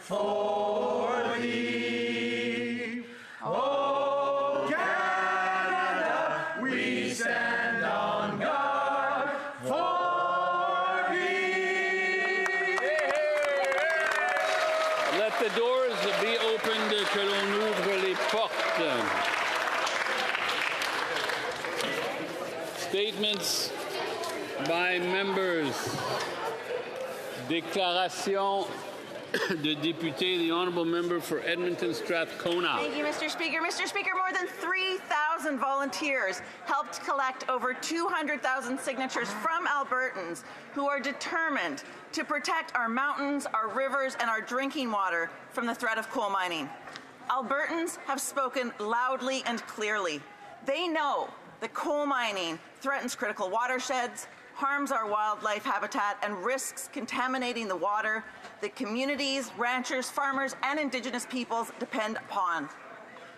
for thee. Oh, Canada, we stand on guard for thee. Let the doors be opened, que l'on ouvre les portes. Statements by members. Déclaration de député, the honourable member for Edmonton Strathcona. Thank you, Mr. Speaker. Mr. Speaker, more than 3,000 volunteers helped collect over 200,000 signatures from Albertans who are determined to protect our mountains, our rivers, and our drinking water from the threat of coal mining. Albertans have spoken loudly and clearly. They know that coal mining threatens critical watersheds, harms our wildlife habitat, and risks contaminating the water that communities, ranchers, farmers, and Indigenous peoples depend upon.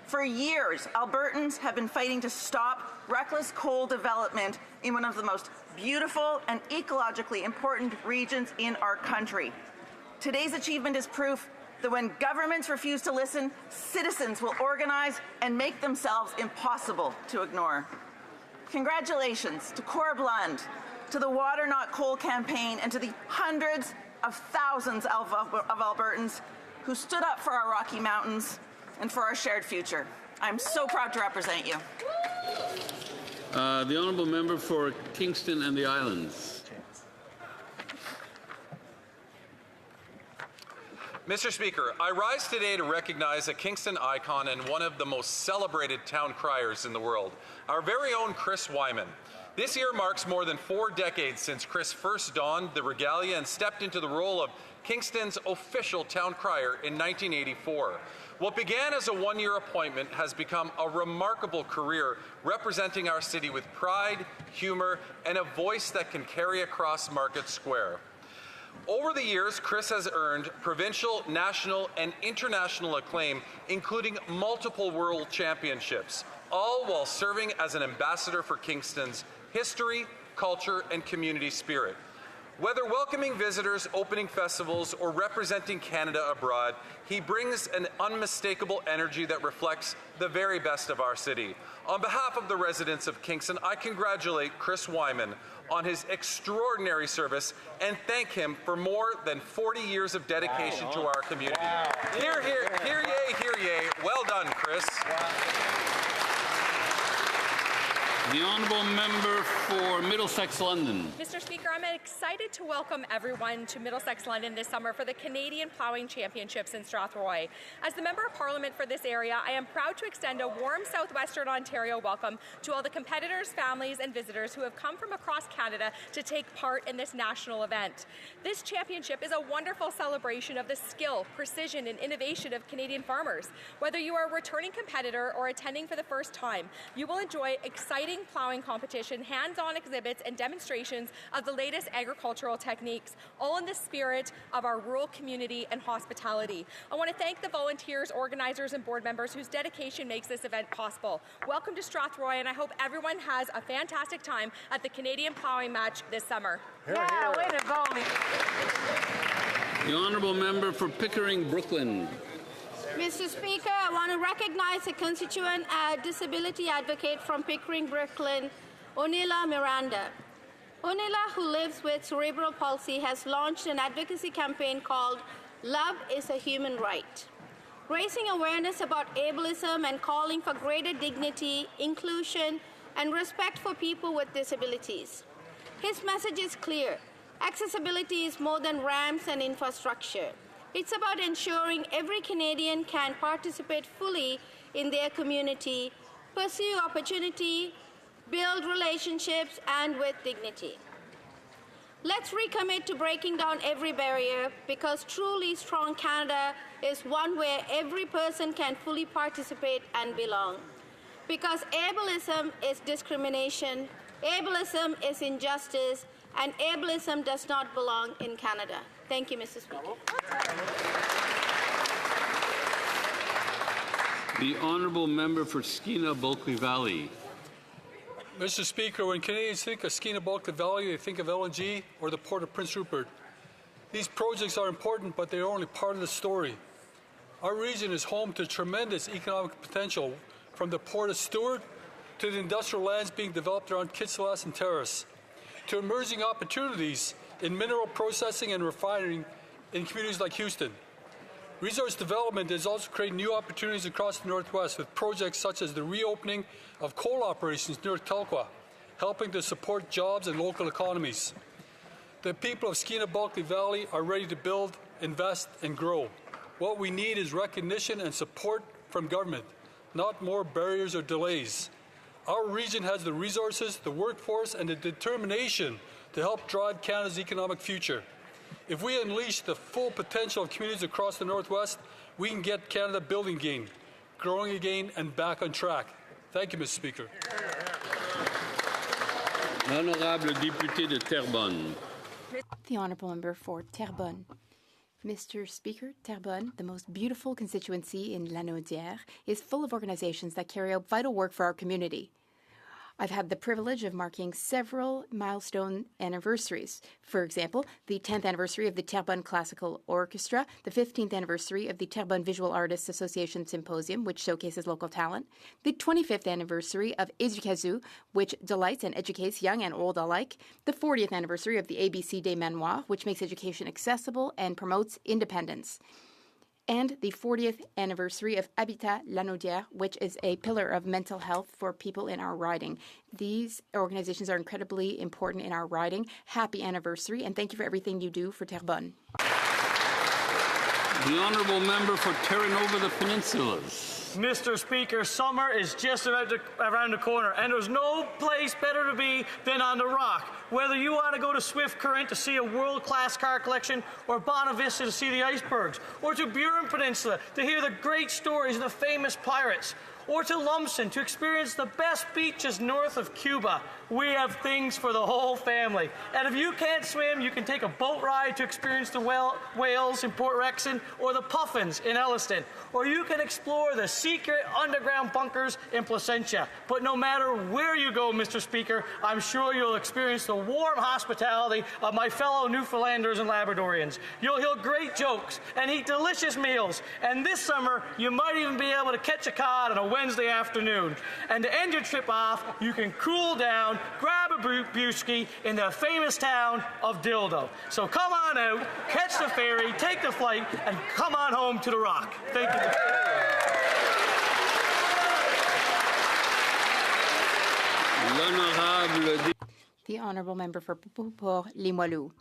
For years, Albertans have been fighting to stop reckless coal development in one of the most beautiful and ecologically important regions in our country. Today's achievement is proof that when governments refuse to listen, citizens will organize and make themselves impossible to ignore. Congratulations to Corb Lund, to the Water Not Coal campaign, and to the hundreds of thousands of Albertans who stood up for our Rocky Mountains and for our shared future. I'm so proud to represent you. The honourable member for Kingston and the Islands. Mr. Speaker, I rise today to recognize a Kingston icon and one of the most celebrated town criers in the world, our very own Chris Wyman. This year marks more than 4 decades since Chris first donned the regalia and stepped into the role of Kingston's official town crier in 1984. What began as a one-year appointment has become a remarkable career representing our city with pride, humor, and a voice that can carry across Market Square. Over the years, Chris has earned provincial, national, and international acclaim, including multiple world championships, all while serving as an ambassador for Kingston's history, culture, and community spirit. Whether welcoming visitors, opening festivals, or representing Canada abroad, he brings an unmistakable energy that reflects the very best of our city. On behalf of the residents of Kingston, I congratulate Chris Wyman on his extraordinary service and thank him for more than 40 years of dedication to our community. Wow. Hear, hear, hear yay, hear yay. Well done, Chris. The honourable member for Middlesex London. Mr. Speaker, I'm excited to welcome everyone to Middlesex London this summer for the Canadian Ploughing Championships in Strathroy. As the Member of Parliament for this area, I am proud to extend a warm Southwestern Ontario welcome to all the competitors, families, and visitors who have come from across Canada to take part in this national event. This championship is a wonderful celebration of the skill, precision, and innovation of Canadian farmers. Whether you are a returning competitor or attending for the first time, you will enjoy exciting ploughing competition, hands-on exhibits, and demonstrations of the latest agricultural techniques, all in the spirit of our rural community and hospitality. I want to thank the volunteers, organizers, and board members whose dedication makes this event possible. Welcome to Strathroy, and I hope everyone has a fantastic time at the Canadian Ploughing Match this summer. Yeah, way to go. The honourable member for Pickering, Brooklyn. Mr. Speaker, I want to recognize a constituent disability advocate from Pickering, Brooklyn, Onila Miranda. Onila, who lives with cerebral palsy, has launched an advocacy campaign called Love is a Human Right, raising awareness about ableism and calling for greater dignity, inclusion, and respect for people with disabilities. His message is clear. Accessibility is more than ramps and infrastructure. It's about ensuring every Canadian can participate fully in their community, pursue opportunity, build relationships, and with dignity. Let's recommit to breaking down every barrier, because truly strong Canada is one where every person can fully participate and belong. Because ableism is discrimination, ableism is injustice, and ableism does not belong in Canada. Thank you, Mr. Speaker. The honourable member for Skeena-Bulkley Valley. Mr. Speaker, when Canadians think of Skeena-Bulkley Valley, they think of LNG or the Port of Prince Rupert. These projects are important, but they are only part of the story. Our region is home to tremendous economic potential, from the Port of Stewart to the industrial lands being developed around Kitsilas and Terrace, to emerging opportunities in mineral processing and refining in communities like Houston. Resource development is also creating new opportunities across the Northwest with projects such as the reopening of coal operations near Telkwa, helping to support jobs and local economies. The people of Skeena-Bulkley Valley are ready to build, invest, and grow. What we need is recognition and support from government, not more barriers or delays. Our region has the resources, the workforce, and the determination to help drive Canada's economic future. If we unleash the full potential of communities across the Northwest, we can get Canada building again, growing again, and back on track. Thank you, Mr. Speaker. L'honorable député de Terrebonne. The Honourable Member for Terrebonne. Mr. Speaker, Terrebonne, the most beautiful constituency in Lanaudière, is full of organizations that carry out vital work for our community. I've had the privilege of marking several milestone anniversaries. For example, the 10th anniversary of the Terrebonne Classical Orchestra, the 15th anniversary of the Terrebonne Visual Artists Association Symposium, which showcases local talent, the 25th anniversary of Éducazoo, which delights and educates young and old alike, the 40th anniversary of the ABC des Manoirs, which makes education accessible and promotes independence, and the 40th anniversary of Habitat Lanaudière, which is a pillar of mental health for people in our riding. These organizations are incredibly important in our riding. Happy anniversary, and thank you for everything you do for Terrebonne. The Honourable Member for Terranova the Peninsulas. Mr. Speaker, summer is just around the corner, and there's no place better to be than on the Rock. Whether you want to go to Swift Current to see a world-class car collection, or Bonavista to see the icebergs, or to Burin Peninsula to hear the great stories of the famous pirates, or to Lumsden to experience the best beaches north of Cuba, we have things for the whole family. And if you can't swim, you can take a boat ride to experience the whales in Port Rexon or the puffins in Elliston. Or you can explore the secret underground bunkers in Placentia. But no matter where you go, Mr. Speaker, I'm sure you'll experience the warm hospitality of my fellow Newfoundlanders and Labradorians. You'll hear great jokes and eat delicious meals. And this summer, you might even be able to catch a cod on a Wednesday afternoon. And to end your trip off, you can cool down, grab a brewski in the famous town of Dildo. So come on out, catch the ferry, take the flight, and come on home to the Rock. Thank you. The Honourable Member for Beauport-Limoilou.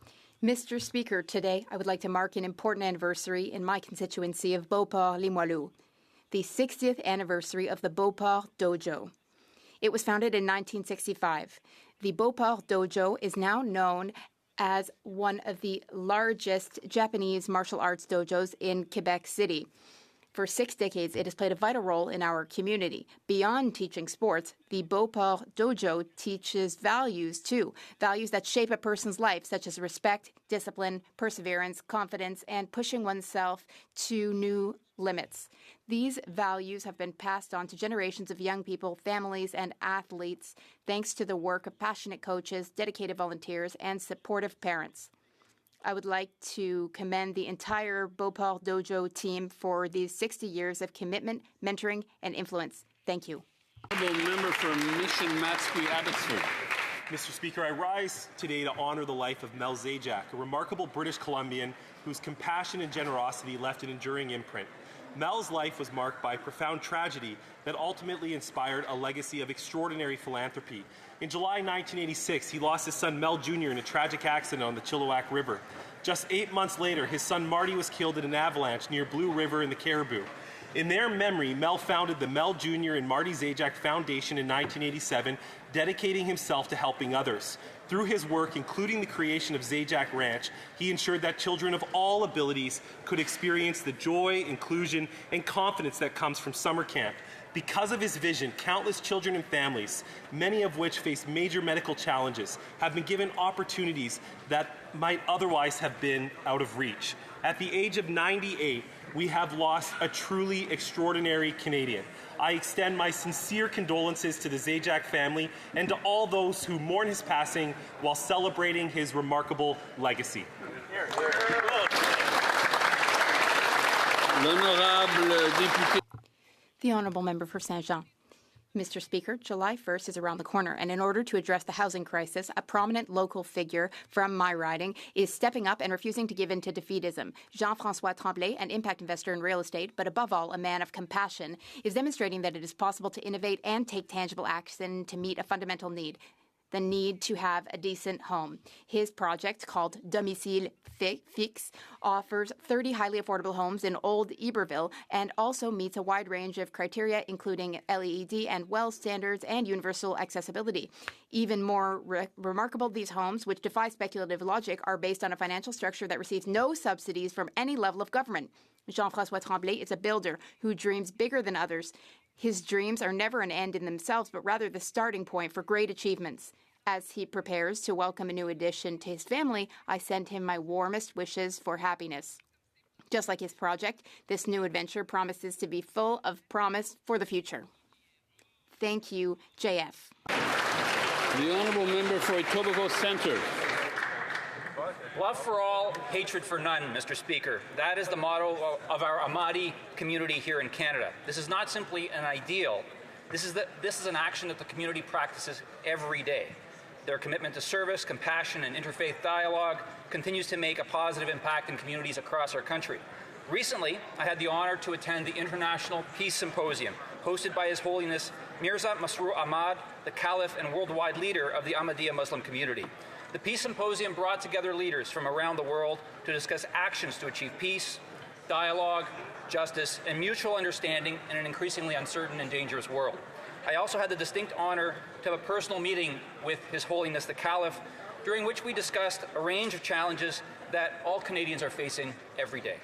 Mr. Speaker, today I would like to mark an important anniversary in my constituency of Beauport-Limoilou, the 60th anniversary of the Beauport Dojo. It was founded in 1965. The Beauport Dojo is now known as one of the largest Japanese martial arts dojos in Quebec City. For 6 decades, it has played a vital role in our community. Beyond teaching sports, the Beauport Dojo teaches values, too. Values that shape a person's life, such as respect, discipline, perseverance, confidence, and pushing oneself to new limits. These values have been passed on to generations of young people, families, and athletes, thanks to the work of passionate coaches, dedicated volunteers, and supportive parents. I would like to commend the entire Beauport Dojo team for these 60 years of commitment, mentoring, and influence. Thank you. Honourable Member for Mission Matsqui Abbotsford. Mr. Speaker, I rise today to honor the life of Mel Zajac, a remarkable British Columbian whose compassion and generosity left an enduring imprint. Mel's life was marked by profound tragedy that ultimately inspired a legacy of extraordinary philanthropy. In July 1986, he lost his son Mel Jr. in a tragic accident on the Chilliwack River. Just 8 months later, his son Marty was killed in an avalanche near Blue River in the Caribou. In their memory, Mel founded the Mel Jr. and Marty Zajac Foundation in 1987, dedicating himself to helping others. Through his work, including the creation of Zajac Ranch, he ensured that children of all abilities could experience the joy, inclusion, and confidence that comes from summer camp. Because of his vision, countless children and families, many of which face major medical challenges, have been given opportunities that might otherwise have been out of reach. At the age of 98, we have lost a truly extraordinary Canadian. I extend my sincere condolences to the Zajac family and to all those who mourn his passing while celebrating his remarkable legacy. Here. L'honorable député. The Honourable Member for Saint-Jean. Mr. Speaker, July 1st is around the corner, and in order to address the housing crisis, a prominent local figure from my riding is stepping up and refusing to give in to defeatism. Jean-François Tremblay, an impact investor in real estate, but above all a man of compassion, is demonstrating that it is possible to innovate and take tangible action to meet a fundamental need. The need to have a decent home. His project, called Domicile Fixe, offers 30 highly affordable homes in Old Iberville and also meets a wide range of criteria, including LEED and WELL standards and universal accessibility. Even more remarkable, these homes, which defy speculative logic, are based on a financial structure that receives no subsidies from any level of government. Jean-François Tremblay is a builder who dreams bigger than others. His dreams are never an end in themselves, but rather the starting point for great achievements. As he prepares to welcome a new addition to his family, I send him my warmest wishes for happiness. Just like his project, this new adventure promises to be full of promise for the future. Thank you, JF. The Honourable Member for Etobicoke Centre. Love for all, hatred for none, Mr. Speaker. That is the motto of our Amadi community here in Canada. This is not simply an ideal. This is an action that the community practices every day. Their commitment to service, compassion, and interfaith dialogue continues to make a positive impact in communities across our country. Recently, I had the honor to attend the International Peace Symposium, hosted by His Holiness Mirza Masroor Ahmad, the Caliph and worldwide leader of the Ahmadiyya Muslim community. The Peace Symposium brought together leaders from around the world to discuss actions to achieve peace, dialogue, justice, and mutual understanding in an increasingly uncertain and dangerous world. I also had the distinct honor to have a personal meeting with His Holiness the Caliph, during which we discussed a range of challenges that all Canadians are facing every day.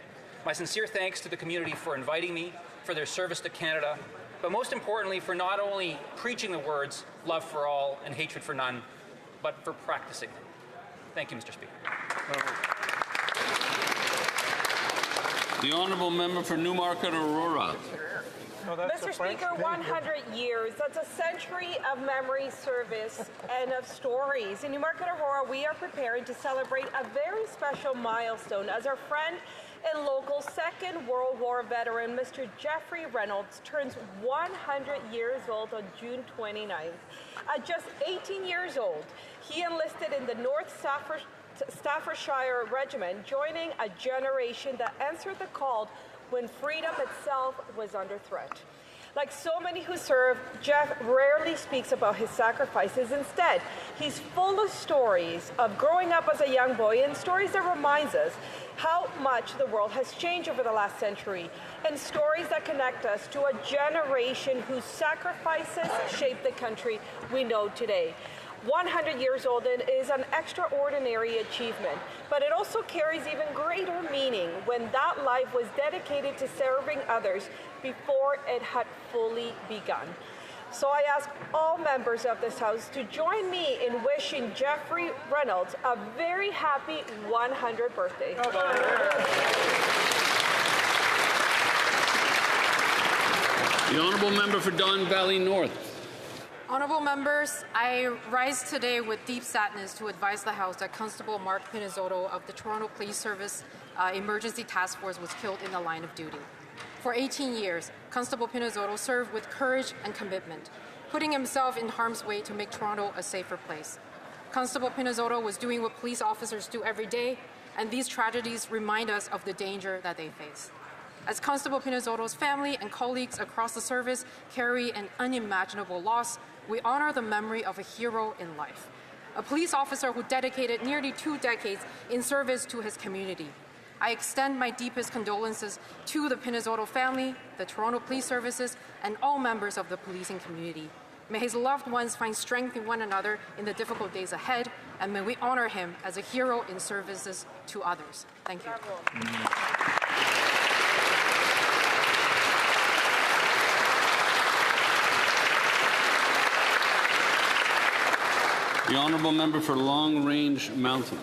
My sincere thanks to the community for inviting me, for their service to Canada, but most importantly for not only preaching the words, love for all and hatred for none, but for practicing them. Thank you, Mr. Speaker. The Honourable Member for Newmarket Aurora. Mr. Speaker, 100 years, that's a century of memory, service, and of stories. In Newmarket Aurora, we are preparing to celebrate a very special milestone as our friend and local Second World War veteran, Mr. Jeffrey Reynolds, turns 100 years old on June 29th. At just 18 years old, he enlisted in the North Staffordshire Regiment, joining a generation that answered the call when freedom itself was under threat. Like so many who serve, Jeff rarely speaks about his sacrifices. Instead, he's full of stories of growing up as a young boy and stories that reminds us how much the world has changed over the last century, and stories that connect us to a generation whose sacrifices shaped the country we know today. 100 years old is an extraordinary achievement, but it also carries even greater meaning when that life was dedicated to serving others before it had fully begun. So I ask all members of this House to join me in wishing Jeffrey Reynolds a very happy 100th birthday. The Honourable Member for Don Valley North. Honourable members, I rise today with deep sadness to advise the House that Constable Mark Pinizzotto of the Toronto Police Service Emergency Task Force was killed in the line of duty. For 18 years, Constable Pinizzotto served with courage and commitment, putting himself in harm's way to make Toronto a safer place. Constable Pinizzotto was doing what police officers do every day, and these tragedies remind us of the danger that they face. As Constable Pinizzotto's family and colleagues across the service carry an unimaginable loss, we honor the memory of a hero in life, a police officer who dedicated nearly 2 decades in service to his community. I extend my deepest condolences to the Pinizzotto family, the Toronto Police Services, and all members of the policing community. May his loved ones find strength in one another in the difficult days ahead, and may we honor him as a hero in services to others. Thank you. The Honourable Member for Long Range Mountain.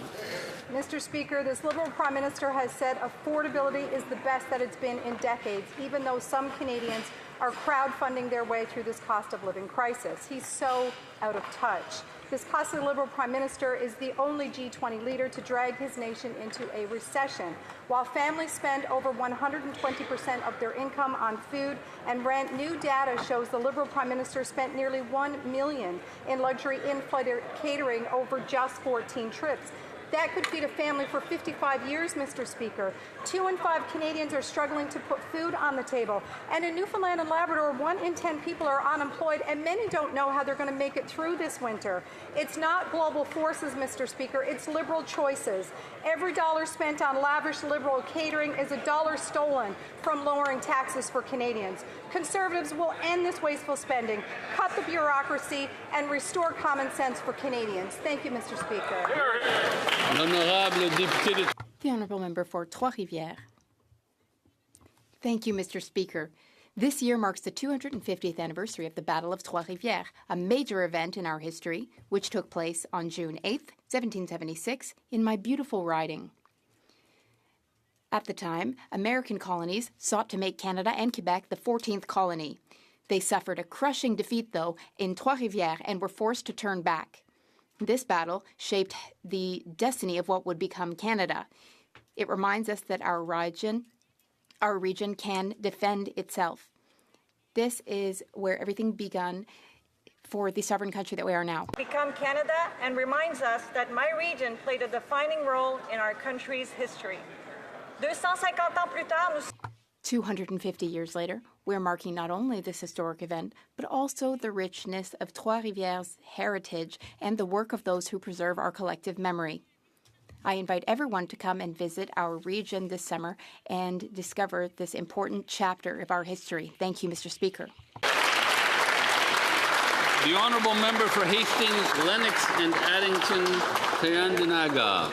Mr. Speaker, this Liberal Prime Minister has said affordability is the best that it's been in decades, even though some Canadians are crowdfunding their way through this cost of living crisis. He's so out of touch. This costly Liberal Prime Minister is the only G20 leader to drag his nation into a recession. While families spend over 120% of their income on food and rent, new data shows the Liberal Prime Minister spent nearly $1 million in luxury in-flight catering over just 14 trips. That could feed a family for 55 years, Mr. Speaker. 2 in 5 Canadians are struggling to put food on the table. And in Newfoundland and Labrador, 1 in 10 people are unemployed, and many don't know how they're going to make it through this winter. It's not global forces, Mr. Speaker. It's Liberal choices. Every dollar spent on lavish Liberal catering is a dollar stolen from lowering taxes for Canadians. Conservatives will end this wasteful spending, cut the bureaucracy, and restore common sense for Canadians. Thank you, Mr. Speaker. The Honourable Member for Trois-Rivières. Thank you, Mr. Speaker. This year marks the 250th anniversary of the Battle of Trois-Rivières, a major event in our history, which took place on June 8, 1776, in my beautiful riding. At the time, American colonies sought to make Canada and Quebec the 14th colony. They suffered a crushing defeat, though, in Trois-Rivières and were forced to turn back. This battle shaped the destiny of what would become Canada. It reminds us that our region can defend itself. This is where everything began for the sovereign country that we are now. Become Canada and reminds us that my region played a defining role in our country's history. 250 ans plus tard, 250 years later, we're marking not only this historic event, but also the richness of Trois-Rivières' heritage and the work of those who preserve our collective memory. I invite everyone to come and visit our region this summer and discover this important chapter of our history. Thank you, Mr. Speaker. The Honourable Member for Hastings, Lennox and Addington, Tyendinaga.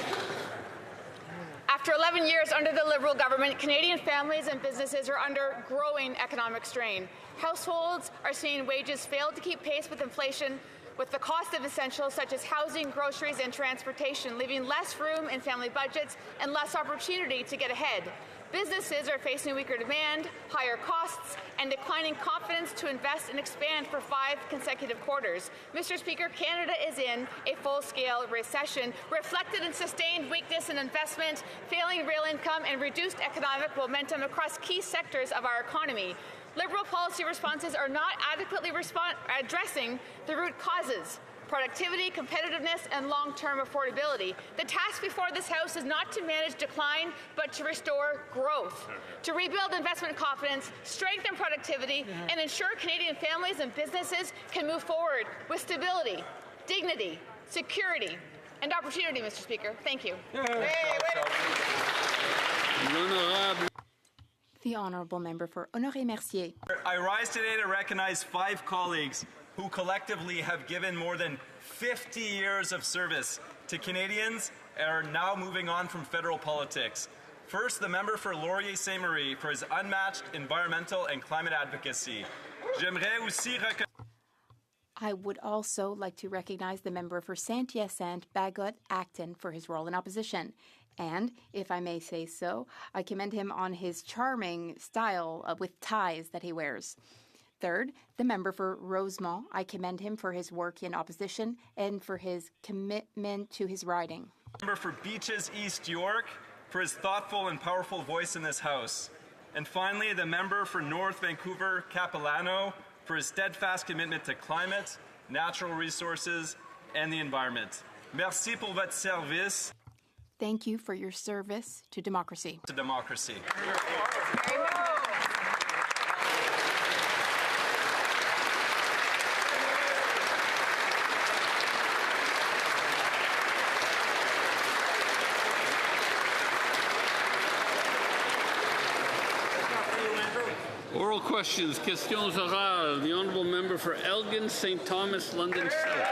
After 11 years under the Liberal government, Canadian families and businesses are under growing economic strain. Households are seeing wages fail to keep pace with inflation, with the cost of essentials such as housing, groceries, and transportation, leaving less room in family budgets and less opportunity to get ahead. Businesses are facing weaker demand, higher costs, and declining confidence to invest and expand for 5 consecutive quarters. Mr. Speaker, Canada is in a full-scale recession, reflected in sustained weakness in investment, failing real income, and reduced economic momentum across key sectors of our economy. Liberal policy responses are not adequately addressing the root causes: productivity, competitiveness, and long-term affordability. The task before this House is not to manage decline, but to restore growth, to rebuild investment confidence, strengthen productivity, and ensure Canadian families and businesses can move forward with stability, dignity, security, and opportunity, Mr. Speaker. Thank you. The Honourable Member for Honoré-Mercier. I rise today to recognize 5 colleagues who collectively have given more than 50 years of service to Canadians and are now moving on from federal politics. First, the member for Laurier-Saint-Marie for his unmatched environmental and climate advocacy. I would also like to recognize the member for Saint-Hyacinthe-Bagot-Acton for his role in opposition. And, if I may say so, I commend him on his charming style with ties that he wears. Third, the member for Rosemont. I commend him for his work in opposition and for his commitment to his riding. Member for Beaches East York for his thoughtful and powerful voice in this House. And finally, the member for North Vancouver Capilano for his steadfast commitment to climate, natural resources, and the environment. Merci pour votre service. Thank you for your service to democracy. To democracy. Oral questions, questions orales. The Honourable Member for Elgin, St. Thomas, London South.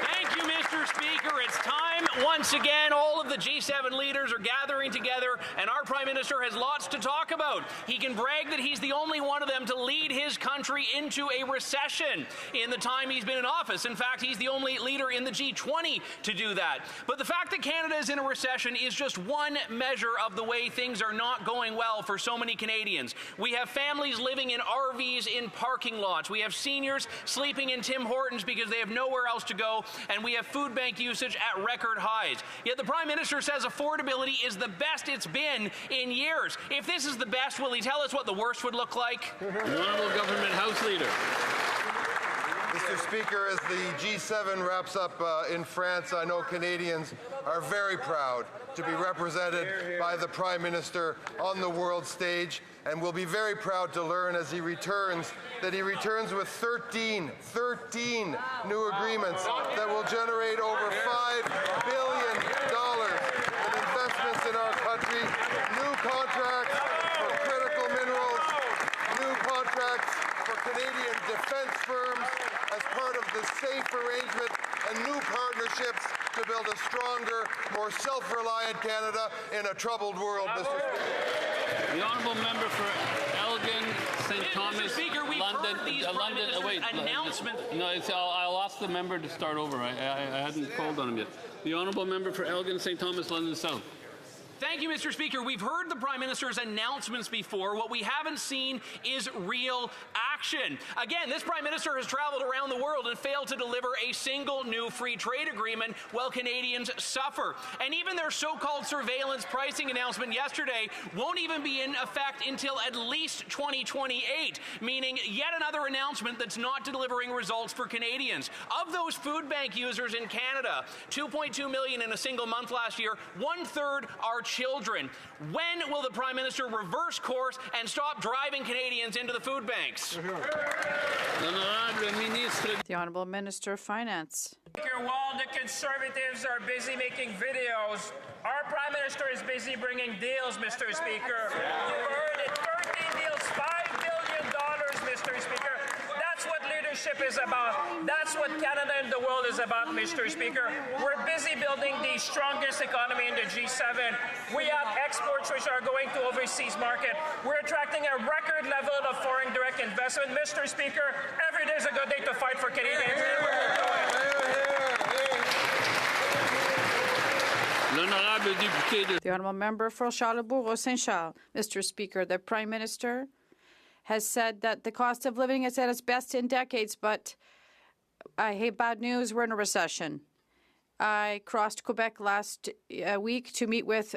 Thank you, Mr. Speaker. It's time time, once again, all of the G7 leaders are gathering together, and our Prime Minister has lots to talk about. He can brag that he's the only one of them to lead his country into a recession in the time he's been in office. In fact, he's the only leader in the G20 to do that. But the fact that Canada is in a recession is just one measure of the way things are not going well for so many Canadians. We have families living in RVs in parking lots. We have seniors sleeping in Tim Hortons because they have nowhere else to go, and we have food bank usage at record highs. Yet the Prime Minister says affordability is the best it's been in years. If this is the best, will he tell us what the worst would look like? The Honourable Government House Leader. Mr. Speaker, as the G7 wraps up in France, I know Canadians are very proud to be represented by the Prime Minister on the world stage, and will be very proud to learn as he returns that he returns with 13 new agreements that will generate over $5 billion in investments in our country, new contracts for critical minerals, new contracts for Canadian defense firms as part of the SAFE arrangement, and new partnerships to build a stronger, more self-reliant Canada in a troubled world, Mr. Speaker. The Honourable Member for Elgin, St. Thomas, Mr. Speaker, we've London, heard these London. Prime Minister's announcements. No, I'll ask the member to start over. I hadn't called on him yet. The Honourable Member for Elgin, St. Thomas, London South. Thank you, Mr. Speaker. We've heard the Prime Minister's announcements before. What we haven't seen is real action. Again, this Prime Minister has traveled around the world and failed to deliver a single new free trade agreement while Canadians suffer. And even their so-called surveillance pricing announcement yesterday won't even be in effect until at least 2028, meaning yet another announcement that's not delivering results for Canadians. Of those food bank users in Canada, 2.2 million in a single month last year, 1/3 are children. When will the Prime Minister reverse course and stop driving Canadians into the food banks? The Honourable Minister of Finance. Speaker, while the Conservatives are busy making videos, our Prime Minister is busy bringing deals, Mr. Speaker. You heard it, 13 deals, $5 billion, Mr. Speaker. That's what leadership is about. That's what Canada and the world is about, Mr. Speaker. We're busy building the strongest economy in the G7. We have exports which are going to overseas market. We're attracting a record level of foreign direct investment. Mr. Speaker, every day is a good day to fight for Canadians. The Honourable Member for Charlebourg-Saint Charles. Mr. Speaker, the Prime Minister has said that the cost of living is at its best in decades, but I hate bad news. We're in a recession. I crossed Quebec last week to meet with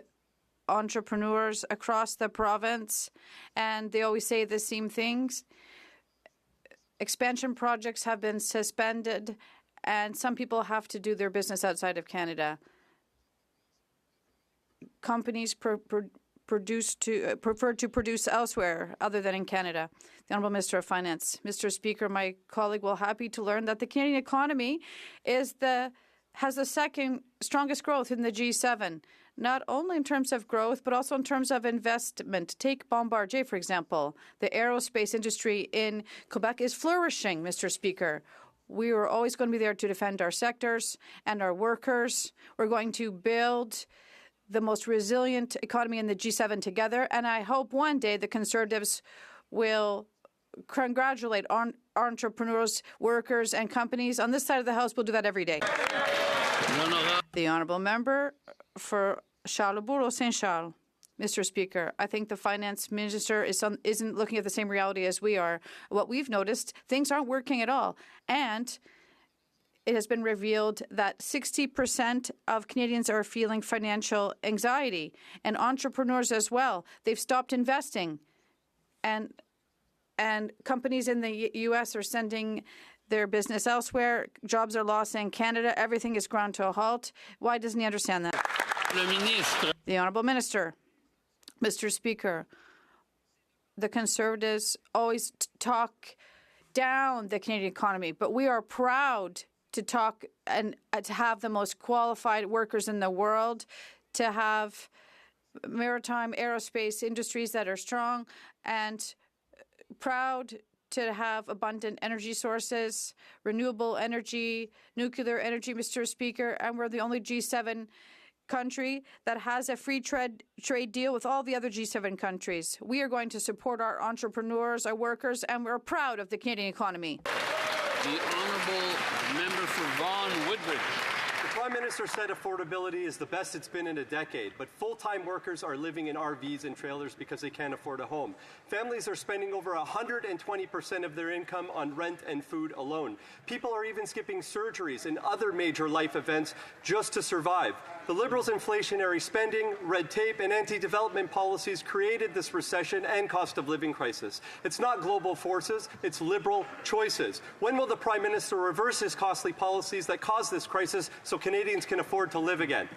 entrepreneurs across the province, and they always say the same things. Expansion projects have been suspended, and some people have to do their business outside of Canada. Companies prefer to produce elsewhere other than in Canada. The Honourable Minister of Finance. Mr. Speaker, my colleague will happy to learn that the Canadian economy has the second strongest growth in the G7, not only in terms of growth, but also in terms of investment. Take Bombardier, for example. The aerospace industry in Quebec is flourishing, Mr. Speaker. We are always going to be there to defend our sectors and our workers. We're going to build the most resilient economy in the G7 together, and I hope one day the Conservatives will congratulate entrepreneurs, workers, and companies. On this side of the House, we'll do that every day. The Honourable Member for Charlebourg-Saint Charles. Mr. Speaker, I think the Finance Minister isn't looking at the same reality as we are. What we've noticed, things aren't working at all, and it has been revealed that 60% of Canadians are feeling financial anxiety, and entrepreneurs as well. They've stopped investing, and companies in the U.S. are sending their business elsewhere. Jobs are lost in Canada. Everything is ground to a halt. Why doesn't he understand that? The Honourable Minister. Mr. Speaker, the Conservatives always talk down the Canadian economy, but we are proud to talk and to have the most qualified workers in the world, to have maritime aerospace industries that are strong, and proud to have abundant energy sources, renewable energy, nuclear energy, Mr. Speaker, and we're the only G7 country that has a free trade deal with all the other G7 countries. We are going to support our entrepreneurs, our workers, and we're proud of the Canadian economy. The Honourable Member for Vaughan Woodbridge. The Prime Minister said affordability is the best it's been in a decade, but full-time workers are living in RVs and trailers because they can't afford a home. Families are spending over 120% of their income on rent and food alone. People are even skipping surgeries and other major life events just to survive. The Liberals' inflationary spending, red tape, and anti-development policies created this recession and cost of living crisis. It's not global forces, it's Liberal choices. When will the Prime Minister reverse his costly policies that caused this crisis so Canadians can afford to live again?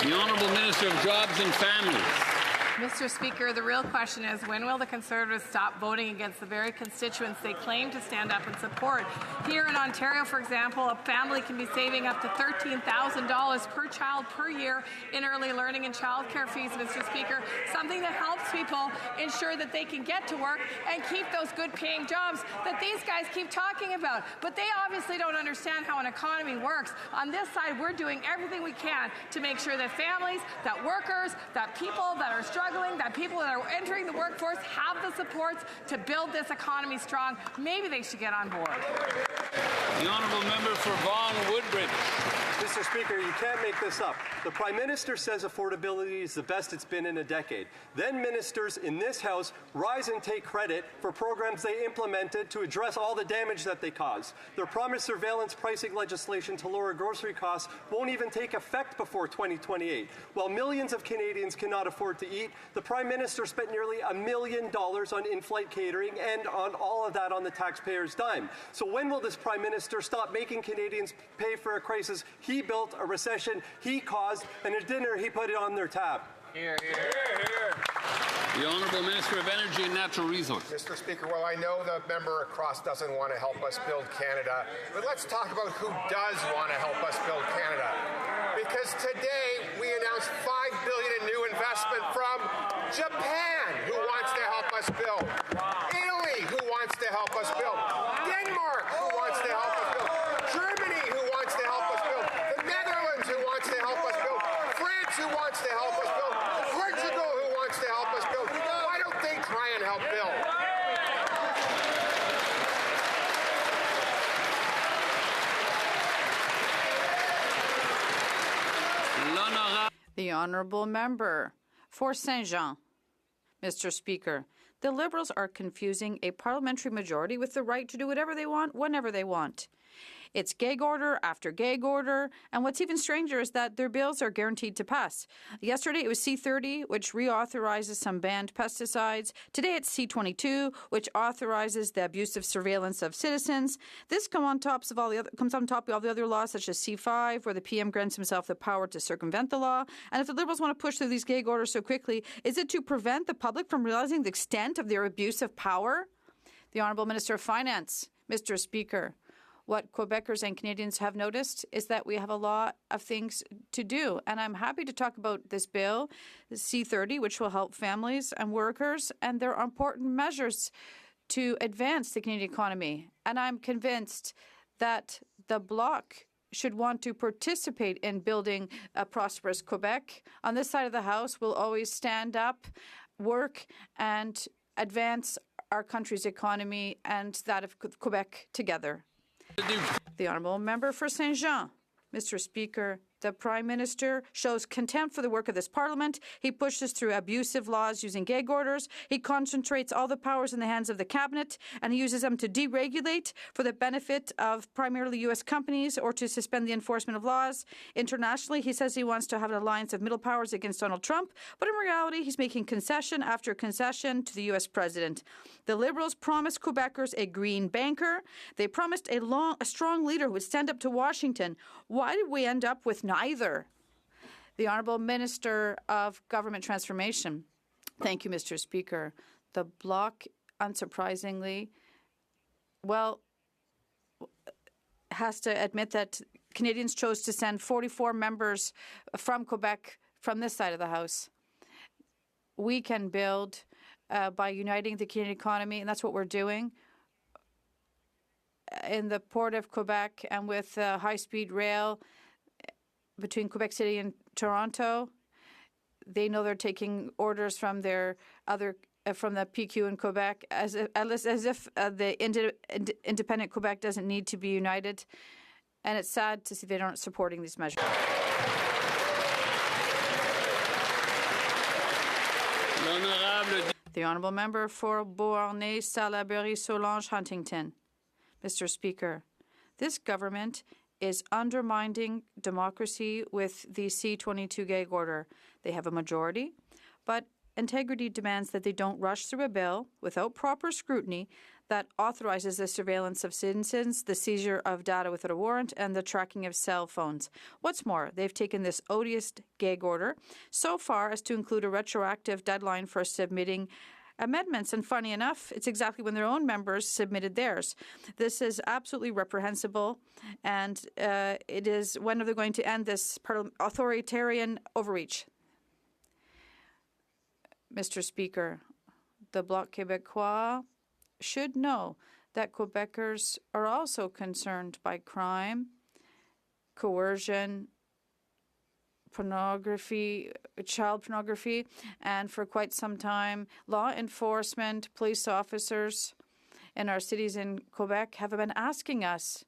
The Honourable Minister of Jobs and Families. Mr. Speaker, the real question is, when will the Conservatives stop voting against the very constituents they claim to stand up and support? Here in Ontario, for example, a family can be saving up to $13,000 per child per year in early learning and childcare fees, Mr. Speaker, something that helps people ensure that they can get to work and keep those good-paying jobs that these guys keep talking about. But they obviously don't understand how an economy works. On this side, we're doing everything we can to make sure that families, that workers, that people that are struggling, that people that are entering the workforce have the supports to build this economy strong. Maybe they should get on board. The Honourable Member for Vaughan Woodbridge. Mr. Speaker, you can't make this up. The Prime Minister says affordability is the best it's been in a decade. Then ministers in this House rise and take credit for programs they implemented to address all the damage that they caused. Their promised surveillance pricing legislation to lower grocery costs won't even take effect before 2028. While millions of Canadians cannot afford to eat, the Prime Minister spent nearly $1 million on in-flight catering and on all of that on the taxpayer's dime. So when will this Prime Minister stop making Canadians pay for a crisis he built, a recession he caused, and a dinner he put it on their tab? Here, here, here. The Honourable Minister of Energy and Natural Resources. Mr. Speaker, well, I know the member across doesn't want to help us build Canada, but let's talk about who does want to help us build Canada. Because today we announced $5 billion in new investment from Japan, who wants to help us build. Italy, who wants to help us build. Denmark, who wants to help us build. Germany, who wants to help us build. The Netherlands, who wants to help us build. France, who wants to help us build. Portugal, who wants to help us build. Why don't they try and help build? The Honourable Member for Saint-Jean. Mr. Speaker, the Liberals are confusing a parliamentary majority with the right to do whatever they want, whenever they want. It's gag order after gag order, and what's even stranger is that their bills are guaranteed to pass. Yesterday it was C30, which reauthorizes some banned pesticides. Today it's C22, which authorizes the abusive surveillance of citizens. This comes on top of all the other laws, such as C5, where the PM grants himself the power to circumvent the law. And if the Liberals want to push through these gag orders so quickly, is it to prevent the public from realizing the extent of their abuse of power? The Honourable Minister of Finance. Mr. Speaker, what Quebecers and Canadians have noticed is that we have a lot of things to do. And I'm happy to talk about this bill, C30, which will help families and workers. And there are important measures to advance the Canadian economy. And I'm convinced that the Bloc should want to participate in building a prosperous Quebec. On this side of the House, we'll always stand up, work, and advance our country's economy and that of Quebec together. The Honourable Member for Saint-Jean. Mr. Speaker, the Prime Minister shows contempt for the work of this Parliament. He pushes through abusive laws using gag orders. He concentrates all the powers in the hands of the Cabinet, and he uses them to deregulate for the benefit of primarily U.S. companies or to suspend the enforcement of laws. Internationally, he says he wants to have an alliance of middle powers against Donald Trump, but in reality, he's making concession after concession to the U.S. President. The Liberals promised Quebecers a green banker. They promised a strong leader who would stand up to Washington. Why did we end up with neither? The Honourable Minister of Government Transformation. Thank you, Mr. Speaker. The Bloc, unsurprisingly, has to admit that Canadians chose to send 44 members from Quebec from this side of the House. We can build by uniting the Canadian economy, and that's what we're doing. in the port of Quebec and with high-speed rail between Quebec City and Toronto. They know they're taking orders from their other from the PQ in Quebec, as if the independent Quebec doesn't need to be united. And it's sad to see they aren't supporting these measures. The Honourable Member for Beauharnais, Salaberry, Solange, Huntington. Mr. Speaker, this government is undermining democracy with the C-22 gag order. They have a majority, but integrity demands that they don't rush through a bill without proper scrutiny that authorizes the surveillance of citizens, the seizure of data without a warrant, and the tracking of cell phones. What's more, they've taken this odious gag order so far as to include a retroactive deadline for submitting amendments. And funny enough, it's exactly when their own members submitted theirs. This is absolutely reprehensible, and it is when are they going to end this authoritarian overreach? Mr. Speaker, the Bloc Québécois should know that Quebecers are also concerned by crime, coercion, pornography, child pornography, and for quite some time, law enforcement, police officers in our cities in Quebec have been asking us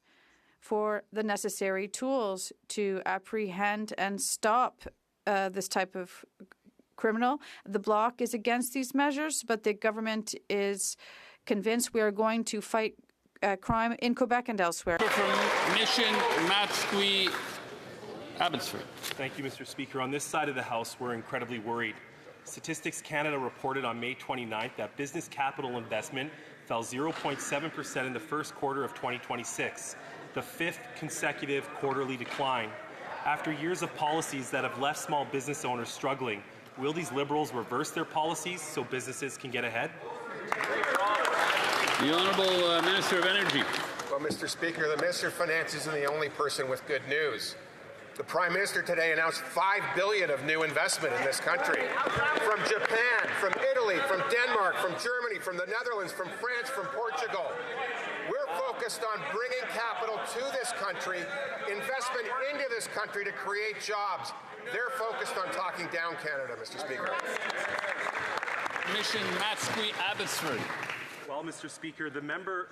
for the necessary tools to apprehend and stop this type of criminal. The Bloc is against these measures, but the government is convinced we are going to fight crime in Quebec and elsewhere. From Mission, Matsqui, Abbotsford. Thank you, Mr. Speaker. On this side of the House, we're incredibly worried. Statistics Canada reported on May 29th that business capital investment fell 0.7% in the first quarter of 2026, the fifth consecutive quarterly decline. After years of policies that have left small business owners struggling, will these Liberals reverse their policies so businesses can get ahead? The Honourable Minister of Energy. Well, Mr. Speaker, the Minister of Finance isn't the only person with good news. The Prime Minister today announced $5 billion of new investment in this country. From Japan, from Italy, from Denmark, from Germany, from the Netherlands, from France, from Portugal. We're focused on bringing capital to this country, investment into this country to create jobs. They're focused on talking down Canada, Mr. Speaker. Mission Matsqui, Abbotsford. Well, Mr. Speaker, the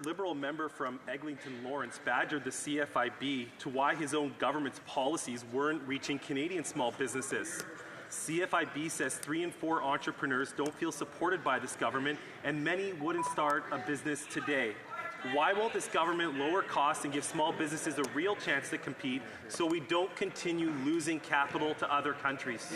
Liberal member from Eglinton Lawrence badgered the CFIB to why his own government's policies weren't reaching Canadian small businesses. CFIB says 3 in 4 entrepreneurs don't feel supported by this government, and many wouldn't start a business today. Why won't this government lower costs and give small businesses a real chance to compete so we don't continue losing capital to other countries?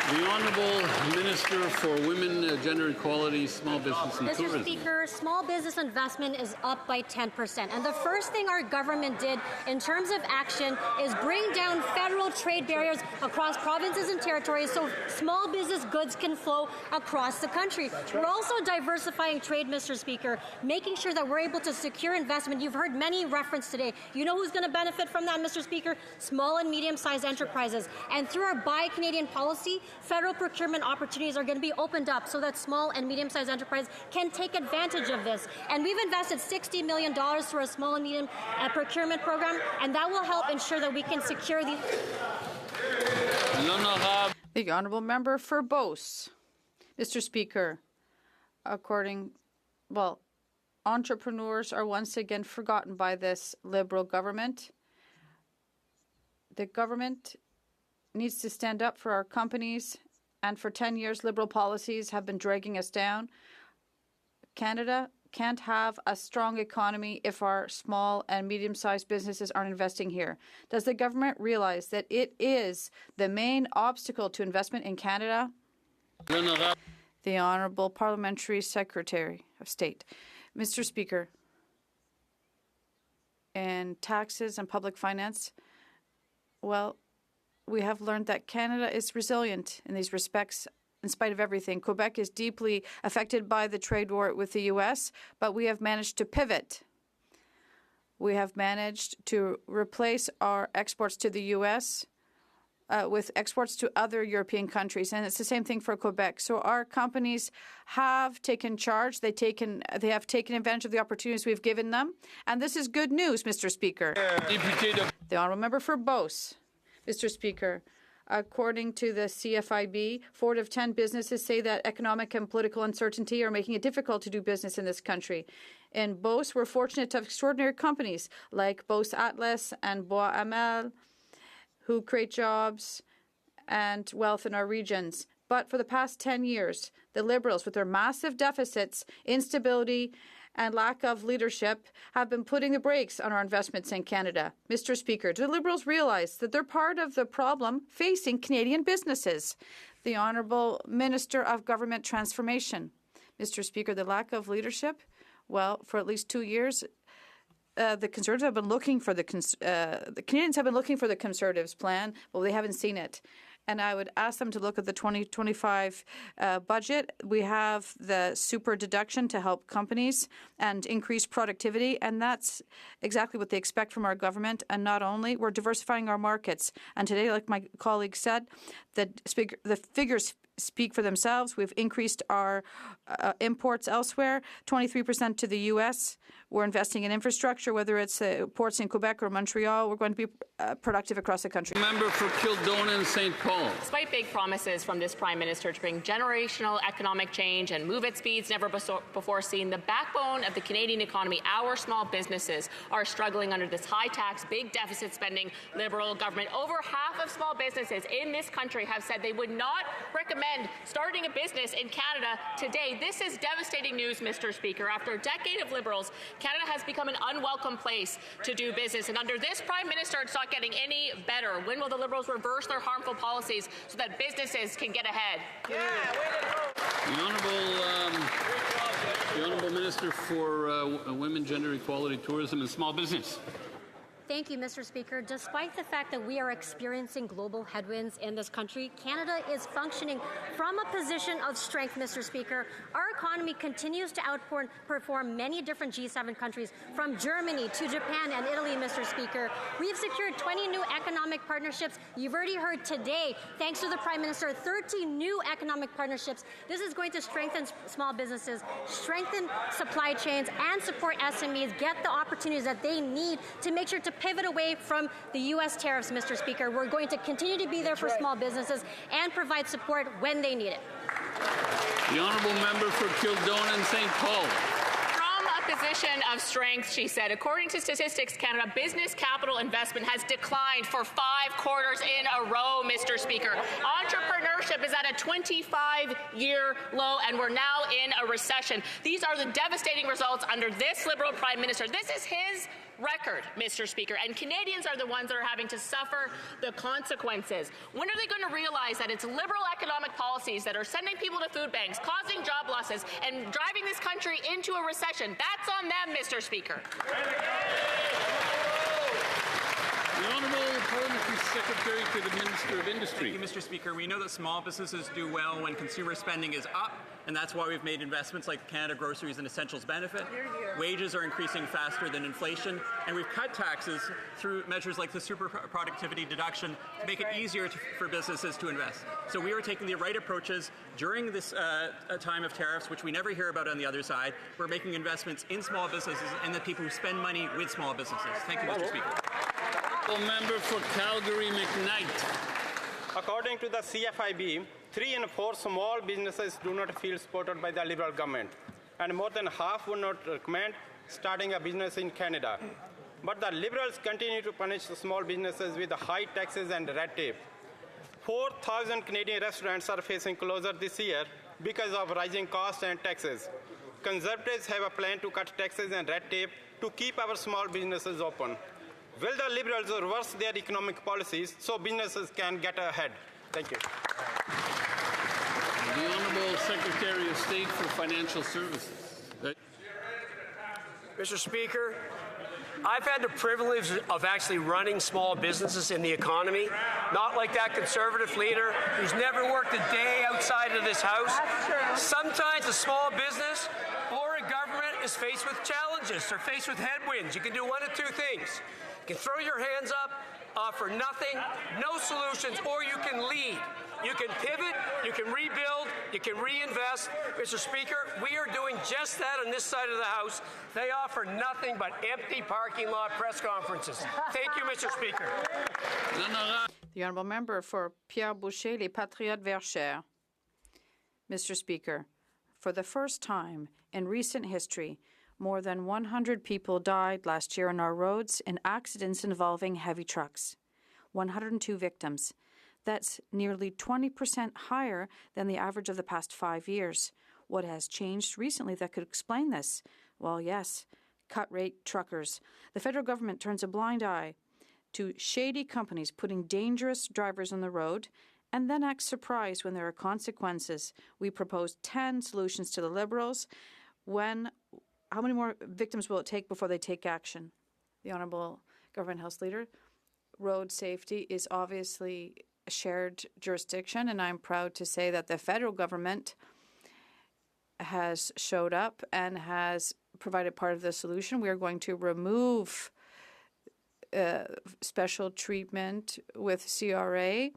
The Honourable Minister for Women, Gender Equality, Small Business and Tourism. Mr. Speaker, small business investment is up by 10%. And the first thing our government did in terms of action is bring down federal trade barriers across provinces and territories so small business goods can flow across the country. We're also diversifying trade, Mr. Speaker, making sure that we're able to secure investment. You've heard many reference today. You know who's going to benefit from that, Mr. Speaker? Small and medium-sized enterprises. And through our Buy Canadian policy, federal procurement opportunities are going to be opened up so that small and medium-sized enterprises can take advantage of this. And we've invested $60 million through a small and medium procurement program, and that will help ensure that we can secure these. The Honourable Member for Beauce. Mr. Speaker, entrepreneurs are once again forgotten by this Liberal government. The government needs to stand up for our companies, and for 10 years, Liberal policies have been dragging us down. Canada can't have a strong economy if our small and medium-sized businesses aren't investing here. Does the government realize that it is the main obstacle to investment in Canada? The Honourable Parliamentary Secretary of State. Mr. Speaker, in taxes and public finance, we have learned that Canada is resilient in these respects in spite of everything. Quebec is deeply affected by the trade war with the U.S., but we have managed to pivot. We have managed to replace our exports to the U.S. with exports to other European countries, and it's the same thing for Quebec. So our companies have taken charge. They have taken advantage of the opportunities we've given them, and this is good news, Mr. Speaker. The honourable member for Beauce. Mr. Speaker, according to the CFIB, 4 out of 10 businesses say that economic and political uncertainty are making it difficult to do business in this country. In Beauce, we're fortunate to have extraordinary companies like Beauce Atlas and Bois Hamel, who create jobs and wealth in our regions. But for the past 10 years, the Liberals, with their massive deficits, instability, and lack of leadership, have been putting the brakes on our investments in Canada. Mr. Speaker, do the Liberals realize that they're part of the problem facing Canadian businesses? The Honourable Minister of Government Transformation. Mr. Speaker, the lack of leadership, well, for at least 2 years, the Conservatives have been looking for the Canadians have been looking for the Conservatives' plan. Well, they haven't seen it. And I would ask them to look at the 2025 budget. We have the super deduction to help companies and increase productivity, and that's exactly what they expect from our government. And not only, we're diversifying our markets. And today, like my colleague said, the figures speak for themselves. We've increased our imports elsewhere, 23% to the U.S. We're investing in infrastructure, whether it's ports in Quebec or Montreal. We're going to be productive across the country. Member for Kildonan, St. Paul. Despite big promises from this Prime Minister to bring generational economic change and move at speeds never before seen, the backbone of the Canadian economy, our small businesses, are struggling under this high-tax, big deficit spending Liberal government. Over half of small businesses in this country have said they would not recommend starting a business in Canada today. This is devastating news, Mr. Speaker. After a decade of Liberals, Canada has become an unwelcome place to do business. And under this Prime Minister, it's not getting any better. When will the Liberals reverse their harmful policies so that businesses can get ahead? The Honourable Minister for Women, Gender Equality, Tourism and Small Business. Thank you, Mr. Speaker. Despite the fact that we are experiencing global headwinds in this country, Canada is functioning from a position of strength, Mr. Speaker. Our economy continues to outperform many different G7 countries, from Germany to Japan and Italy, Mr. Speaker. We've secured 20 new economic partnerships. You've already heard today, thanks to the Prime Minister, 13 new economic partnerships. This is going to strengthen small businesses, strengthen supply chains, and support SMEs get the opportunities that they need to make sure to pivot away from the U.S. tariffs, Mr. Speaker. We're going to continue to be there for small businesses and provide support when they need it. The Honourable Member for Kildonan, St. Paul. Position of strength, she said. According to Statistics Canada, business capital investment has declined for 5 quarters in a row, Mr. Speaker. Entrepreneurship is at a 25-year low, and we're now in a recession. These are the devastating results under this Liberal Prime Minister. This is his record, Mr. Speaker, and Canadians are the ones that are having to suffer the consequences. When are they going to realize that it's Liberal economic policies that are sending people to food banks, causing job losses, and driving this country into a recession? That's on them, Mr. Speaker. The Honourable Parliamentary Secretary to the Minister of Industry. Thank you, Mr. Speaker. We know that small businesses do well when consumer spending is up, and that's why we've made investments like the Canada Groceries and Essentials Benefit. Wages are increasing faster than inflation, and we've cut taxes through measures like the super productivity deduction to make it easier for businesses to invest. So we are taking the right approaches during this time of tariffs, which we never hear about on the other side. We're making investments in small businesses and the people who spend money with small businesses. Thank you, Mr. Speaker. Member for Calgary McKnight. According to the CFIB, 3 in 4 small businesses do not feel supported by the Liberal government, and more than half would not recommend starting a business in Canada. But the Liberals continue to punish the small businesses with high taxes and red tape. 4,000 Canadian restaurants are facing closure this year because of rising costs and taxes. Conservatives have a plan to cut taxes and red tape to keep our small businesses open. Will the Liberals reverse their economic policies so businesses can get ahead? Thank you. The Honourable Secretary of State for Financial Services. Mr. Speaker, I've had the privilege of actually running small businesses in the economy, not like that Conservative leader who's never worked a day outside of this House. Sometimes a small business or a government is faced with challenges or faced with headwinds. You can do one of two things. You can throw your hands up offer nothing, no solutions, or you can lead. You can pivot, you can rebuild, you can reinvest. Mr. Speaker, we are doing just that on this side of the House. They offer nothing but empty parking lot press conferences. Thank you, Mr. Speaker. The honourable member for Pierre Boucher, Les Patriotes Verchères. Mr. Speaker, for the first time in recent history, more than 100 people died last year on our roads in accidents involving heavy trucks. 102 victims. That's nearly 20% higher than the average of the past 5 years. What has changed recently that could explain this? Well, yes, cut-rate truckers. The federal government turns a blind eye to shady companies putting dangerous drivers on the road and then acts surprised when there are consequences. We proposed 10 solutions to the Liberals. How many more victims will it take before they take action? The Honourable Government House Leader, road safety is obviously a shared jurisdiction, and I'm proud to say that the federal government has showed up and has provided part of the solution. We are going to remove special treatment with CRA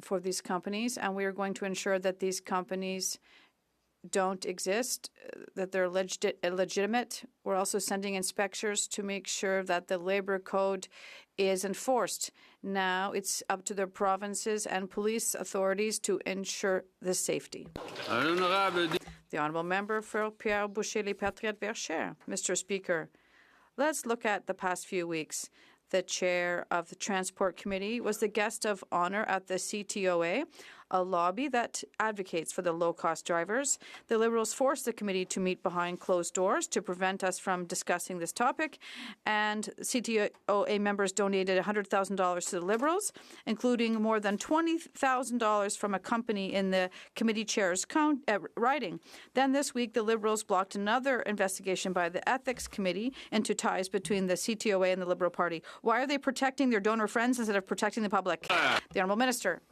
for these companies, and we are going to ensure that these companies don't exist, that they're legitimate. We're also sending inspectors to make sure that the labor code is enforced. Now it's up to the provinces and police authorities to ensure the safety. The honourable member for Pierre Boucher, Les Patriotes Verchères. Mr. Speaker, let's look at the past few weeks. The chair of the Transport Committee was the guest of honour at the CTOA, a lobby that advocates for the low-cost drivers. The Liberals forced the committee to meet behind closed doors to prevent us from discussing this topic, and CTOA members donated $100,000 to the Liberals, including more than $20,000 from a company in the committee chair's writing. Then this week, the Liberals blocked another investigation by the Ethics Committee into ties between the CTOA and the Liberal Party. Why are they protecting their donor friends instead of protecting the public? The Honourable Minister.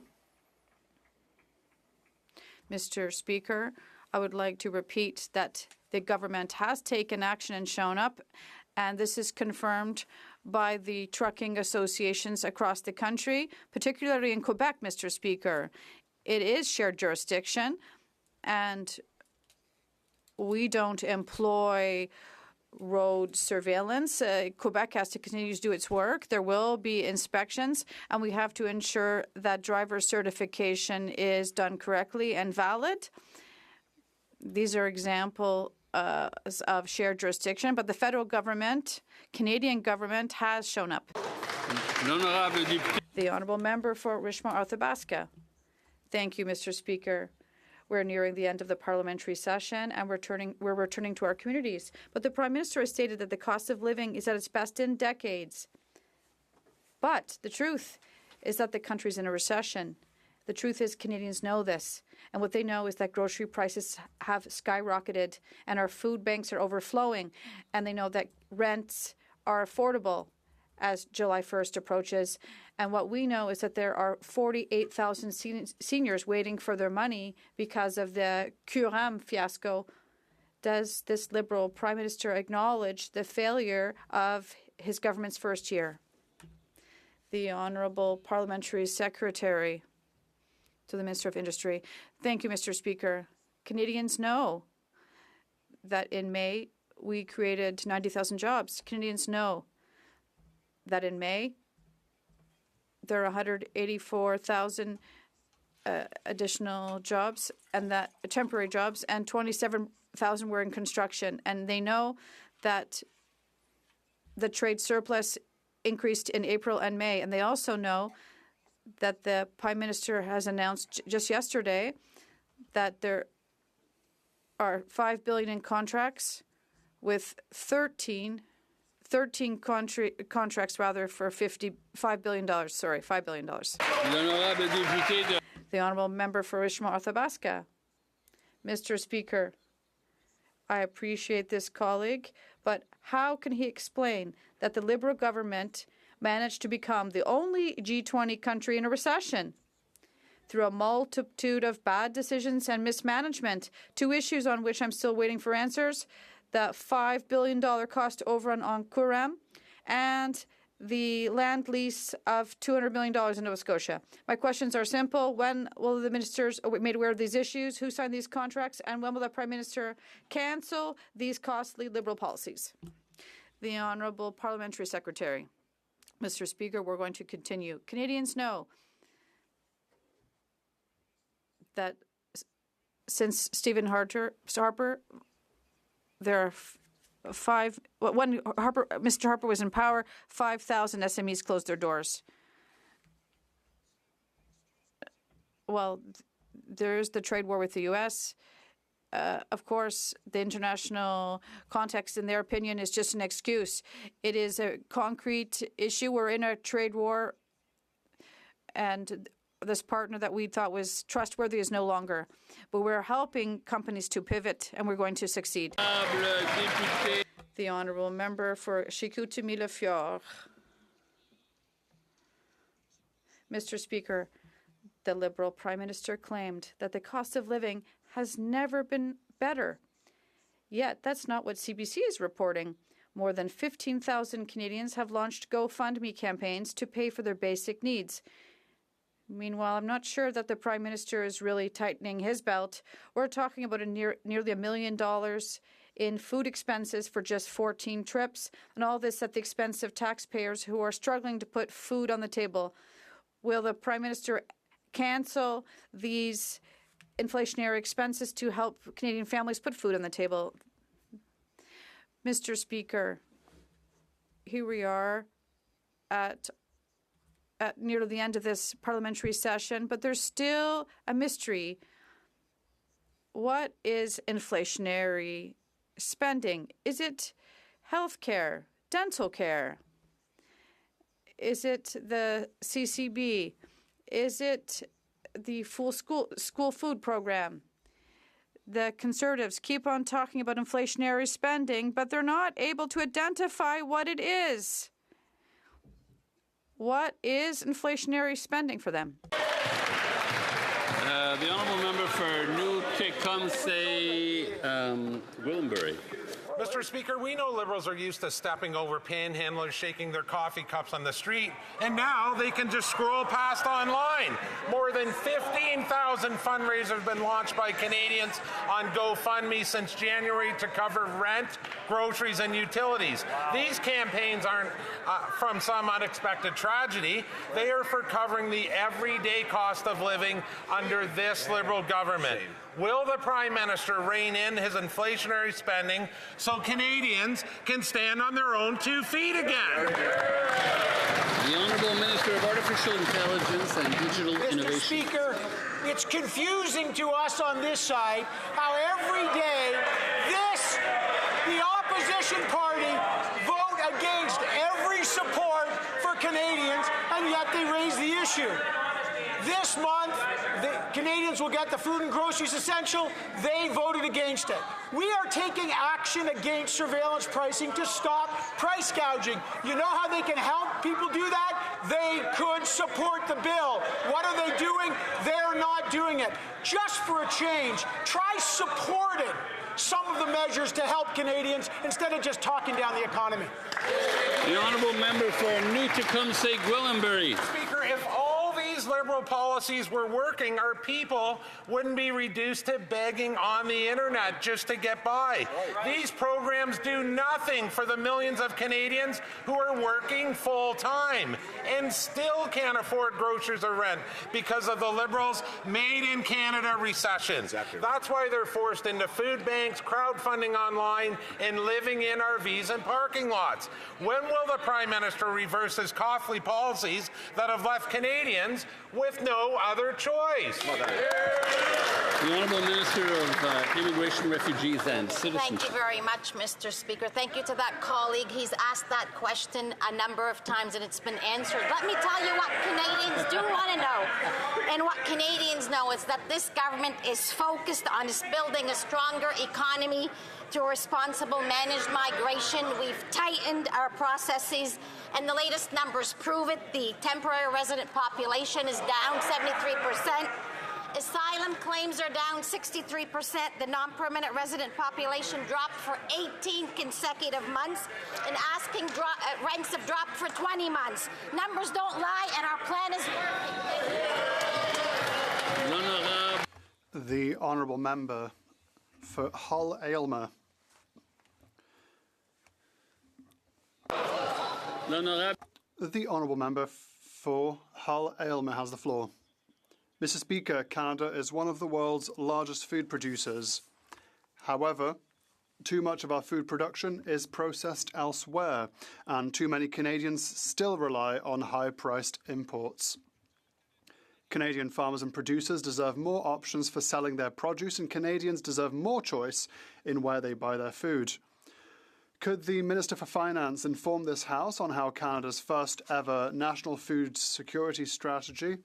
Mr. Speaker, I would like to repeat that the government has taken action and shown up, and this is confirmed by the trucking associations across the country, particularly in Quebec, Mr. Speaker. It is shared jurisdiction, and we don't employ road surveillance. Quebec has to continue to do its work. There will be inspections, and we have to ensure that driver certification is done correctly and valid. These are examples of shared jurisdiction, but the federal government, Canadian government, has shown up. The honourable member for Richmond-Arthabaska. Thank you, Mr. Speaker. We're nearing the end of the parliamentary session, and we're returning to our communities. But the Prime Minister has stated that the cost of living is at its best in decades. But the truth is that the country's in a recession. The truth is Canadians know this. And what they know is that grocery prices have skyrocketed and our food banks are overflowing. And they know that rents are affordable as July 1st approaches. And what we know is that there are 48,000 seniors waiting for their money because of the Curem fiasco. Does this Liberal Prime Minister acknowledge the failure of his government's first year? The Honourable Parliamentary Secretary to the Minister of Industry. Thank you, Mr. Speaker. Canadians know that in May we created 90,000 jobs. Canadians know that in May there are 184,000 additional jobs, and that temporary jobs, and 27,000 were in construction. And they know that the trade surplus increased in April and May. And they also know that the Prime Minister has announced just yesterday that there are $5 billion in contracts with 13 contracts rather for $5 billion. Sorry, $5 billion. The honourable member for Richmond-Arthabaska. Mr. Speaker, I appreciate this colleague, but how can he explain that the Liberal government managed to become the only G20 country in a recession through a multitude of bad decisions and mismanagement? Two issues on which I'm still waiting for answers: the $5 billion cost overrun on Curem and the land lease of $200 million in Nova Scotia. My questions are simple. When will the ministers be made aware of these issues? Who signed these contracts? And when will the Prime Minister cancel these costly Liberal policies? The Honourable Parliamentary Secretary. Mr. Speaker, we're going to continue. Canadians know that since Stephen Harper, there are when Mr. Harper was in power, 5,000 SMEs closed their doors. Well, there's the trade war with the U.S. Of course, the international context, in their opinion, is just an excuse. It is a concrete issue. We're in a trade war, and this partner that we thought was trustworthy is no longer. But we're helping companies to pivot, and we're going to succeed. The Honourable Member for Chicoutimi-Le-Fjord. Mr. Speaker, the Liberal Prime Minister claimed that the cost of living has never been better. Yet, that's not what CBC is reporting. More than 15,000 Canadians have launched GoFundMe campaigns to pay for their basic needs. Meanwhile, I'm not sure that the Prime Minister is really tightening his belt. We're talking about nearly $1 million in food expenses for just 14 trips, and all this at the expense of taxpayers who are struggling to put food on the table. Will the Prime Minister cancel these inflationary expenses to help Canadian families put food on the table? Mr. Speaker, here we are at near the end of this parliamentary session, but there's still a mystery. What is inflationary spending? Is it health care, dental care? Is it the CCB? Is it the full school food program? The Conservatives keep on talking about inflationary spending, but they're not able to identify what it is. What is inflationary spending for them? The Honourable Member for New Tecumseh, Gwillimbury. Mr. Speaker, we know Liberals are used to stepping over panhandlers shaking their coffee cups on the street, and now they can just scroll past online. More than 15,000 fundraisers have been launched by Canadians on GoFundMe since January to cover rent, groceries, and utilities. These campaigns aren't from some unexpected tragedy. They are for covering the everyday cost of living under this Liberal government. Will the Prime Minister rein in his inflationary spending so Canadians can stand on their own 2 feet again? The Honourable Minister of Artificial Intelligence and Digital Innovation. Mr. Speaker, it's confusing to us on this side how every day the opposition party vote against every support for Canadians, and yet they raise the issue. This month, the Canadians will get the food and groceries essential. They voted against it. We are taking action against surveillance pricing to stop price gouging. You know how they can help people do that? They could support the bill. What are they doing? They're not doing it. Just for a change, try supporting some of the measures to help Canadians instead of just talking down the economy. The Honourable Member for New Tecumseh, Gwillimbury. Speaker, if all these Liberal policies were working, our people wouldn't be reduced to begging on the internet just to get by. These programs do nothing for the millions of Canadians who are working full-time and still can't afford groceries or rent because of the Liberals' Made in Canada recession. That's why they're forced into food banks, crowdfunding online, and living in RVs and parking lots. When will the Prime Minister reverse his costly policies that have left Canadians with no other choice? The Honourable Minister of Immigration, Refugees and Citizenship. Thank you very much, Mr. Speaker. Thank you to that colleague. He's asked that question a number of times and it's been answered. Let me tell you what Canadians do want to know. And what Canadians know is that this government is focused on building a stronger economy through responsible managed migration. We've tightened our processes, and the latest numbers prove it. The temporary resident population is down 73%. Asylum claims are down 63%. The non-permanent resident population dropped for 18 consecutive months, and asking rents have dropped for 20 months. Numbers don't lie, and our plan is working. The honourable member for Hull Aylmer. The honourable member for Hull Aylmer has the floor. Mr. Speaker, Canada is one of the world's largest food producers. However, too much of our food production is processed elsewhere, and too many Canadians still rely on high-priced imports. Canadian farmers and producers deserve more options for selling their produce, and Canadians deserve more choice in where they buy their food. Could the Minister for Finance inform this House on how Canada's first ever National Food Security Strategy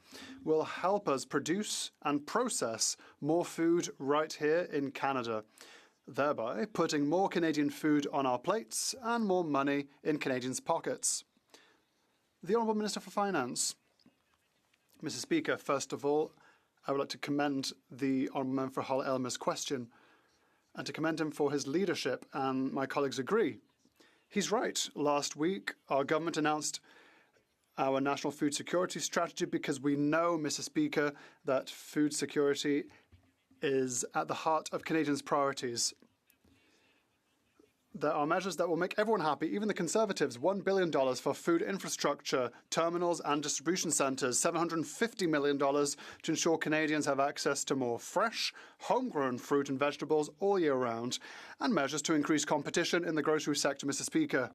will help us produce and process more food right here in Canada, thereby putting more Canadian food on our plates and more money in Canadians' pockets? The Honourable Minister for Finance. Mr. Speaker, first of all, I would like to commend the Honourable Member for Hull Aylmer's question and to commend him for his leadership, and my colleagues agree. He's right. Last week, our government announced our National Food Security Strategy because we know, Mr. Speaker, that food security is at the heart of Canadians' priorities. There are measures that will make everyone happy, even the Conservatives. $1 billion for food infrastructure, terminals and distribution centres, $750 million to ensure Canadians have access to more fresh, homegrown fruit and vegetables all year round, and measures to increase competition in the grocery sector, Mr. Speaker.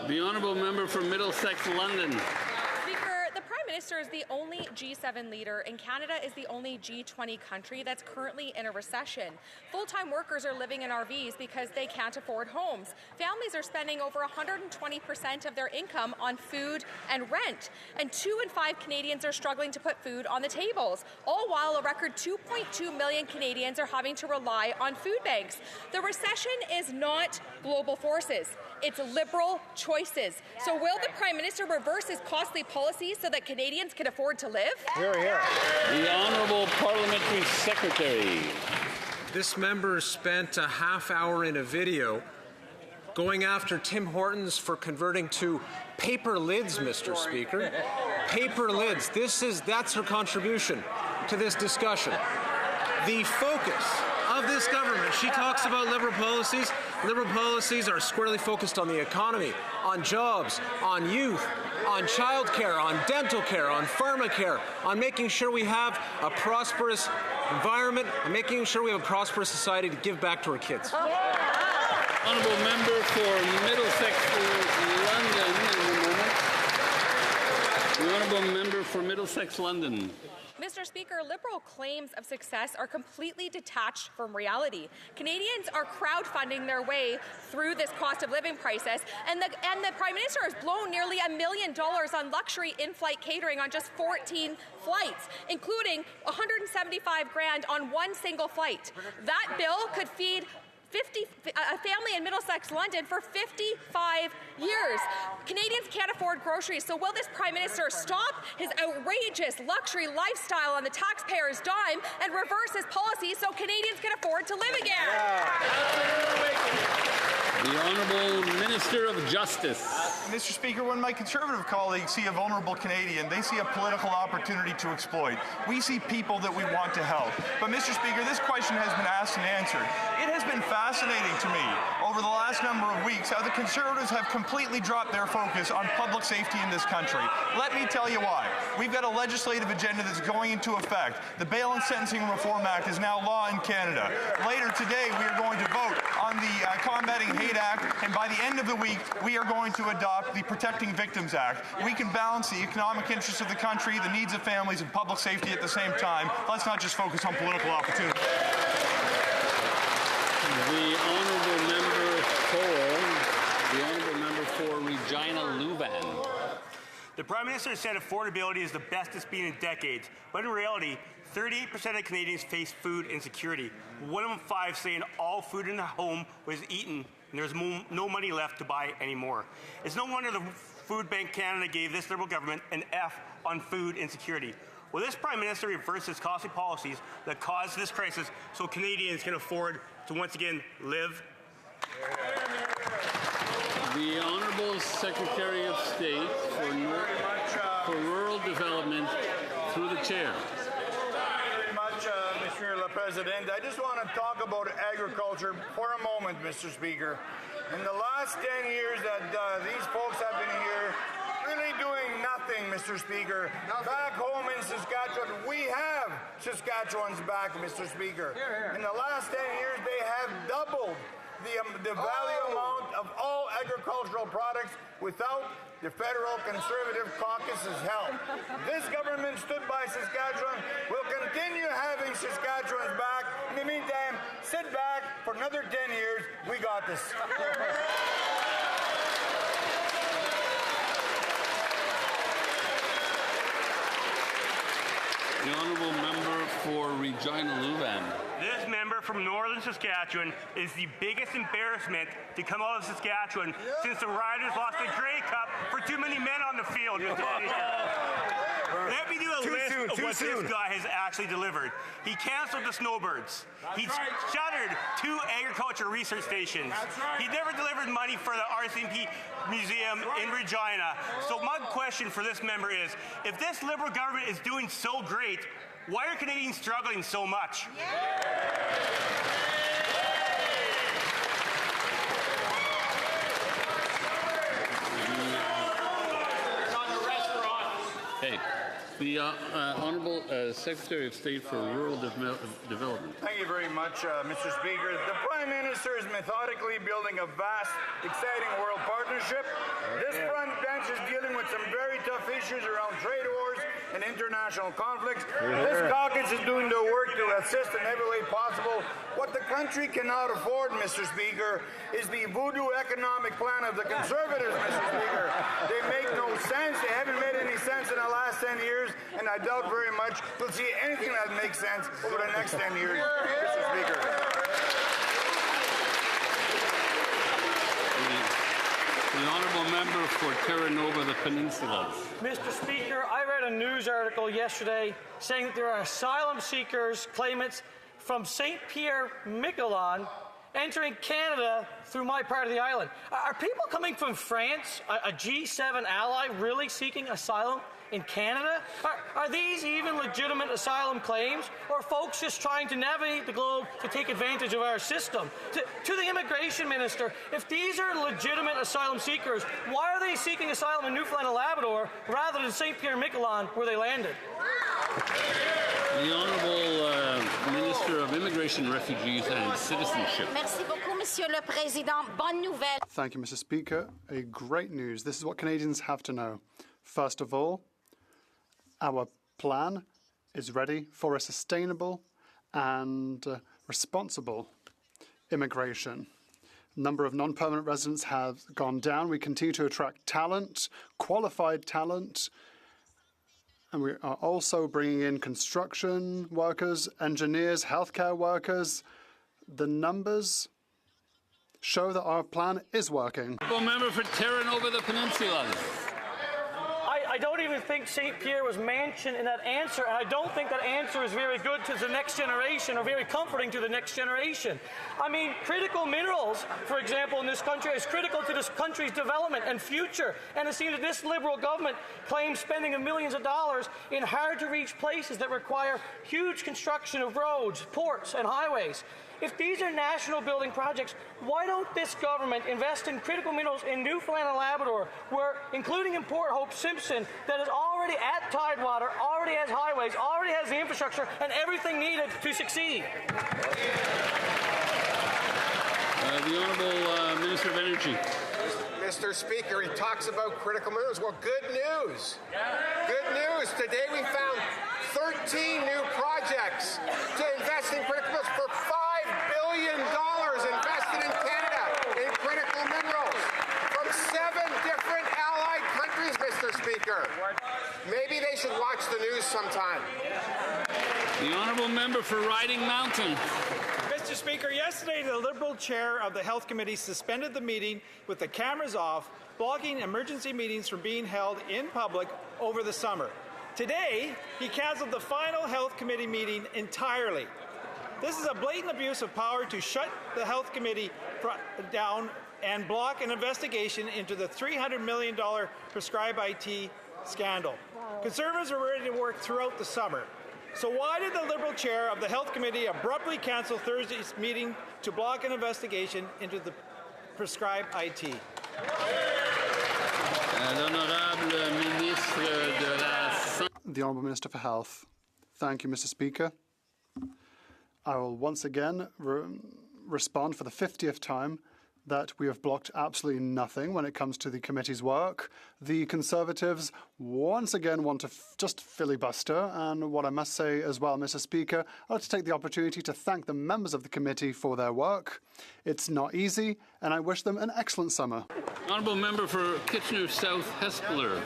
The honourable member for Middlesex London. The Minister is the only G7 leader, and Canada is the only G20 country that's currently in a recession. Full-time workers are living in RVs because they can't afford homes. Families are spending over 120% of their income on food and rent. And 2 in 5 Canadians are struggling to put food on the tables, all while a record 2.2 million Canadians are having to rely on food banks. The recession is not global forces. It's Liberal choices. So will the Prime Minister reverse his costly policies so that Canadians can afford to live? Hear, hear. The Honourable Parliamentary Secretary. This member spent a half hour in a video going after Tim Hortons for converting to paper lids, Mr. Speaker. Paper lids. That's her contribution to this discussion. The focus of this government, she talks about Liberal policies. Liberal policies are squarely focused on the economy, on jobs, on youth, on childcare, on dental care, on pharmacare, on making sure we have a prosperous environment, and making sure we have a prosperous society to give back to our kids. Honourable member for Middlesex London. The honourable member for Middlesex London. Mr. Speaker, Liberal claims of success are completely detached from reality. Canadians are crowdfunding their way through this cost of living crisis, and the Prime Minister has blown nearly $1 million on luxury in-flight catering on just 14 flights, including $175,000 on one single flight. That bill could feed a family in Middlesex London for 55 years. Canadians can't afford groceries, so will this Prime Minister stop his outrageous luxury lifestyle on the taxpayer's dime and reverse his policies so Canadians can afford to live again? The Honourable Minister of Justice. Mr. Speaker, when my Conservative colleagues see a vulnerable Canadian, they see a political opportunity to exploit. We see people that we want to help. But, Mr. Speaker, this question has been asked and answered. It has been fascinating to me over the last number of weeks how the Conservatives have completely dropped their focus on public safety in this country. Let me tell you why. We've got a legislative agenda that's going into effect. The Bail and Sentencing Reform Act is now law in Canada. Later today, we are going to vote on the Combating Hate Act, and by the end of the week, we are going to adopt the Protecting Victims Act. We can balance the economic interests of the country, the needs of families, and public safety at the same time. Let's not just focus on political opportunity. The honourable member for Regina Louvain. The Prime Minister said affordability is the best it's been in decades, but in reality, 38% of Canadians face food insecurity. 1 in 5 saying all food in the home was eaten and there's no money left to buy anymore. It's no wonder the Food Bank Canada gave this Liberal government an F on food insecurity. Will this Prime Minister reverse his costly policies that caused this crisis so Canadians can afford to once again live? The Honourable Secretary of State for Rural Development, through the chair. Very much, Monsieur le Président. I just want to talk about agriculture for a moment, Mr. Speaker. In the last 10 years that these folks have been here, really doing nothing, Mr. Speaker. Back home in Saskatchewan, we have Saskatchewan's back, Mr. Speaker. In the last 10 years, they have doubled the value amount of all agricultural products without the federal Conservative caucus's help. This government stood by Saskatchewan, will continue having Saskatchewan's back. In the meantime, sit back for another 10 years. We got this. The Honourable Member for Regina Luvan. This member from Northern Saskatchewan is the biggest embarrassment to come out of Saskatchewan since the Riders lost the Grey Cup for too many men on the field. Let me do a list of what this guy has actually delivered. He canceled the snowbirds. He shuttered 2 agriculture research stations. He never delivered money for the RCMP Museum in Regina. So my question for this member is, if this Liberal government is doing so great, why are Canadians struggling so much? Hey, the Honourable Secretary of State for Rural Development. Thank you very much, Mr. Speaker. The Prime Minister is methodically building a vast, exciting world partnership. This front bench is dealing with some very tough issues around trade wars and international conflicts. This caucus is doing the work to assist in every way possible. What the country cannot afford, Mr. Speaker, is the voodoo economic plan of the Conservatives, Mr. Speaker. They make no sense. They haven't made any sense in the last 10 years, and I doubt very much we'll see anything that makes sense over the next 10 years, Mr. Speaker. The Honourable Member for Terra Nova, the Peninsulas. Mr. Speaker, I read a news article yesterday saying that there are asylum seekers, claimants from St. Pierre, Miquelon, entering Canada through my part of the island. Are people coming from France, a G7 ally, really seeking asylum in Canada? Are these even legitimate asylum claims, or folks just trying to navigate the globe to take advantage of our system? To the Immigration Minister, if these are legitimate asylum seekers, why are they seeking asylum in Newfoundland and Labrador rather than St. Pierre-Miquelon, where they landed? The Honourable Minister of Immigration, Refugees and Citizenship. Merci beaucoup, Monsieur le Président. Bonne nouvelle. Thank you, Mr. Speaker. A great news. This is what Canadians have to know. First of all, our plan is ready for a sustainable and responsible immigration. Number of non-permanent residents have gone down. We continue to attract talent, qualified talent, and we are also bringing in construction workers, engineers, healthcare workers. The numbers show that our plan is working. Member for Terra Nova, the Peninsulas. I don't even think St. Pierre was mentioned in that answer, and I don't think that answer is very good to the next generation or very comforting to the next generation. I mean, critical minerals, for example, in this country is critical to this country's development and future, and it seems that this Liberal government claims spending of millions of dollars in hard-to-reach places that require huge construction of roads, ports, and highways. If these are national building projects, why don't this government invest in critical minerals in Newfoundland and Labrador, where, including in Port Hope Simpson, that is already at Tidewater, already has highways, already has the infrastructure, and everything needed to succeed? The Honourable Minister of Energy. Mr. Speaker, he talks about critical minerals. Well, good news. Good news. Today we found 13 new projects to invest in critical minerals for $5 billion invested in Canada in critical minerals from 7 different allied countries, Mr. Speaker. Maybe they should watch the news sometime. The Honourable Member for Riding Mountain. Mr. Speaker, yesterday the Liberal chair of the Health Committee suspended the meeting with the cameras off, blocking emergency meetings from being held in public over the summer. Today, he cancelled the final Health Committee meeting entirely. This is a blatant abuse of power to shut the Health Committee down and block an investigation into the $300 million Prescribe IT scandal. Conservatives were ready to work throughout the summer. So why did the Liberal chair of the Health Committee abruptly cancel Thursday's meeting to block an investigation into the Prescribe IT? The Honourable Minister for Health. Thank you, Mr. Speaker. I will once again respond for the 50th time that we have blocked absolutely nothing when it comes to the committee's work. The Conservatives once again want to just filibuster, and what I must say as well, Mr. Speaker, I'd like to take the opportunity to thank the members of the committee for their work. It's not easy, and I wish them an excellent summer. Honourable Member for Kitchener South Hespeler.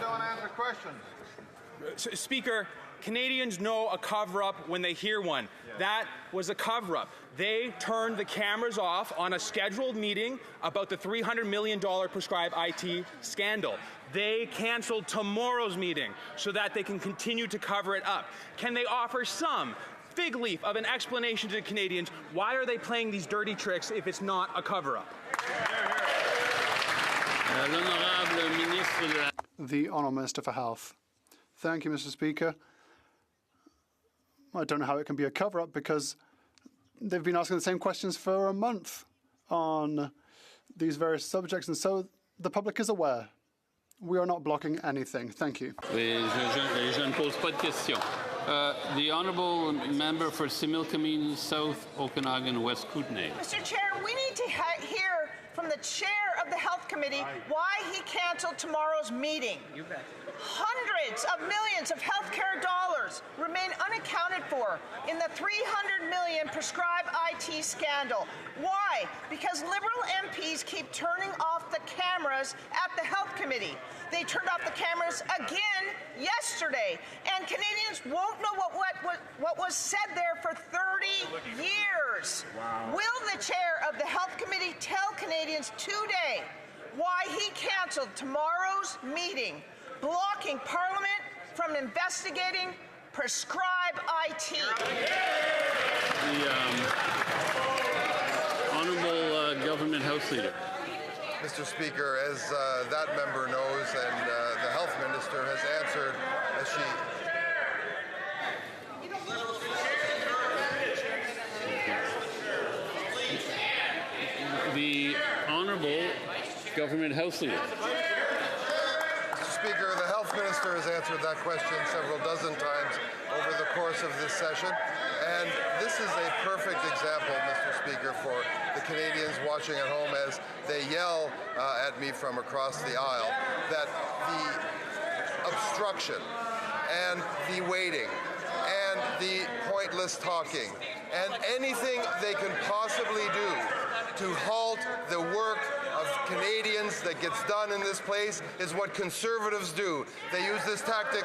Speaker, Canadians know a cover-up when they hear one. That was a cover-up. They turned the cameras off on a scheduled meeting about the $300 million Prescribe IT scandal. They canceled tomorrow's meeting so that they can continue to cover it up. Can they offer some fig leaf of an explanation to the Canadians? Why are they playing these dirty tricks if it's not a cover-up? The Honourable Minister for Health. Thank you, Mr. Speaker. I don't know how it can be a cover-up because they've been asking the same questions for a month on these various subjects, and so the public is aware. We are not blocking anything. Thank you. Je ne pose pas de questions. The Honourable Member for Similkameen South Okanagan West Kootenay. Mr. Chair, we need to hear from the chair of the Health Committee why he cancelled tomorrow's meeting. You bet. Hundreds of millions of healthcare dollars remain unaccounted for in the $300 million Prescribe IT scandal. Why? Because Liberal MPs keep turning off the cameras at the Health Committee. They turned off the cameras again yesterday, and Canadians won't know what was said there for 30 years. Wow. Will the chair of the Health Committee tell Canadians today why he cancelled tomorrow's meeting, blocking Parliament from investigating Prescribe IT? The Honourable Government House Leader. Mr. Speaker, as that member knows, and the Health Minister has answered as she... The Honourable Government House Leader. Mr. Speaker, the Health Minister has answered that question several dozen times over the course of this session, and this is a perfect example, Mr. Speaker, for the Canadians watching at home as they yell at me from across the aisle that the obstruction and the waiting and the pointless talking and anything they can possibly do to halt the work of Canadians that gets done in this place is what Conservatives do. They use this tactic.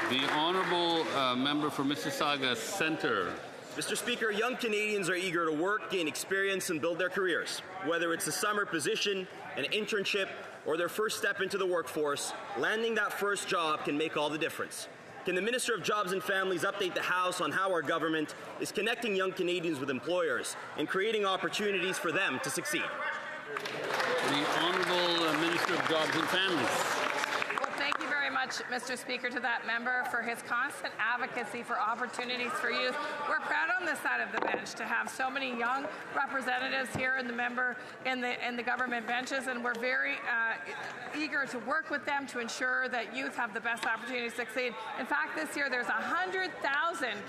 The Honourable Member for Mississauga Centre. Mr. Speaker, young Canadians are eager to work, gain experience, and build their careers. Whether it's a summer position, an internship, or their first step into the workforce, landing that first job can make all the difference. Can the Minister of Jobs and Families update the House on how our government is connecting young Canadians with employers and creating opportunities for them to succeed? The Honourable Minister of Jobs and Families. Well, thank you very much, Mr. Speaker, to that member for his constant advocacy for opportunities for youth. We're proud on this side of the bench to have so many young representatives here in the government benches, and we're very eager to work with them to ensure that youth have the best opportunity to succeed. In fact, this year there's 100,000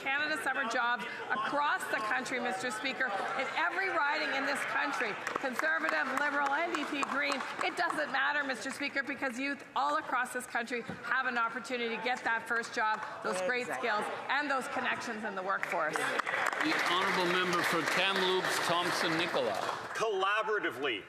Canada Summer jobs across the country, Mr. Speaker, in every riding in this country, Conservative, Liberal, NDP, Green. It doesn't matter, Mr. Speaker, because youth all across this country have an opportunity to get that first job, those great skills, and those connections in the workforce. The Honourable Member for Kamloops Thompson Nicola. Collaboratively,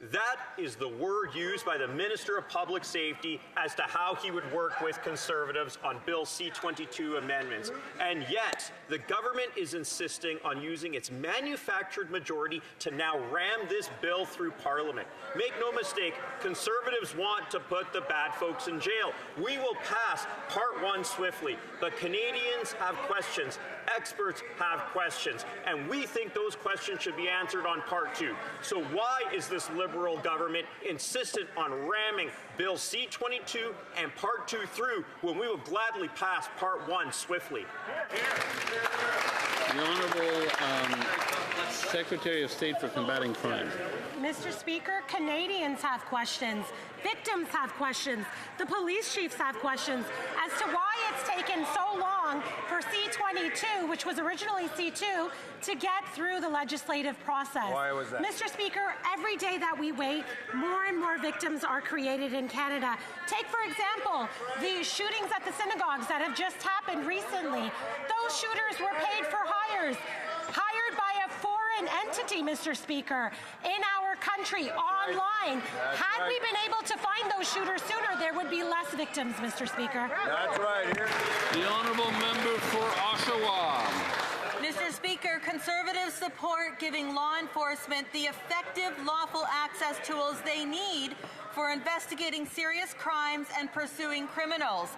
That is the word used by the Minister of Public Safety as to how he would work with Conservatives on Bill C-22 amendments. And yet, the government is insisting on using its manufactured majority to now ram this bill through Parliament. Make no mistake, Conservatives want to put the bad folks in jail. We will pass Part 1 swiftly, but Canadians have questions. Experts have questions, and we think those questions should be answered on Part 2. So why is this Liberal government insistent on ramming Bill C-22 and Part 2 through when we will gladly pass Part 1 swiftly? The Honourable Secretary of State for Combating Crime. Mr. Speaker, Canadians have questions. Victims have questions. The police chiefs have questions as to why it's taken so long for C-22, which was originally C-2, to get through the legislative process. Why was that? Mr. Speaker, every day that we wait, more and more victims are created in Canada. Take, for example, the shootings at the synagogues that have just happened recently. Those shooters were paid for hired by a foreign entity, Mr. Speaker, in our country, online. Had we been able to find those shooters sooner, there would be less victims, Mr. Speaker. That's right. Here. The Honourable Member for Oshawa. Mr. Speaker, Conservatives support giving law enforcement the effective lawful access tools they need for investigating serious crimes and pursuing criminals.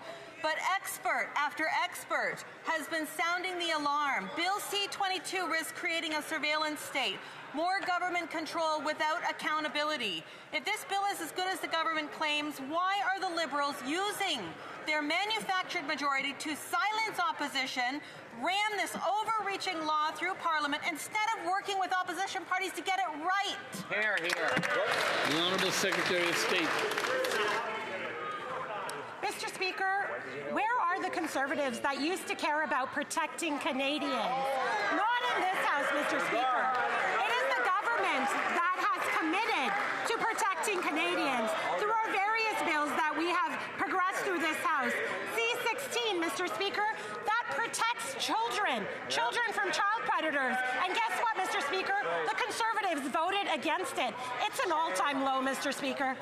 But expert after expert has been sounding the alarm. Bill C-22 risks creating a surveillance state, more government control without accountability. If this bill is as good as the government claims, why are the Liberals using their manufactured majority to silence opposition, ram this overreaching law through Parliament, instead of working with opposition parties to get it right? Here, here. The Honourable Secretary of State. Mr. Speaker, where are the Conservatives that used to care about protecting Canadians? Not in this House, Mr. Speaker. It is the government that has committed to protecting Canadians through our various bills that we have progressed through this House. C-16, Mr. Speaker, that protects children from child predators. And guess what, Mr. Speaker? The Conservatives voted against it. It's an all-time low, Mr. Speaker.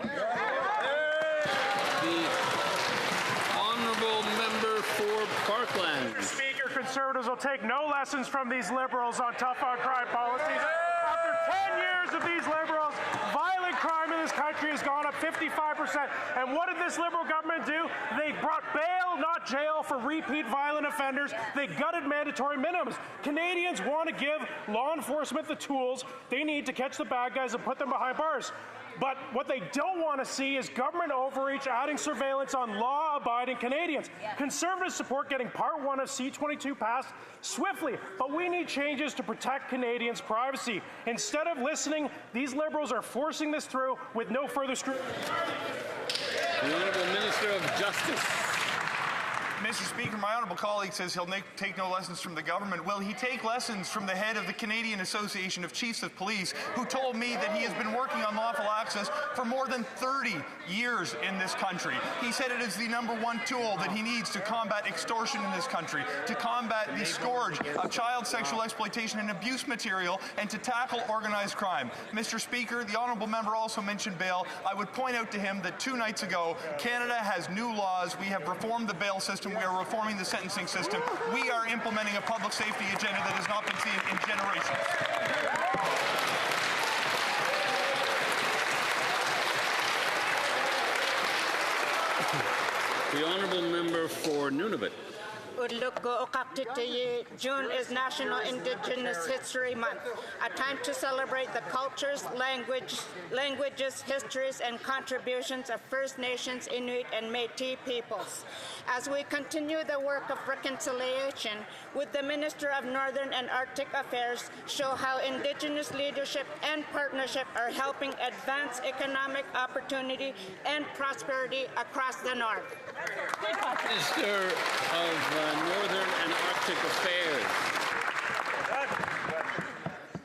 Member for Parkland. Mr. Speaker, Conservatives will take no lessons from these Liberals on tough on crime policies. After 10 years of these Liberals, violent crime in this country has gone up 55%. And what did this Liberal government do? They brought bail, not jail, for repeat violent offenders. They gutted mandatory minimums. Canadians want to give law enforcement the tools they need to catch the bad guys and put them behind bars. But what they don't want to see is government overreach, adding surveillance on law-abiding Canadians. Yeah. Conservatives support getting Part 1 of C-22 passed swiftly, but we need changes to protect Canadians' privacy. Instead of listening, these Liberals are forcing this through with no further scrutiny. The Honourable Minister of Justice. Mr. Speaker, my honourable colleague says he'll take no lessons from the government. Will he take lessons from the head of the Canadian Association of Chiefs of Police, who told me that he has been working on lawful access for more than 30 years in this country? He said it is the #1 tool that he needs to combat extortion in this country, to combat the scourge of child sexual exploitation and abuse material, and to tackle organized crime. Mr. Speaker, the honourable member also mentioned bail. I would point out to him that 2 nights ago, Canada has new laws. We have reformed the bail system. We are reforming the sentencing system. We are implementing a public safety agenda that has not been seen in generations. The Honourable Member for Nunavut. June is National Indigenous History Month, a time to celebrate the cultures, languages, histories, and contributions of First Nations, Inuit, and Métis peoples. As we continue the work of reconciliation with the Minister of Northern and Arctic Affairs, show how Indigenous leadership and partnership are helping advance economic opportunity and prosperity across the North. Minister of Northern and Arctic Affairs.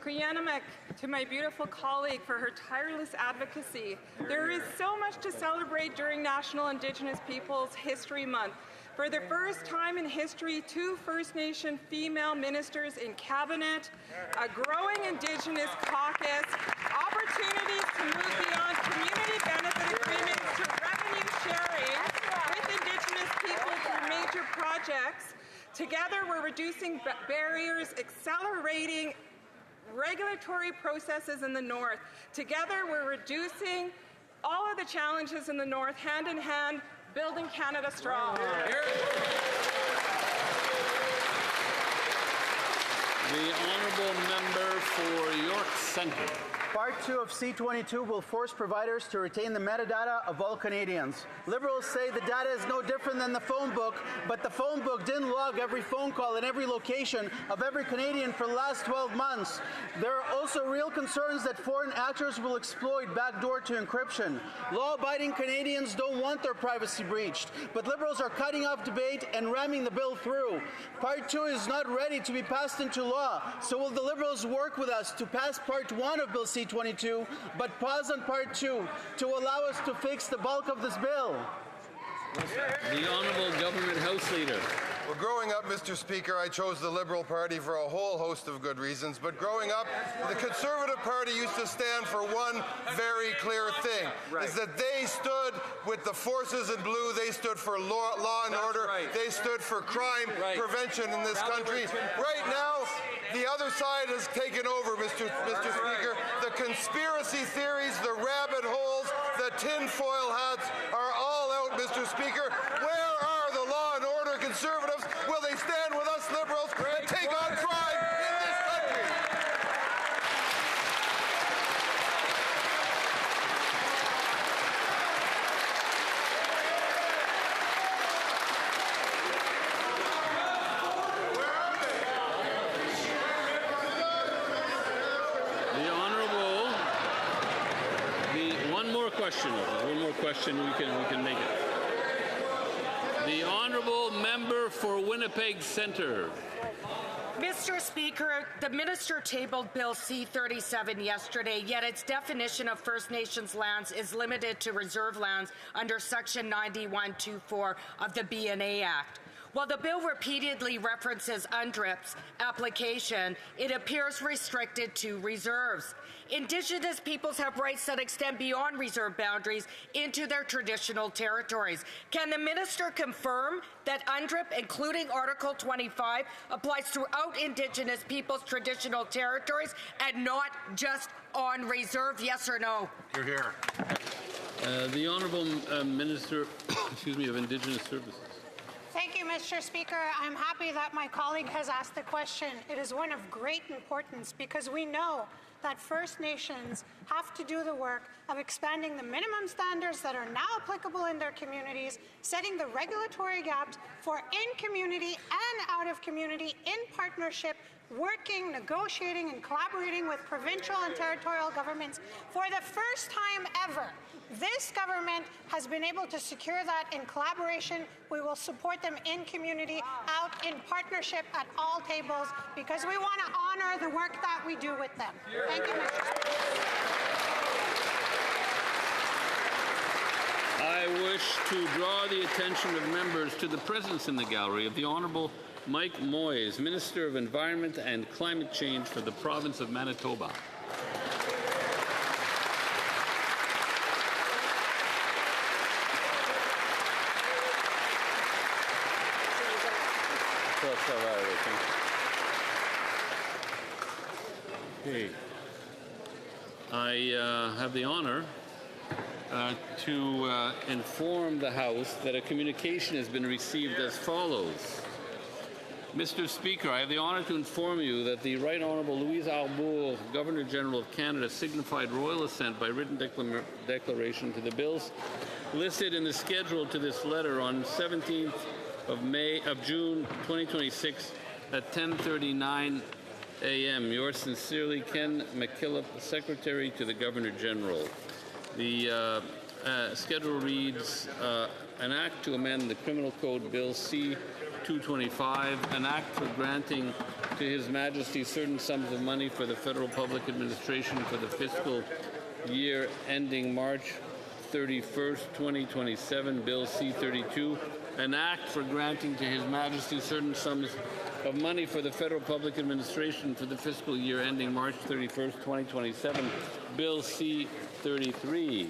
Kuyanamek, to my beautiful colleague for her tireless advocacy. There is so much to celebrate during National Indigenous Peoples History Month. For the first time in history, 2 First Nation female ministers in cabinet, a growing Indigenous caucus, opportunities opportunities to move beyond community benefit agreements to revenue sharing with Indigenous people through major projects. Together, we're reducing barriers, accelerating regulatory processes in the North. Together, we're reducing all of the challenges in the North, hand in hand, building Canada strong. The honourable member for York Centre. Part 2 of C-22 will force providers to retain the metadata of all Canadians. Liberals say the data is no different than the phone book, but the phone book didn't log every phone call in every location of every Canadian for the last 12 months. There are also real concerns that foreign actors will exploit backdoor to encryption. Law-abiding Canadians don't want their privacy breached, but Liberals are cutting off debate and ramming the bill through. Part 2 is not ready to be passed into law, so will the Liberals work with us to pass Part 1 of Bill C-22, but pause on Part 2 to allow us to fix the bulk of this bill? The Honourable Government House Leader. Well, growing up, Mr. Speaker, I chose the Liberal Party for a whole host of good reasons, but growing up, the Conservative Party used to stand for one very clear thing, is that they stood with the forces in blue, they stood for law and order, they stood for crime prevention in this country. Right now, the other side has taken over, Mr. Speaker. The conspiracy theories, the rabbit holes, the tinfoil hats are all out, Mr. Speaker. Where are the law and order Conservatives? Will they stand with us Liberals and take on crime in this country? The Honourable. One more question. We can make it. The Honourable Member for Winnipeg Centre. Mr. Speaker, the Minister tabled Bill C-37 yesterday, yet its definition of First Nations lands is limited to reserve lands under Section 9124 of the BNA Act. While the bill repeatedly references UNDRIP's application, it appears restricted to reserves. Indigenous peoples have rights that extend beyond reserve boundaries into their traditional territories. Can the minister confirm that UNDRIP, including Article 25, applies throughout Indigenous peoples' traditional territories and not just on reserve? Yes or no? You're here. The Honourable Minister of Indigenous Services. Thank you, Mr. Speaker. I'm happy that my colleague has asked the question. It is one of great importance because we know that First Nations have to do the work of expanding the minimum standards that are now applicable in their communities, setting the regulatory gaps for in-community and out-of-community in partnership, working, negotiating, and collaborating with provincial and territorial governments. For the first time ever, this government has been able to secure that in collaboration. We will support them in community, out in partnership at all tables, because we want to honor the work that we do with them. Thank you, Mr. Speaker. I wish to draw the attention of members to the presence in the gallery of the Honourable Mike Moyes, Minister of Environment and Climate Change for the province of Manitoba. Okay. I have the honor to inform the House that a communication has been received as follows. Mr. Speaker, I have the honor to inform you that the Right Honourable Louise Arbour, Governor-General of Canada, signified royal assent by written declaration to the bills listed in the schedule to this letter on 17th of June 2026 at 10:39 a.m. Yours sincerely, Ken McKillop, Secretary to the Governor-General. The schedule reads, an act to amend the Criminal Code Bill C-225, an act for granting to His Majesty certain sums of money for the Federal Public Administration for the fiscal year ending March 31st, 2027, Bill C-32, an act for granting to His Majesty certain sums of money for the federal public administration for the fiscal year ending March 31st, 2027, Bill C-33.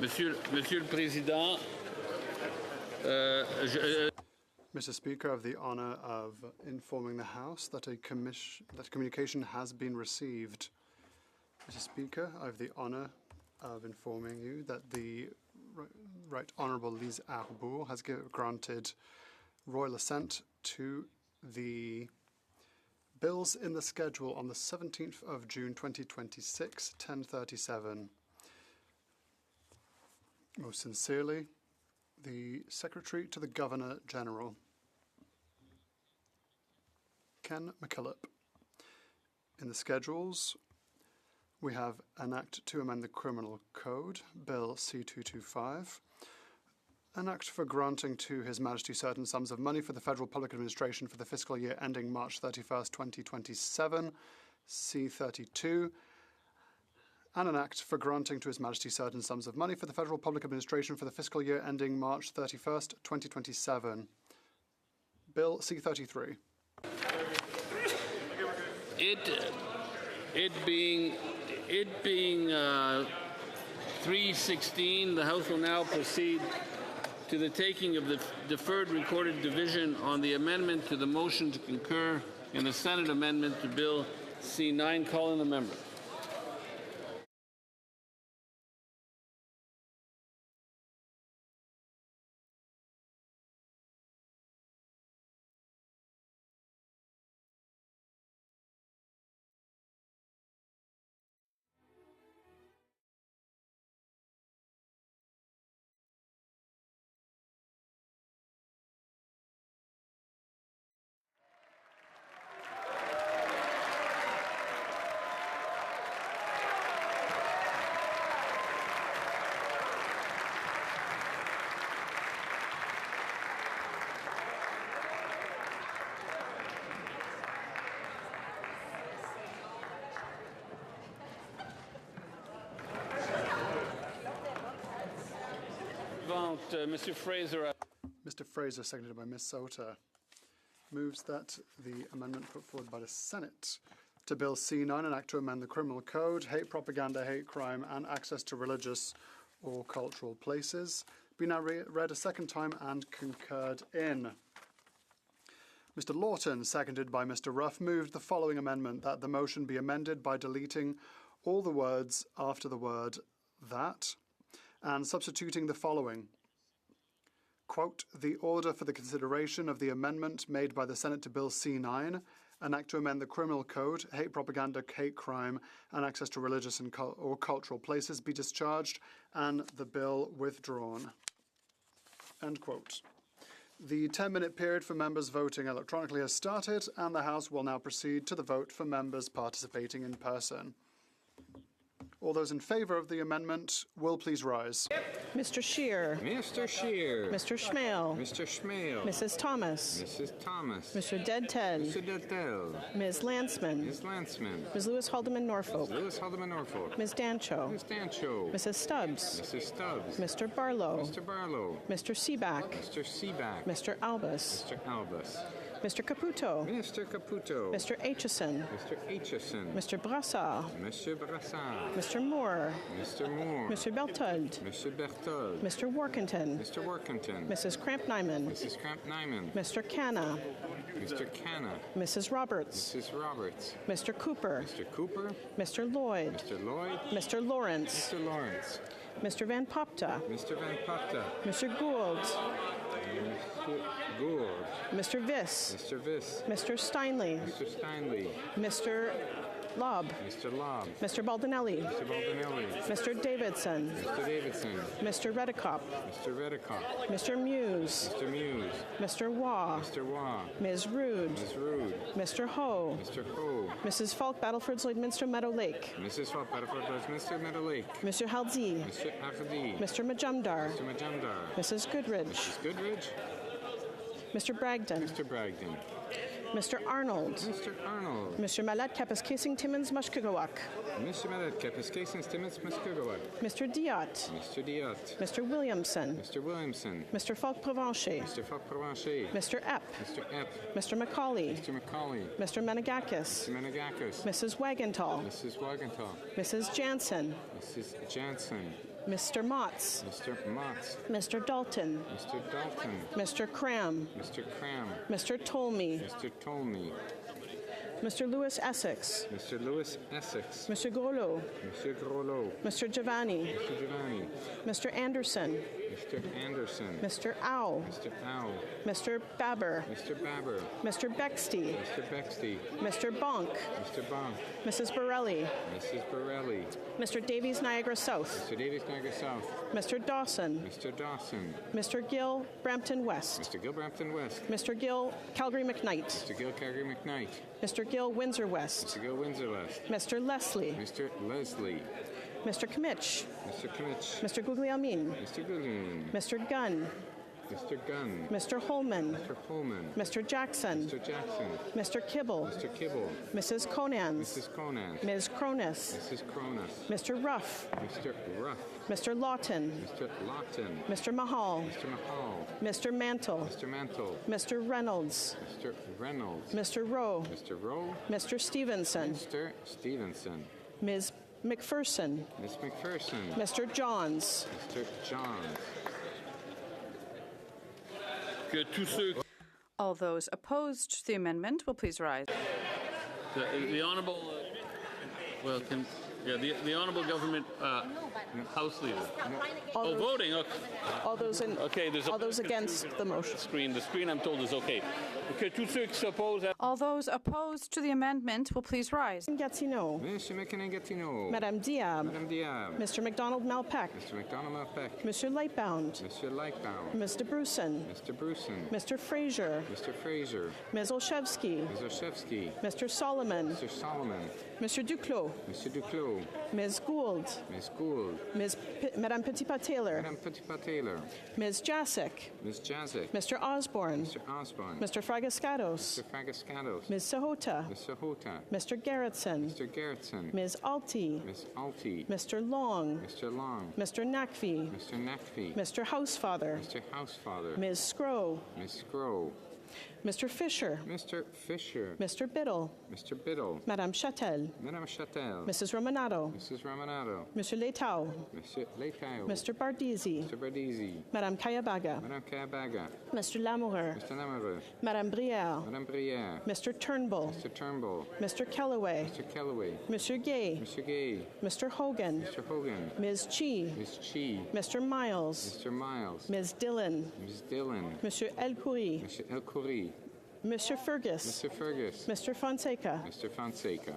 Monsieur le Président, Mr. Speaker, I have the honour of informing the House that that communication has been received. Mr. Speaker, I have the honour of informing you that the Right Honourable Lise Arbour has granted royal assent to the bills in the schedule on the 17th of June 2026, 10:37. Most sincerely, the Secretary to the Governor-General, Ken McKillop. In the schedules, we have an Act to amend the Criminal Code, Bill C-225, an Act for granting to His Majesty certain sums of money for the Federal Public Administration for the fiscal year ending March 31st, 2027, C-32, and an Act for granting to His Majesty certain sums of money for the Federal Public Administration for the fiscal year ending March 31st, 2027, Bill C-33. It being 3:16, the House will now proceed to the taking of the deferred recorded division on the amendment to the motion to concur in the Senate amendment to Bill C-9. Calling the member. Mr. Fraser. Mr. Fraser, seconded by Ms. Sauter, moves that the amendment put forward by the Senate to Bill C-9, an Act to amend the Criminal Code, hate propaganda, hate crime, and access to religious or cultural places, be now read a second time and concurred in. Mr. Lawton, seconded by Mr. Ruff, moved the following amendment, that the motion be amended by deleting all the words after the word that and substituting the following. Quote, the order for the consideration of the amendment made by the Senate to Bill C-9, an Act to amend the Criminal Code, hate propaganda, hate crime, and access to religious and or cultural places be discharged and the bill withdrawn. End quote. The 10-minute period for members voting electronically has started, and the House will now proceed to the vote for members participating in person. All those in favour of the amendment will please rise. Mr. Scheer. Mr. Scheer. Mr. Schmale. Mr. Schmale. Mrs. Thomas. Mrs. Thomas. Mr. Dead-Ted. Mr. Dead-Ted. Ms. Landsman. Ms. Landsman. Ms. Lewis Haldeman Norfolk. Ms. Lewis Haldeman Norfolk. Ms. Dancho. Ms. Dancho. Mrs. Stubbs. Mrs. Stubbs. Mr. Barlow. Mr. Barlow. Mr. Seaback. Mr. Seaback. Mr. Albus. Mr. Albus. Mr. Caputo. Mr. Caputo. Mr. Aitchison. Mr. Aitchison. Mr. Brassard. Mr. Brassard. Mr. Moore. Mr. Moore. Mr. Berthold. Mr. Berthold. Mr. Workington. Mr. Workington. Mrs. Cramp-Nyman. Mrs. Cramp-Nyman. Mr. Canna. Mr. Canna. Mrs. Roberts. Mrs. Roberts. Mr. Cooper. Mr. Cooper. Mr. Lloyd. Mr. Lloyd. Mr. Lawrence. Mr. Lawrence. Mr. Van Popta. Mr. Van Popta. Mr. Gould. Mr. Gould. Mr. Viss. Mr. Viss. Mr. Steinley. Mr. Steinley. Mr. Lobb. Mr. Lobb. Mr. Baldinelli. Mr. Baldinelli. Mr. Davidson. Mr. Davidson. Mr. Redekop. Mr. Redekop. Mr. Muse. Mr. Muse. Mr. Waugh. Mr. Waugh. Ms. Rude. Ms. Rude. Mr. Ho. Mr. Ho. Mrs. Falk, Battleford, Lloydminster, Meadow Lake. Mrs. Falk, Battleford, Lloydminster, Meadow Lake. Mr. Haldi. Mr. Hardy. Mr. Majumdar. Mr. Majumdar. Mrs. Goodridge. Mrs. Goodridge. Mr. Bragdon. Mr. Bragdon. Mr. Arnold. Mr. Arnold. Mr. Malat Kapaskasing Timmins Mushkagawak. Mr. Malat Kapaskasing Timmins Muskugawak. Mr. Diot. Mr. Diot. Mr. Williamson. Mr. Williamson. Mr. Falk Provencher. Mr. Falk Provencher. Mr. Epp. Mr. Epp. Mr. Macaulay. Mr. Macaulay. Mr. Menegakis. Mr. Menegakis. Mrs. Wagenthal. Mrs. Wagenthal. Mrs. Jansen. Mrs. Jansen. Mr. Motz. Mr. Motz. Mr. Dalton. Mr. Dalton. Mr. Cram. Mr. Cram. Mr. Tolmie. Mr. Tolmie. Mr. Lewis Essex. Mr. Lewis Essex. Mr. Grollo. Mr. Grollo. Mr. Giovanni. Mr. Giovanni. Mr. Anderson. Mr. Anderson. Mr. Au. Mr. Au. Mr. Baber. Mr. Baber. Mr. Bexty. Mr. Bexty. Mr. Bonk. Mr. Bonk. Mrs. Borelli. Mrs. Borelli. Mr. Davies Niagara South. Mr. Davies Niagara South. Mr. Dawson. Mr. Dawson. Mr. Gill Brampton West. Mr. Gill Brampton West. Mr. Gill Calgary McKnight. Mr. Gill Calgary McKnight. Mr. Gill Windsor West. Mr. Gill Windsor West. Mr. Leslie. Mr. Leslie. Mr. Kmitch. Mr. Kmitch. Mr. Guglielmin. Mr. Guglielmin. Mr. Gunn. Mr. Gunn. Mr. Holman. Mr. Holman. Mr. Jackson. Mr. Jackson. Mr. Kibble. Mr. Kibble. Mrs. Conans. Mrs. Conan. Ms. Cronus. Mrs. Cronus. Mr. Ruff. Mr. Ruff. Mr. Lawton. Mr. Lawton. Mr. Mahal. Mr. Mahal. Mr. Mantle. Mr. Mantle. Mr. Reynolds. Mr. Reynolds. Mr. Rowe. Mr. Rowe. Mr. Stevenson. Mr. Stevenson. Ms. McPherson. Miss McPherson. Mr. Johns. Mr. Johns. Que tous ceux All those opposed to the amendment will please rise. the honourable the honourable government House Leader. Voting. Okay. All those in. Okay. There's all those against the motion. The screen I'm told is okay. Que tous ceux qui s'opposent. All those opposed to the amendment will please rise. Gatineau. Mr. McKinnon-Gatineau. Madame Diab. Madame Diab. Mr. McDonald Malpeck. Mr. McDonald Malpeck. Mr. Lightbound. Mr. Lightbound. Mr. Bruson. Mr. Bruson. Mr. Fraser. Mr. Fraser. Ms. Olszewski. Ms. Olszewski. Mr. Solomon. Mr. Solomon. Mr. Duclos. Mr. Duclos. Ms. Gould. Ms. Gould. Madame Petitpas-Taylor. Madame Petitpas-Taylor. Ms. Jacek. Ms. Jacek. Mr. Osborne. Mr. Osborne. Mr. Fragascatos. Mr. Fragascatos. Ms. Sahota. Ms. Sahota. Mr. Garrettson. Mr. Garrettson. Ms. Alty. Ms. Alty. Mr. Long. Mr. Long. Mr. Nakvi. Mr. Nakvi. Mr. Housefather. Mr. Housefather. Ms. Scrow. Ms. Scrow. Mr. Fisher. Mr. Fisher. Mr. Biddle. Mr. Biddle. Madame Châtel. Madame Châtel. Mrs. Romanado. Mrs. Romanado. Monsieur Letao. Monsieur Letao. Mr. Bardisi. Mr. Bardisi. Madame Kayabaga. Madame Kayabaga. Mr. Lamoureux. Mr. Lamoureux. Madame Brière. Madame Brière. Mr. Turnbull. Mr. Turnbull. Mr. Kellaway. Mr. Kellaway. Monsieur Gay. Mr. Gay. Mr. Hogan. Mr. Hogan. Ms. Chi. Ms. Chi. Mr. Miles. Mr. Miles. Ms. Dillon. Ms. Dillon. Monsieur El Khoury. Monsieur El Khoury. Mr. Fergus. Mr. Fergus. Mr. Fonseca. Mr. Fonseca.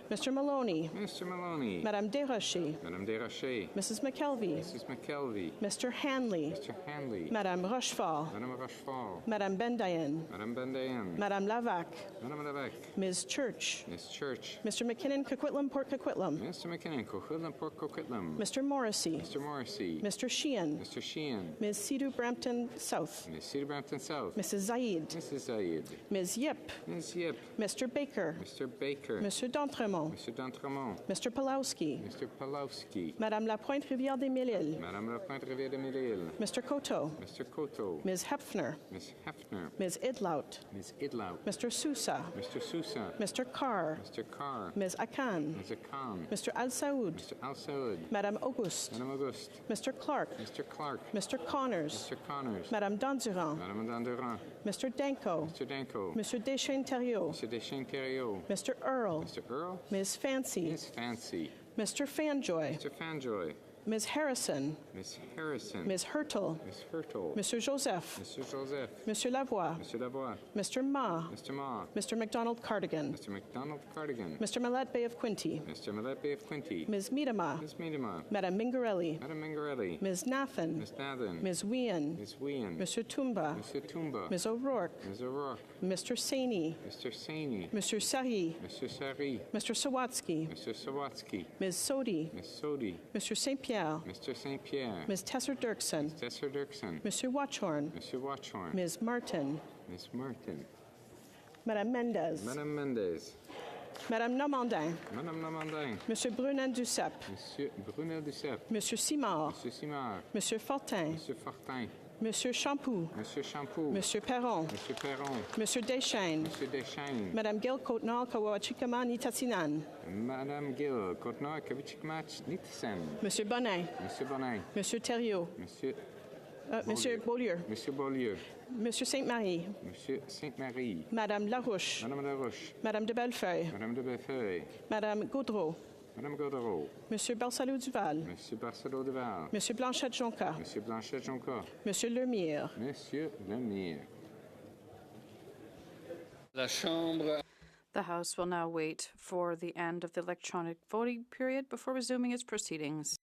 Mr. Maloney. Mr. Maloney. Madame Desrochers. Madame Desrochers. Mrs. McKelvey. Mrs. McKelvey. Mr. Hanley. Mr. Hanley. Madame Rochefort. Madame Rochefort. Madame Bendayen. Madame Bendayen. Madame Lavac. Madame Lavac. Ms. Church. Ms. Church. Mr. McKinnon, Coquitlam, Port Coquitlam. Mr. McKinnon, Coquitlam, Port Coquitlam. Mr. Morrissey. Mr. Morrissey. Mr. Sheehan. Mr. Sheehan. Ms. Sidhu Brampton South. Ms. Cedar Brampton South. Mrs. Zaid. Mrs. Zaid. Ms. Yip. Ms. Yip. Mr. Baker. Mr. Baker. Mr. D'Entremont. Mr. D'Entremont. Mr. Pulowski. Mr. Pulowski. Madame Lapointe Rivière des Mille-Îles. Madame Lapointe Rivière des Mille-Îles. Mr. Coteau. Mr. Coteau. Ms. Hefner. Ms. Hefner. Ms. Idlout. Ms. Idlout. Mr. Sousa. Mr. Sousa. Mr. Carr. Mr. Carr. Ms. Akan. Ms. Akan. Mr. Al Saoud. Mr. Al Saoud. Madame Auguste. Madame Auguste. Mr. Clark. Mr. Clark. Mr. Connors. Mr. Connors. Madame Dandurand. Madame Dandurand. Mr. Danko. Mr. Danko. Monsieur Deschênes-Thériault. Mr. Deschênes-Thériault. Mr. Earl. Mr. Earl. Ms. Fancy. Ms. Fancy. Mr. Fanjoy. Mr. Fanjoy. Ms. Harrison. Ms. Harrison. Ms. Hurtle. Ms. Hurtle. Mr. Joseph. Mr. Joseph. Monsieur Lavoie. Mr. Lavoie. Mr. Ma. Mr. Ma. Mr. McDonald Cardigan. Mr. McDonald Cardigan. Mr. Millette Bay of Quinty. Mr. Millette Bay of Quinty. Ms. Miedema. Ms. Miedema. Madame Mingarelli. Madame Mingarelli. Ms. Nathan. Ms. Nathan. Ms. Wien. Ms. Wien. Mr. Tumba. Mr. Tumba. Ms. O'Rourke. Ms. O'Rourke. Mr. Saini. Mr. Saini. Mr. Sari. Mr. Sari. Mr. Sawatsky. Mr. Sawatsky. Ms. Sodi. Ms. Sodi. Mr. St. Pierre. Mr. St. Pierre. Ms. Tesser Dirksen. Tesser Dirksen. Mr. Watchorn. Mr. Watchorn. Ms. Martin. Ms. Martin. Madame Mendez. Madame Mendez. Madame Normandin. Madame Normandin. Monsieur Brunet-Duceppe. Monsieur Brunel-Duceppe. Monsieur Simard. Monsieur Simard. Monsieur Fortin. Monsieur Fortin. Monsieur Champoux. Monsieur Champoux. Monsieur Perron. Monsieur Perron. Monsieur Deschaines. Monsieur Deschaines. Madame Gill Côte-Nord, Kawachikama, Nitassinan. Madame Gill, Côte-Nord, Kawachikmach, Nitassen. Monsieur Bonin. Monsieur Bonin. Monsieur Thériault. Monsieur Beaulieu. Monsieur Beaulieu. Monsieur Sainte-Marie. Monsieur Sainte-Marie. Madame Larouche. Madame Larouche. Madame de Bellefeuille. Madame de Bellefeuille. Madame Gaudreau. Madame Gaudreau. Monsieur Barcelot-Duval. Monsieur Barcelot-Duval. Monsieur Blanchette-Jonca. Monsieur Blanchette-Jonca. Monsieur Lemire. Monsieur Lemire. La Chambre. The House will now wait for the end of the electronic voting period before resuming its proceedings.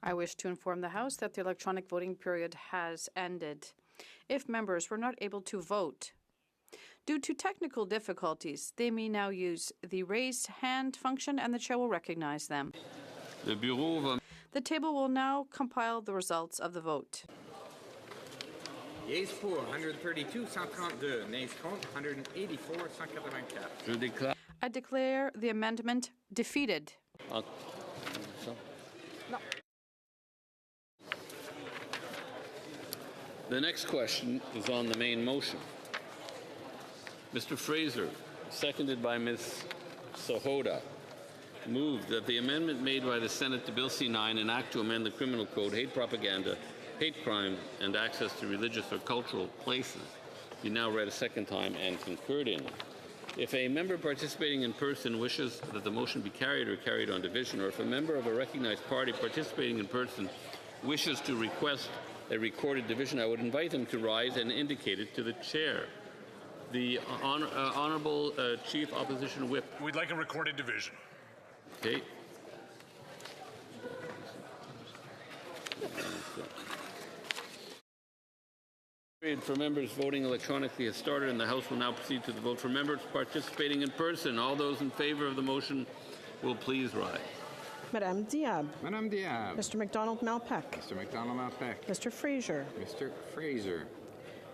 I wish to inform the House that the electronic voting period has ended. If members were not able to vote due to technical difficulties, they may now use the raised hand function and the chair will recognize them. The table will now compile the results of the vote. Yeas pour 132, 132. Nays contre 184, 184. I declare the amendment defeated. No. The next question is on the main motion. Mr. Fraser, seconded by Ms. Sahoda, moved that the amendment made by the Senate to Bill C-9 enact to amend the Criminal Code, hate propaganda, hate crime, and access to religious or cultural places be now read a second time and concurred in. If a member participating in person wishes that the motion be carried or carried on division, or if a member of a recognized party participating in person wishes to request a recorded division, I would invite them to rise and indicate it to the chair. The Honourable Chief Opposition Whip. We'd like a recorded division. Okay. Period for members voting electronically has started, and the House will now proceed to the vote. For members participating in person, all those in favour of the motion will please rise. Madame Diab. Madame Diab. Mr. McDonald Malpeck. Mr. McDonald Malpeck. Mr. Fraser. Mr. Fraser.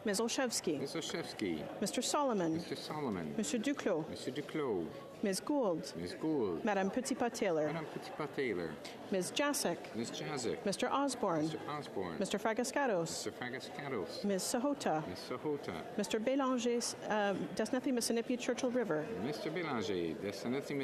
Ms. Olszewski. Ms. Olszewski. Mr. Solomon. Mr. Solomon. Mr. Duclos. Mr. Duclos. Ms. Gould. Ms. Gould. Madame Petitpas-Taylor. Madame Petitpas-Taylor. Ms. Jacek. Ms. Jacek. Mr. Osborne. Mr. Osborne. Mr. Fragaskatos. Mr. Fragaskatos. Ms. Sahota. Ms. Sahota. Mr. Belanger, Desnathy, Mississippi, Churchill River. Mr. Belanger, Desnathy,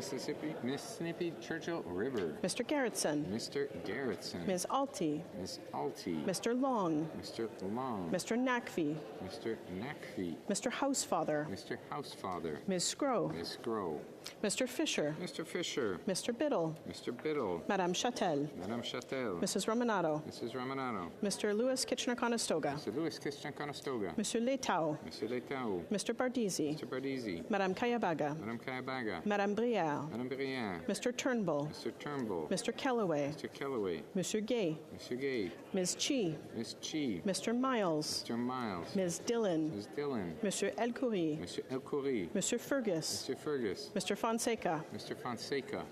Mississippi, Churchill River. Mr. Garrettson. Mr. Garrettson. Ms. Alty. Ms. Alty. Mr. Long. Mr. Long. Mr. Nakvi. Mr. Nakvi. Mr. Housefather. Mr. Housefather. Ms. Scrow. Ms. Scrow. Mr. Fisher. Mr. Fisher. Mr. Biddle. Mr. Biddle. Madame Châtel. Madame Châtel. Mrs. Romanato. Mrs. Romanato. Mr. Lewis Kitchener-Conestoga. Mr. Lewis Kitchener-Conestoga. Monsieur Letao. Monsieur Letao. Mr. Bardisi. Mr. Bardisi. Madame Kayabaga. Madame Kayabaga. Madame Brière. Madame Brière. Mr. Turnbull. Mr. Turnbull. Mr. Kellaway. Mr. Kellaway. Monsieur Gay. Monsieur Gay. Ms. Chi. Ms. Chi. Mr. Miles. Mr. Miles. Ms. Dillon. Ms. Dillon. Monsieur Elkoury. Monsieur Elkoury. Monsieur Fergus. Mr. Fergus. Mr. Fonseca. Mr. Fonseca.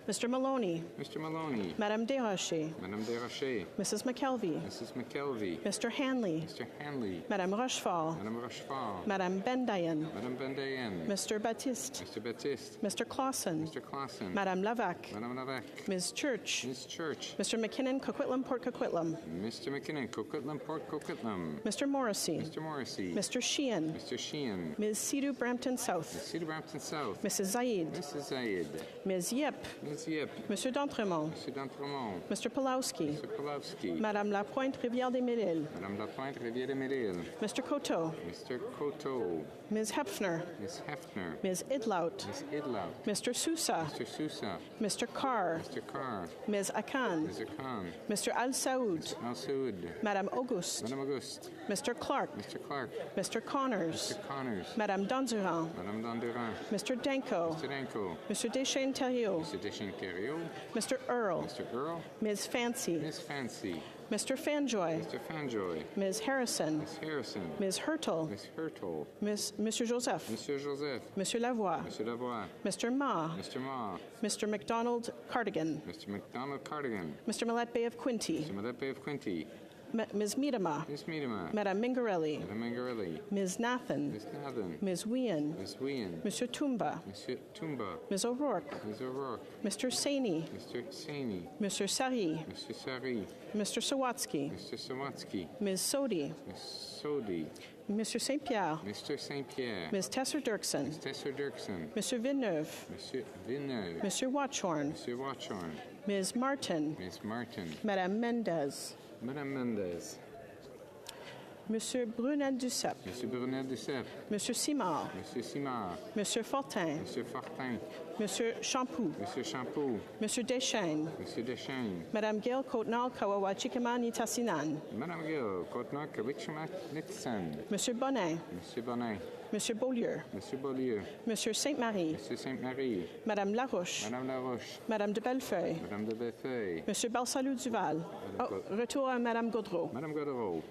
Mr. Maloney. Mr. Maloney. Madame Desrochers. Madame Desrochers. Mrs. McKelvey. Mrs. McKelvey. Mr. Hanley. Mr. Hanley. Madame Rochefort. Madame Rochefort. Madame Bendayen. Madame Bendayen. Mr. Baptiste. Mr. Baptiste. Mr. Clausen. Mr. Clausen. Madame Lavac. Madame Lavac. Ms. Church. Ms. Church. Mr. McKinnon, Coquitlam, Port Coquitlam. Mr. McKinnon, Coquitlam, Port Coquitlam. Mr. Morrissey. Mr. Morrissey. Mr. Sheehan. Mr. Sheehan. Ms. Sidhu Brampton South. Ms. Sidhu Brampton South. Mrs. Zaid. Mrs. Zaid. Ms. Yip. Ms. Yip. Monsieur D'Entremont. Monsieur D'Entremont. Mr. Pulowski. Mr. Pulowski. Madame Lapointe, Rivière-des-Mille. Madame Lapointe, Rivière-des-Mille. Mr. Coteau. Mr. Coteau. Ms. Hefner. Ms. Hefner. Ms. Idlaut. Ms. Idlaut. Mr. Sousa. Mr. Sousa. Mr. Carr. Mr. Carr. Ms. Akan. Mr. Khan. Mr. Al Saoud. Mr. Al Saoud. Madame Auguste. Madame Auguste. Mr. Clark. Mr. Clark. Mr. Connors. Mr. Connors. Madame Dondurant. Madame Dondurant. Mr. Danko. Mr. Danko. Mr. Deschênes-Thériault. Mr. Deschênes-Thériault. Mr. Earl. Mr. Earl. Ms. Fancy. Ms. Fancy. Mr. Fanjoy. Mr. Fanjoy. Ms. Harrison. Ms. Harrison. Ms. Hurtle. Ms. Hurtle. Monsieur Joseph. Monsieur Joseph. Monsieur Lavoie. Monsieur Lavoie. Mr. Ma. Mr. Ma. Mr. McDonald Cardigan. Mr. McDonald Cardigan. Mr. Millette Bay of Quinty. Mr. Millette Bay of Quinty. Ms. Miedema. Ms. Miedema. Madame Mingarelli. Madame Mingarelli. Ms. Nathan. Ms. Nathan. Ms. Wien. Ms. Wien. Monsieur Tumba. Monsieur Tumba. Ms. O'Rourke. Ms. O'Rourke. Mr. Saini. Mr. Saini. Mr. Sari. Mr. Sari. Mr. Sawatsky. Mr. Sawatsky. Ms. Sodi. Ms. Sodi. Mr. St. Pierre. Mr. St. Pierre. Ms. Tesser Dirksen. Ms. Tesser Dirksen. Monsieur Villeneuve. Monsieur Villeneuve. Monsieur Watchorn. Monsieur Watchorn. Ms. Martin. Ms. Martin. Madame Mendez. Madame Mendez. Monsieur Brunel-Duceppe. Monsieur Brunel-Duceppe. Monsieur Simard. Monsieur Simard. Monsieur Fortin. Monsieur Fortin. Monsieur Champoux. Monsieur Champoux. Monsieur Deschênes. Monsieur Deschênes. Madame Gail Côtenal Kawawachikama Nitasinan. Madame Gail Côtenal Kawachikama Nitasinan. Monsieur Bonin. Monsieur Bonin. Monsieur Beaulieu. Monsieur Beaulieu. Monsieur Sainte-Marie. Monsieur Sainte-Marie. Madame Larouche. Madame Larouche. Madame de Bellefeuille. Madame de Bellefeuille. Monsieur Barsalou-Duval. Retour à Madame Gaudreau. Madame Gaudreau.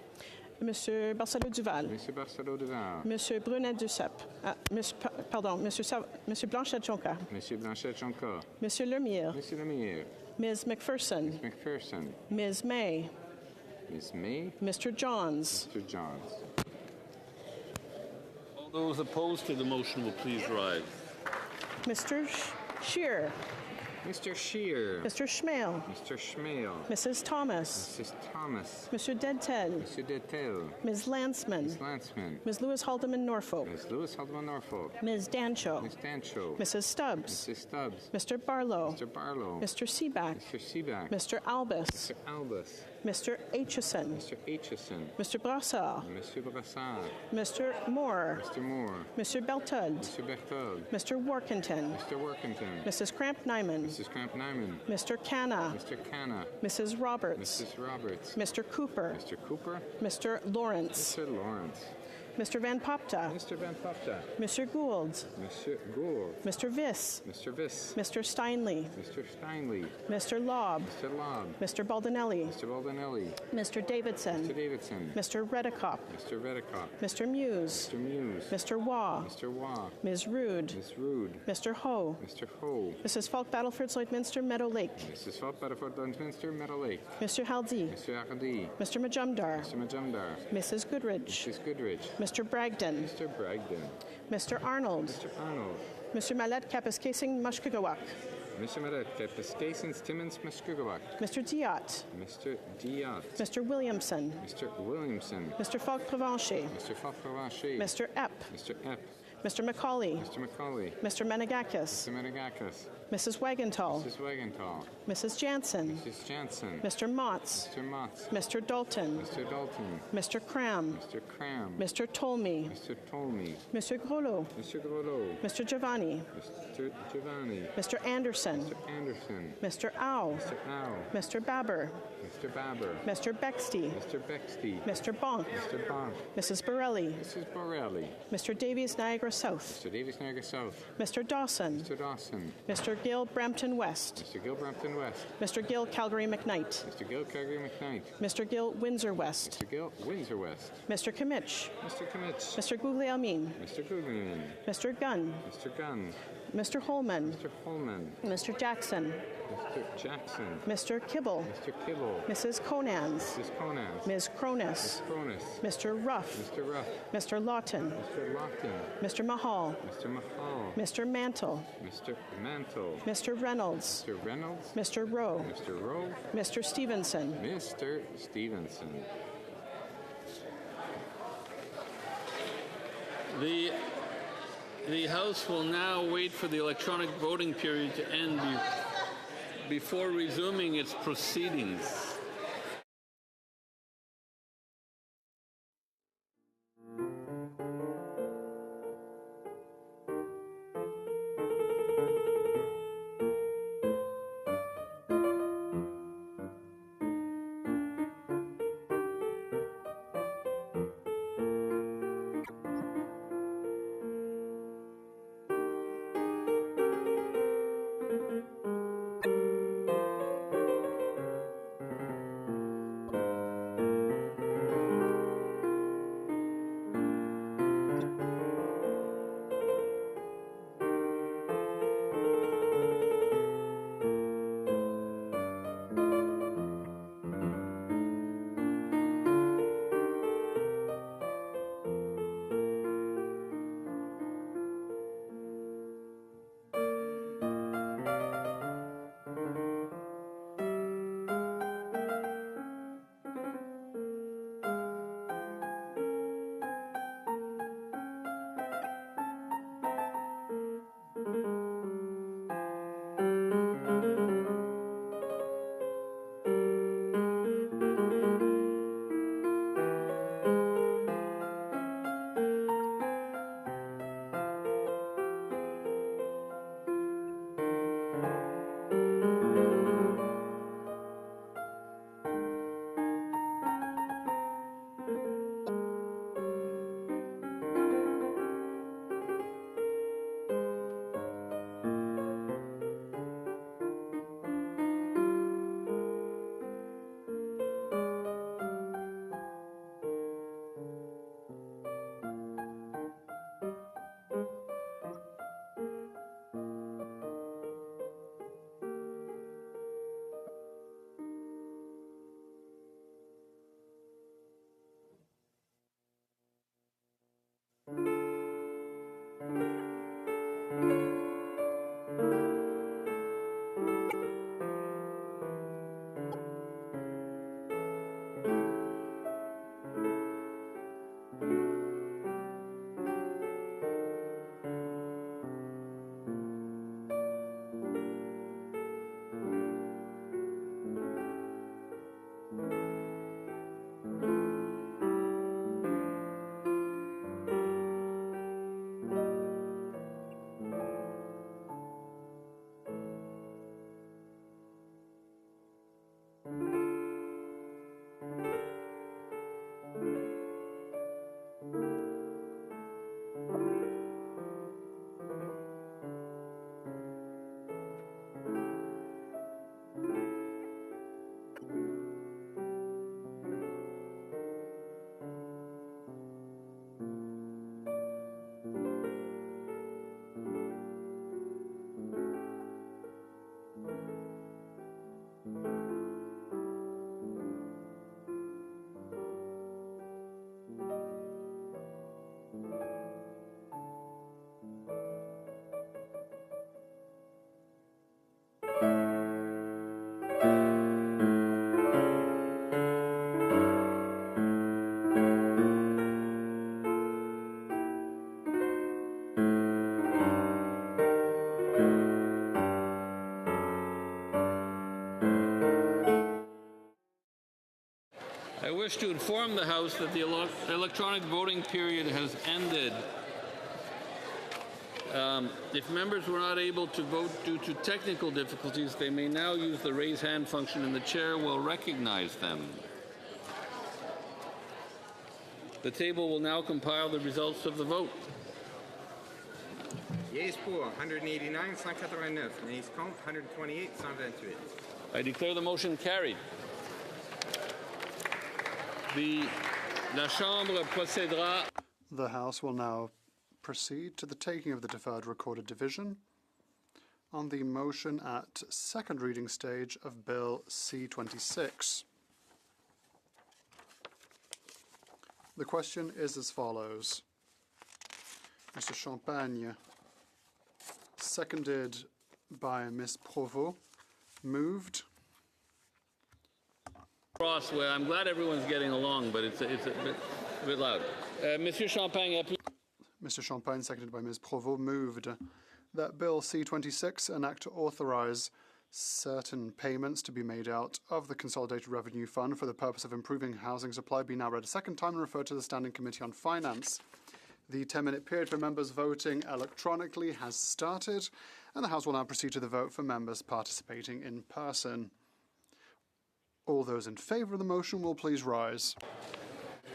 Monsieur Barcelot-Duval. Monsieur Barcelot-Duval. Monsieur Brunet-Duceppe. Monsieur Blanchette-Jonca. Monsieur Blanchette-Jonca. Monsieur Lemire. Monsieur Lemire. Ms. McPherson. Ms. McPherson. Ms. May. Ms. May. Mr. Johns. Mr. Johns. All those opposed to the motion will please rise. Mr. Scheer. Mr. Scheer. Mr. Schmale. Mr. Schmale. Mrs. Thomas. Mrs. Thomas. Mr. Dedtel. Mr. Dettel. Ms. Landsman. Ms. Landsman. Ms. Lewis Haldeman Norfolk. Ms. Lewis Haldeman Norfolk. Ms. Dancho. Ms. Dancho. Mrs. Stubbs. Mrs. Stubbs. Mr. Barlow. Mr. Barlow. Mr. Seaback. Mr. Seaback. Mr. Albus. Mr. Albus. Mr. Aitchison. Mr. Aitchison. Mr. Brassard. Mr. Brassard. Mr. Moore. Mr. Moore. Mr. Beltud. Mr. Berthold. Mr. Workington. Mr. Workington. Mrs. Cramp-Nyman. Mrs. Cramp-Nyman. Mr. Canna. Mr. Canna. Mrs. Roberts. Mrs. Roberts. Mr. Cooper. Mr. Cooper. Mr. Lawrence. Mr. Lawrence. Mr. Van Popta. Mr. Van Popta. Mr. Gould. Mr. Gould. Mr. Viss. Mr. Viss. Mr. Steinley. Mr. Steinley. Mr. Lobb. Mr. Lobb. Mr. Baldinelli. Mr. Baldinelli. Mr. Davidson. Mr. Davidson. Mr. Redicop. Mr. Redicop. Mr. Muse. Mr. Muse. Mr. Waugh. Mr. Waugh. Ms. Rude. Ms. Rude. Mr. Ho. Mr. Ho. Mrs. Falk Battleford Lloydminster Meadow Lake. Mrs. Falk Battleford Lloydminster Meadow Lake. Mr. Haldi. Mr. Hardy. Mr. Majumdar. Mr. Majumdar. Mrs. Goodridge. Mrs. Goodridge. Mr. Bragdon. Mr. Bragdon. Mr. Arnold. Mr. Arnold. Mr. Mallet Kapiskasing Mushkagawak. Mr. Mallet Kapiskasing Timmins Mushkagawak. Mr. Diot. Mr. Diot. Mr. Williamson. Mr. Williamson. Mr. Falk Provencher. Mr. Falk Provencher. Mr. Epp. Mr. Epp. Mr. Macaulay. Mr. Macaulay. Mr. Menegakis. Mr. Menegakis. Mrs. Wagenthal. Mrs. Wagenthal. Mrs. Jansen. Mrs. Jansen. Mr. Motz. Mr. Motz. Mr. Dalton. Mr. Dalton. Mr. Cram. Mr. Cram. Mr. Tolmie. Mr. Tolmie. Mr. Grollo. Mr. Grollo. Mr. Giovanni. Mr. Giovanni. Mr. Anderson. Mr. Anderson. Mr. Au. Mr. Au. Mr. Babber. Mr. Babber. Mr. Bexty. Mr. Bexty. Mr. Bonk. Mr. Bonk. Mrs. Borelli. Mrs. Borelli. Mr. Davies Niagara South. Mr. Davies Niagara South. Mr. Dawson. Mr. Dawson. Mr. Gill Brampton West. Mr. Gill Brampton West. Mr. Gill Calgary McKnight. Mr. Gill Calgary McKnight. Mr. Gill Windsor West. Mr. Gill Windsor West. Mr. Kimmich. Mr. Kimmich. Mr. Guglielmin. Mr. Goodman. Mr. Gunn. Mr. Gunn. Mr. Holman. Mr. Holman. Mr. Jackson. Mr. Jackson. Mr. Kibble. Mr. Kibble. Mrs. Conans. Mrs. Conans. Ms. Cronus. Ms. Cronus. Mr. Ruff. Mr. Ruff. Mr. Lawton. Mr. Lawton. Mr. Mahal. Mr. Mahal. Mr. Mantle. Mr. Mantle. Mr. Reynolds. Mr. Reynolds. Mr. Rowe. Mr. Rowe. Mr. Stevenson. Mr. Stevenson. The House will now wait for the electronic voting period to end before resuming its proceedings. wish to inform the House that the electronic voting period has ended. If members were not able to vote due to technical difficulties, they may now use the raise hand function and the chair will recognize them. The table will now compile the results of the vote. Yeas pour 189, 189. Nays contre 128, 128. I declare the motion carried. La Chambre procédera. The House will now proceed to the taking of the deferred recorded division on the motion at second reading stage of Bill C-26. The question is as follows. Mr. Champagne, seconded by Ms. Provost, moved. Crossway. I'm glad everyone's getting along, but it's a bit loud. Monsieur Champagne. Mr. Champagne, seconded by Ms. Provost, moved that Bill C-26, an act to authorize certain payments to be made out of the Consolidated Revenue Fund for the purpose of improving housing supply, be now read a second time and referred to the Standing Committee on Finance. The 10-minute period for members voting electronically has started, and the House will now proceed to the vote for members participating in person. All those in favour of the motion will please rise.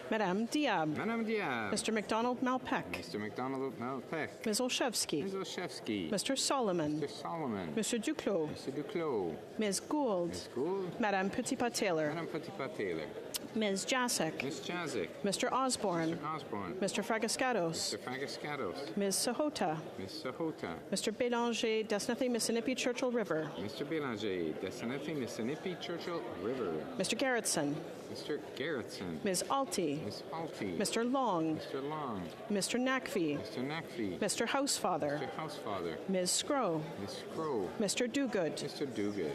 Madame Diab. Madame Diab. Mr. McDonald Malpeck. Mr. McDonald Malpeck. Ms. Olszewski. Ms. Olszewski. Mr. Solomon. Mr. Solomon. Mr. Duclos. Mr. Duclos. Ms. Gould. Ms. Gould. Madame Petitpas-Taylor. Madame Petitpas-Taylor. Ms. Jacek. Ms. Jacek. Mr. Osborne. Mr. Osborne. Mr. Fragascatos. Mr. Fragascatos. Ms. Sahota. Ms. Sahota. Mr. Bélanger, Desnathy, Mississippi, Churchill River. Mr. Bélanger, Desnathy, Mississippi, Churchill River. Mr. Garrettson. Mr. Garrettson. Ms. Alty. Ms. Alty. Mr. Long. Mr. Long. Mr. Nakvi. Mr. Nakvi. Mr. Housefather. Mr. Housefather. Ms. Scrow. Ms. Scrow. Mr. Dogood. Mr. Dogood.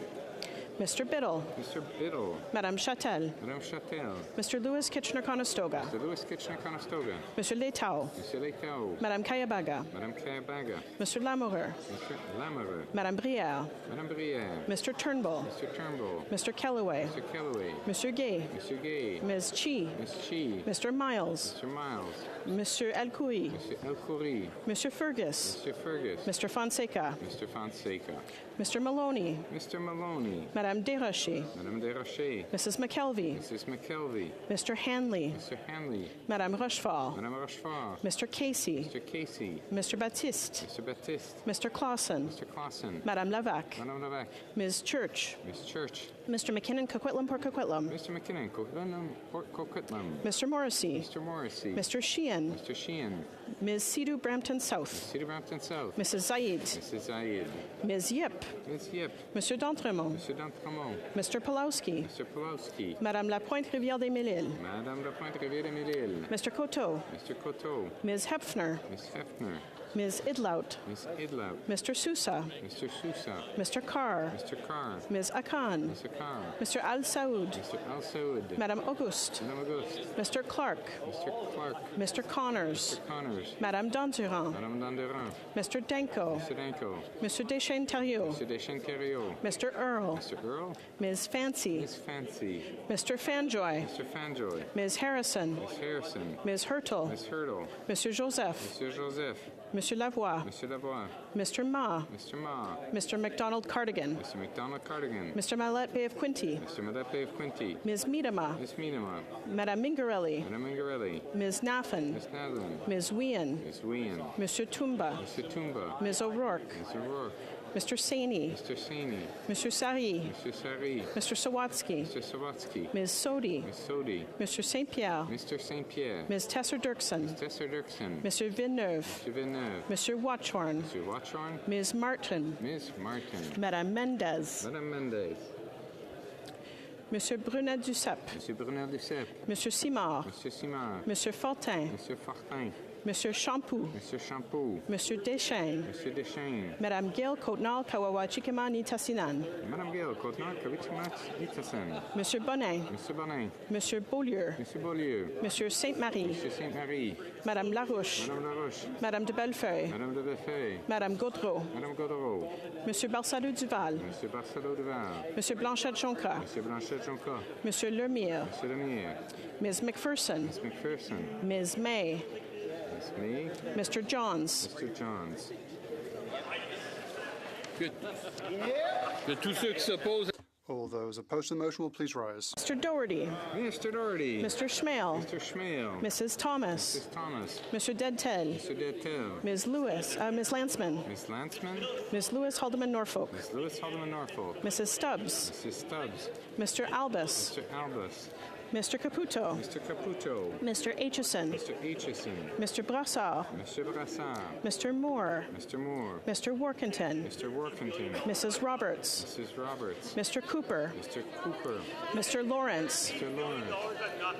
Mr. Biddle. Mr. Biddle. Madame Châtel. Madame Châtel. Mr. Lewis Kitchener-Conestoga. Mr. Lewis Kitchener-Conestoga. Mr. Letao. Mr. Letao. Madame Kayabaga. Madame Kayabaga. Mr. Lamoureux. Mr. Lamoureux. Madame Brière. Madame Brière. Mr. Turnbull. Mr. Turnbull. Mr. Kellaway. Mr. Kellaway. Mr. Gay. Mr. Gay. Ms. Chi. Ms. Chi. Mr. Miles. Mr. Miles. Mr. El-Khoury. Mr. El-Khoury. Mr. Fergus. Mr. Fergus. Mr. Fonseca. Mr. Fonseca. Mr. Maloney. Mr. Maloney. Madame Desrochers. Madame Desrochers. Mrs. McKelvey. Mrs. McKelvey. Mr. Hanley. Mr. Hanley. Madame Rochefort. Madame Rochefort. Mr. Casey. Mr. Casey. Mr. Baptiste. Mr. Baptiste. Mr. Clausen. Mr. Clausen. Madame Lavac. Madame Lavac. Ms. Church. Ms. Church. Mr. McKinnon, Coquitlam, Port Coquitlam. Mr. McKinnon, Coquitlam, Port Coquitlam. Mr. Morrissey. Mr. Morrissey. Mr. Sheehan. Mr. Sheehan. Ms. Sidhu Brampton South. Ms. Sidhu Brampton South. Mrs. Zaid. Mrs. Zaid. Ms. Yip. Ms. Yip. Mr. D'Entremont. Mr. D'Entremont. Mr. Pulowski. Mr. Pulowski. Madame Lapointe Rivière des Mille-Îles. Madame Lapointe Rivière des Mille-Îles. Mr. Coteau. Mr. Coteau. Ms. Hepfner. Ms. Hefner. Ms. Idlout. Ms. Idlout. Mr. Sousa. Mr. Sousa. Mr. Carr. Mr. Carr. Ms. Akan. Mr. Carr. Mr. Al Saoud. Mr. Al Saoud. Madame Auguste. Madame Auguste. Mr. Clark. Mr. Clark. Mr. Connors. Mr. Connors. Madame Dandurand. Madame Dandurand. Mr. Denko. Mr. Danko. Mr. Deschênes-Thériault. Mr. Deschênes-Thériault. Mr. Earl. Mr. Earl. Ms. Fancy. Ms. Fancy. Mr. Fanjoy. Mr. Fanjoy. Ms. Harrison. Ms. Harrison. Ms. Hurtle. Ms. Hurtle. Mr. Joseph. Mr. Joseph. Mr. Lavoie. Mr. Lavoie. Mr. Ma. Mr. Ma. Mr. McDonald Cardigan. Mr. McDonald Cardigan. Mr. Mallet Bay of Quinty. Mr. Mallet Bay of Quinty. Ms. Miedema. Ms. Miedema. Madame Mingarelli. Madame Mingarelli. Ms. Naffin. Ms. Nathan. Ms. Wien. Ms. Wien. Mr. Tumba. Mr. Tumba. Ms. O'Rourke. Ms. O'Rourke. Mr. Saini. Mr. Saini. Mr. Sari. Mr. Sari. Mr. Sawatsky. Mr. Sawatsky. Ms. Sodi. Ms. Sodi. Mr. St. Pierre. Mr. St. Pierre. Ms. Tesser Dirksen. Ms. Tesser Dirksen. Mr. Villeneuve. Mr. Villeneuve. Mr. Watchorn. Mr. Watchorn. Ms. Martin. Ms. Martin. Madame Mendez. Madame Mendez. Monsieur Brunet Duceppe. Monsieur Brunet Duceppe. Monsieur Simard. Monsieur Simard. Monsieur Fortin. Monsieur Fortin. Monsieur Champoux. Monsieur Champoux. Monsieur Deschaines. Monsieur Deschaines. Madame Gail Côtenal-Kawawachikama Nitassinan. Madame Gail Côtenal-Kawawachikama. Monsieur Bonin. Monsieur Bonin. Monsieur Beaulieu. Monsieur Beaulieu. Monsieur Sainte-Marie. Monsieur Sainte-Marie. Madame Larouche. Madame Larouche. Madame de Bellefeuille. Madame de Bellefeuille. Madame Gaudreau. Madame Gaudreau. Monsieur Barsalou-Duval. Monsieur Barsalou-Duval. Monsieur Blanchette-Jonca. Monsieur Blanchette-Jonca. Monsieur Lemire. Monsieur Lemire. Ms. McPherson. Ms. McPherson. Ms. May. Ms. May. Mr. Johns. Mr. Johns. Que tous ceux qui s'opposent. All those opposed to the motion will please rise. Mr. Doherty. Mr. Doherty. Mr. Schmale. Mr. Schmale. Mrs. Thomas. Mrs. Thomas. Mr. Dedtel. Mr. Dedtel. Ms. Lewis. Ms. Landsman. Ms. Landsman. Ms. Lewis Haldeman Norfolk. Ms. Lewis Haldeman Norfolk. Mrs. Stubbs. Mrs. Stubbs. Mr. Albus. Mr. Albus. Mr. Caputo. Mr. Caputo. Mr. Aitchison. Mr. Aitchison. Mr. Brassard. Mr. Brassard. Mr. Moore. Mr. Moore. Mr. Workington. Mr. Workington. Mrs. Roberts. Mrs. Roberts. Mr. Cooper. Mr. Cooper. Mr. Lawrence. Mr. Lawrence.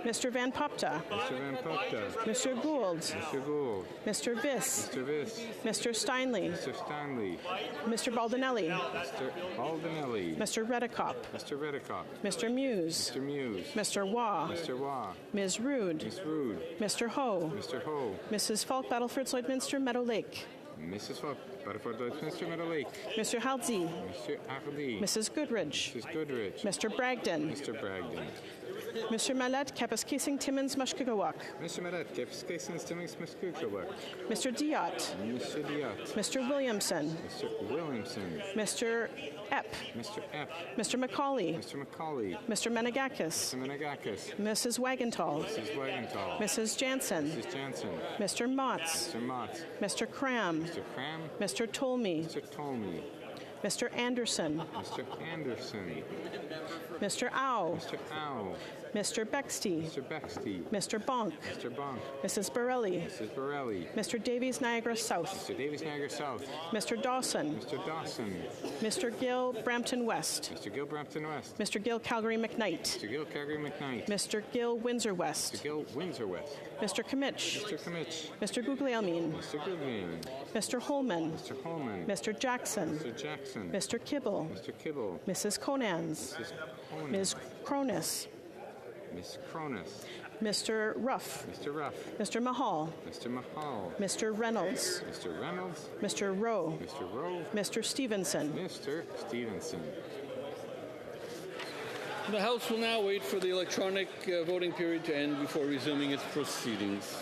Mr. Van Popta. Mr. Van Popta. Mr. Gould. Mr. Gould. Mr. Viss. Mr. Viss. Mr. Steinley. Mr. Stanley. Mr. Baldinelli. Mr. Baldinelli. Mr. Redicop. Mr. Redicop. Mr. Muse. Mr. Muse. Mr. Waugh. Mr. Waugh. Ms. Rood. Ms. Rood. Mr. Ho. Mr. Ho. Mrs. Falk, Battleford, Lloydminster, Meadow Lake. Mrs. Falk, Battleford, Lloydminster, Meadow Lake. Mr. Halsey. Mr. Hardy. Mrs. Goodridge. Mrs. Goodridge. Mr. Bragdon. Mr. Bragdon. Mr. Mallet, Kapuskasing, Timmins, Mushkagawak. Mr. Mallet, Kapuskasing, Timmins, Mushkagawak. Mr. Diot. Mr. Diot. Mr. Williamson. Mr. Williamson. Mr. Epp. Mr. Epp. Mr. Macaulay. Mr. Macaulay. Mr. Menegakis. Mr. Menegakis. Mrs. Wagenthal. Mrs. Wagenthal. Mrs. Jansen. Mrs. Jansen. Mr. Motz. Mr. Motz. Mr. Cram. Mr. Cram. Mr. Tolmie. Mr. Tolmie. Mr. Anderson. Mr. Anderson. Mr. Au. Mr. Au. Mr. Bexty. Mr. Bexty. Mr. Bonk. Mr. Bonk. Mrs. Borelli. Mrs. Borelli. Mr. Davies, Niagara South. Mr. Davies, Niagara South. Mr. Dawson. Mr. Dawson. Mr. Gill, Brampton West. Mr. Gill, Brampton West. Mr. Gill, Calgary McKnight. Mr. Gill, Calgary McKnight. Mr. Gill, Windsor West. Mr. Gill, Windsor West. Mr. Kimmich. Mr. Kimmich. Mr. Guglielmin. Mr. Goodman. Mr. Holman. Mr. Holman. Mr. Jackson. Mr. Jackson. Mr. Kibble. Mr. Kibble. Mrs. Conans. Mrs. Conan. Ms. Cronus. Miss Cronus. Mr. Ruff. Mr. Ruff. Mr. Mahal. Mr. Mahal. Mr. Reynolds. Mr. Reynolds. Mr. Rowe. Mr. Rowe. Mr. Stevenson. Mr. Stevenson. The House will now wait for the electronic voting period to end before resuming its proceedings.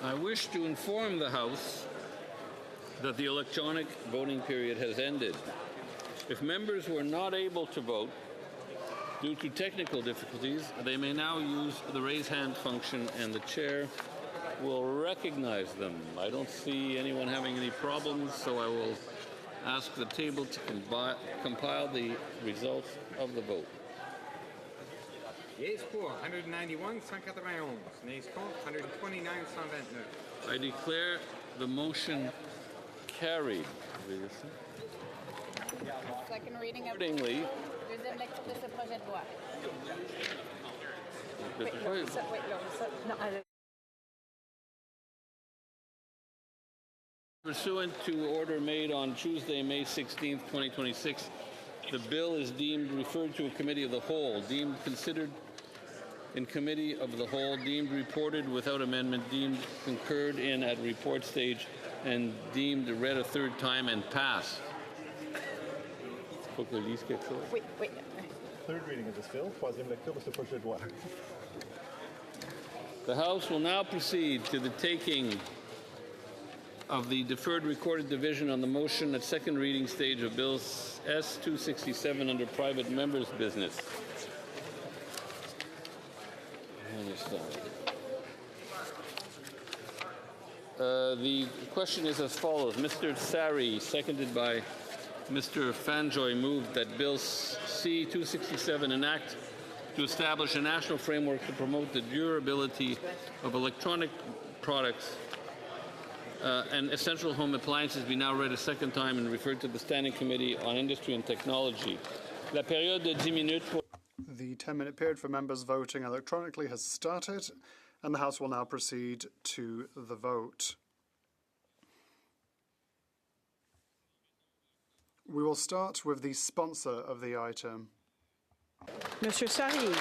I wish to inform the House that the electronic voting period has ended. If members were not able to vote due to technical difficulties, they may now use the raise hand function and the chair will recognize them. I don't see anyone having any problems, so I will ask the table to compile the results of the vote. Yeas pour 191, 191. Nays contre 129, 129. I declare the motion carried. Second reading of Accordingly, deuxième lecture de ce projet de loi. pursuant to order made on Tuesday, May 16, 2026, the bill is deemed referred to a committee of the whole, deemed considered in committee of the whole, deemed reported without amendment, deemed concurred in at report stage, and deemed read a third time and passed. Faut que je lise quelque chose. Oui, oui. Third reading of this bill, troisième lecture de ce projet de loi. The House will now proceed to the taking of the deferred recorded division on the motion at second reading stage of Bill S-267 under private members' business. The question is as follows. Mr. Sari, seconded by Mr. Fanjoy, moved that Bill C-267 enact to establish a national framework to promote the durability of electronic products and essential home appliances be now read a second time and referred to the Standing Committee on Industry and Technology. La période de 10 minutes pour... The 10-minute period for members voting electronically has started, and the House will now proceed to the vote. We will start with the sponsor of the item. Monsieur Sari.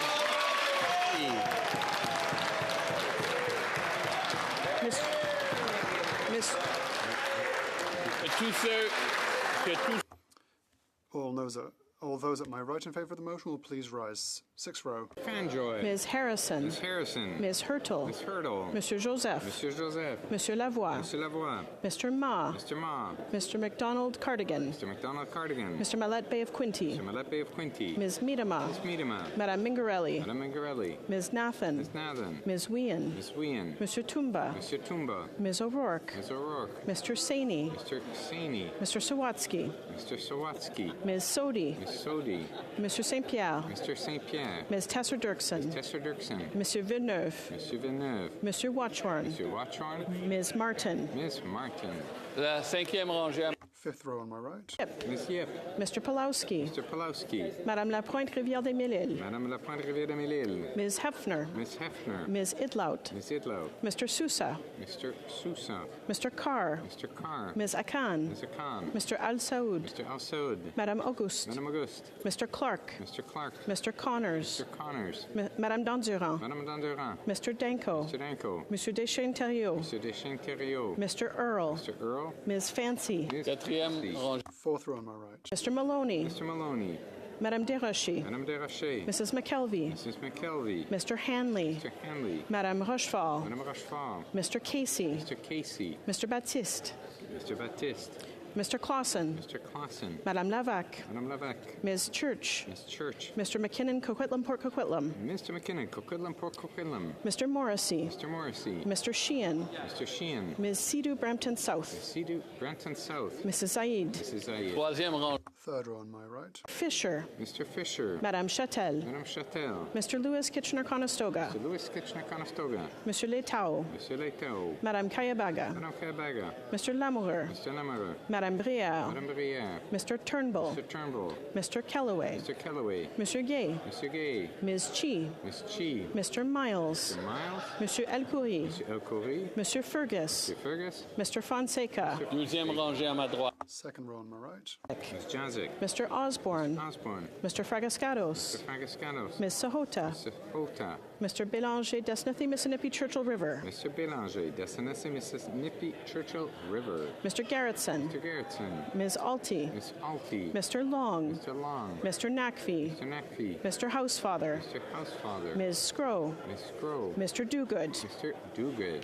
All those at my right in favour of the motion will please rise. Sixth row. Fanjoy. Ms. Harrison. Ms. Harrison. Ms. Hurtle. Ms. Hurtle. Mr. Joseph. Mr. Joseph. Monsieur Lavoie. Mr. Lavoie. Mr. Ma. Mr. Ma. Mr. McDonald Cardigan. Mr. McDonald Cardigan. Mr. Mallet Bay of Quinty. Mr. Mallet Bay of Quinty. Ms. Miedema. Ms. Miedema. Madame Mingarelli. Madame Mingarelli. Ms. Nathan. Ms. Nathan. Ms. Wien. Ms. Wien. Mr. Tumba. Mr. Tumba. Ms. O'Rourke. Ms. O'Rourke. Mr. Saini. Mr. Saini. Mr. Sawatsky. Mr. Sawatsky. Ms. Sodi. Ms. Sodi. Mr. St. Pierre. Mr. St. Pierre. Ms. Tesser-Dirksen. Ms. Tesser-Dirksen. Monsieur Villeneuve. Monsieur Villeneuve. Mr. Watchorn. Monsieur Watchorn. Ms. Martin. Ms. Martin. La cinquième rangée. Fifth row on my right. Yep. Ms. Yip. Mr. Pulowski. Mr. Pulowski. Madame Lapointe Rivière-des-Mille-Îles. Madame Lapointe Rivière-des-Mille-Îles. Ms. Hefner. Ms. Hefner. Ms. Idlaut. Ms. Idlaut. Mr. Sousa. Mr. Sousa. Mr. Carr. Mr. Carr. Ms. Akan. Mr. Khan. Mr. Al Saoud. Mr. Al Saoud. Madame Auguste. Madame Auguste. Mr. Clark. Mr. Clark. Mr. Connors. Mr. Connors. Madame Dandurand. Madame Dandurand. Mr. Danko. Mr. Danko. Monsieur Deschênes-Thériault. Mr. Deschênes-Thériault. Mr. Earl. Mr. Earl. Ms. Fancy. Quatrième rangée. Fourth row on my right. Mr. Maloney. Mr. Maloney. Madame Desrochers. Madame Desrochers. Mrs. McKelvey. Mrs. McKelvey. Mr. Hanley. Mr. Hanley. Madame Rochefort. Madame Rochefort. Mr. Casey. Mr. Casey. Mr. Baptiste. Mr. Baptiste. Mr. Clausen. Mr. Clausen. Madame Lavac. Madame Lavac. Ms. Church. Ms. Church. Mr. McKinnon, Coquitlam, Port Coquitlam. Mr. McKinnon, Coquitlam, Port Coquitlam. Mr. Morrissey. Mr. Morrissey. Mr. Sheehan. Mr. Sheehan. Ms. Sidhu, Brampton South. Ms. Sidhu, Brampton South. Mrs. Zaid. Mrs. Zaid. Troisième rangée. Third row on my right. Fisher. Mr. Fisher. Madame Châtel. Madame Châtel. Mr. Lewis Kitchener-Conestoga. Mr. Lewis Kitchener-Conestoga. Monsieur Letao. Monsieur Letao. Madame Kayabaga. Madame Kayabaga. Mr. Lamoureux. Mr. Lamoureux. Madame Brière. Madame Brière. Mr. Turnbull. Mr. Turnbull. Mr. Kellaway. Mr. Kellaway. Monsieur Gay. Mr. Gay. Ms. Chi. Ms. Chi. Mr. Miles. Mr. Miles. Monsieur Elkoury. Mr. Elkoury. Monsieur Fergus. Mr. Fergus. Mr. Fonseca. Deuxième rangée à ma droite. Second row on my right. Ms. Jazik. Mr. Osborne. Osborne. Mr. Fragascados. Mr. Fragascados. Ms. Sahota. Mr. Hota. Mr. Bélanger, Desnathy, Mississippi, Churchill River. Mr. Bélanger, Dessanesse, Mississippi, Churchill River. Mr. Garrettson. Mr. Garrettson. Ms. Alty. Ms. Alty. Mr. Long. Mr. Long. Mr. Nakfi. Mr. Nakfi. Mr. Housefather. Mr. Housefather. Ms. Scrow. Ms. Scrow. Mr. Dogood. Mr. Dogood.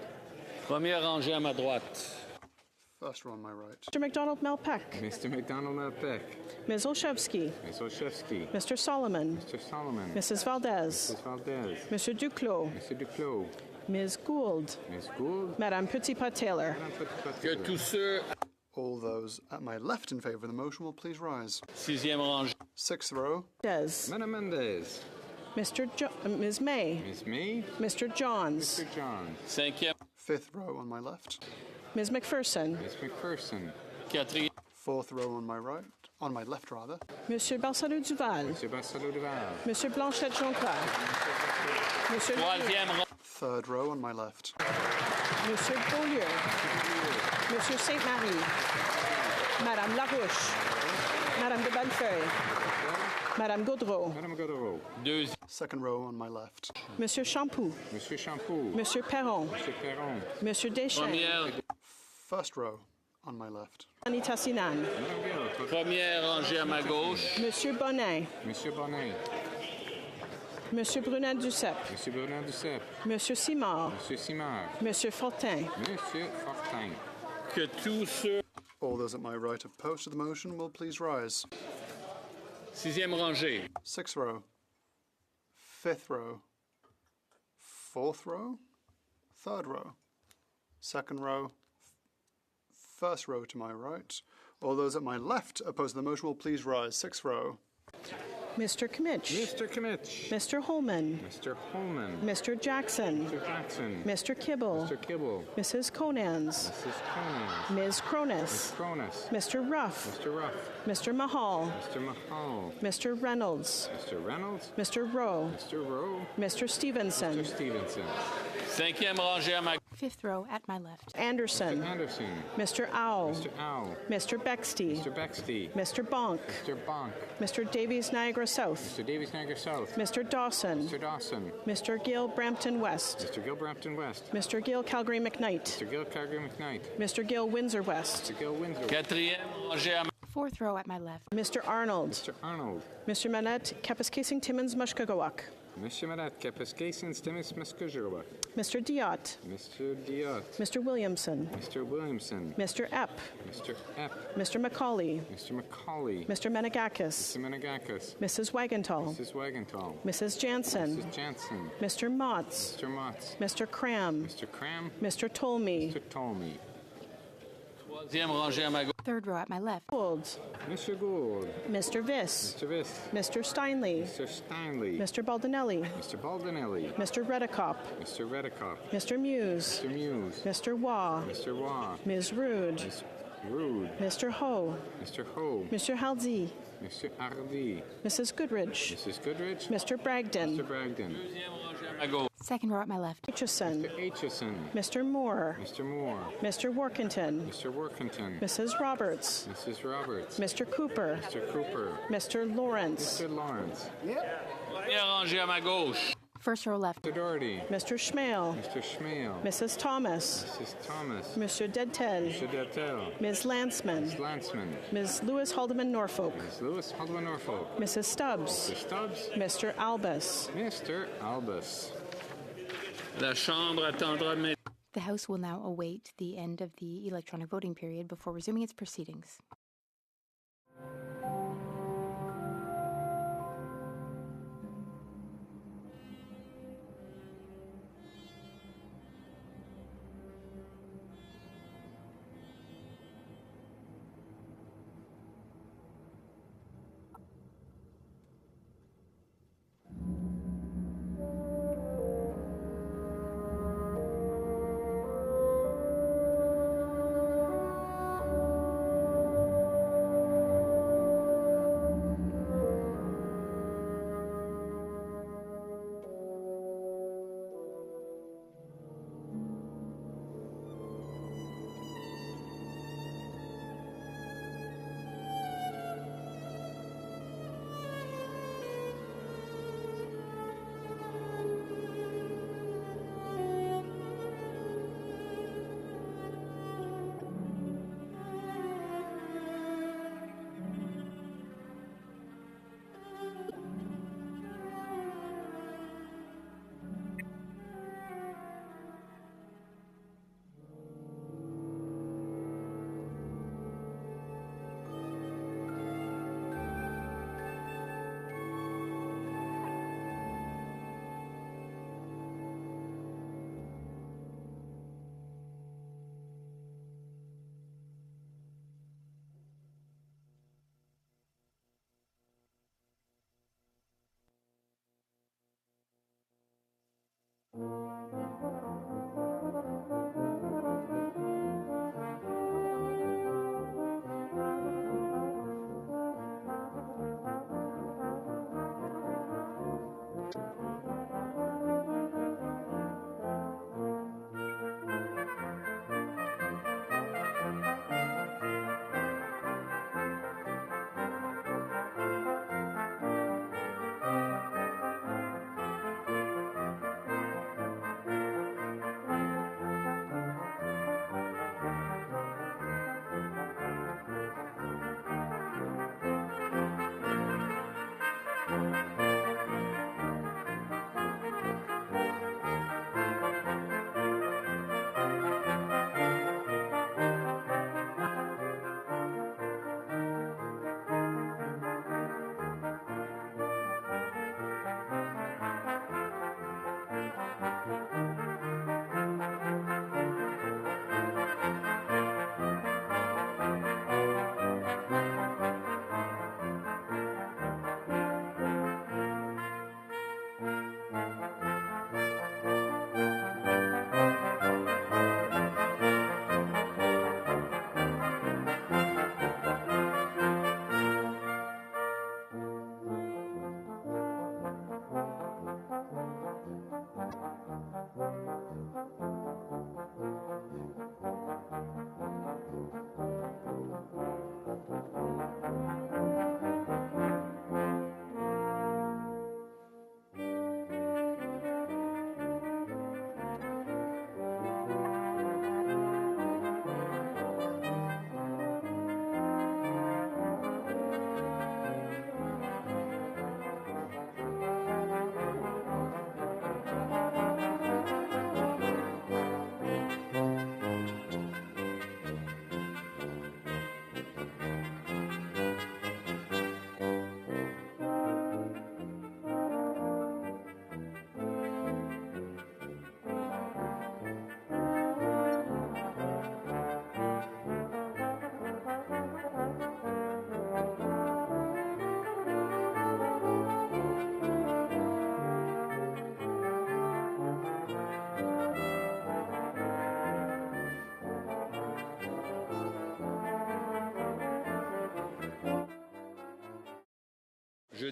Première rangée à ma droite. First row on my right. Mr. McDonald Malpeck. Mr. McDonald Malpeck. Ms. Olszewski. Ms. Olszewski. Mr. Solomon. Mr. Solomon. Mrs. Valdez. Mrs. Valdez. Mr. Duclos. Mr. Duclos. Ms. Gould. Ms. Gould. Madame Petitpas-Taylor. Que tous ceux... All those at my left in favour of the motion will please rise. Sixième rangée. Sixth row. Des. Madame Mendez. Ms. May. Ms. May. Mr. Johns. Mr. Johns. Cinquième. Fifth row on my left. Ms. McPherson. Ms. McPherson. Quatrième. Fourth row on my right. On my left, rather. Monsieur Barsalou Duval. Monsieur Barsalou Duval. Monsieur Blanchette Jonca. Monsieur Troisième rang. Third row on my left. Monsieur Beaulieu. Monsieur Saint-Marie. Madame Larouche. Madame de Bellefeuille. Madame Gaudreau. Madame Gaudreau. Deuxième. Second row on my left. Monsieur Champoux. Monsieur Champoux. Monsieur Perron. Monsieur Perron. Monsieur Deschamps. Première. First row on my left. Anita Sinan. Première rangée à ma gauche. Monsieur Bonin. Monsieur Bonnet. Monsieur Brunet-Duceppe. Monsieur Brunet-Duceppe. Monsieur Simard. Monsieur Simard. Monsieur Fortin. Monsieur Fortin. Que tous ceux... All those at my right opposed to the motion will please rise. Sixième rangée. Sixth row. Fifth row. Fourth row. Third row. Second row. First row to my right. All those at my left opposed to the motion will please rise. Sixth row. Mr. Kimmich. Mr. Kimmich. Mr. Holman. Mr. Holman. Mr. Jackson. Mr. Jackson. Mr. Kibble. Mr. Kibble. Mrs. Conans. Mrs. Conans. Ms. Cronus. Ms. Cronus. Mr. Ruff. Mr. Ruff. Mr. Mahal. Mr. Mahal. Mr. Reynolds. Mr. Reynolds. Mr. Rowe. Mr. Rowe. Mr. Stevenson. Mr. Stevenson. Cinquième rangée à ma... Fifth row at my left. Anderson. Mr. Anderson. Mr. Owl. Mr. Owl. Mr. Bexty. Mr. Bexty. Mr. Bonk. Mr. Bonk. Mr. Davies Niagara South. Mr. Davies Niagara South. Mr. Dawson. Mr. Dawson. Mr. Gill Brampton West. Mr. Gill Brampton West. Mr. Gill Calgary McKnight. Mr. Gill Calgary McKnight. Mr. Gill Windsor West. Mr. Gill Windsor. Quatrième rangée à ma... Fourth row at my left. Mr. Arnold. Mr. Arnold. Mr. Manette Kapuskasing Timmins Mushkagawak. Mr. Marat Kapuskasing Timmins Muskajawak. Mr. Diot. Mr. Diot. Mr. Williamson. Mr. Williamson. Mr. Epp. Mr. Epp. Mr. Macaulay. Mr. Macaulay. Mr. Menegakis. Mr. Menegakis. Mrs. Wagenthal. Mrs. Wagenthal. Mrs. Jansen. Mrs. Jansen. Mr. Motz. Mr. Motz. Mr. Cram. Mr. Cram. Mr. Tolmie. Mr. Tolmie. Troisième rangée à ma gauche. Third row at my left. Gould. Mr. Gould. Mr. Viss. Mr. Viss. Mr. Steinley. Mr. Steinley. Mr. Baldinelli. Mr. Baldinelli. Mr. Redicop. Mr. Redicop. Mr. Muse. Mr. Muse. Mr. Waugh. Mr. Waugh. Ms. Rude. Ms. Rude. Mr. Ho. Mr. Ho. Mr. Halsey. Mr. Hardy. Mrs. Goodrich. Mrs. Goodrich. Mr. Bragdon. Mr. Bragdon. Deuxième rangée à ma gauche. Second row at my left. Aitchison. Mr. Aitchison. Mr. Moore. Mr. Moore. Mr. Workington. Mr. Workington. Mrs. Roberts. Mrs. Roberts. Mr. Cooper. Mr. Cooper. Mr. Lawrence. Mr. Lawrence. Première rangée à ma gauche. First row left. Mr. Doherty. Mr. Schmale. Mr. Schmale. Mrs. Thomas. Mrs. Thomas. Mr. Dedtel. Mr. Dettel. Ms. Lanceman. Ms. Lanceman. Ms. Lewis Haldeman Norfolk. Ms. Lewis Haldeman Norfolk. Mrs. Stubbs. Mr. Stubbs. Mr. Albus. Mr. Albus. La Chambre attendra mes... The House will now await the end of the electronic voting period before resuming its proceedings.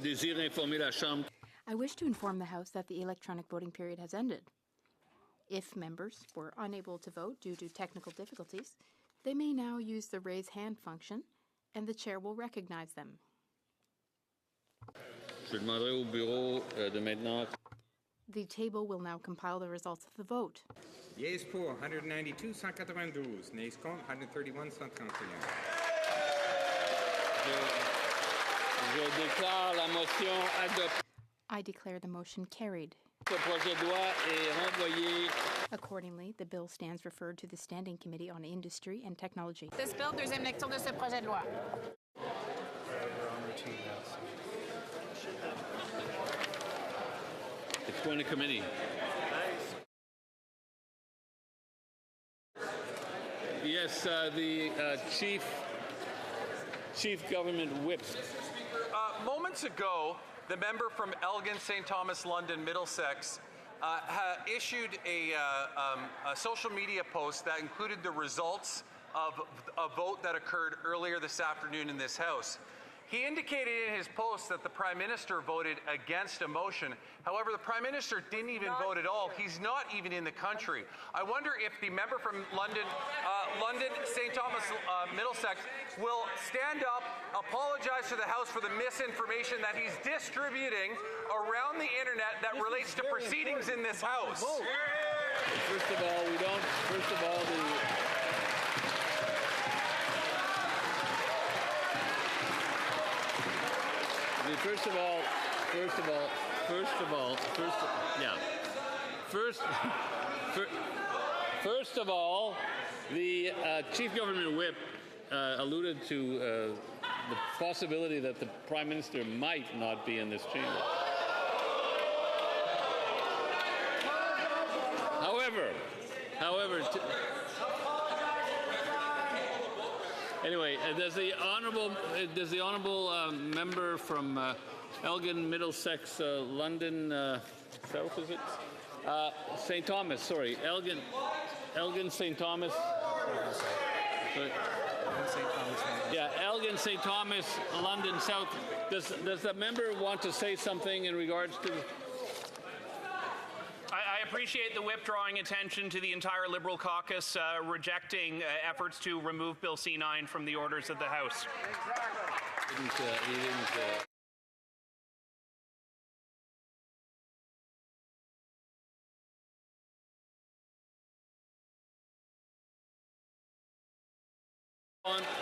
désire informer la Chambre. I wish to inform the House that the electronic voting period has ended. If members were unable to vote due to technical difficulties, they may now use the raise hand function, and the chair will recognize them. Je demanderai au bureau de maintenant. The table will now compile the results of the vote. Yeas pour 192, 192. Nays contre 131, 131. Je déclare la motion adoptée. I declare the motion carried. Le projet de loi est renvoyé. Accordingly, the bill stands referred to the Standing Committee on Industry and Technology. This bill, deuxième lecture de ce projet de loi. It's going to committee. Yes, the chief government whip. Moments ago, the member from Elgin, St. Thomas, London, Middlesex issued a social media post that included the results of a vote that occurred earlier this afternoon in this House. He indicated in his post that the Prime Minister voted against a motion. However, the Prime Minister didn't even vote at all. He's not even in the country. I wonder if the member from London, St. Thomas, Middlesex, will stand up, apologize to the House for the misinformation that he's distributing around the internet that relates to proceedings in this House. First of all, First of all, the chief government whip alluded to the possibility that the Prime Minister might not be in this chamber. However, anyway, does the honourable member from Elgin, Middlesex, London South, is it? St. Thomas, sorry, Elgin, St. Thomas. Sorry. Yeah, Elgin, St. Thomas, London South. Does the member want to say something in regards to? I appreciate the whip drawing attention to the entire Liberal caucus rejecting efforts to remove Bill C9 from the orders of the House. He didn't.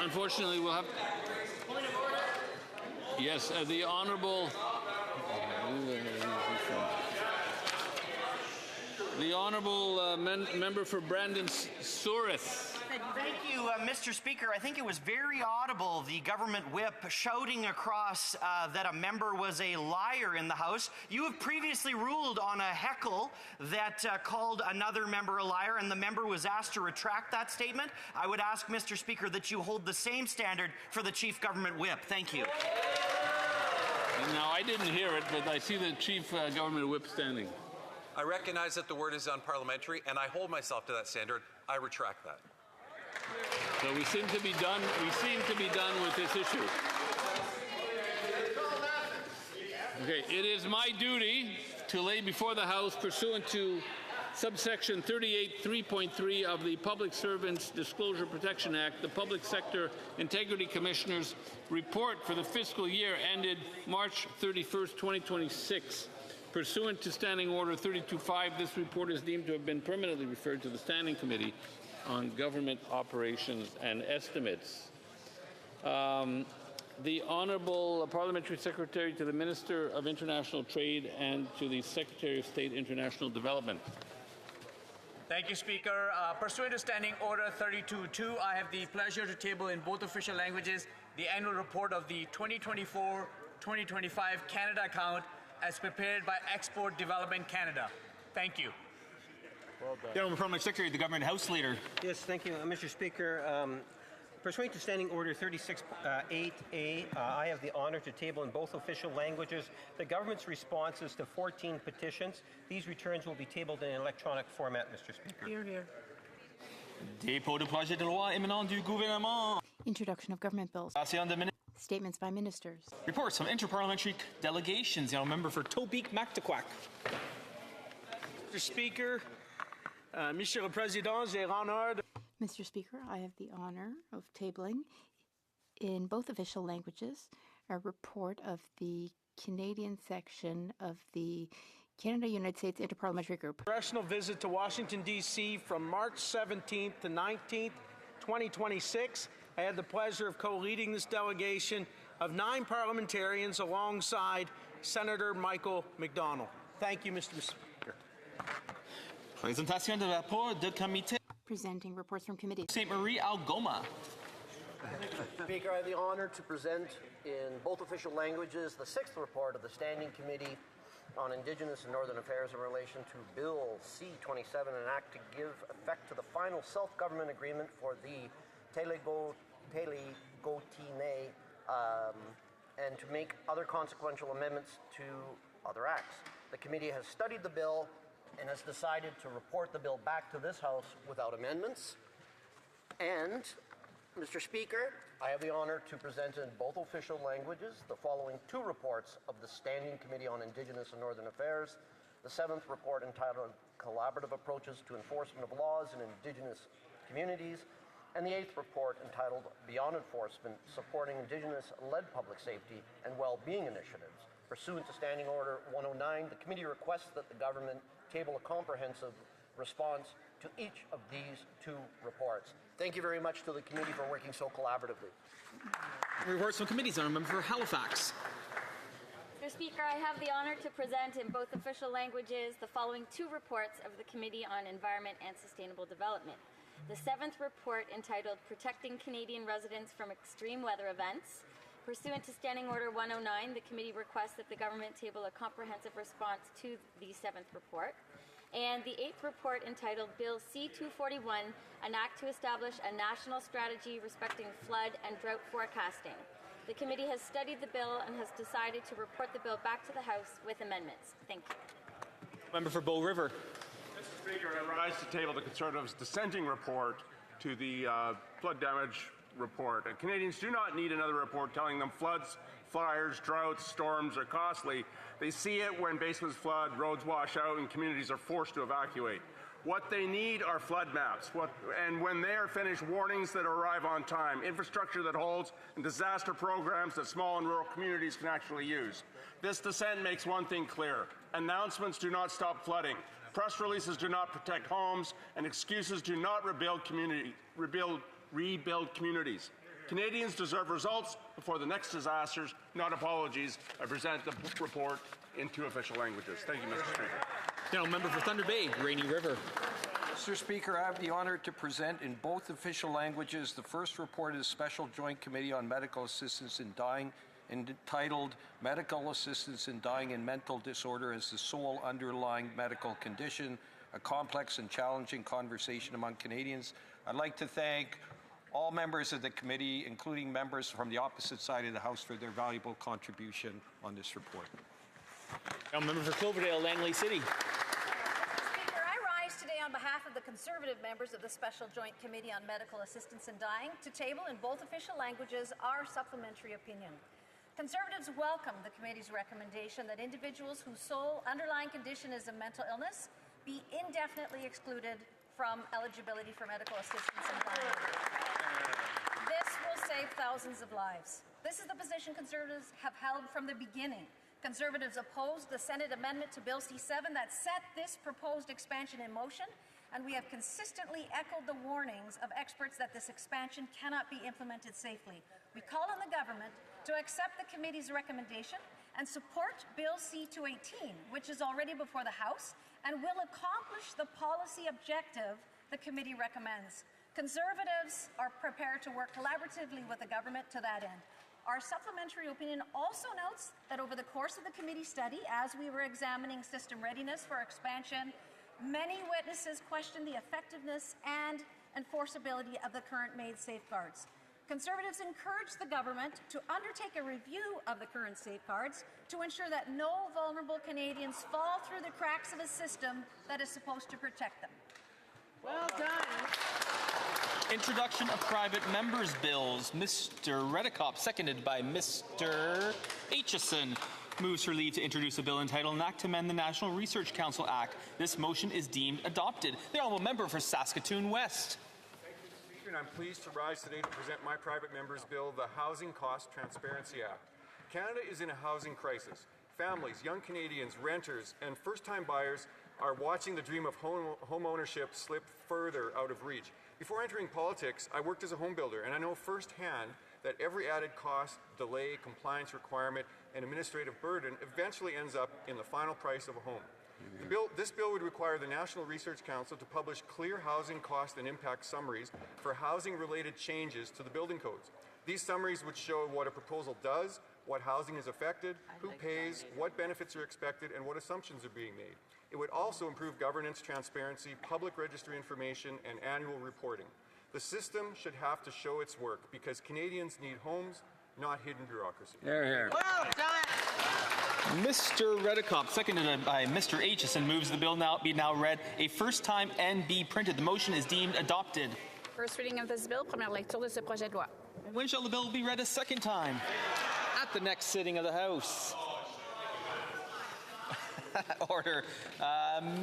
Unfortunately, we'll have. Yes, the honourable. The honourable member for Brandon Souris. Thank you, Mr. Speaker. I think it was very audible, the government whip shouting across that a member was a liar in the House. You have previously ruled on a heckle that called another member a liar, and the member was asked to retract that statement. I would ask, Mr. Speaker, that you hold the same standard for the chief government whip. Thank you. Now, I didn't hear it, but I see the chief government whip standing. I recognize that the word is unparliamentary, and I hold myself to that standard. I retract that. So we seem to be done. We seem to be done with this issue. Okay, it is my duty to lay before the House, pursuant to subsection 38(3.3) of the Public Servants Disclosure Protection Act, the Public Sector Integrity Commissioner's report for the fiscal year ended March 31st, 2026. Pursuant to Standing Order 32.5, this report is deemed to have been permanently referred to the Standing Committee on Government Operations and Estimates. The Honourable Parliamentary Secretary to the Minister of International Trade and to the Secretary of State International Development. Thank you, Speaker. Pursuant to Standing Order 32.2, I have the pleasure to table in both official languages the annual report of the 2024-2025 Canada account as prepared by Export Development Canada. Thank you. Well done. The Honourable Parliamentary Secretary, the Government House Leader. Yes, thank you, Mr. Speaker. Pursuant to Standing Order 36(8)(a), I have the honour to table in both official languages the government's responses to 14 petitions. These returns will be tabled in electronic format, Mr. Speaker. Hear, hear. Dépôt de projet de loi émanant du gouvernement. Introduction of government bills. Statements by ministers. Reports from interparliamentary delegations. The member for Tobique Mactaquac. Mr. Speaker, Monsieur le Président, j'ai l'honneur de... Mr. Speaker, I have the honor of tabling in both official languages a report of the Canadian section of the Canada-United States Interparliamentary Group. Congressional visit to Washington, D.C. from March 17th to 19th, 2026. I had the pleasure of co-leading this delegation of 9 parliamentarians alongside Senator Michael McDonald. Thank you, Mr. Speaker. Présentation de rapport de comité. Presenting reports from committee. St. Marie Algoma. Speaker, I have the honor to present in both official languages the 6th report of the Standing Committee on Indigenous and Northern Affairs in relation to Bill C-27, an act to give effect to the final self-government agreement for the Télégoutine and to make other consequential amendments to other acts. The committee has studied the bill and has decided to report the bill back to this House without amendments. And, Mr. Speaker, I have the honor to present in both official languages the following 2 reports of the Standing Committee on Indigenous and Northern Affairs. The 7th report entitled Collaborative Approaches to Enforcement of Laws in Indigenous Communities, and the 8th report entitled Beyond Enforcement, Supporting Indigenous-Led Public Safety and Well-Being Initiatives. Pursuant to Standing Order 109, the committee requests that the government table a comprehensive response to each of these 2 reports. Thank you very much to the committee for working so collaboratively. Reports from committees. I remember for Halifax. Mr. Speaker, I have the honor to present in both official languages the following 2 reports of the Committee on Environment and Sustainable Development. The 7th report entitled Protecting Canadian Residents from Extreme Weather Events. Pursuant to Standing Order 109, the committee requests that the government table a comprehensive response to the 7th report. And the 8th report entitled Bill C-241, an act to establish a national strategy respecting flood and drought forecasting. The committee has studied the bill and has decided to report the bill back to the House with amendments. Thank you. Member for Bow River. Mr. Speaker, I rise to table the Conservatives' dissenting report to the flood damage report. And Canadians do not need another report telling them floods, fires, droughts, storms are costly. They see it when basements flood, roads wash out, and communities are forced to evacuate. What they need are flood maps, and when they are finished, warnings that arrive on time, infrastructure that holds, and disaster programs that small and rural communities can actually use. This dissent makes one thing clear. Announcements do not stop flooding. Press releases do not protect homes, and excuses do not rebuild communities. Canadians deserve results before the next disasters, not apologies. I present the report in 2 official languages. Thank you, Mr. Speaker. General Member for Thunder Bay, Rainy River. Mr. Speaker, I have the honor to present in both official languages the first report of the Special Joint Committee on Medical Assistance in Dying, entitled Medical Assistance in Dying and Mental Disorder as the Sole Underlying Medical Condition, a complex and challenging conversation among Canadians. I'd like to thank all members of the committee, including members from the opposite side of the House, for their valuable contribution on this report. Member for Cloverdale, Langley City. Speaker, I rise today on behalf of the Conservative members of the Special Joint Committee on Medical Assistance in Dying to table in both official languages our supplementary opinion. Conservatives welcome the committee's recommendation that individuals whose sole underlying condition is a mental illness be indefinitely excluded from eligibility for medical assistance in dying. This will save thousands of lives. This is the position Conservatives have held from the beginning. Conservatives opposed the Senate amendment to Bill C-7 that set this proposed expansion in motion, and we have consistently echoed the warnings of experts that this expansion cannot be implemented safely. We call on the government to accept the committee's recommendation and support Bill C-218, which is already before the House and will accomplish the policy objective the committee recommends. Conservatives are prepared to work collaboratively with the government to that end. Our supplementary opinion also notes that over the course of the committee study, as we were examining system readiness for expansion, many witnesses questioned the effectiveness and enforceability of the current made safeguards. Conservatives encourage the government to undertake a review of the current safeguards to ensure that no vulnerable Canadians fall through the cracks of a system that is supposed to protect them. Well done. Introduction of private members' bills. Mr. Redekop, seconded by Mr. Aitchison, moves for leave to introduce a bill entitled An Act to Amend the National Research Council Act. This motion is deemed adopted. The Honourable Member for Saskatoon West. Thank you, Mr. Speaker, and I'm pleased to rise today to present my private member's bill, the Housing Cost Transparency Act. Canada is in a housing crisis. Families, young Canadians, renters, and first-time buyers are watching the dream of home ownership slip further out of reach. Before entering politics, I worked as a home builder, and I know firsthand that every added cost, delay, compliance requirement, and administrative burden eventually ends up in the final price of a home. This bill would require the National Research Council to publish clear housing cost and impact summaries for housing-related changes to the building codes. These summaries would show what a proposal does, what housing is affected, who pays, what benefits are expected, and what assumptions are being made. It would also improve governance, transparency, public registry information, and annual reporting. The system should have to show its work because Canadians need homes, not hidden bureaucracy. Here, here. Well done. Mr. Redekop, seconded by Mr. Aitchison, moves the bill be now read a first time and be printed. The motion is deemed adopted. First reading of this bill, première lecture de ce projet de loi. When shall the bill be read a second time? At the next sitting of the House. Order.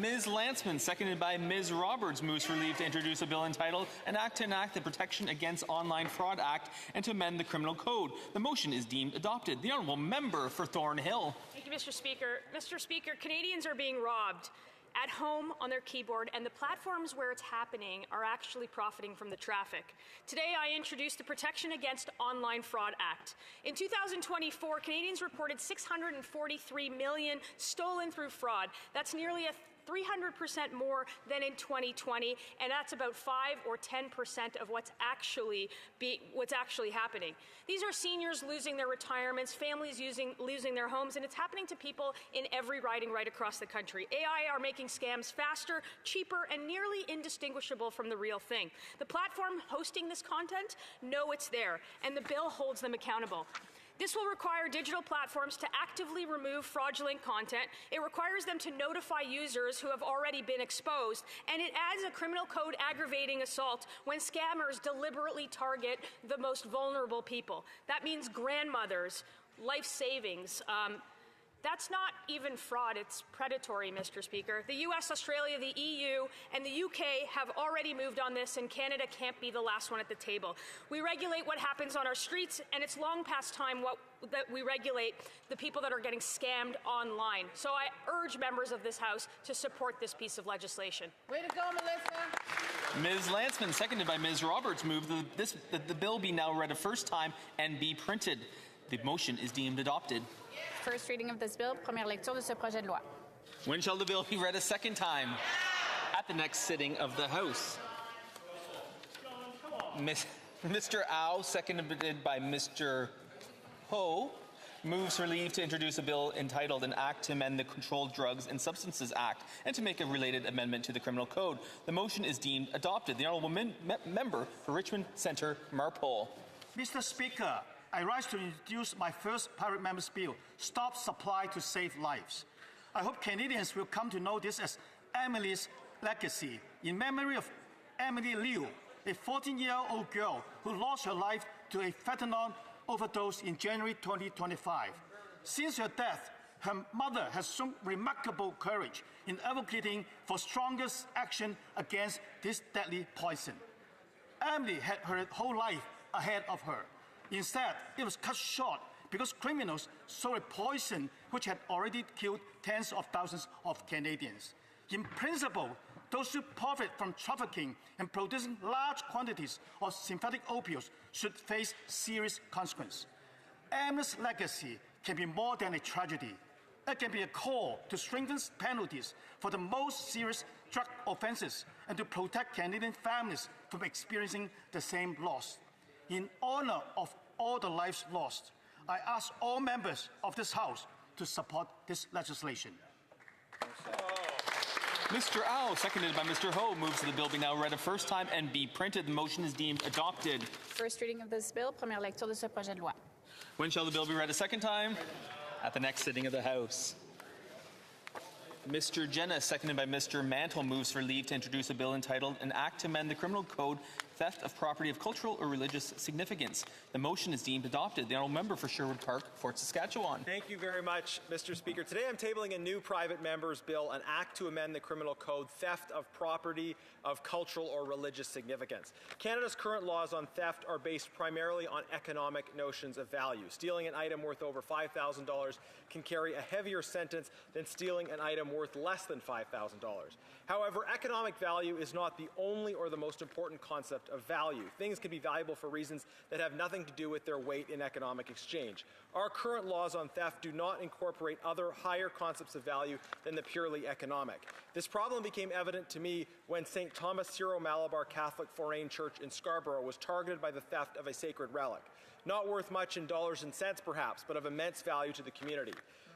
Ms. Lanceman, seconded by Ms. Roberts, moves for leave to introduce a bill entitled An Act to Enact the Protection Against Online Fraud Act and to amend the Criminal Code. The motion is deemed adopted. The Honourable Member for Thornhill. Thank you, Mr. Speaker. Mr. Speaker, Canadians are being robbed at home on their keyboard, and the platforms where it's happening are actually profiting from the traffic. Today, I introduced the Protection Against Online Fraud Act. In 2024, Canadians reported 643 million stolen through fraud. That's nearly a 300% more than in 2020, and that's about 5 or 10% of what's actually happening. These are seniors losing their retirements, families losing their homes, and it's happening to people in every riding right across the country. AI are making scams faster, cheaper, and nearly indistinguishable from the real thing. The platform hosting this content know it's there, and the bill holds them accountable. This will require digital platforms to actively remove fraudulent content. It requires them to notify users who have already been exposed, and it adds a criminal code aggravating assault when scammers deliberately target the most vulnerable people. That means grandmothers, life savings. That's not even fraud, it's predatory, Mr. Speaker. The US, Australia, the EU, and the UK have already moved on this, and Canada can't be the last one at the table. We regulate what happens on our streets, and it's long past time that we regulate the people that are getting scammed online. So I urge members of this House to support this piece of legislation. Way to go, Melissa. Ms. Lanceman, seconded by Ms. Roberts, moved that the bill be now read a first time and be printed. The motion is deemed adopted. First reading of this bill, première lecture de ce projet de loi. When shall the bill be read a second time? At the next sitting of the House. Mr. Au, seconded by Mr. Ho, moves for leave to introduce a bill entitled An Act to Amend the Controlled Drugs and Substances Act and to make a related amendment to the Criminal Code. The motion is deemed adopted. The Honourable Member for Richmond Centre, Marpole. Mr. Speaker, I rise to introduce my first private member's bill, Stop Supply to Save Lives. I hope Canadians will come to know this as Emily's legacy, in memory of Emily Liu, a 14-year-old girl who lost her life to a fentanyl overdose in January 2025. Since her death, her mother has shown remarkable courage in advocating for strongest action against this deadly poison. Emily had her whole life ahead of her. Instead, it was cut short because criminals sold a poison which had already killed tens of thousands of Canadians. In principle, those who profit from trafficking and producing large quantities of synthetic opioids should face serious consequences. Emily's legacy can be more than a tragedy. It can be a call to strengthen penalties for the most serious drug offenses and to protect Canadian families from experiencing the same loss. In honor of all the lives lost, I ask all members of this House to support this legislation. Mr. Au, seconded by Mr. Ho, moves that the bill be now read a first time and be printed. The motion is deemed adopted. First reading of this bill, première lecture de ce projet de loi. When shall the bill be read a second time? At the next sitting of the House. Mr. Jenna, seconded by Mr. Mantle, moves for leave to introduce a bill entitled An Act to Amend the Criminal Code theft of property of cultural or religious significance. The motion is deemed adopted. The honourable member for Sherwood Park, Fort Saskatchewan. Thank you very much, Mr. Speaker. Today I'm tabling a new private member's bill, an act to amend the Criminal Code, theft of property of cultural or religious significance. Canada's current laws on theft are based primarily on economic notions of value. Stealing an item worth over $5,000 can carry a heavier sentence than stealing an item worth less than $5,000. However, economic value is not the only or the most important concept of value. Things can be valuable for reasons that have nothing to do with their weight in economic exchange. Our current laws on theft do not incorporate other higher concepts of value than the purely economic. This problem became evident to me when St. Thomas Syro-Malabar Catholic Forain Church in Scarborough was targeted by the theft of a sacred relic. Not worth much in dollars and cents perhaps, but of immense value to the community.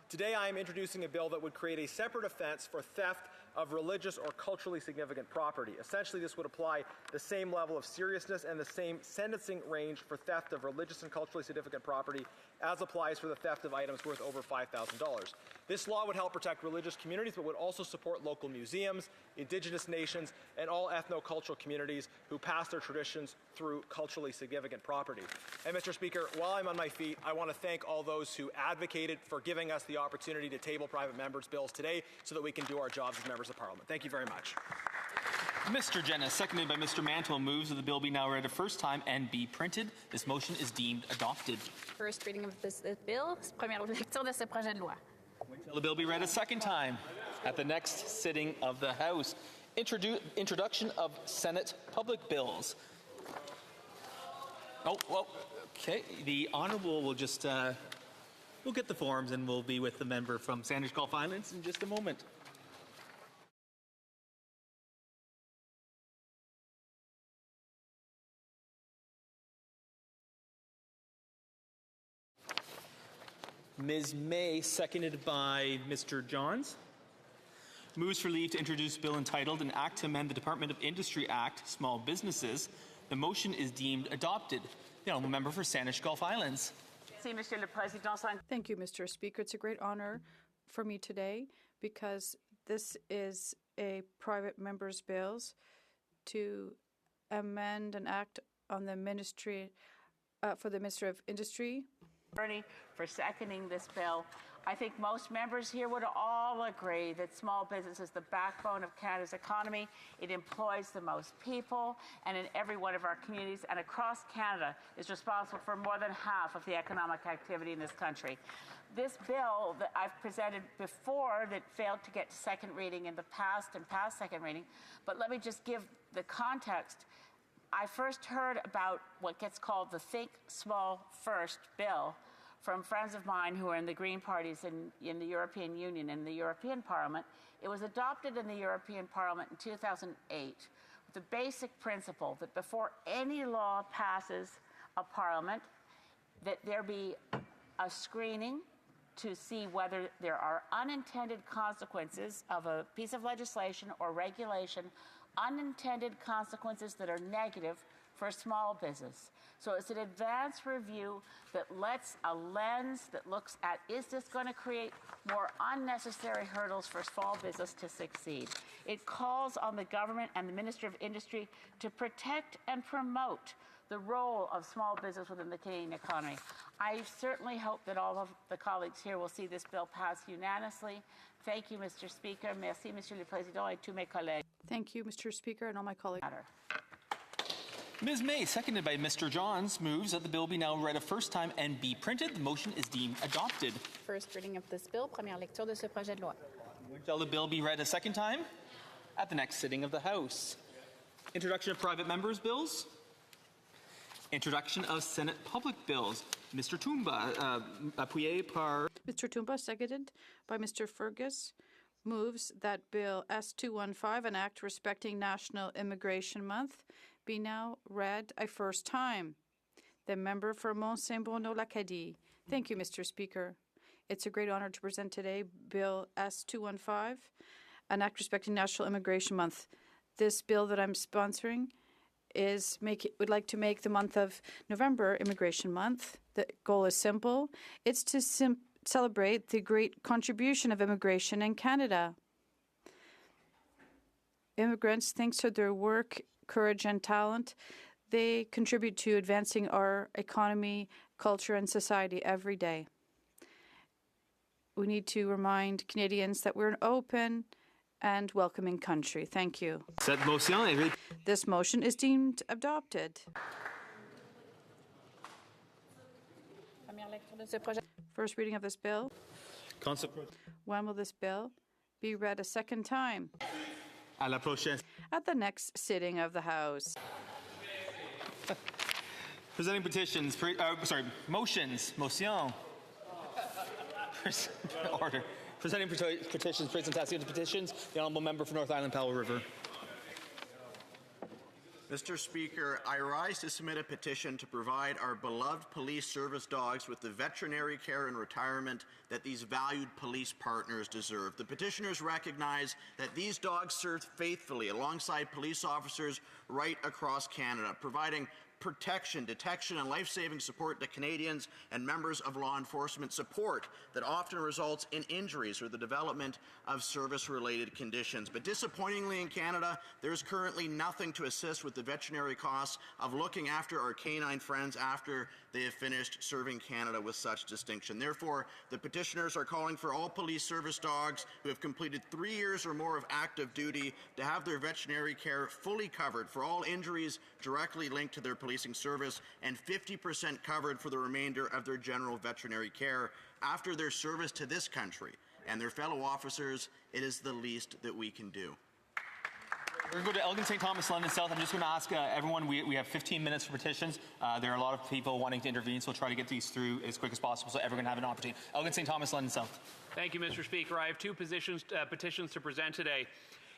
Today I am introducing a bill that would create a separate offence for theft of religious or culturally significant property. Essentially, this would apply the same level of seriousness and the same sentencing range for theft of religious and culturally significant property as applies for the theft of items worth over $5,000. This law would help protect religious communities, but would also support local museums, Indigenous nations, and all ethno-cultural communities who pass their traditions through culturally significant property. And Mr. Speaker, while I'm on my feet, I want to thank all those who advocated for giving us the opportunity to table private members' bills today so that we can do our jobs as members of Parliament. Thank you very much. Mr. Jenna, seconded by Mr. Mantle, moves that the bill be now read a first time and be printed. This motion is deemed adopted. First reading of this bill, première lecture de ce projet de loi. Shall the bill be read a second time at the next sitting of the House? Introduction of Senate public bills. Oh, well, okay. The Honourable will just, we'll get the forms and we'll be with the member from Sandwich Gulf Islands in just a moment. Ms. May, seconded by Mr. Johns, moves for leave to introduce a bill entitled An Act to Amend the Department of Industry Act, Small Businesses. The motion is deemed adopted. The honourable member for Sandwich Gulf Islands. Thank you, Mr. Speaker. It's a great honor for me today because this is a private member's bills to amend an act on the ministry for the Ministry of Industry. Bernie for seconding this bill. I think most members here would all agree that small business is the backbone of Canada's economy. It employs the most people, and in every one of our communities and across Canada is responsible for more than half of the economic activity in this country. This bill that I've presented before that failed to get to second reading in the past and past second reading, but let me just give the context. I first heard about what gets called the Think Small First bill from friends of mine who are in the Green parties in the European Union and the European Parliament. It was adopted in the European Parliament in 2008 with the basic principle that before any law passes a Parliament, that there be a screening to see whether there are unintended consequences of a piece of legislation or regulation, unintended consequences that are negative for small business. So it's an advanced review that lets a lens that looks at, is this going to create more unnecessary hurdles for small business to succeed? It calls on the government and the Ministry of Industry to protect and promote the role of small business within the Canadian economy. I certainly hope that all of the colleagues here will see this bill pass unanimously. Thank you, Mr. Speaker. Merci, Monsieur le Président, et tous mes collègues. Thank you, Mr. Speaker, and all my colleagues. Ms. May, seconded by Mr. Johns, moves that the bill be now read a first time and be printed. The motion is deemed adopted. First reading of this bill, première lecture de ce projet de loi. Shall the bill be read a second time at the next sitting of the House? Introduction of private members' bills. Introduction of Senate public bills. Mr. Toumba, appuyé par... Mr. Toumba, seconded by Mr. Fergus, moves that Bill S215, an act respecting National Immigration Month, be now read a first time. The member for Mont-Saint-Bonneau-Lacadie. Thank you, Mr. Speaker. It's a great honor to present today Bill S215, an act respecting National Immigration Month. This bill that I'm sponsoring would like to make the month of November Immigration Month. The goal is simple. It's to celebrate the great contribution of immigration in Canada. Immigrants, thanks to their work, courage, and talent, They contribute to advancing our economy, culture, and society every day. We need to remind Canadians that we're an open and welcoming country. Thank you. This motion is deemed adopted. First reading of this bill. When will this bill be read a second time? At the next sitting of the House. Presenting petitions, motions, motion. Order. Presenting petitions, presentation of petitions, the Honourable Member for North Island Powell River. Mr. Speaker, I rise to submit a petition to provide our beloved police service dogs with the veterinary care and retirement that these valued police partners deserve. The petitioners recognize that these dogs serve faithfully alongside police officers right across Canada, providing protection, detection, and life-saving support to Canadians and members of law enforcement, support that often results in injuries or the development of service-related conditions. But disappointingly in Canada, there's currently nothing to assist with the veterinary costs of looking after our canine friends after they have finished serving Canada with such distinction. Therefore, the petitioners are calling for all police service dogs who have completed 3 years or more of active duty to have their veterinary care fully covered for all injuries directly linked to their policing service and 50% covered for the remainder of their general veterinary care after their service to this country and their fellow officers. It is the least that we can do. We're going to go to Elgin, St. Thomas, London South. I'm just going to ask everyone, we have 15 minutes for petitions. There are a lot of people wanting to intervene, so we'll try to get these through as quick as possible so everyone can have an opportunity. Elgin, St. Thomas, London South. Thank you, Mr. Speaker. I have two petitions to present today.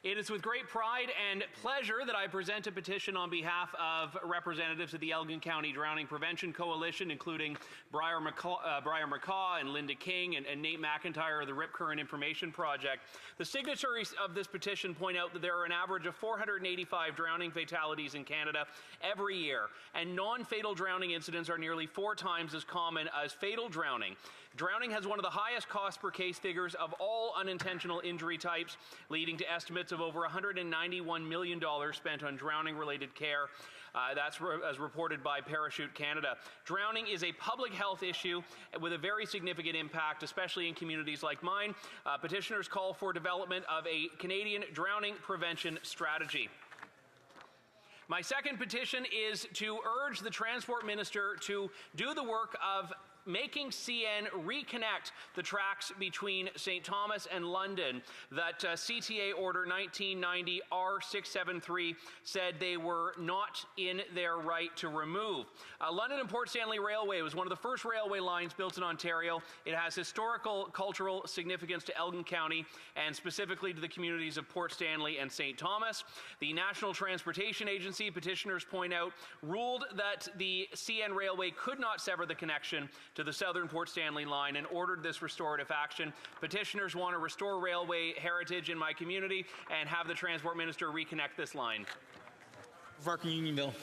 It is with great pride and pleasure that I present a petition on behalf of representatives of the Elgin County Drowning Prevention Coalition, including Briar McCaw and Linda King and Nate McIntyre of the Rip Current Information Project. The signatories of this petition point out that there are an average of 485 drowning fatalities in Canada every year, and non-fatal drowning incidents are nearly 4 times as common as fatal drowning. Drowning has one of the highest cost per case figures of all unintentional injury types, leading to estimates of over $191 million spent on drowning-related care. That's as reported by Parachute Canada. Drowning is a public health issue with a very significant impact, especially in communities like mine. Petitioners call for development of a Canadian drowning prevention strategy. My second petition is to urge the Transport Minister to do the work of making CN reconnect the tracks between St. Thomas and London that CTA Order 1990 R673 said they were not in their right to remove. London and Port Stanley Railway was one of the first railway lines built in Ontario. It has historical, cultural significance to Elgin County and specifically to the communities of Port Stanley and St. Thomas. The National Transportation Agency, petitioners point out, ruled that the CN Railway could not sever the connection to the Southern Port Stanley line and ordered this restorative action. Petitioners want to restore railway heritage in my community and have the Transport Minister reconnect this line. Unionville.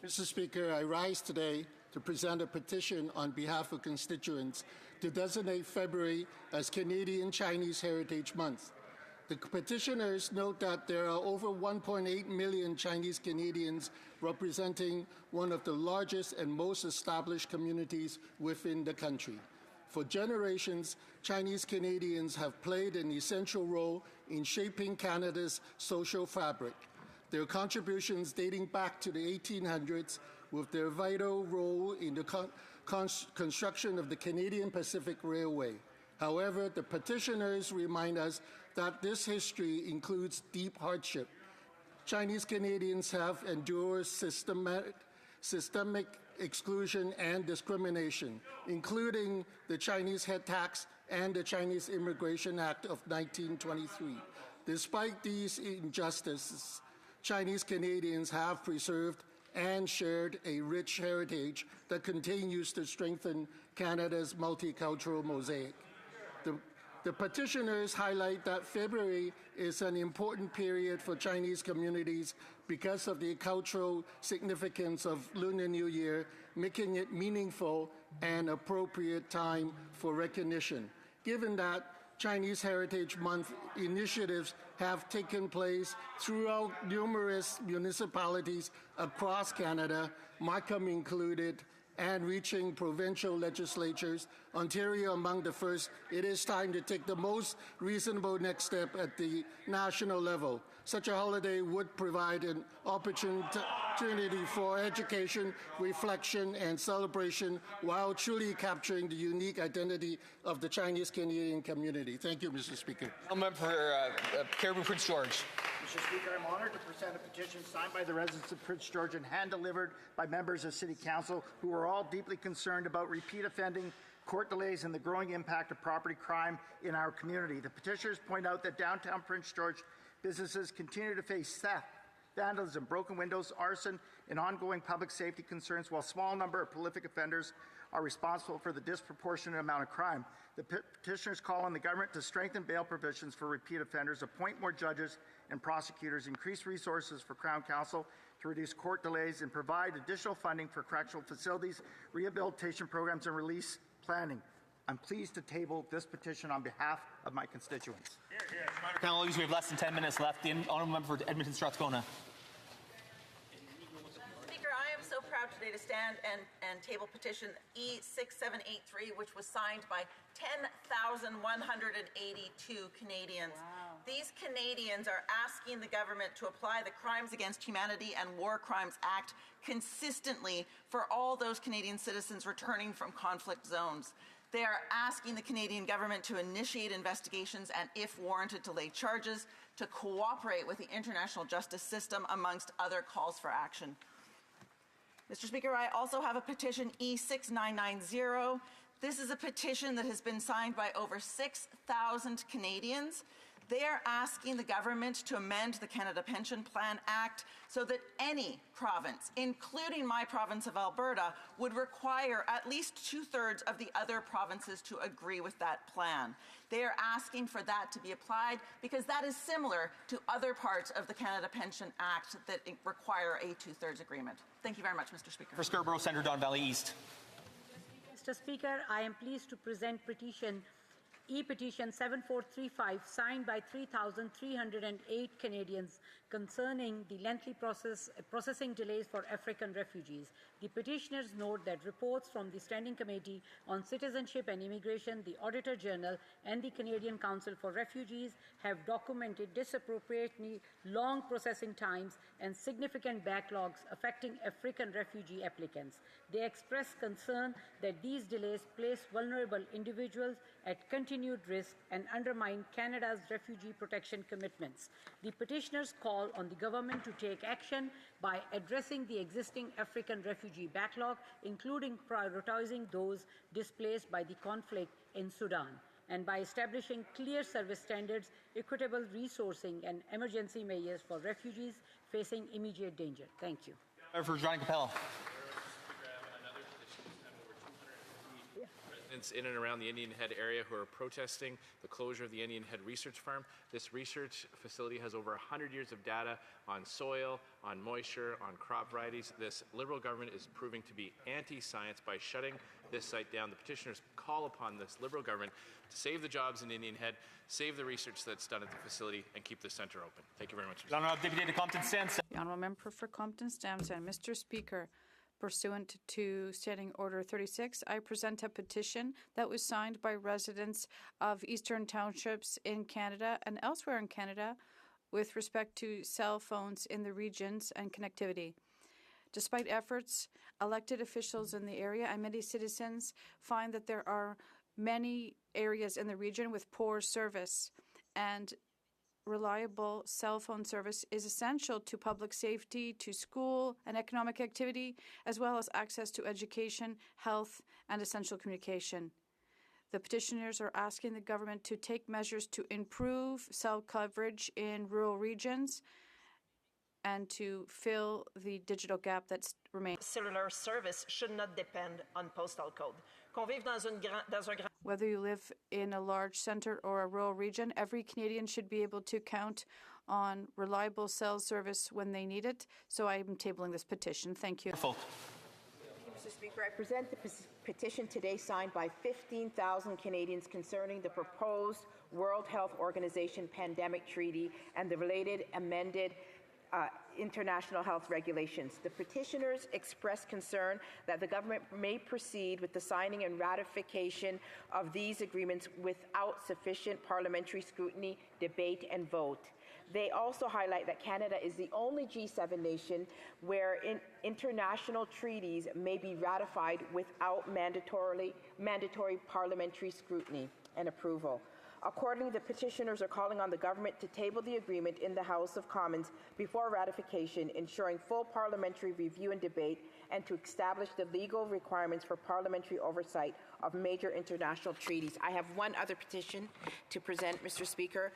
Mr. Speaker, I rise today to present a petition on behalf of constituents to designate February as Canadian Chinese Heritage Month. The petitioners note that there are over 1.8 million Chinese Canadians, representing one of the largest and most established communities within the country. For generations, Chinese Canadians have played an essential role in shaping Canada's social fabric. Their contributions dating back to the 1800s, with their vital role in the construction of the Canadian Pacific Railway. However, the petitioners remind us that this history includes deep hardship. Chinese Canadians have endured systemic exclusion and discrimination, including the Chinese head tax and the Chinese Immigration Act of 1923. Despite these injustices, Chinese Canadians have preserved and shared a rich heritage that continues to strengthen Canada's multicultural mosaic. The petitioners highlight that February is an important period for Chinese communities because of the cultural significance of Lunar New Year, making it meaningful and appropriate time for recognition. Given that Chinese Heritage Month initiatives have taken place throughout numerous municipalities across Canada, Markham included, and reaching provincial legislatures, Ontario among the first. It is time to take the most reasonable next step at the national level. Such a holiday would provide an opportunity for education, reflection, and celebration while truly capturing the unique identity of the Chinese Canadian community. Thank you, Mr. Speaker. Member for Cariboo Prince George. Mr. Speaker, I'm honored to present a petition signed by the residents of Prince George and hand-delivered by members of City Council who are all deeply concerned about repeat offending, court delays, and the growing impact of property crime in our community. The petitioners point out that downtown Prince George businesses continue to face theft, vandalism, broken windows, arson, and ongoing public safety concerns, while a small number of prolific offenders are responsible for the disproportionate amount of crime. The petitioners call on the government to strengthen bail provisions for repeat offenders, appoint more judges and prosecutors, increase resources for Crown Counsel to reduce court delays, and provide additional funding for correctional facilities, rehabilitation programs, and release planning. I'm pleased to table this petition on behalf of my constituents. Panelists, we have less than 10 minutes left. The honourable member for Edmonton Strathcona. Speaker, I am so proud today to stand and table petition E6783, which was signed by 10,182 Canadians. Wow. These Canadians are asking the government to apply the Crimes Against Humanity and War Crimes Act consistently for all those Canadian citizens returning from conflict zones. They are asking the Canadian government to initiate investigations and, if warranted, to lay charges, to cooperate with the international justice system, amongst other calls for action. Mr. Speaker, I also have a petition E6990. This is a petition that has been signed by over 6,000 Canadians. They are asking the government to amend the Canada Pension Plan Act so that any province, including my province of Alberta, would require at least 2/3 of the other provinces to agree with that plan. They are asking for that to be applied because that is similar to other parts of the Canada Pension Act that require a 2/3 agreement. Thank you very much, Mr. Speaker. For Scarborough Centre, Don Valley East. Mr. Speaker, I am pleased to present e-petition 7435 signed by 3,308 Canadians concerning the lengthy processing delays for African refugees. The petitioners note that reports from the Standing Committee on Citizenship and Immigration, the Auditor General, and the Canadian Council for Refugees have documented disappropriately long processing times and significant backlogs affecting African refugee applicants. They express concern that these delays place vulnerable individuals at continued risk and undermine Canada's refugee protection commitments. The petitioners call on the government to take action by addressing the existing African refugee backlog, including prioritizing those displaced by the conflict in Sudan, and by establishing clear service standards, equitable resourcing, and emergency measures for refugees facing immediate danger. Thank you. For Johnny Capella. Residents in and around the Indian Head area who are protesting the closure of the Indian Head Research Farm. This research facility has over 100 years of data on soil, on moisture, on crop varieties. This Liberal government is proving to be anti-science by shutting this site down. The petitioners call upon this Liberal government to save the jobs in Indian Head, save the research that's done at the facility, and keep the centre open. Thank you very much. The Honourable Member for Compton-Stamson. Mr. Speaker, pursuant to Standing Order 36, I present a petition that was signed by residents of Eastern Townships in Canada and elsewhere in Canada with respect to cell phones in the regions and connectivity. Despite efforts, elected officials in the area and many citizens find that there are many areas in the region with poor service, and reliable cell phone service is essential to public safety, to school and economic activity, as well as access to education, health, and essential communication. The petitioners are asking the government to take measures to improve cell coverage in rural regions and to fill the digital gap that remains. Cellular service should not depend on postal code. Whether you live in a large center or a rural region, every Canadian should be able to count on reliable cell service when they need it. So I am tabling this petition. Thank you. Mr. Speaker, I present the petition today signed by 15,000 Canadians concerning the proposed World Health Organization Pandemic Treaty and the related amended international health regulations. The petitioners expressed concern that the government may proceed with the signing and ratification of these agreements without sufficient parliamentary scrutiny, debate, and vote. They also highlight that Canada is the only G7 nation where international treaties may be ratified without mandatory parliamentary scrutiny and approval. Accordingly, the petitioners are calling on the government to table the agreement in the House of Commons before ratification, ensuring full parliamentary review and debate, and to establish the legal requirements for parliamentary oversight of major international treaties. I have one other petition to present, Mr. Speaker.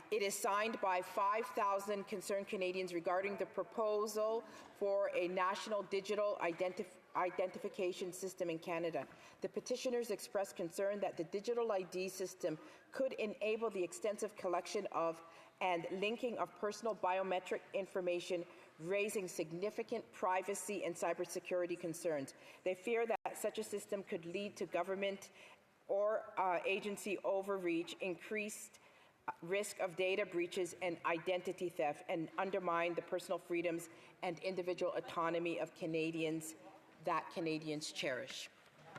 It is signed by 5,000 concerned Canadians regarding the proposal for a national digital identification system in Canada. The petitioners expressed concern that the digital ID system could enable the extensive collection of and linking of personal biometric information, raising significant privacy and cybersecurity concerns. They fear that such a system could lead to government or agency overreach, increased risk of data breaches and identity theft, and undermine the personal freedoms and individual autonomy of Canadians that Canadians cherish.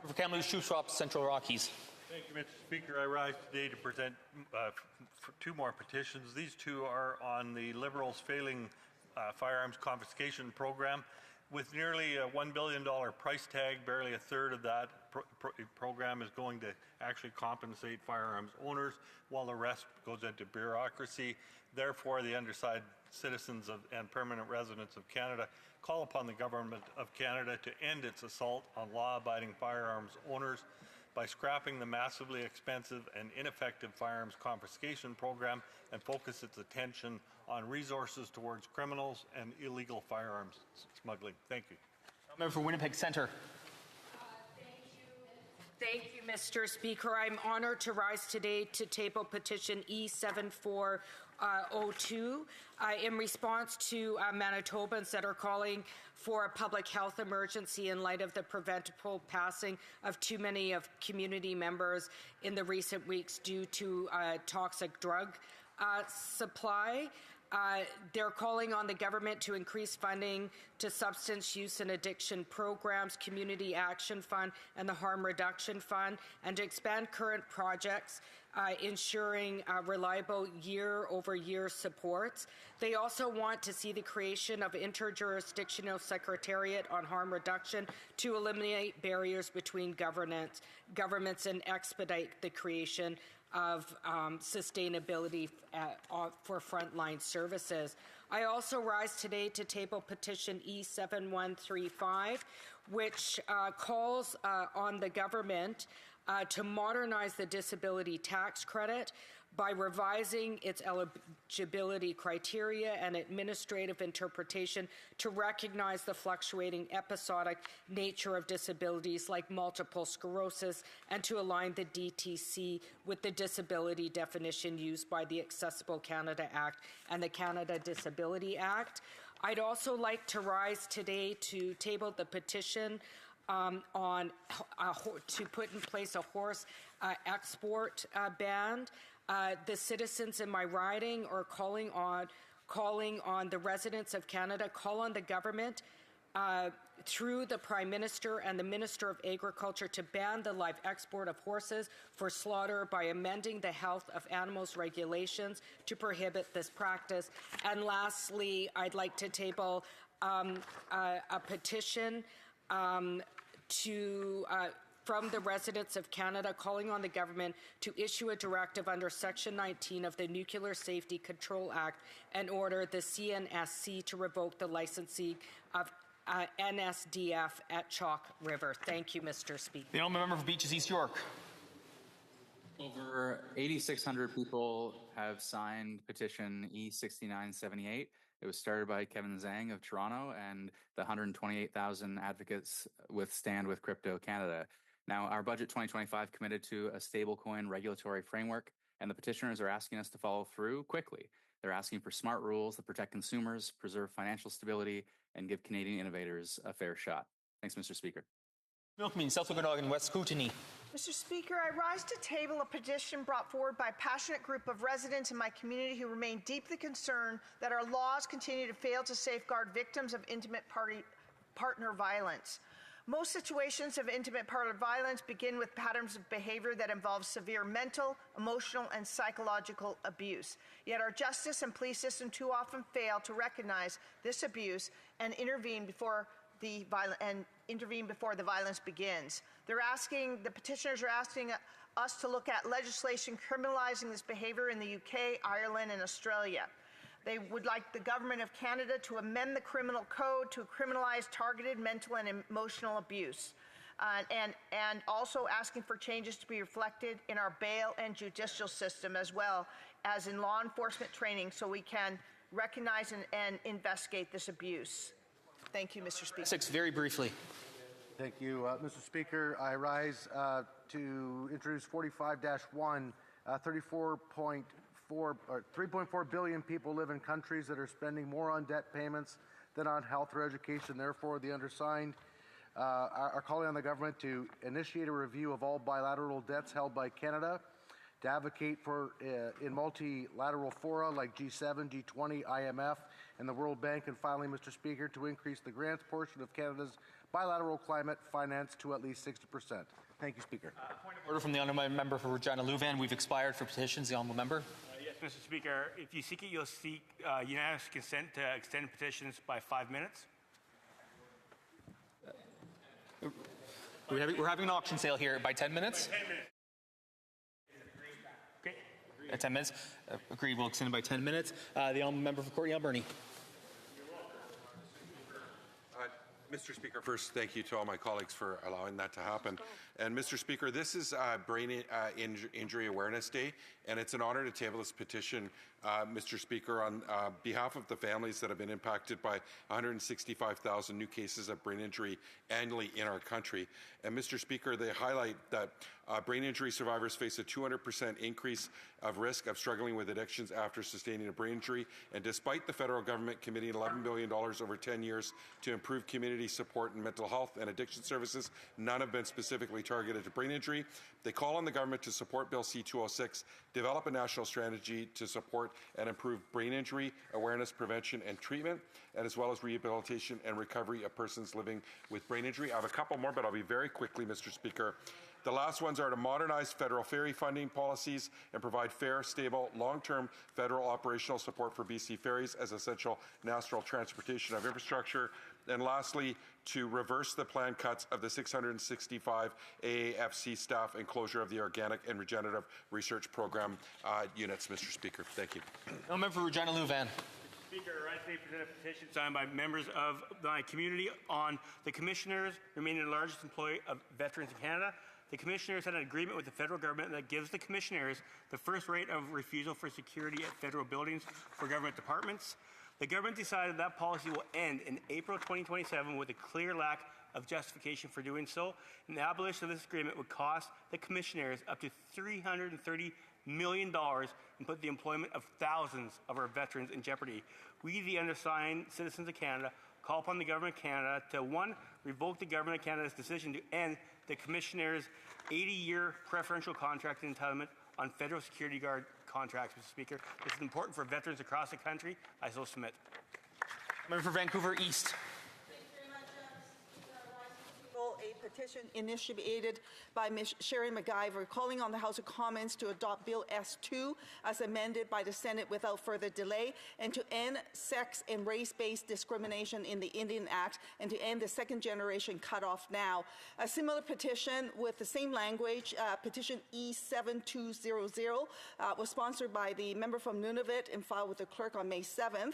For Kamloops, Shuswap, Central Rockies. Thank you, Mr. Speaker. I rise today to present two more petitions. These two are on the Liberals' failing firearms confiscation program. With nearly a $1 billion price tag, barely a third of that program is going to actually compensate firearms owners, while the rest goes into bureaucracy. Therefore, the undersigned citizens and permanent residents of Canada call upon the Government of Canada to end its assault on law-abiding firearms owners by scrapping the massively expensive and ineffective firearms confiscation program and focus its attention on resources towards criminals and illegal firearms smuggling. Thank you. Member for Winnipeg Centre. Thank you, Mr. Speaker. I'm honored to rise today to table petition E7402 in response to Manitobans that are calling for a public health emergency in light of the preventable passing of too many of community members in the recent weeks due to toxic drug supply. They're calling on the government to increase funding to substance use and addiction programs, Community Action Fund, and the Harm Reduction Fund, and to expand current projects, ensuring reliable year-over-year supports. They also want to see the creation of interjurisdictional secretariat on harm reduction to eliminate barriers between governments and expedite the creation of sustainability for frontline services. I also rise today to table petition E7135, which calls on the government to modernize the disability tax credit by revising its eligibility criteria and administrative interpretation to recognize the fluctuating episodic nature of disabilities like multiple sclerosis, and to align the DTC with the disability definition used by the Accessible Canada Act and the Canada Disability Act. I'd also like to rise today to table the petition to put in place a horse export ban. The citizens in my riding are calling on the residents of Canada, call on the government through the Prime Minister and the Minister of Agriculture to ban the live export of horses for slaughter by amending the Health of Animals regulations to prohibit this practice. And lastly, I'd like to table a petition from the residents of Canada calling on the government to issue a directive under Section 19 of the Nuclear Safety Control Act and order the CNSC to revoke the licensing of NSDF at Chalk River. Thank you, Mr. Speaker. The honourable member for Beaches East York. Over 8,600 people have signed petition E6978. It was started by Kevin Zhang of Toronto and the 128,000 advocates with Stand with Crypto Canada. Now, our budget 2025 committed to a stablecoin regulatory framework, and the petitioners are asking us to follow through quickly. They're asking for smart rules that protect consumers, preserve financial stability, and give Canadian innovators a fair shot. Thanks, Mr. Speaker. Milkmean, South Okanagan, West Kootenay. Mr. Speaker, I rise to table a petition brought forward by a passionate group of residents in my community who remain deeply concerned that our laws continue to fail to safeguard victims of intimate partner violence. Most situations of intimate partner violence begin with patterns of behavior that involve severe mental, emotional, and psychological abuse. Yet our justice and police system too often fail to recognize this abuse and intervene before the violence begins. The petitioners are asking us to look at legislation criminalizing this behavior in the UK, Ireland, and Australia. They would like the Government of Canada to amend the criminal code to criminalize targeted mental and emotional abuse, and also asking for changes to be reflected in our bail and judicial system, as well as in law enforcement training, so we can recognize and investigate this abuse. Thank you, Mr. Speaker. Six, very briefly. Thank you, Mr. Speaker. I rise to introduce 45-1. 3.4 billion people live in countries that are spending more on debt payments than on health or education. Therefore, the undersigned are calling on the government to initiate a review of all bilateral debts held by Canada, to advocate for in multilateral fora like G7, G20, IMF, and the World Bank, and finally, Mr. Speaker, to increase the grants portion of Canada's bilateral climate finance to at least 60%. Thank you, Speaker. Point of order from the honourable member for Regina Louvan. We've expired for petitions. The honourable member. Yes, Mr. Speaker. If you seek it, you'll seek unanimous consent to extend petitions by 5 minutes. We're having an auction sale here by 10 minutes. By 10 minutes. Okay. 10 minutes. Agreed. We'll extend it by 10 minutes. The honourable member for Courtney Alberni. Mr. Speaker, first, thank you to all my colleagues for allowing that to happen. And Mr. Speaker, this is Brain Injury Awareness Day, and it's an honor to table this petition, Mr. Speaker, on behalf of the families that have been impacted by 165,000 new cases of brain injury annually in our country. And Mr. Speaker, they highlight that brain injury survivors face a 200% increase of risk of struggling with addictions after sustaining a brain injury. And despite the federal government committing $11 billion over 10 years to improve community support in mental health and addiction services, none have been specifically targeted to brain injury. They call on the government to support Bill C-206, develop a national strategy to support and improve brain injury awareness, prevention, and treatment, and as well as rehabilitation and recovery of persons living with brain injury. I have a couple more, but I'll be very quickly, Mr. Speaker. The last ones are to modernize federal ferry funding policies and provide fair, stable, long-term federal operational support for BC ferries as essential national transportation of infrastructure. And lastly, to reverse the planned cuts of the 665 AAFC staff and closure of the Organic and Regenerative Research Program units, Mr. Speaker. Thank you. No member for Regina Louvan. Speaker, I today present a petition signed by members of my community on the Commissioners remaining the largest employer of veterans in Canada. The Commissioners had an agreement with the federal government that gives the Commissioners the first right of refusal for security at federal buildings for government departments. The government decided that policy will end in April 2027 with a clear lack of justification for doing so, and the abolition of this agreement would cost the Commissioners up to $330 million and put the employment of thousands of our veterans in jeopardy. We, the undersigned citizens of Canada, call upon the Government of Canada to, one, revoke the Government of Canada's decision to end the Commissioner's 80-year preferential contract entitlement on federal security guard contracts, Mr. Speaker. This is important for veterans across the country. I so submit. Member for Vancouver East. A petition initiated by Ms. Sharon McIver calling on the House of Commons to adopt Bill S-2 as amended by the Senate without further delay, and to end sex and race-based discrimination in the Indian Act, and to end the second-generation cutoff now. A similar petition with the same language, petition E7200, was sponsored by the member from Nunavut and filed with the clerk on May 7th,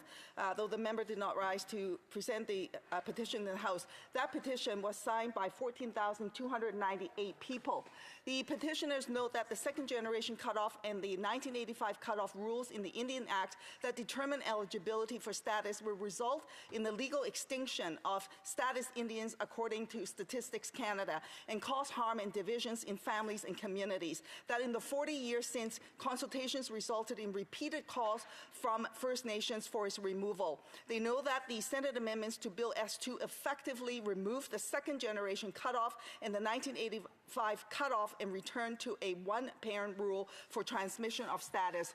though the member did not rise to present the petition in the House. That petition was signed by 14,298 people. The petitioners note that the second-generation cutoff and the 1985 cutoff rules in the Indian Act that determine eligibility for status will result in the legal extinction of status Indians according to Statistics Canada, and cause harm and divisions in families and communities. That in the 40 years since, consultations resulted in repeated calls from First Nations for its removal. They know that the Senate amendments to Bill S-2 effectively remove the second-generation cutoff cutoff and the 1985 cutoff and return to a one-parent rule for transmission of status,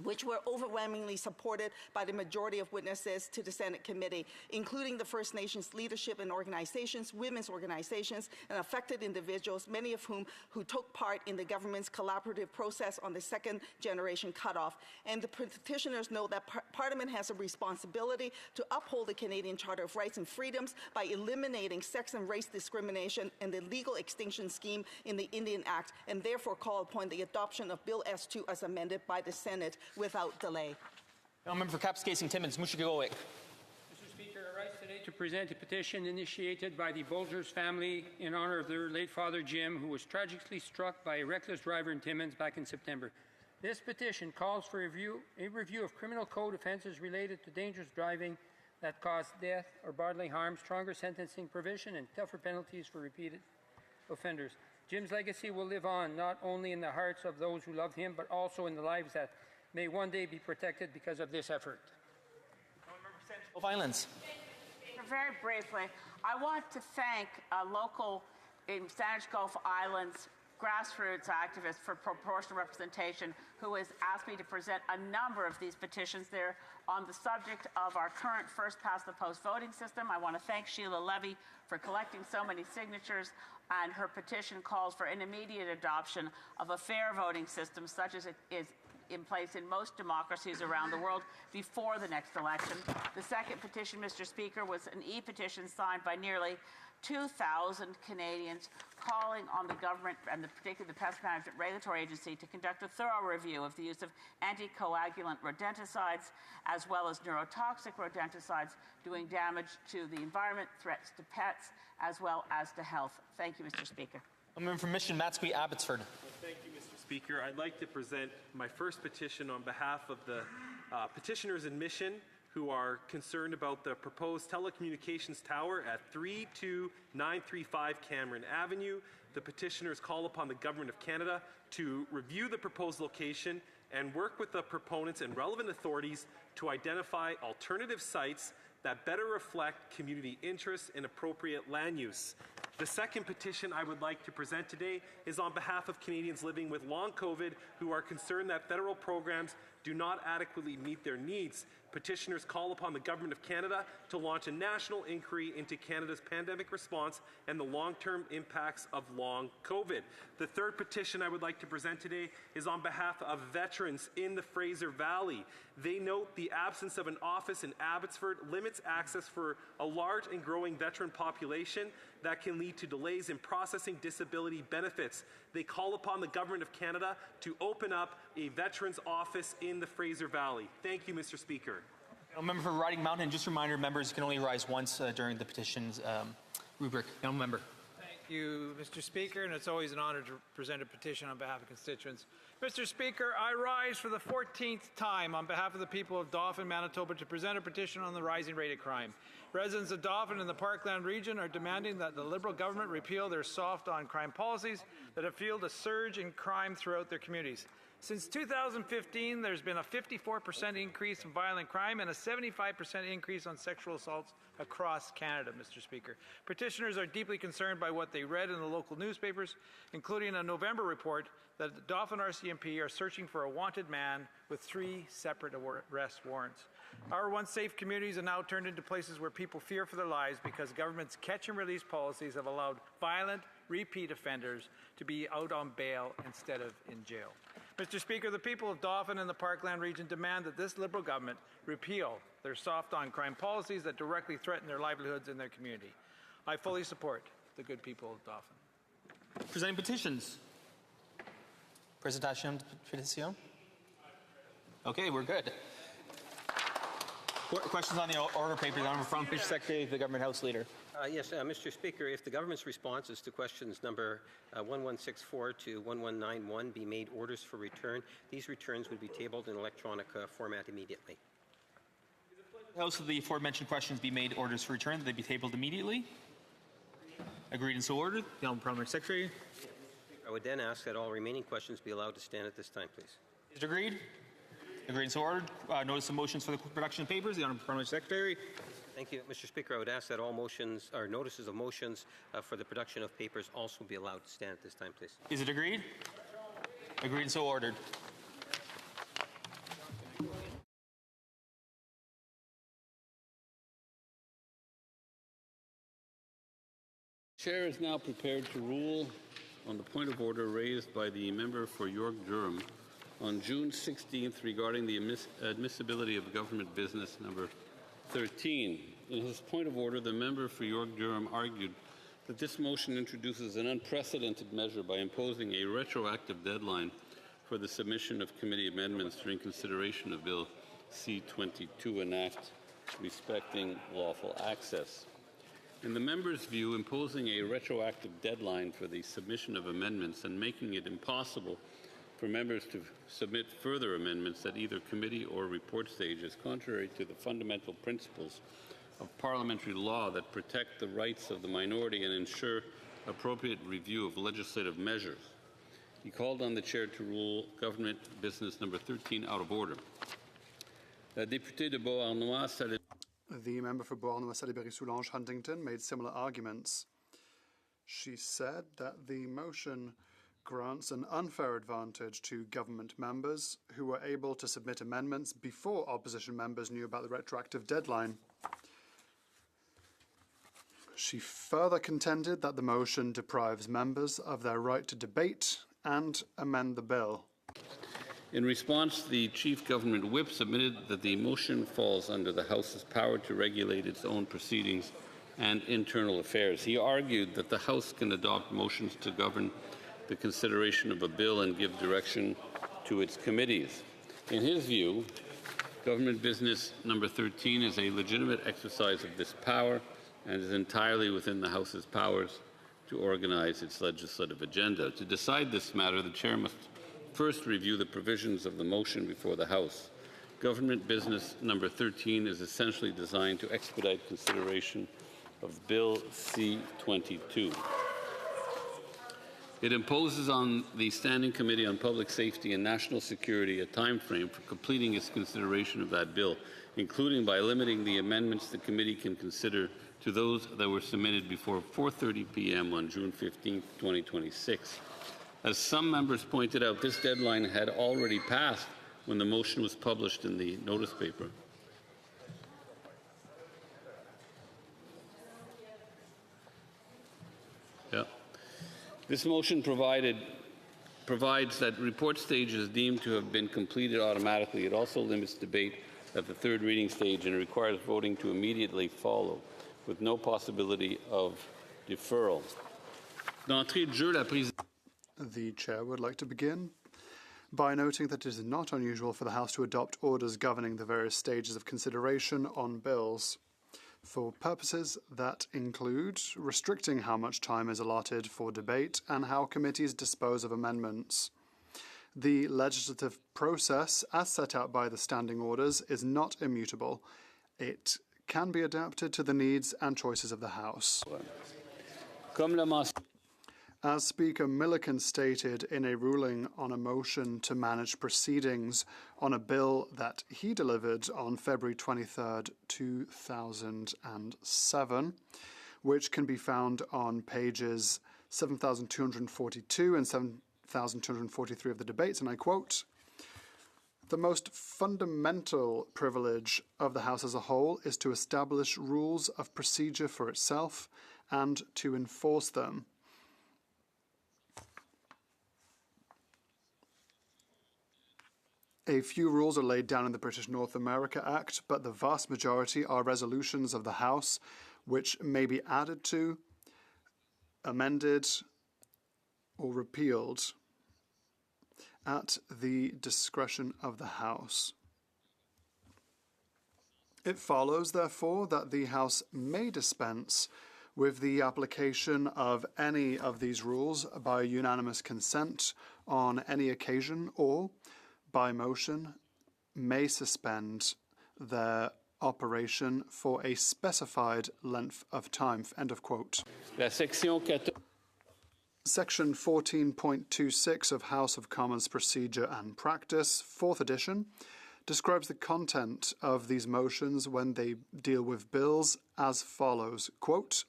which were overwhelmingly supported by the majority of witnesses to the Senate committee, including the First Nations leadership and organizations, women's organizations, and affected individuals, many of whom took part in the government's collaborative process on the second-generation cutoff. And the petitioners know that Parliament has a responsibility to uphold the Canadian Charter of Rights and Freedoms by eliminating sex and race discrimination and the legal extinction scheme in the Indian Act, and therefore call upon the adoption of Bill S2 as amended by the Senate without delay. Member for Kapuskasing-Timmins, Mushkegowik. Mr. Speaker, I rise today to present a petition initiated by the Bolgers family in honor of their late father Jim, who was tragically struck by a reckless driver in Timmins back in September. This petition calls for a review of criminal code offences related to dangerous driving that cause death or bodily harm, stronger sentencing provision, and tougher penalties for repeated offenders. Jim's legacy will live on not only in the hearts of those who loved him, but also in the lives that may one day be protected because of this effort. Violence. Very briefly, I want to thank local in Saanich Gulf Islands grassroots activist for proportional representation who has asked me to present a number of these petitions. They're on the subject of our current first-past-the-post voting system. I want to thank Sheila Levy for collecting so many signatures, and her petition calls for an immediate adoption of a fair voting system such as it is in place in most democracies around the world before the next election. The second petition, Mr. Speaker, was an e-petition signed by nearly 2,000 Canadians calling on the government and particularly the Pest Management Regulatory Agency to conduct a thorough review of the use of anticoagulant rodenticides as well as neurotoxic rodenticides doing damage to the environment, threats to pets, as well as to health. Thank you, Mr. Speaker. Member for Mission Matsqui Abbotsford. Thank you, Mr. Speaker. I'd like to present my first petition on behalf of the petitioners in Mission who are concerned about the proposed telecommunications tower at 32935 Cameron Avenue. The petitioners call upon the Government of Canada to review the proposed location and work with the proponents and relevant authorities to identify alternative sites that better reflect community interests and appropriate land use. The second petition I would like to present today is on behalf of Canadians living with long COVID who are concerned that federal programs do not adequately meet their needs. Petitioners call upon the Government of Canada to launch a national inquiry into Canada's pandemic response and the long-term impacts of long COVID. The third petition I would like to present today is on behalf of veterans in the Fraser Valley. They note the absence of an office in Abbotsford limits access for a large and growing veteran population that can lead to delays in processing disability benefits. They call upon the Government of Canada to open up a veterans office in the Fraser Valley. Thank you, Mr. Speaker. Member for Riding Mountain, just a reminder, members can only rise once during the petition's rubric. Member. Thank you, Mr. Speaker, and it's always an honor to present a petition on behalf of constituents. Mr. Speaker, I rise for the 14th time on behalf of the people of Dauphin, Manitoba, to present a petition on the rising rate of crime. Residents of Dauphin and the Parkland region are demanding that the Liberal government repeal their soft on crime policies that have fueled a surge in crime throughout their communities. Since 2015, there's been a 54% increase in violent crime and a 75% increase on sexual assaults across Canada, Mr. Speaker. Petitioners are deeply concerned by what they read in the local newspapers, including a November report that the Dauphin RCMP are searching for a wanted man with 3 separate arrest warrants. Our once safe communities are now turned into places where people fear for their lives because government's catch and release policies have allowed violent, repeat offenders to be out on bail instead of in jail. Mr. Speaker, the people of Dauphin and the Parkland region demand that this Liberal government repeal their soft on crime policies that directly threaten their livelihoods and their community. I fully support the good people of Dauphin. Presenting petitions. Presentation petition. Okay, we're good. Questions on the order papers. I'm from Fish Secretary, the Government House Leader. Yes, Mr. Speaker, if the government's responses to questions number 1164 to 1191 be made orders for return, these returns would be tabled in electronic format immediately. House of the aforementioned questions be made orders for return, that they be tabled immediately. Agreed and so ordered. The Honourable Parliamentary Secretary. I would then ask that all remaining questions be allowed to stand at this time, please. Is it agreed? Agreed and so ordered. Notice of motions for the production of papers. The Honourable Parliamentary Secretary. Thank you, Mr. Speaker. I would ask that all motions or notices of motions for the production of papers also be allowed to stand at this time, please. Is it agreed? Agreed and so ordered. Chair is now prepared to rule on the point of order raised by the member for York Durham on June 16th regarding the admissibility of government business number 13. In his point of order, the member for York Durham argued that this motion introduces an unprecedented measure by imposing a retroactive deadline for the submission of committee amendments during consideration of Bill C-22, an act respecting lawful access. In the member's view, imposing a retroactive deadline for the submission of amendments and making it impossible for members to submit further amendments at either committee or report stage is contrary to the fundamental principles of parliamentary law that protect the rights of the minority and ensure appropriate review of legislative measures. He called on the chair to rule government business number 13 out of order. La députée de Beauharnois, the member for Beauharnois-Salisbury-Soulanges Huntington made similar arguments. She said that the motion grants an unfair advantage to government members who were able to submit amendments before opposition members knew about the retroactive deadline. She further contended that the motion deprives members of their right to debate and amend the bill. In response, the Chief Government Whip submitted that the motion falls under the House's power to regulate its own proceedings and internal affairs. He argued that the House can adopt motions to govern the consideration of a bill and give direction to its committees. In his view, government business number 13 is a legitimate exercise of this power and is entirely within the House's powers to organize its legislative agenda. To decide this matter, the chair must first review the provisions of the motion before the House. Government business number 13 is essentially designed to expedite consideration of Bill C-22. It imposes on the Standing Committee on Public Safety and National Security a time frame for completing its consideration of that bill, including by limiting the amendments the committee can consider to those that were submitted before 4:30 p.m. on June 15, 2026. As some members pointed out, this deadline had already passed when the motion was published in the notice paper. This motion provides that report stage is deemed to have been completed automatically. It also limits debate at the third reading stage and requires voting to immediately follow, with no possibility of deferral. D'entrée de jeu, la prise. The chair would like to begin by noting that it is not unusual for the House to adopt orders governing the various stages of consideration on bills, for purposes that include restricting how much time is allotted for debate and how committees dispose of amendments. The legislative process, as set out by the standing orders, is not immutable. It can be adapted to the needs and choices of the House. As Speaker Milliken stated in a ruling on a motion to manage proceedings on a bill that he delivered on February 23, 2007, which can be found on pages 7,242 and 7,243 of the debates, and I quote, "The most fundamental privilege of the House as a whole is to establish rules of procedure for itself and to enforce them. A few rules are laid down in the British North America Act, but the vast majority are resolutions of the House which may be added to, amended, or repealed at the discretion of the House. It follows, therefore, that the House may dispense with the application of any of these rules by unanimous consent on any occasion, or by motion, may suspend their operation for a specified length of time." End of quote. Section 14.26 of House of Commons Procedure and Practice, 4th edition, describes the content of these motions when they deal with bills as follows, quote,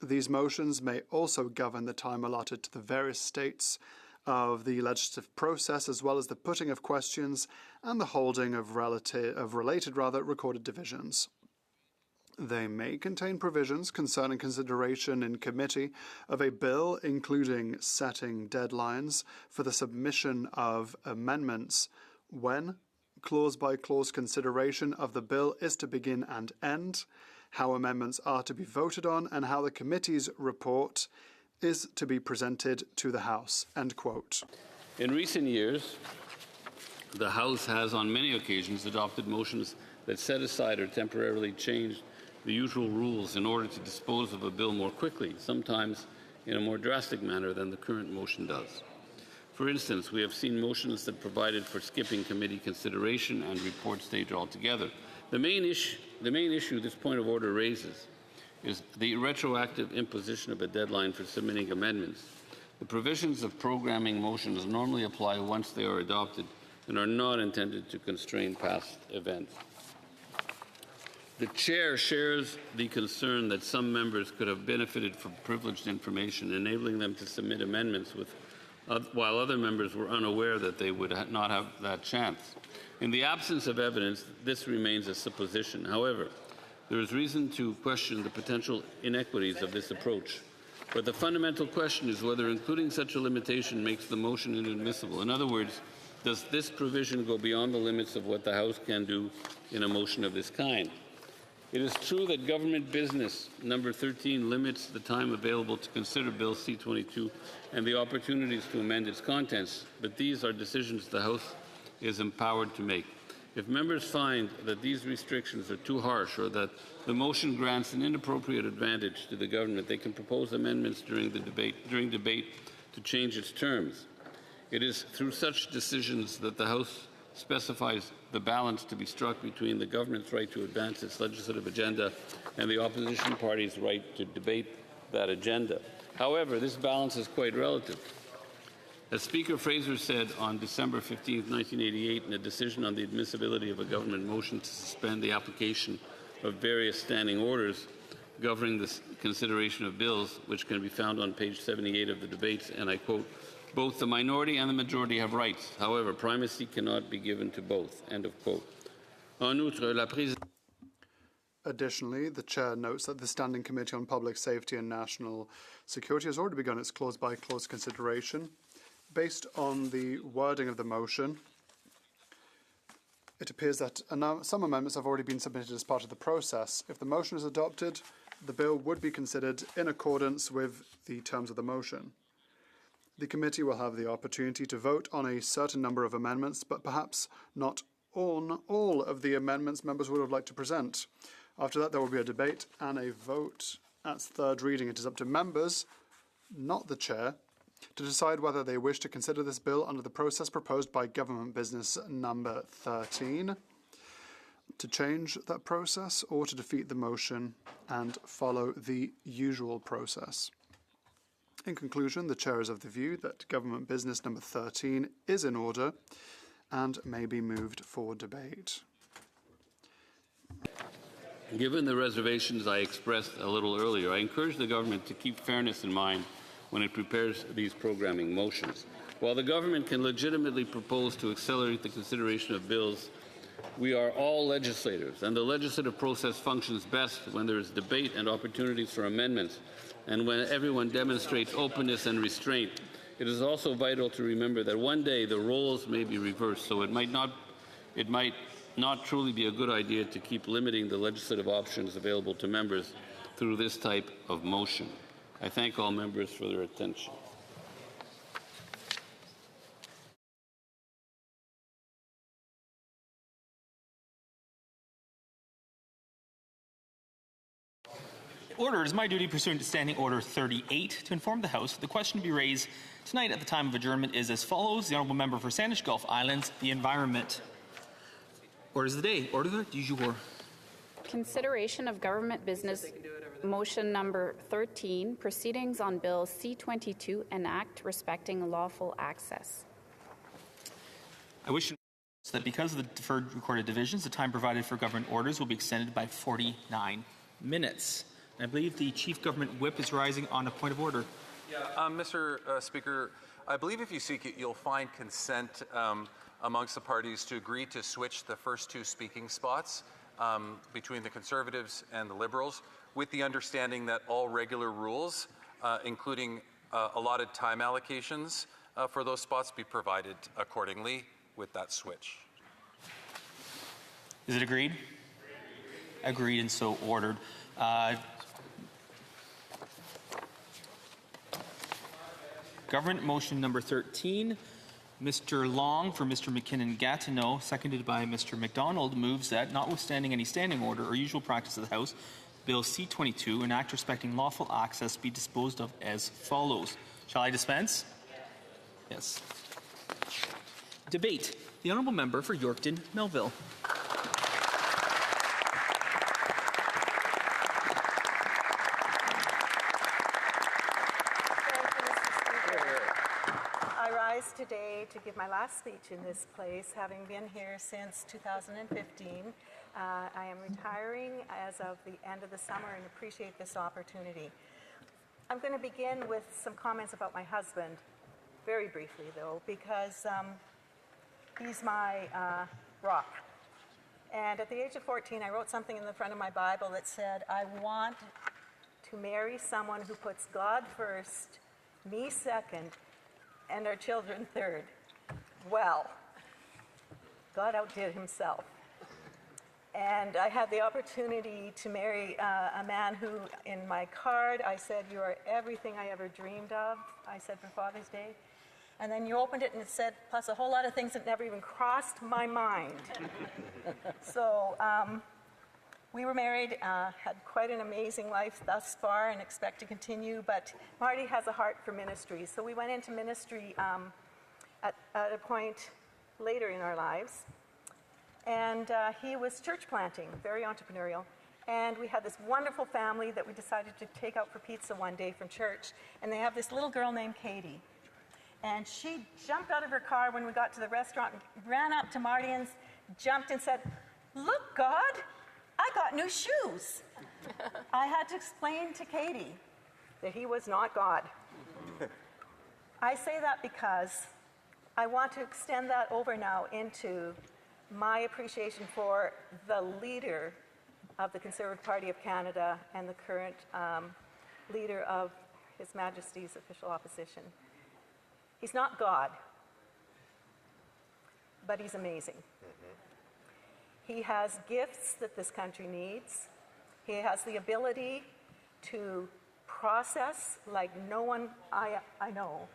"These motions may also govern the time allotted to the various states of the legislative process, as well as the putting of questions and the holding of related recorded divisions. They may contain provisions concerning consideration in committee of a bill, including setting deadlines for the submission of amendments when clause-by-clause consideration of the bill is to begin and end, how amendments are to be voted on, and how the committee's report is to be presented to the House." End quote. In recent years, the House has on many occasions adopted motions that set aside or temporarily changed the usual rules in order to dispose of a bill more quickly, sometimes in a more drastic manner than the current motion does. For instance, we have seen motions that provided for skipping committee consideration and report stage altogether. The main issue this point of order raises is the retroactive imposition of a deadline for submitting amendments. The provisions of programming motions normally apply once they are adopted and are not intended to constrain past events. The Chair shares the concern that some members could have benefited from privileged information, enabling them to submit amendments while other members were unaware that they would not have that chance. In the absence of evidence, this remains a supposition. However, there is reason to question the potential inequities of this approach. But the fundamental question is whether including such a limitation makes the motion inadmissible. In other words, does this provision go beyond the limits of what the House can do in a motion of this kind? It is true that government business number 13 limits the time available to consider Bill C-22 and the opportunities to amend its contents, but these are decisions the House is empowered to make. If members find that these restrictions are too harsh or that the motion grants an inappropriate advantage to the government, they can propose amendments during debate to change its terms. It is through such decisions that the House specifies the balance to be struck between the government's right to advance its legislative agenda and the opposition party's right to debate that agenda. However, this balance is quite relative. As Speaker Fraser said on December 15, 1988, in a decision on the admissibility of a government motion to suspend the application of various standing orders governing the consideration of bills, which can be found on page 78 of the debates, and I quote, "Both the minority and the majority have rights. However, primacy cannot be given to both." End of quote. Additionally, the Chair notes that the Standing Committee on Public Safety and National Security has already begun its clause-by-clause consideration. Based on the wording of the motion, it appears that some amendments have already been submitted as part of the process. If the motion is adopted, the bill would be considered in accordance with the terms of the motion. The committee will have the opportunity to vote on a certain number of amendments, but perhaps not on all of the amendments members would have liked to present. After that, there will be a debate and a vote at third reading. It is up to members, not the Chair, to decide whether they wish to consider this bill under the process proposed by Government Business number 13, to change that process, or to defeat the motion and follow the usual process. In conclusion, the Chair is of the view that Government Business number 13 is in order and may be moved for debate. Given the reservations I expressed a little earlier, I encourage the government to keep fairness in mind when it prepares these programming motions. While the government can legitimately propose to accelerate the consideration of bills, we are all legislators, and the legislative process functions best when there is debate and opportunities for amendments, and when everyone demonstrates openness and restraint. It is also vital to remember that one day the roles may be reversed, so it might not truly be a good idea to keep limiting the legislative options available to members through this type of motion. I thank all members for their attention. Order, it is my duty pursuant to Standing Order 38 to inform the House the question to be raised tonight at the time of adjournment is as follows. The Honourable Member for Sandwich Gulf Islands, the Environment. Orders of the day. Order du jour. Consideration of government business motion number 13, proceedings on Bill C-22, an act respecting lawful access. I wish to that because of the deferred recorded divisions, the time provided for government orders will be extended by 49 minutes. And I believe the Chief Government Whip is rising on a point of order. Mr. Speaker, I believe if you seek it, you'll find consent amongst the parties to agree to switch the first two speaking spots between the Conservatives and the Liberals, with the understanding that all regular rules, including allotted time allocations for those spots, be provided accordingly with that switch. Is it agreed? Agreed, and so ordered. Government motion number 13. Mr. Long for Mr. McKinnon-Gatineau, seconded by Mr. MacDonald, moves that, notwithstanding any standing order or usual practice of the House, Bill C-22, an act respecting lawful access, be disposed of as follows. Shall I dispense? Yes. Debate. The Honourable Member for Yorkton Melville. Today to give my last speech in this place, having been here since 2015. I am retiring as of the end of the summer and appreciate this opportunity. I'm going to begin with some comments about my husband, very briefly though, because he's my rock. And at the age of 14, I wrote something in the front of my Bible that said, I want to marry someone who puts God first, me second, and our children third. Well, God outdid himself. And I had the opportunity to marry a man who, in my card, I said, you are everything I ever dreamed of, I said for Father's Day. And then you opened it and it said, plus a whole lot of things that never even crossed my mind. So we were married, had quite an amazing life thus far and expect to continue, but Marty has a heart for ministry. So we went into ministry at a point later in our lives. And he was church planting, very entrepreneurial. And we had this wonderful family that we decided to take out for pizza one day from church. And they have this little girl named Katie. And she jumped out of her car when we got to the restaurant, ran up to Marty and jumped and said, "Look, God, I got new shoes." I had to explain to Katie that he was not God. I say that because I want to extend that over now into my appreciation for the leader of the Conservative Party of Canada and the current leader of His Majesty's official opposition. He's not God, but he's amazing. He has gifts that this country needs. He has the ability to process like no one I know.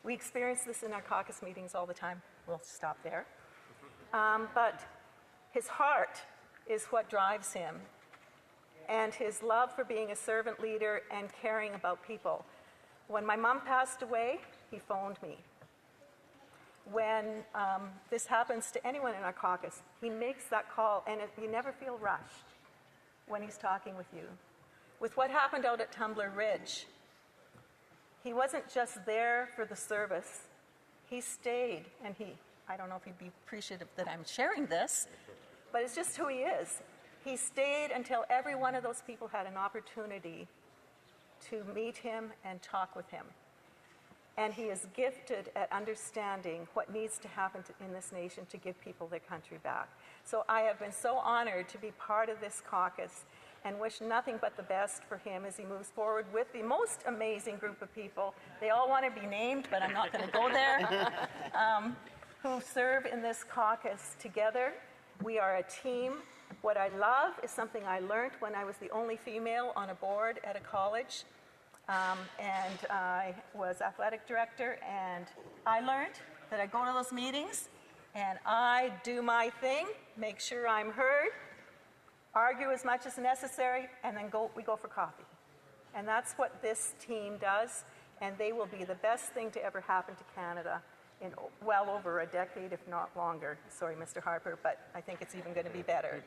We experience this in our caucus meetings all the time. We'll stop there. But his heart is what drives him, and his love for being a servant leader and caring about people. When my mom passed away, he phoned me. When this happens to anyone in our caucus, he makes that call, and you never feel rushed when he's talking with you. With what happened out at Tumbler Ridge, he wasn't just there for the service. He stayed, and I don't know if he'd be appreciative that I'm sharing this, but it's just who he is. He stayed until every one of those people had an opportunity to meet him and talk with him. And he is gifted at understanding what needs to happen in this nation to give people their country back. So I have been so honored to be part of this caucus and wish nothing but the best for him as he moves forward with the most amazing group of people. They all want to be named, but I'm not going to go there, who serve in this caucus together. We are a team. What I love is something I learned when I was the only female on a board at a college. And I was athletic director, and I learned that I go to those meetings and I do my thing, make sure I'm heard, argue as much as necessary, and then we go for coffee. And that's what this team does, and they will be the best thing to ever happen to Canada in well over a decade, if not longer. Sorry, Mr. Harper, but I think it's even going to be better.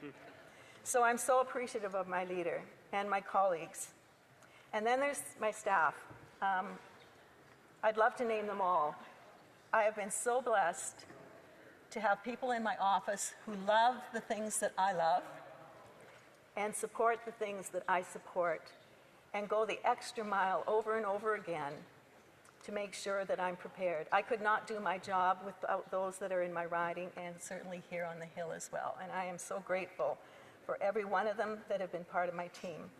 So I'm so appreciative of my leader and my colleagues. And then there's my staff. I'd love to name them all. I have been so blessed to have people in my office who love the things that I love and support the things that I support and go the extra mile over and over again to make sure that I'm prepared. I could not do my job without those that are in my riding and certainly here on the Hill as well. And I am so grateful for every one of them that have been part of my team.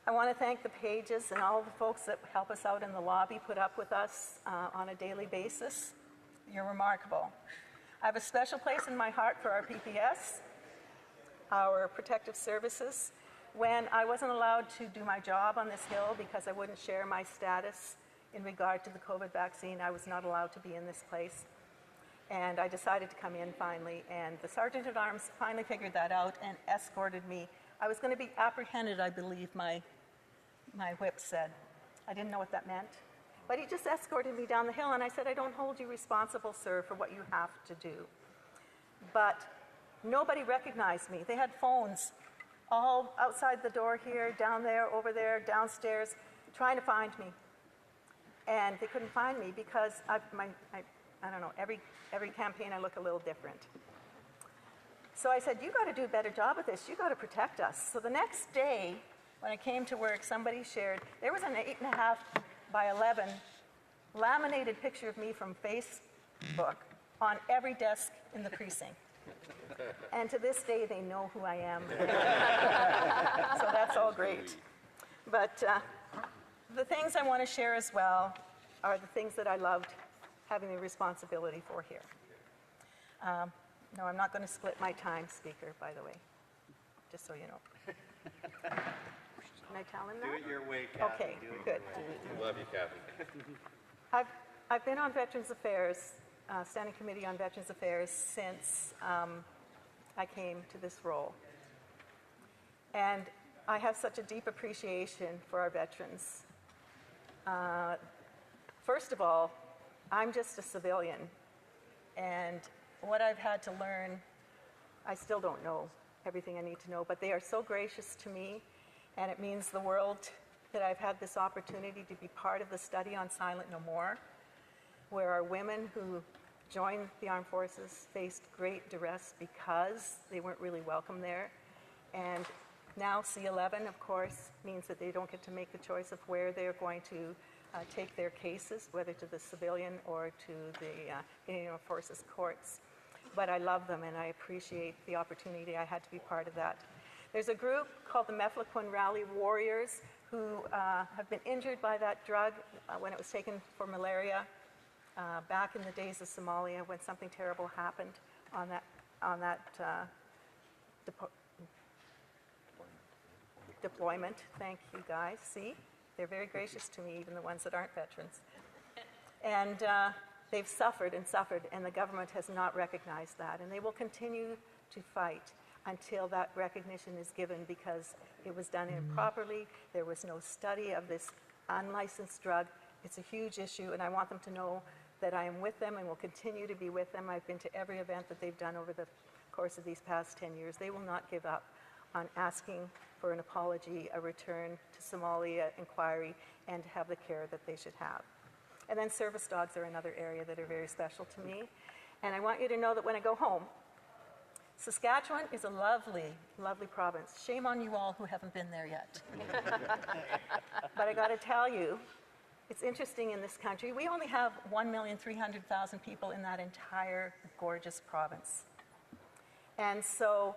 I want to thank the Pages and all the folks that help us out in the lobby, put up with us on a daily basis. You're remarkable. I have a special place in my heart for our PPS, our protective services. When I wasn't allowed to do my job on this Hill because I wouldn't share my status in regard to the COVID vaccine, I was not allowed to be in this place. And I decided to come in finally, and the Sergeant at Arms finally figured that out and escorted me. I was going to be apprehended, I believe my whip said. I didn't know what that meant. But he just escorted me down the hill, and I said, I don't hold you responsible, sir, for what you have to do. But nobody recognized me. They had phones all outside the door here, down there, over there, downstairs, trying to find me. And they couldn't find me because I don't know, every campaign I look a little different. So I said, you got to do a better job of this. You got to protect us. So the next day, when I came to work, somebody shared, there was an 8.5 by 11 laminated picture of me from Facebook on every desk in the precinct. And to this day, they know who I am. So that's all great. But the things I want to share as well are the things that I loved having the responsibility for here. No, I'm not going to split my time, Speaker, by the way, just so you know. Can I tell him that? Do it your way, Kathy. Okay, good. Love you, Kathy. I've been on Veterans Affairs, Standing Committee on Veterans Affairs since I came to this role. And I have such a deep appreciation for our veterans. First of all, I'm just a civilian, and what I've had to learn, I still don't know everything I need to know, but they are so gracious to me, and it means the world that I've had this opportunity to be part of the study on Silent No More, where our women who joined the armed forces faced great duress because they weren't really welcome there. And now C11, of course, means that they don't get to make the choice of where they're going to take their cases, whether to the civilian or to the Canadian Armed Forces courts. But I love them, and I appreciate the opportunity I had to be part of that. There's a group called the Mefloquine Rally Warriors who have been injured by that drug when it was taken for malaria back in the days of Somalia when something terrible happened on that deployment. Thank you, guys. See? They're very gracious to me, even the ones that aren't veterans. And they've suffered and suffered, and the government has not recognized that. And they will continue to fight until that recognition is given because it was done improperly. There was no study of this unlicensed drug. It's a huge issue, and I want them to know that I am with them and will continue to be with them. I've been to every event that they've done over the course of these past 10 years. They will not give up on asking for an apology, a return to Somalia inquiry, and to have the care that they should have. And then service dogs are another area that are very special to me. And I want you to know that when I go home, Saskatchewan is a lovely, lovely province. Shame on you all who haven't been there yet. But I got to tell you, it's interesting in this country. We only have 1,300,000 people in that entire gorgeous province. And so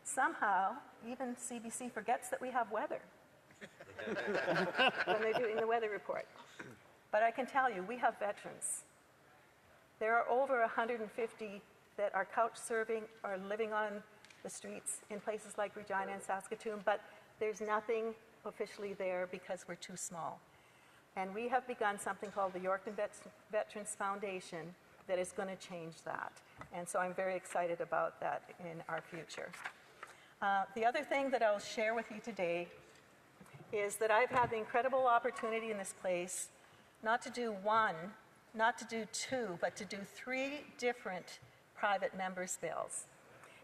somehow, even CBC forgets that we have weather when they're doing the weather report. But I can tell you, we have veterans. There are over 150 that are couch surfing or living on the streets in places like Regina and Saskatoon, but there's nothing officially there because we're too small. And we have begun something called the Yorkton Veterans Foundation that is going to change that. And so I'm very excited about that in our future. The other thing that I'll share with you today is that I've had the incredible opportunity in this place not to do one, not to do two, but to do 3 different private members' bills.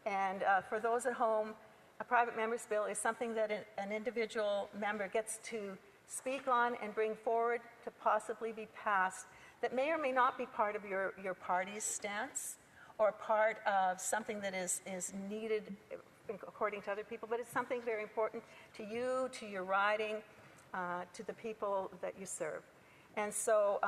And for those at home, a private members' bill is something that an individual member gets to speak on and bring forward to possibly be passed that may or may not be part of your party's stance or part of something that is needed according to other people, but it's something very important to you, to your riding, to the people that you serve. And so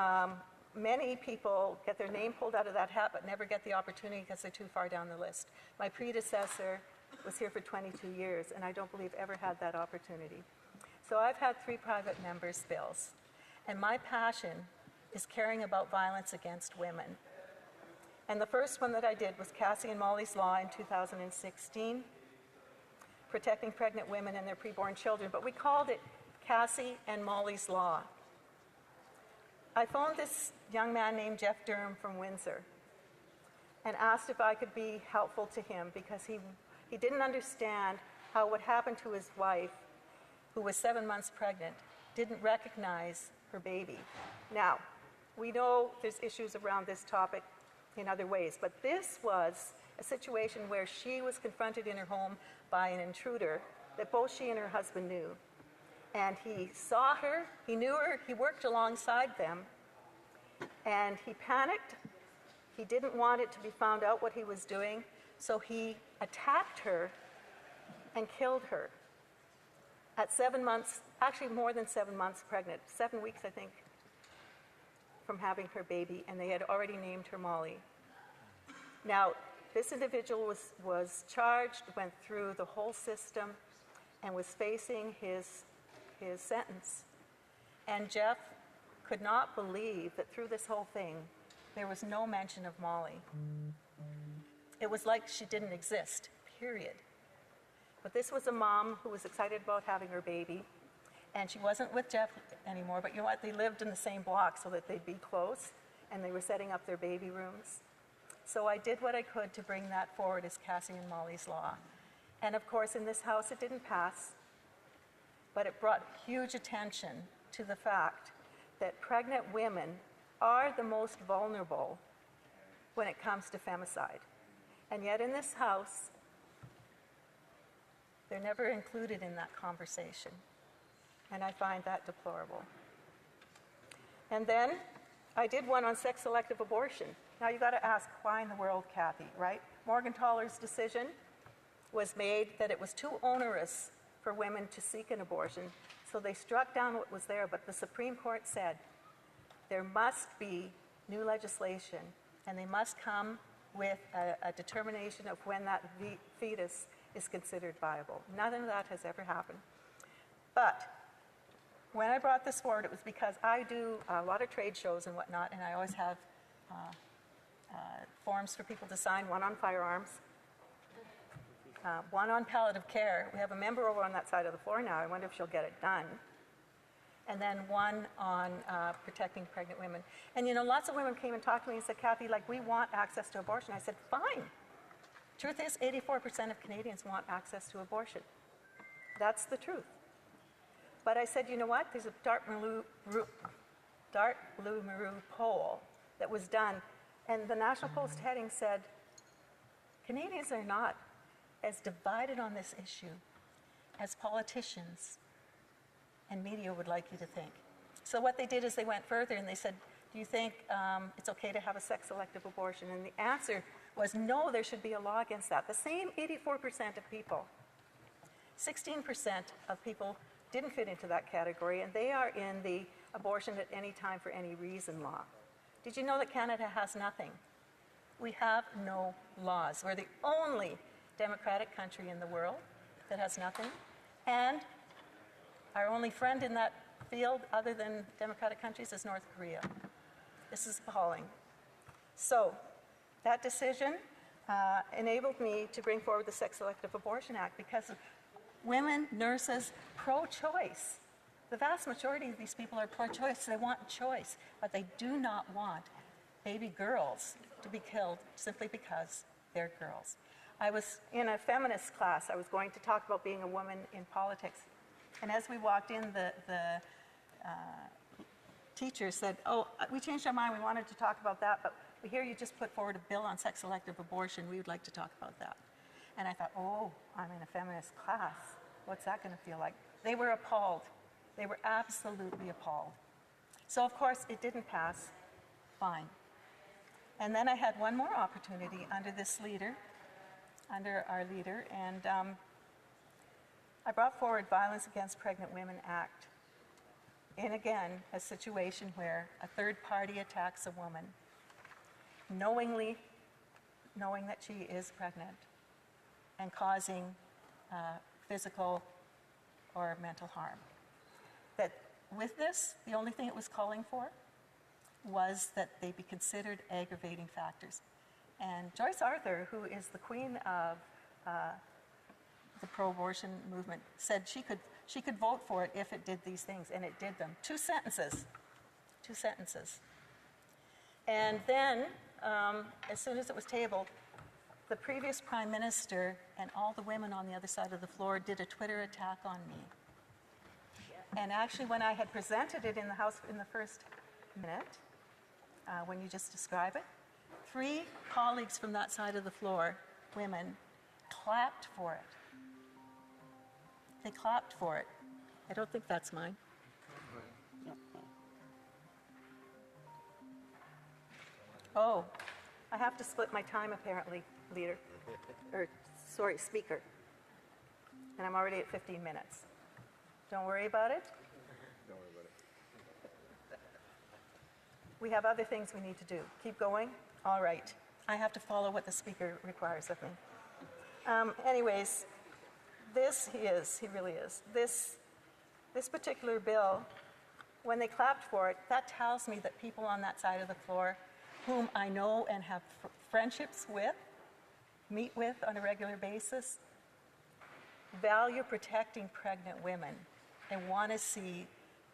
many people get their name pulled out of that hat but never get the opportunity because they're too far down the list. My predecessor was here for 22 years, and I don't believe ever had that opportunity. So I've had 3 private members' bills, and my passion is caring about violence against women. And the first one that I did was Cassie and Molly's Law in 2016, protecting pregnant women and their preborn children, but we called it Cassie and Molly's Law. I phoned this young man named Jeff Durham from Windsor and asked if I could be helpful to him because he didn't understand how what happened to his wife, who was 7 months pregnant, didn't recognize her baby. Now, we know there's issues around this topic in other ways, but this was a situation where she was confronted in her home by an intruder that both she and her husband knew. And he saw her, he knew her, he worked alongside them, and he panicked. He didn't want it to be found out what he was doing, so he attacked her and killed her at 7 months, actually more than 7 months pregnant, 7 weeks, I think, from having her baby, and they had already named her Molly. Now, this individual was charged, went through the whole system, and was facing his sentence. And Jeff could not believe that through this whole thing, there was no mention of Molly. It was like she didn't exist, period. But this was a mom who was excited about having her baby, and she wasn't with Jeff anymore, but you know what? They lived in the same block so that they'd be close, and they were setting up their baby rooms. So I did what I could to bring that forward as Cassie and Molly's Law. And of course, in this House, it didn't pass, but it brought huge attention to the fact that pregnant women are the most vulnerable when it comes to femicide. And yet in this House, they're never included in that conversation. And I find that deplorable. And then I did one on sex-selective abortion. Now you got to ask, why in the world, Kathy, right? Morgenthaler's decision was made that it was too onerous for women to seek an abortion, so they struck down what was there, but the Supreme Court said there must be new legislation, and they must come with a determination of when that fetus is considered viable. None of that has ever happened. But when I brought this forward, it was because I do a lot of trade shows and whatnot, and I always have forms for people to sign, one on firearms, one on palliative care. We have a member over on that side of the floor now. I wonder if she'll get it done. And then one on protecting pregnant women. And you know, lots of women came and talked to me and said, Kathy, like, we want access to abortion. I said, fine. Truth is, 84% of Canadians want access to abortion. That's the truth. But I said, you know what? There's a Dartmouth poll that was done, and the National Post heading said, Canadians are not as divided on this issue as politicians and media would like you to think. So what they did is they went further and they said, do you think it's okay to have a sex-selective abortion? And the answer was no, there should be a law against that. The same 84% of people, 16% of people didn't fit into that category, and they are in the abortion at any time for any reason law. Did you know that Canada has nothing? We have no laws. We're the only democratic country in the world that has nothing, and our only friend in that field other than democratic countries is North Korea. This is appalling. So that decision enabled me to bring forward the Sex-Selective Abortion Act because women, nurses, pro-choice. The vast majority of these people are pro-choice. They want choice, but they do not want baby girls to be killed simply because they're girls. I was in a feminist class. I was going to talk about being a woman in politics. And as we walked in, the teacher said, oh, we changed our mind. We wanted to talk about that, but we hear you just put forward a bill on sex-selective abortion. We would like to talk about that. And I thought, oh, I'm in a feminist class. What's that going to feel like? They were appalled. They were absolutely appalled. So, of course, it didn't pass. Fine. And then I had one more opportunity under this leader, under our leader, and I brought forward Violence Against Pregnant Women Act. In again, a situation where a third party attacks a woman, knowing that she is pregnant and causing physical or mental harm. That with this, the only thing it was calling for was that they be considered aggravating factors. And Joyce Arthur, who is the queen of the pro-abortion movement, said she could vote for it if it did these things, and it did them. 2 sentences. 2 sentences. And then, as soon as it was tabled, the previous prime minister and all the women on the other side of the floor did a Twitter attack on me. And actually, when I had presented it in the House in the first minute, when you just describe it, 3 colleagues from that side of the floor, women, clapped for it. They clapped for it. I don't think that's mine. Oh, I have to split my time apparently, leader. Or, sorry, speaker. And I'm already at 15 minutes. Don't worry about it. Don't worry about it. We have other things we need to do. Keep going? All right. I have to follow what the speaker requires of me. Anyways, he really is. This particular bill, when they clapped for it, that tells me that people on that side of the floor, whom I know and have friendships with, meet with on a regular basis, value protecting pregnant women and want to see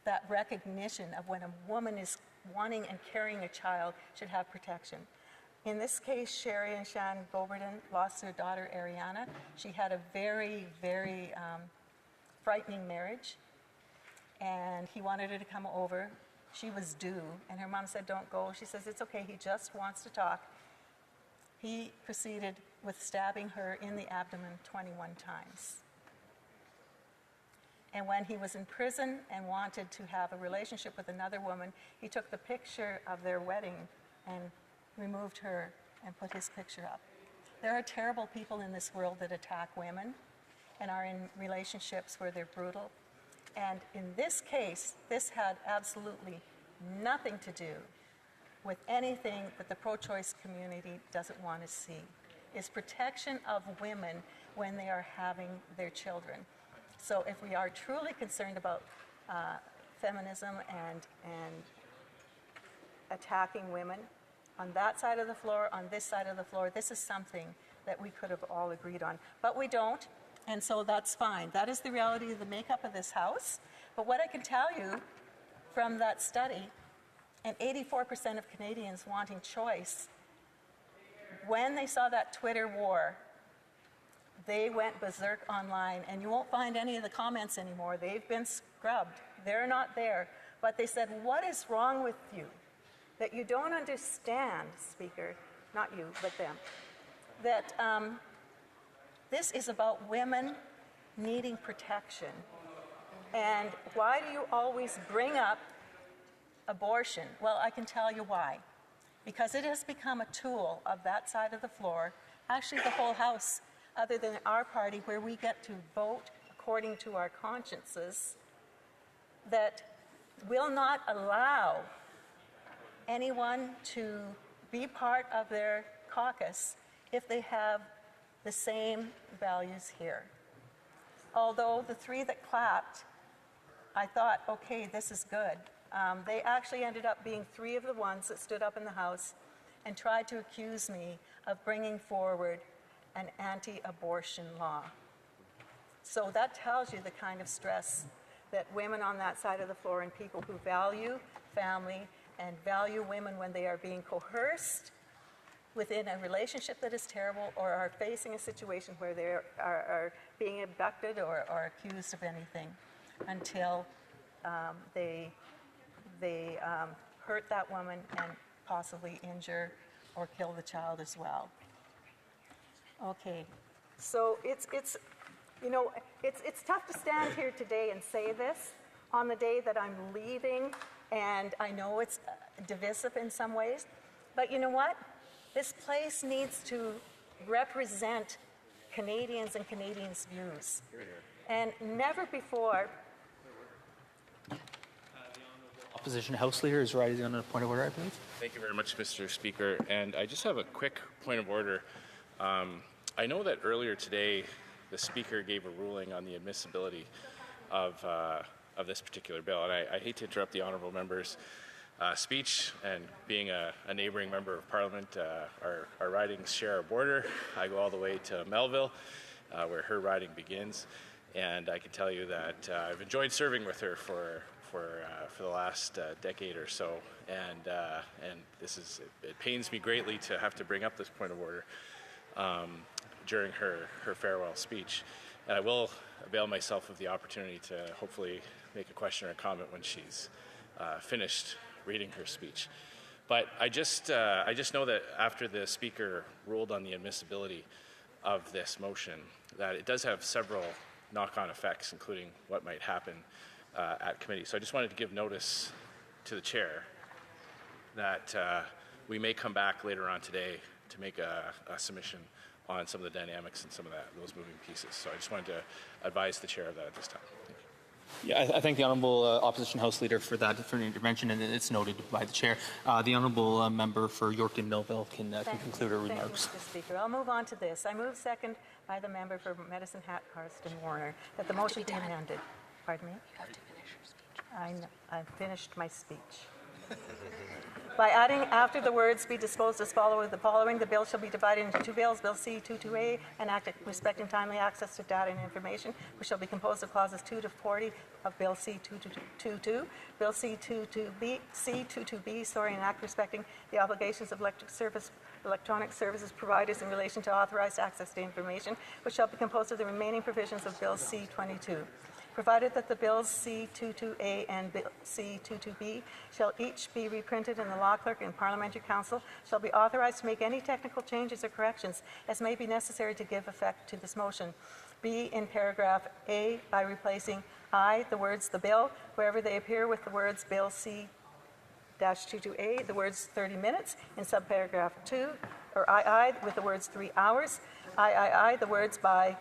that recognition of when a woman is wanting and carrying a child should have protection. In this case, Sherry and Shan Goberden lost their daughter, Ariana. She had a very, very frightening marriage, and he wanted her to come over. She was due, and her mom said, don't go. She says, it's okay, he just wants to talk. He proceeded with stabbing her in the abdomen 21 times. And when he was in prison and wanted to have a relationship with another woman, he took the picture of their wedding and removed her and put his picture up. There are terrible people in this world that attack women and are in relationships where they're brutal. And in this case, this had absolutely nothing to do with anything that the pro-choice community doesn't want to see. It's protection of women when they are having their children. So if we are truly concerned about feminism and attacking women, on that side of the floor, on this side of the floor, this is something that we could have all agreed on. But we don't, and so that's fine. That is the reality of the makeup of this House. But what I can tell you from that study, and 84% of Canadians wanting choice, when they saw that Twitter war, they went berserk online, and you won't find any of the comments anymore. They've been scrubbed. They're not there. But they said, what is wrong with you? That you don't understand, Speaker, not you, but them, that this is about women needing protection. And why do you always bring up abortion? Well, I can tell you why. Because it has become a tool of that side of the floor, actually the whole House, other than our party, where we get to vote according to our consciences, that will not allow anyone to be part of their caucus if they have the same values here. Although the 3 that clapped, I thought, okay, this is good. They actually ended up being 3 of the ones that stood up in the House and tried to accuse me of bringing forward an anti-abortion law. So that tells you the kind of stress that women on that side of the floor and people who value family and value women when they are being coerced within a relationship that is terrible or are facing a situation where they are being abducted or accused of anything until they hurt that woman and possibly injure or kill the child as well. Okay, so it's tough to stand here today and say this on the day that I'm leaving and I know it's divisive in some ways, but you know what? This place needs to represent Canadians and Canadians' views. And never before. Opposition House Leader is rising on a point of order, I believe. Thank you very much, Mr. Speaker. And I just have a quick point of order. I know that earlier today, the Speaker gave a ruling on the admissibility of this particular bill. And I hate to interrupt the honourable member's speech, and being a neighbouring member of Parliament, our ridings share a border. I go all the way to Melville, where her riding begins, and I can tell you that I've enjoyed serving with her for the last decade or so, and it pains me greatly to have to bring up this point of order during her farewell speech, and I will avail myself of the opportunity to hopefully make a question or a comment when she's finished reading her speech. But I just know that after the Speaker ruled on the admissibility of this motion, that it does have several knock-on effects, including what might happen at committee. So I just wanted to give notice to the Chair that we may come back later on today to make a submission on some of the dynamics and some of those moving pieces. So I just wanted to advise the Chair of that at this time. Yeah, I thank the Honourable Opposition House Leader for that for an intervention, and it's noted by the Chair. The Honourable Member for Yorkton Millville can conclude her remarks. Thank you, Mr. Speaker. I'll move on to this. I move second by the member for Medicine Hat, Cardston Warner, that the motion be amended. Pardon me? You have to finish your speech. I've finished my speech. By adding after the words be disposed as follows the following, the bill shall be divided into two bills, Bill C-22A, an act respecting timely access to data and information, which shall be composed of clauses 2 to 40 of Bill C-22, Bill C-22B, an act respecting the obligations of electronic services providers in relation to authorized access to information, which shall be composed of the remaining provisions of Bill C-22. Provided that the bills C-22A and C-22B shall each be reprinted, and the law clerk and parliamentary council shall be authorized to make any technical changes or corrections as may be necessary to give effect to this motion. B, in paragraph A, by replacing I, the words the bill, wherever they appear, with the words Bill C-22A, the words 30 minutes, in subparagraph 2, or II, with the words 3 hours, III, the words by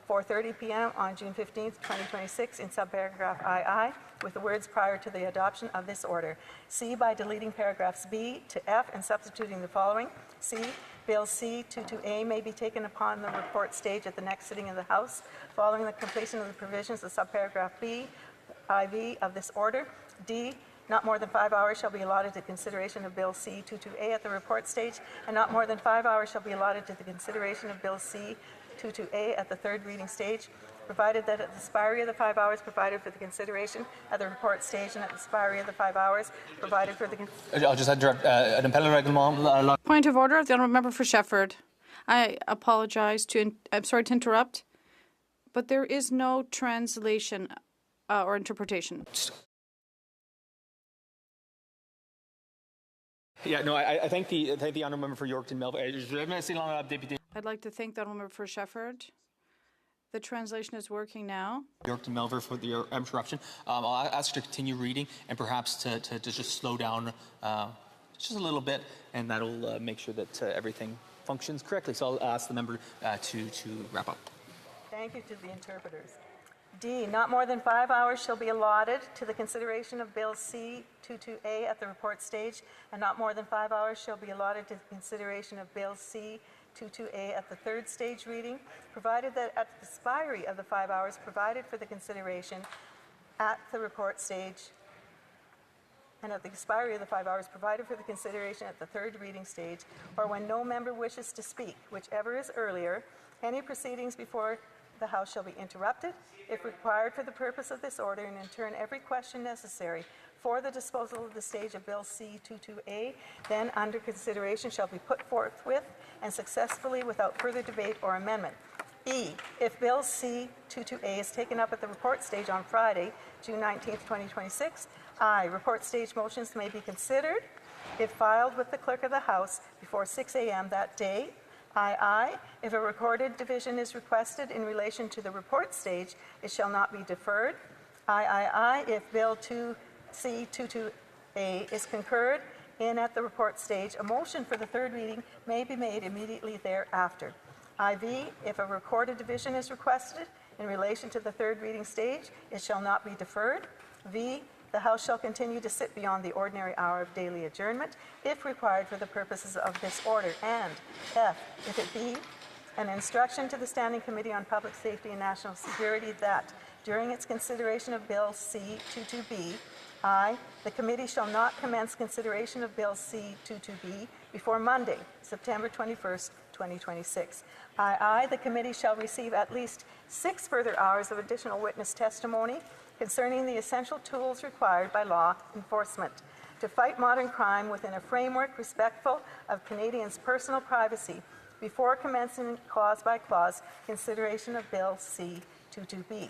4:30 p.m. on June 15th, 2026, in subparagraph II, with the words prior to the adoption of this order. C, by deleting paragraphs B to F and substituting the following. C, Bill C-22A may be taken upon the report stage at the next sitting of the House following the completion of the provisions of subparagraph B, IV of this order. D, not more than 5 hours shall be allotted to consideration of Bill C-22A at the report stage, and not more than 5 hours shall be allotted to the consideration of Bill C-22A at the third reading stage, provided that at the expiry of the 5 hours provided for the consideration at the report stage, and at the expiry of the 5 hours provided for the... I'll just interrupt. An appellate reglement. Point of order, the Honourable Member for Shefford. I apologize I'm sorry to interrupt, but there is no translation or interpretation. Yeah, no, I thank the Honourable Member for Yorkton Melville. I'd like to thank the Honourable Member for Shefford. The translation is working now. Yorkton Melville for the interruption. I'll ask her to continue reading and perhaps to just slow down just a little bit, and that'll make sure that everything functions correctly. So I'll ask the member to wrap up. Thank you to the interpreters. D, not more than 5 hours shall be allotted to the consideration of Bill C-22A at the report stage, and not more than 5 hours shall be allotted to the consideration of Bill C-22A at the third stage reading, provided that at the expiry of the 5 hours provided for the consideration at the report stage, and at the expiry of the 5 hours provided for the consideration at the third reading stage, or when no member wishes to speak, whichever is earlier, any proceedings before the House shall be interrupted, if required for the purpose of this order, and in turn every question necessary for the disposal of the stage of Bill C-22A, then under consideration, shall be put forthwith and successfully without further debate or amendment. E, if Bill C-22A is taken up at the report stage on Friday, June 19th, 2026, I, report stage motions may be considered if filed with the Clerk of the House before 6 a.m. that day. II, if a recorded division is requested in relation to the report stage, it shall not be deferred. III, if Bill C-22 A, is concurred in at the report stage, a motion for the third reading may be made immediately thereafter. IV, if a recorded division is requested in relation to the third reading stage, it shall not be deferred. V, the House shall continue to sit beyond the ordinary hour of daily adjournment if required for the purposes of this order. And F, if it be an instruction to the Standing Committee on Public Safety and National Security that during its consideration of Bill C-22B, I, the committee shall not commence consideration of Bill C-22B before Monday, September 21st, 2026. II, the committee shall receive at least 6 further hours of additional witness testimony concerning the essential tools required by law enforcement to fight modern crime within a framework respectful of Canadians' personal privacy before commencing clause-by-clause consideration of Bill C-22B.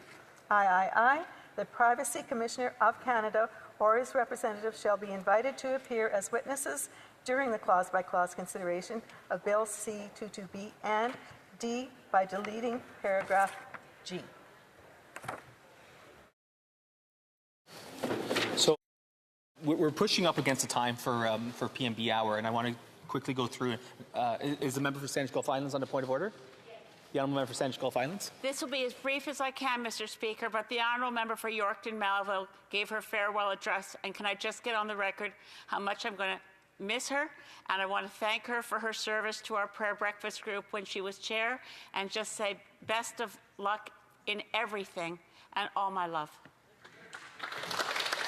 III, the Privacy Commissioner of Canada or his representative shall be invited to appear as witnesses during the clause-by-clause consideration of Bill C-22B, and D, by deleting paragraph G. So we're pushing up against the time for PMB hour, and I want to quickly go through. Is the member for Sandwich Gulf Islands on a point of order? The honourable member for Sandwich Gulf Islands. This will be as brief as I can, Mr. Speaker, but the honourable member for Yorkton Melville gave her farewell address, and can I just get on the record how much I'm going to miss her, and I want to thank her for her service to our prayer breakfast group when she was chair, and just say best of luck in everything and all my love.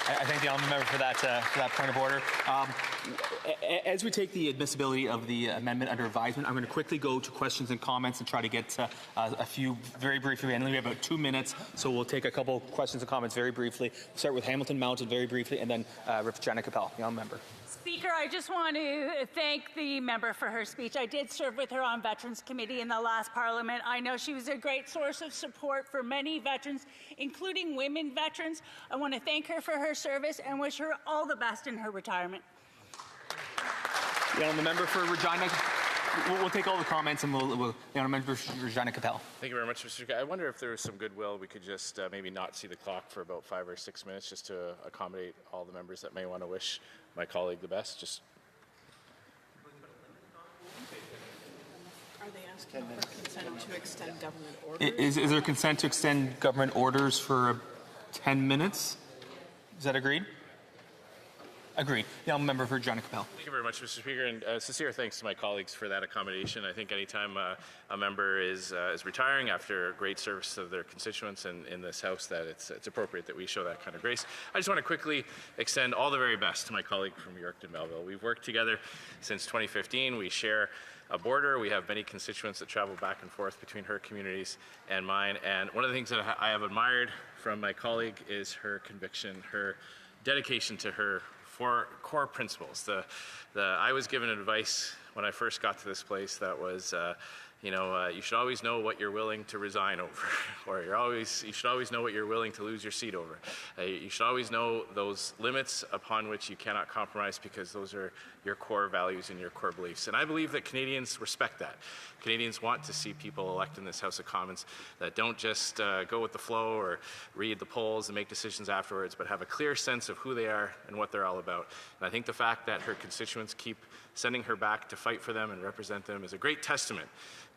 I thank the honourable member for that point of order. As we take the admissibility of the amendment under advisement, I'm going to quickly go to questions and comments and try to get a few very briefly. I know we have about 2 minutes, so we'll take a couple questions and comments very briefly. We'll start with Hamilton Mountain very briefly, and then Regina Capel, the honourable member. Speaker, I just want to thank the member for her speech. I did serve with her on Veterans Committee in the last Parliament. I know she was a great source of support for many veterans, including women veterans. I want to thank her for her service and wish her all the best in her retirement. The honourable member for Regina. We'll take all the comments, and the honourable member for Regina Capel. Thank you very much, Mr. Speaker. I wonder if there was some goodwill. We could just maybe not see the clock for about 5 or 6 minutes, just to accommodate all the members that may want to wish my colleague the best. Just. Are they asking for consent to extend government orders? Is there consent to extend government orders for 10 minutes? Is that agreed? Agreed. The honourable member for Regina Capel. Thank you very much, Mr. Speaker, and sincere thanks to my colleagues for that accommodation. I think anytime a member is retiring after great service to their constituents in this House, that it's appropriate that we show that kind of grace. I just want to quickly extend all the very best to my colleague from Yorkton Melville. We've worked together since 2015. We share a border. We have many constituents that travel back and forth between her communities and mine. And one of the things that I have admired from my colleague is her conviction, her dedication to her core principles. I was given advice when I first got to this place that was, you should always know what you're willing to resign over, or you should always know what you're willing to lose your seat over. You should always know those limits upon which you cannot compromise, because those are your core values and your core beliefs. And I believe that Canadians respect that. Canadians want to see people elect in this House of Commons that don't just go with the flow or read the polls and make decisions afterwards, but have a clear sense of who they are and what they're all about. And I think the fact that her constituents keep sending her back to fight for them and represent them is a great testament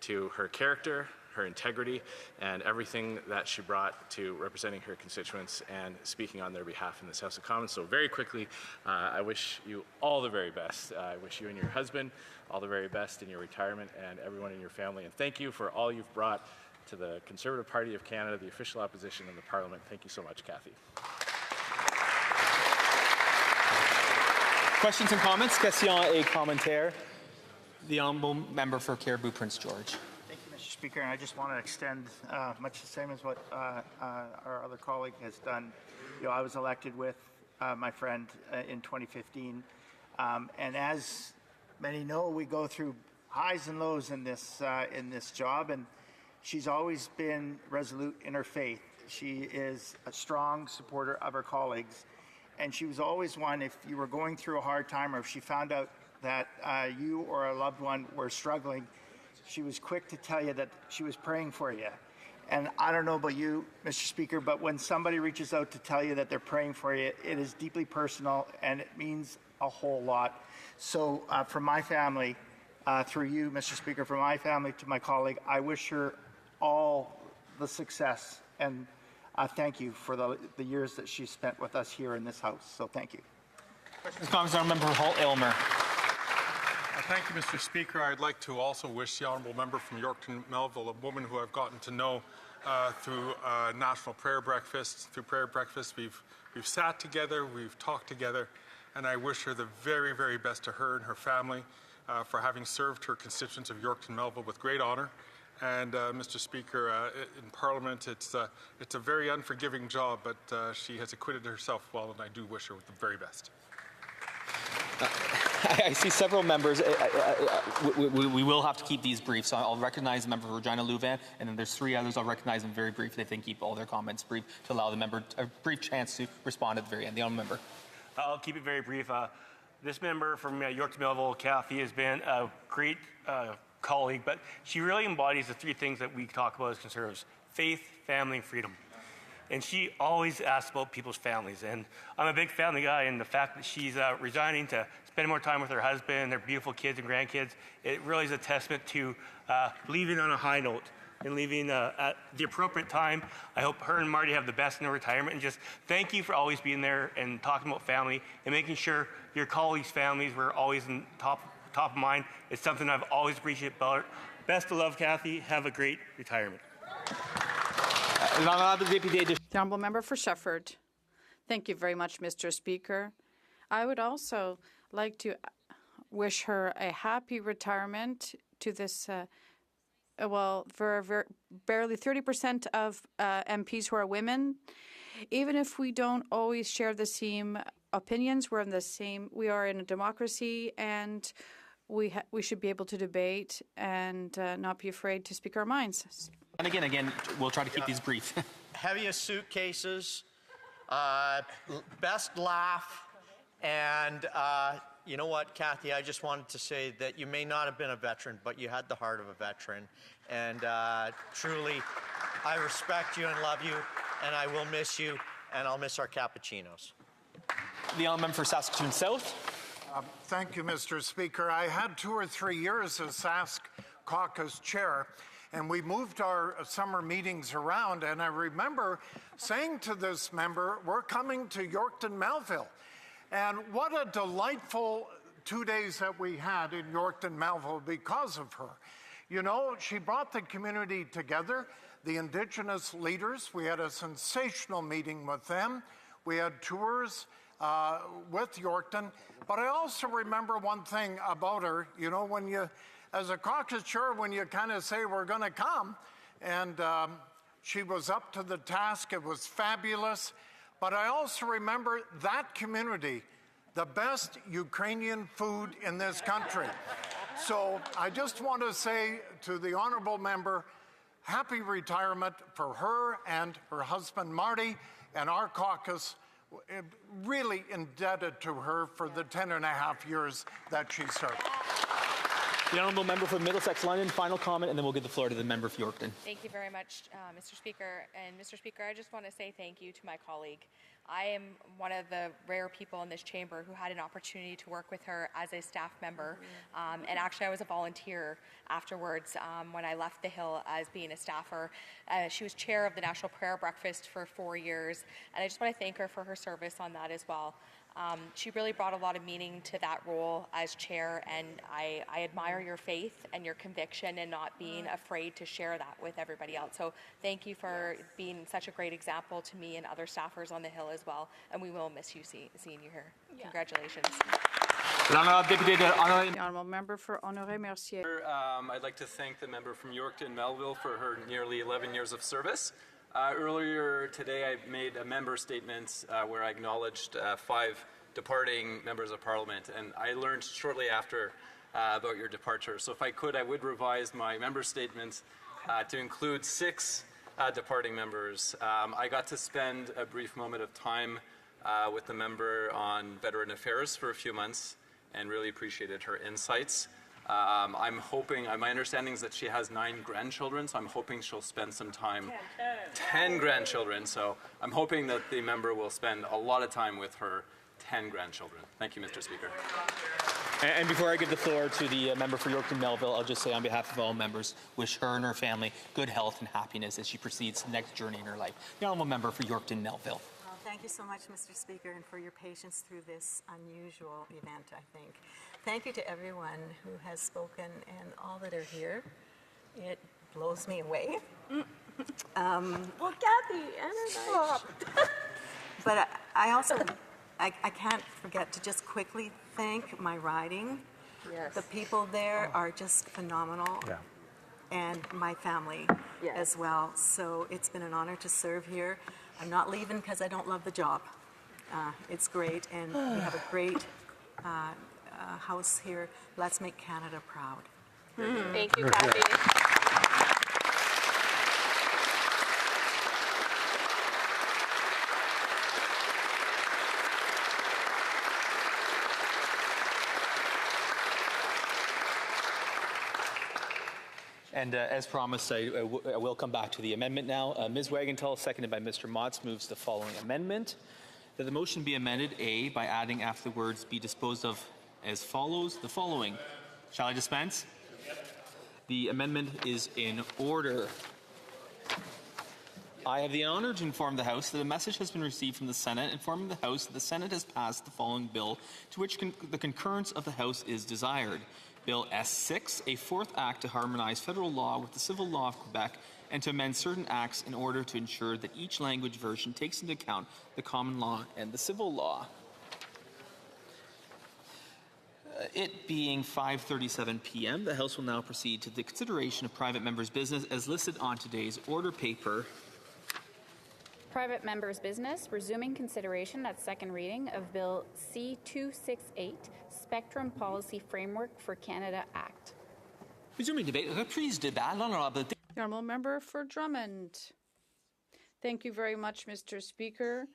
to her character, her integrity, and everything that she brought to representing her constituents and speaking on their behalf in this House of Commons. So very quickly, I wish you all the very best. I wish you and your husband all the very best in your retirement, and everyone in your family. And thank you for all you've brought to the Conservative Party of Canada, the official opposition in the Parliament. Thank you so much, Cathy. Questions and comments? Question et commentaire. The honourable member for Cariboo Prince George. Thank you, Mr. Speaker. And I just want to extend much the same as what our other colleague has done. I was elected with my friend in 2015, and as many know, we go through highs and lows in this job, and she's always been resolute in her faith. She is a strong supporter of her colleagues, and she was always one, if you were going through a hard time or if she found out that you or a loved one were struggling, she was quick to tell you that she was praying for you. And I don't know about you, Mr. Speaker, but when somebody reaches out to tell you that they're praying for you, it is deeply personal and it means a whole lot. So from my family, through you, Mr. Speaker, from my family to my colleague, I wish her all the success and thank you for the years that she spent with us here in this House. So thank you. Questions, comments, Member Holt-Aylmer. Thank you, Mr. Speaker. I'd like to also wish the honourable member from Yorkton Melville, a woman who I've gotten to know through National Prayer Breakfast. Through prayer breakfast, we've sat together, we've talked together, and I wish her the very, very best to her and her family for having served her constituents of Yorkton Melville with great honour. And Mr. Speaker, in Parliament, it's a very unforgiving job, but she has acquitted herself well, and I do wish her the very best. I see several members. We will have to keep these brief, so I'll recognize the member for Regina Louvain, and then there's 3 others I'll recognize them very briefly if they can keep all their comments brief to allow the member a brief chance to respond at the very end. The honourable member. I'll keep it very brief. This member from Yorkton Melville, Kathy, has been a great colleague, but she really embodies the 3 things that we talk about as Conservatives: faith, family, and freedom. And she always asks about people's families. And I'm a big family guy, and the fact that she's resigning to spend more time with her husband, their beautiful kids and grandkids, it really is a testament to leaving on a high note and leaving at the appropriate time. I hope her and Marty have the best in their retirement, and just thank you for always being there and talking about family and making sure your colleagues' families were always in top of mind. It's something I've always appreciated about her. Best of love, Kathy. Have a great retirement. The honourable member for Shefford. Thank you very much, Mr. Speaker. I would also like to wish her a happy retirement to this, for barely 30% of MPs who are women. Even if we don't always share the same opinions, we are in a democracy, and we should be able to debate and not be afraid to speak our minds. And again, we'll try to keep these brief. Heaviest suitcases, best laugh, and you know what, Kathy, I just wanted to say that you may not have been a veteran, but you had the heart of a veteran. And truly, I respect you and love you, and I will miss you, and I'll miss our cappuccinos. The honourable member for Saskatoon South. Thank you, Mr. Speaker. I had 2 or 3 years as Sask Caucus Chair, and we moved our summer meetings around, and I remember saying to this member, we're coming to Yorkton Melville. And what a delightful 2 days that we had in Yorkton Melville because of her. You know, she brought the community together, the Indigenous leaders. We had a sensational meeting with them. We had tours with Yorkton. But I also remember one thing about her, you know, when you, as a caucus chair, when you kind of say we're going to come, and she was up to the task. It was fabulous. But I also remember that community, the best Ukrainian food in this country. So I just want to say to the honourable member, happy retirement for her and her husband Marty, and our caucus. Really indebted to her for the 10.5 years that she served. The honourable member for Middlesex London, final comment, and then we'll give the floor to the member for Yorkton. Thank you very much, Mr. Speaker. And Mr. Speaker, I just want to say thank you to my colleague. I am one of the rare people in this chamber who had an opportunity to work with her as a staff member. And actually, I was a volunteer afterwards when I left the Hill as being a staffer. She was chair of the National Prayer Breakfast for 4 years. And I just want to thank her for her service on that as well. She really brought a lot of meaning to that role as chair, and I admire your faith and your conviction and not being afraid to share that with everybody else. So thank you for being such a great example to me and other staffers on the Hill as well, and we will miss you seeing you here. Yeah. Congratulations. The honourable member for Honoré-Mercier. I'd like to thank the member from Yorkton Melville for her nearly 11 years of service. Earlier today, I made a member statement where I acknowledged 5 departing members of Parliament, and I learned shortly after about your departure. So if I could, I would revise my member statement to include 6 departing members. I got to spend a brief moment of time with the member on Veteran Affairs for a few months and really appreciated her insights. I'm hoping, my understanding is that she has 9 grandchildren, so I'm hoping she'll spend some time, 10 grandchildren, so I'm hoping that the member will spend a lot of time with her 10 grandchildren. Thank you, Mr. Speaker. And before I give the floor to the member for Yorkton Melville, I'll just say on behalf of all members, wish her and her family good health and happiness as she proceeds the next journey in her life. The honourable member for Yorkton Melville. Well, thank you so much, Mr. Speaker, and for your patience through this unusual event, I think. Thank you to everyone who has spoken and all that are here. It blows me away. Well, Kathy, stop. But I also, I can't forget to just quickly thank my riding. Yes. The people there are just phenomenal. Yeah. And my family Yes. as well. So it's been an honor to serve here. I'm not leaving because I don't love the job. It's great, and we have a great house here. Let's make Canada proud. Thank you, Kathy. And as promised, I will come back to the amendment now. Ms. Wagenthal, seconded by Mr. Motz, moves the following amendment. That the motion be amended, A, by adding after the words be disposed of as follows, the following. Shall I dispense? The amendment is in order. I have the honor to inform the House that a message has been received from the Senate informing the House that the Senate has passed the following bill to which the concurrence of the House is desired. Bill S6, a fourth act to harmonize federal law with the civil law of Quebec and to amend certain acts in order to ensure that each language version takes into account the common law and the civil law. It being 5:37 p.m., the House will now proceed to the consideration of private members' business as listed on today's order paper. Private members' business, resuming consideration at second reading of Bill C-268, Spectrum Policy Framework for Canada Act. Resuming debate, please débat. L'honorable. The honourable member for Drummond. Thank you very much, Mr. Speaker.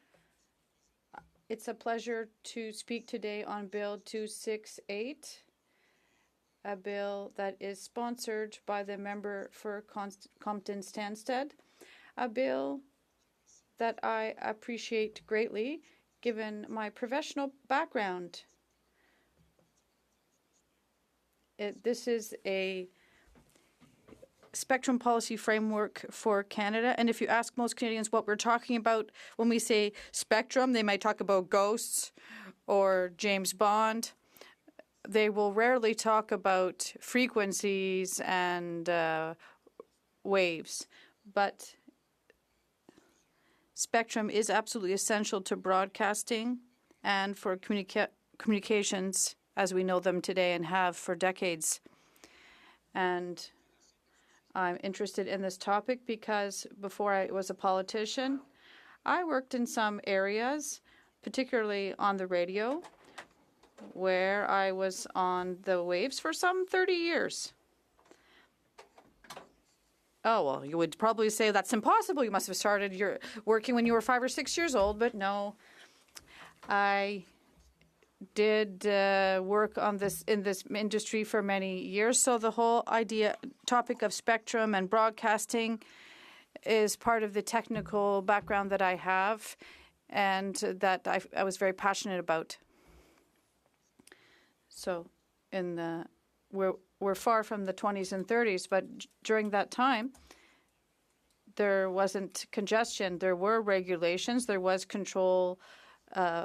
It's a pleasure to speak today on Bill 268, a bill that is sponsored by the member for Compton-Stanstead, a bill that I appreciate greatly given my professional background. This is a spectrum policy framework for Canada. And if you ask most Canadians what we're talking about when we say spectrum, they might talk about ghosts or James Bond. They will rarely talk about frequencies and waves. But spectrum is absolutely essential to broadcasting and for communications as we know them today and have for decades. And I'm interested in this topic because before I was a politician, I worked in some areas, particularly on the radio, where I was on the waves for some 30 years. Oh, well, you would probably say that's impossible. You must have started your working when you were 5 or 6 years old, but no. I did work on this in this industry for many years, so the whole topic of spectrum and broadcasting is part of the technical background that I have and that I was very passionate about. So we're far from the 20s and 30s, but during that time, there wasn't congestion. There were regulations. There was control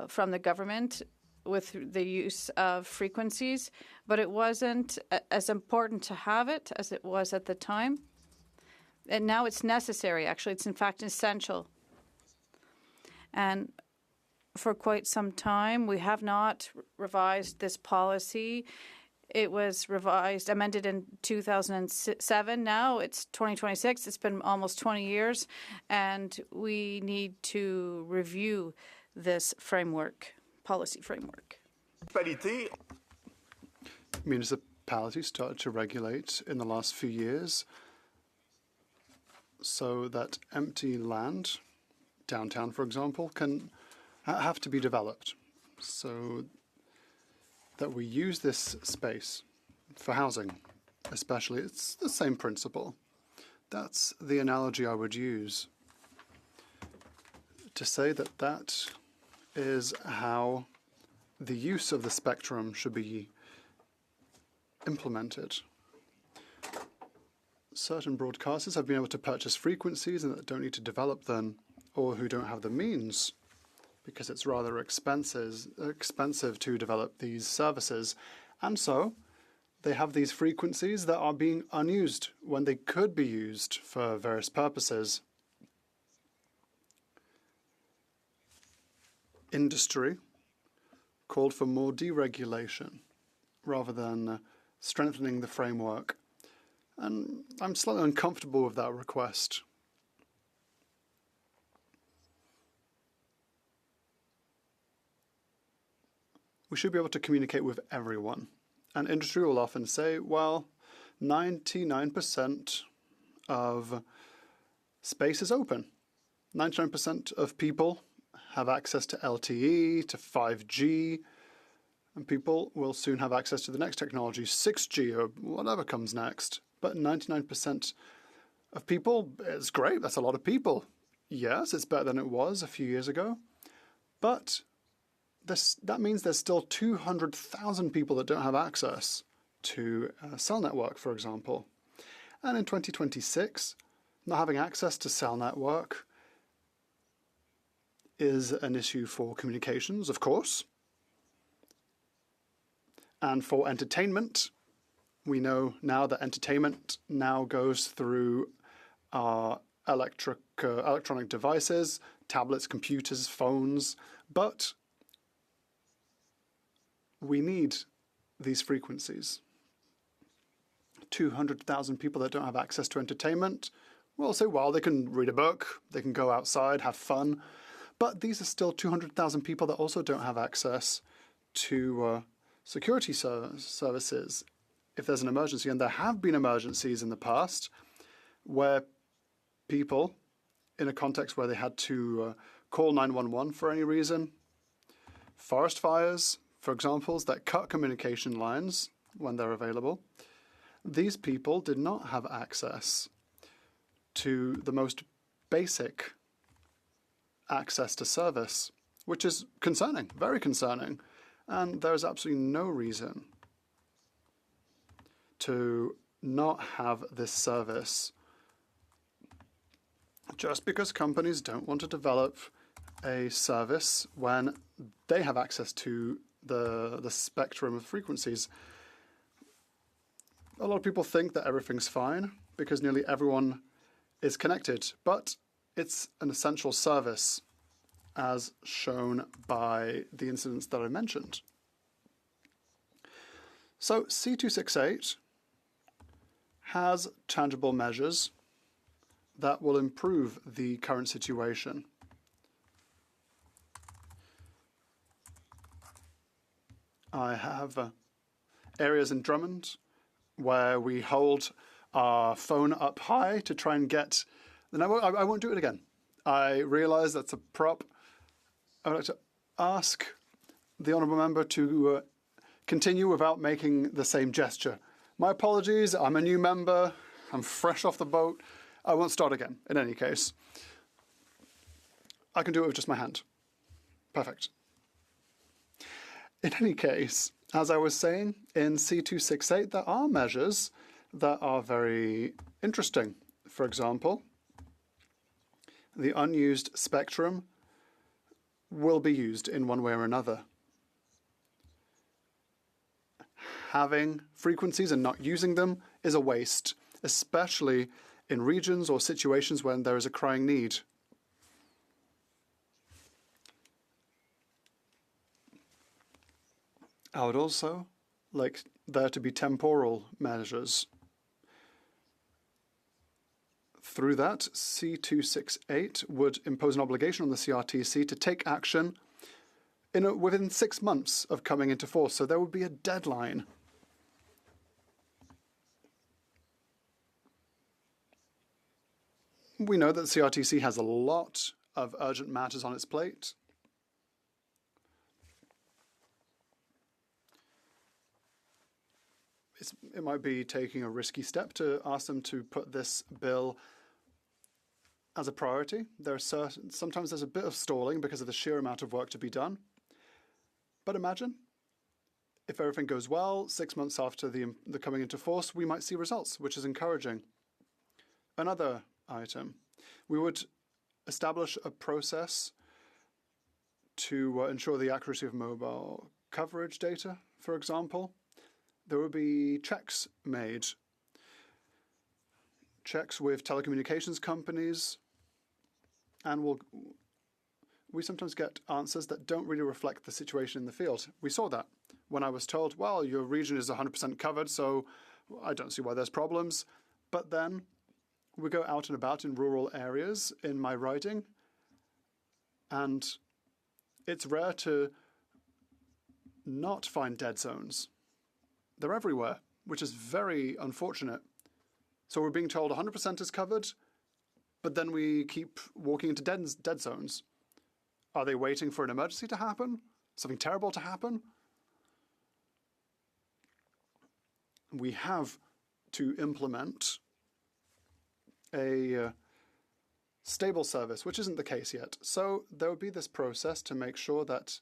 from the government with the use of frequencies, but it wasn't as important to have it as it was at the time. And now it's necessary, actually. It's in fact essential. And for quite some time, we have not revised this policy. It was amended in 2007. Now it's 2026. It's been almost 20 years, and we need to review this policy framework. Municipalities started to regulate in the last few years so that empty land, downtown for example, can have to be developed so that we use this space for housing, especially. It's the same principle. That's the analogy I would use to say that that is how the use of the spectrum should be implemented. Certain broadcasters have been able to purchase frequencies and that don't need to develop them, or who don't have the means because it's rather expensive to develop these services. And so they have these frequencies that are being unused when they could be used for various purposes. Industry called for more deregulation rather than strengthening the framework. And I'm slightly uncomfortable with that request. We should be able to communicate with everyone. And industry will often say, well, 99% of space is open. 99% of people have access to LTE, to 5G, and people will soon have access to the next technology, 6G or whatever comes next. But 99% of people, it's great, that's a lot of people. Yes, it's better than it was a few years ago, but that means there's still 200,000 people that don't have access to a cell network, for example. And in 2026, not having access to cell network is an issue for communications, of course. And for entertainment, we know now that entertainment now goes through our electronic devices, tablets, computers, phones, but we need these frequencies. 200,000 people that don't have access to entertainment, well, say, well, they can read a book, they can go outside, have fun, but these are still 200,000 people that also don't have access to security services if there's an emergency. And there have been emergencies in the past where people, in a context where they had to call 911 for any reason, forest fires, for examples, that cut communication lines when they're available, these people did not have access to the most basic access to service, which is concerning, very concerning. And there's absolutely no reason to not have this service just because companies don't want to develop a service when they have access to the spectrum of frequencies. A lot of people think that everything's fine because nearly everyone is connected, but it's an essential service as shown by the incidents that I mentioned. So C268 has tangible measures that will improve the current situation. I have areas in Drummond where we hold our phone up high to try and get the network. I won't do it again. I realize that's a prop. I would like to ask the honourable member to continue without making the same gesture. My apologies, I'm a new member, I'm fresh off the boat. I won't start again, in any case. I can do it with just my hand. Perfect. In any case, as I was saying, in C268 there are measures that are very interesting. For example, the unused spectrum will be used in one way or another. Having frequencies and not using them is a waste, especially in regions or situations when there is a crying need. I would also like there to be temporal measures. Through that, C268 would impose an obligation on the CRTC to take action within 6 months of coming into force, so there would be a deadline. We know that the CRTC has a lot of urgent matters on its plate. it might be taking a risky step to ask them to put this bill as a priority. Sometimes there's a bit of stalling because of the sheer amount of work to be done. But imagine if everything goes well, 6 months after the coming into force, we might see results, which is encouraging. Another item, we would establish a process to ensure the accuracy of mobile coverage data, for example. There would be checks made, checks with telecommunications companies, and we sometimes get answers that don't really reflect the situation in the field. We saw that when I was told, well, your region is 100% covered, so I don't see why there's problems. But then we go out and about in rural areas in my riding, and it's rare to not find dead zones. They're everywhere, which is very unfortunate. So we're being told 100% is covered, but then we keep walking into dead zones. Are they waiting for an emergency to happen? Something terrible to happen? We have to implement a stable service, which isn't the case yet. So there would be this process to make sure that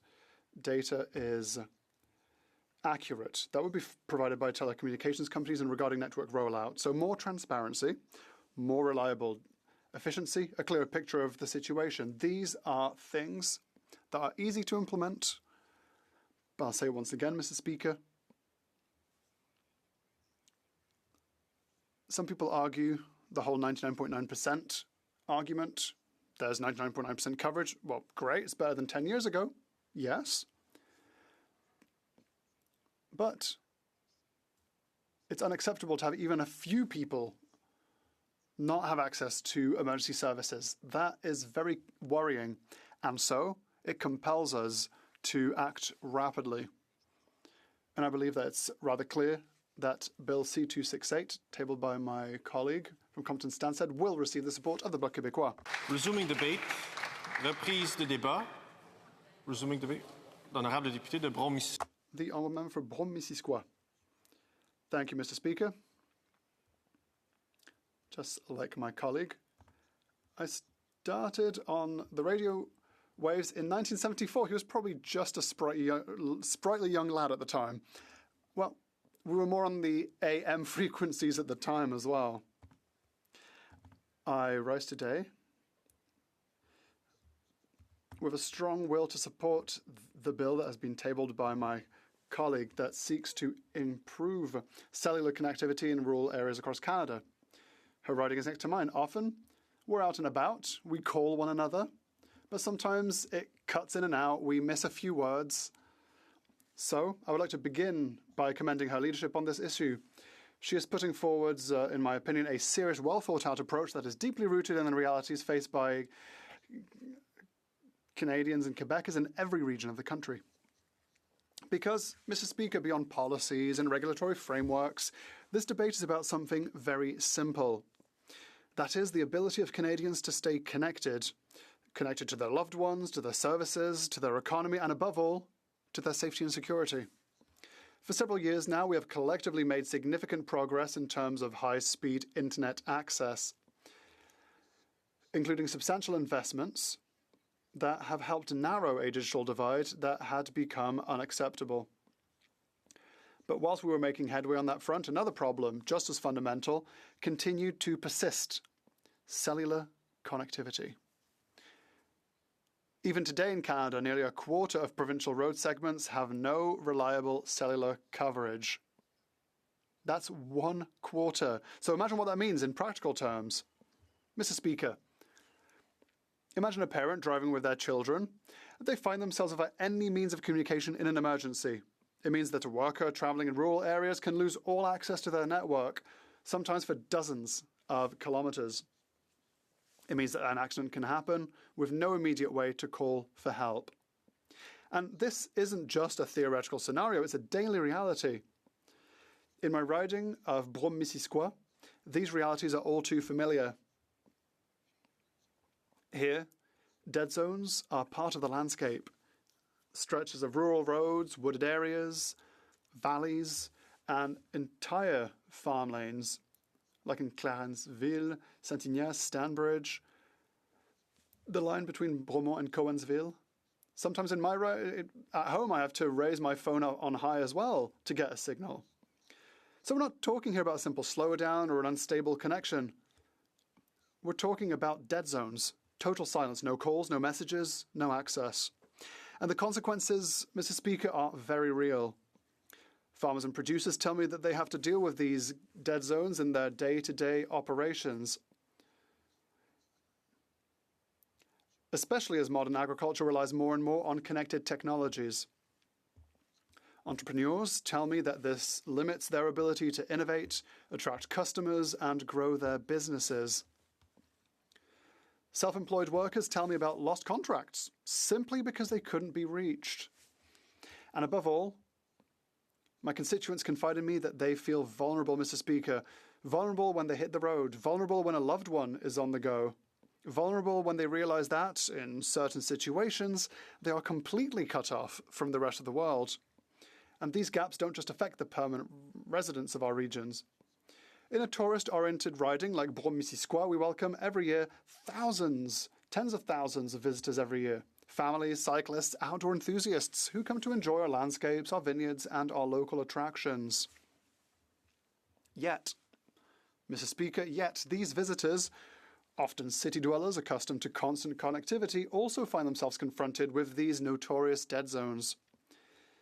data is accurate. That would be provided by telecommunications companies and regarding network rollout. So more transparency, more reliable efficiency, a clearer picture of the situation. These are things that are easy to implement. But I'll say once again, Mr. Speaker, some people argue the whole 99.9% argument. There's 99.9% coverage. Well, great, it's better than 10 years ago. Yes. But it's unacceptable to have even a few people not have access to emergency services. That is very worrying. And so it compels us to act rapidly. And I believe that it's rather clear that Bill C-268, tabled by my colleague from Compton Stansted, will receive the support of the Bloc Québécois. Resuming debate. Reprise de débat. Resuming debate. L'honorable député de Brome-Missisquoi. The honourable member for Brome-Missisquoi. Thank you, Mr. Speaker. Just like my colleague, I started on the radio waves in 1974. He was probably just a sprightly young lad at the time. Well, we were more on the AM frequencies at the time as well. I rise today with a strong will to support the bill that has been tabled by my colleague that seeks to improve cellular connectivity in rural areas across Canada. Her riding is next to mine. Often, we're out and about, we call one another, but sometimes it cuts in and out, we miss a few words. So, I would like to begin by commending her leadership on this issue. She is putting forward, in my opinion, a serious, well-thought-out approach that is deeply rooted in the realities faced by Canadians and Quebecers in every region of the country. Because, Mr. Speaker, beyond policies and regulatory frameworks, this debate is about something very simple. That is the ability of Canadians to stay connected to their loved ones, to their services, to their economy, and above all, to their safety and security. For several years now, we have collectively made significant progress in terms of high-speed internet access, including substantial investments that have helped narrow a digital divide that had become unacceptable. But whilst we were making headway on that front, another problem, just as fundamental, continued to persist: cellular connectivity. Even today in Canada, nearly a quarter of provincial road segments have no reliable cellular coverage. That's 1/4. So imagine what that means in practical terms. Mr. Speaker, imagine a parent driving with their children. They find themselves without any means of communication in an emergency. It means that a worker traveling in rural areas can lose all access to their network, sometimes for dozens of kilometers. It means that an accident can happen with no immediate way to call for help. And this isn't just a theoretical scenario, it's a daily reality. In my riding of Brome-Missisquoi, these realities are all too familiar. Here, dead zones are part of the landscape. Stretches of rural roads, wooded areas, valleys, and entire farm lanes, like in Clarenceville, Saint-Ignace, Stanbridge, the line between Bromont and Cowansville. Sometimes at home I have to raise my phone up on high as well to get a signal. So we're not talking here about a simple slowdown or an unstable connection. We're talking about dead zones, total silence, no calls, no messages, no access. And the consequences, Mr. Speaker, are very real. Farmers and producers tell me that they have to deal with these dead zones in their day-to-day operations, especially as modern agriculture relies more and more on connected technologies. Entrepreneurs tell me that this limits their ability to innovate, attract customers, and grow their businesses. Self-employed workers tell me about lost contracts simply because they couldn't be reached. And above all, my constituents confide in me that they feel vulnerable, Mr. Speaker. Vulnerable when they hit the road. Vulnerable when a loved one is on the go. Vulnerable when they realize that, in certain situations, they are completely cut off from the rest of the world. And these gaps don't just affect the permanent residents of our regions. In a tourist-oriented riding like Brome-Missisquoi, we welcome every year thousands, tens of thousands of visitors every year. Families, cyclists, outdoor enthusiasts who come to enjoy our landscapes, our vineyards, and our local attractions. Yet, Mr. Speaker, these visitors, often city dwellers accustomed to constant connectivity, also find themselves confronted with these notorious dead zones.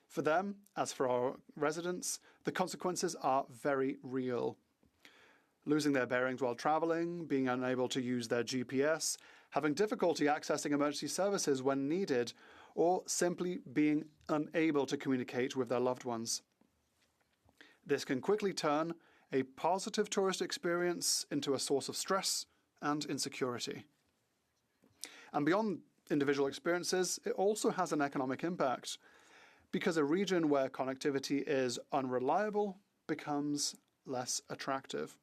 For them, as for our residents, the consequences are very real. Losing their bearings while traveling, being unable to use their GPS, having difficulty accessing emergency services when needed, or simply being unable to communicate with their loved ones. This can quickly turn a positive tourist experience into a source of stress and insecurity. And beyond individual experiences, it also has an economic impact, because a region where connectivity is unreliable becomes less attractive.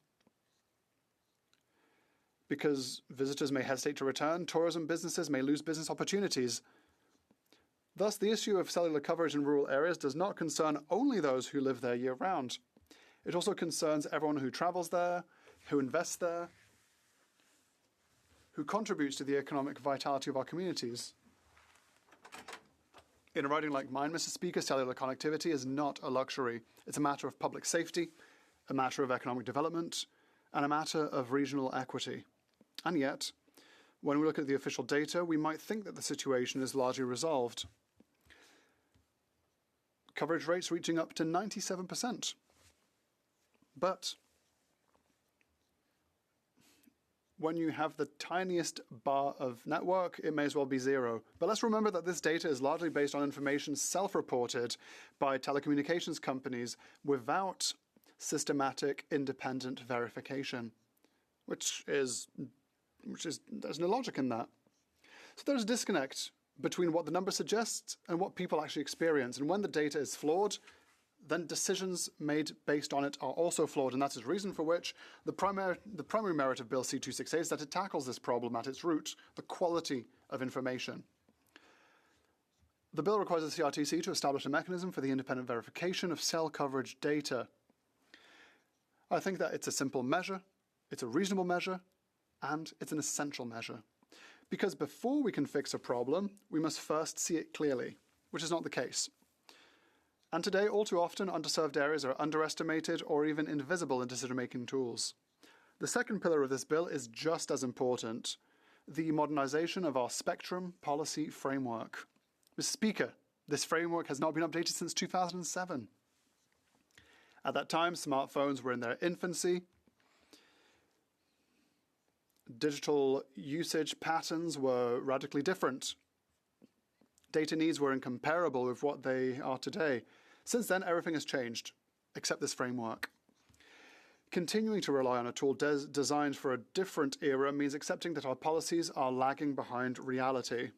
Because visitors may hesitate to return, tourism businesses may lose business opportunities. Thus, the issue of cellular coverage in rural areas does not concern only those who live there year-round. It also concerns everyone who travels there, who invests there, who contributes to the economic vitality of our communities. In a riding like mine, Mr. Speaker, cellular connectivity is not a luxury. It's a matter of public safety, a matter of economic development, and a matter of regional equity. And yet, when we look at the official data, we might think that the situation is largely resolved. Coverage rates reaching up to 97%. But when you have the tiniest bar of network, it may as well be zero. But let's remember that this data is largely based on information self-reported by telecommunications companies without systematic independent verification, there's no logic in that. So there's a disconnect between what the number suggests and what people actually experience. And when the data is flawed, then decisions made based on it are also flawed. And that's the reason for which the primary merit of Bill C-268 is that it tackles this problem at its root, the quality of information. The bill requires the CRTC to establish a mechanism for the independent verification of cell coverage data. I think that it's a simple measure, it's a reasonable measure, and it's an essential measure. Because before we can fix a problem, we must first see it clearly, which is not the case. And today, all too often, underserved areas are underestimated or even invisible in decision-making tools. The second pillar of this bill is just as important, the modernization of our spectrum policy framework. Mr. Speaker, this framework has not been updated since 2007. At that time, smartphones were in their infancy. Digital usage patterns were radically different. Data needs were incomparable with what they are today. Since then, everything has changed, except this framework. Continuing to rely on a tool designed for a different era means accepting that our policies are lagging behind reality.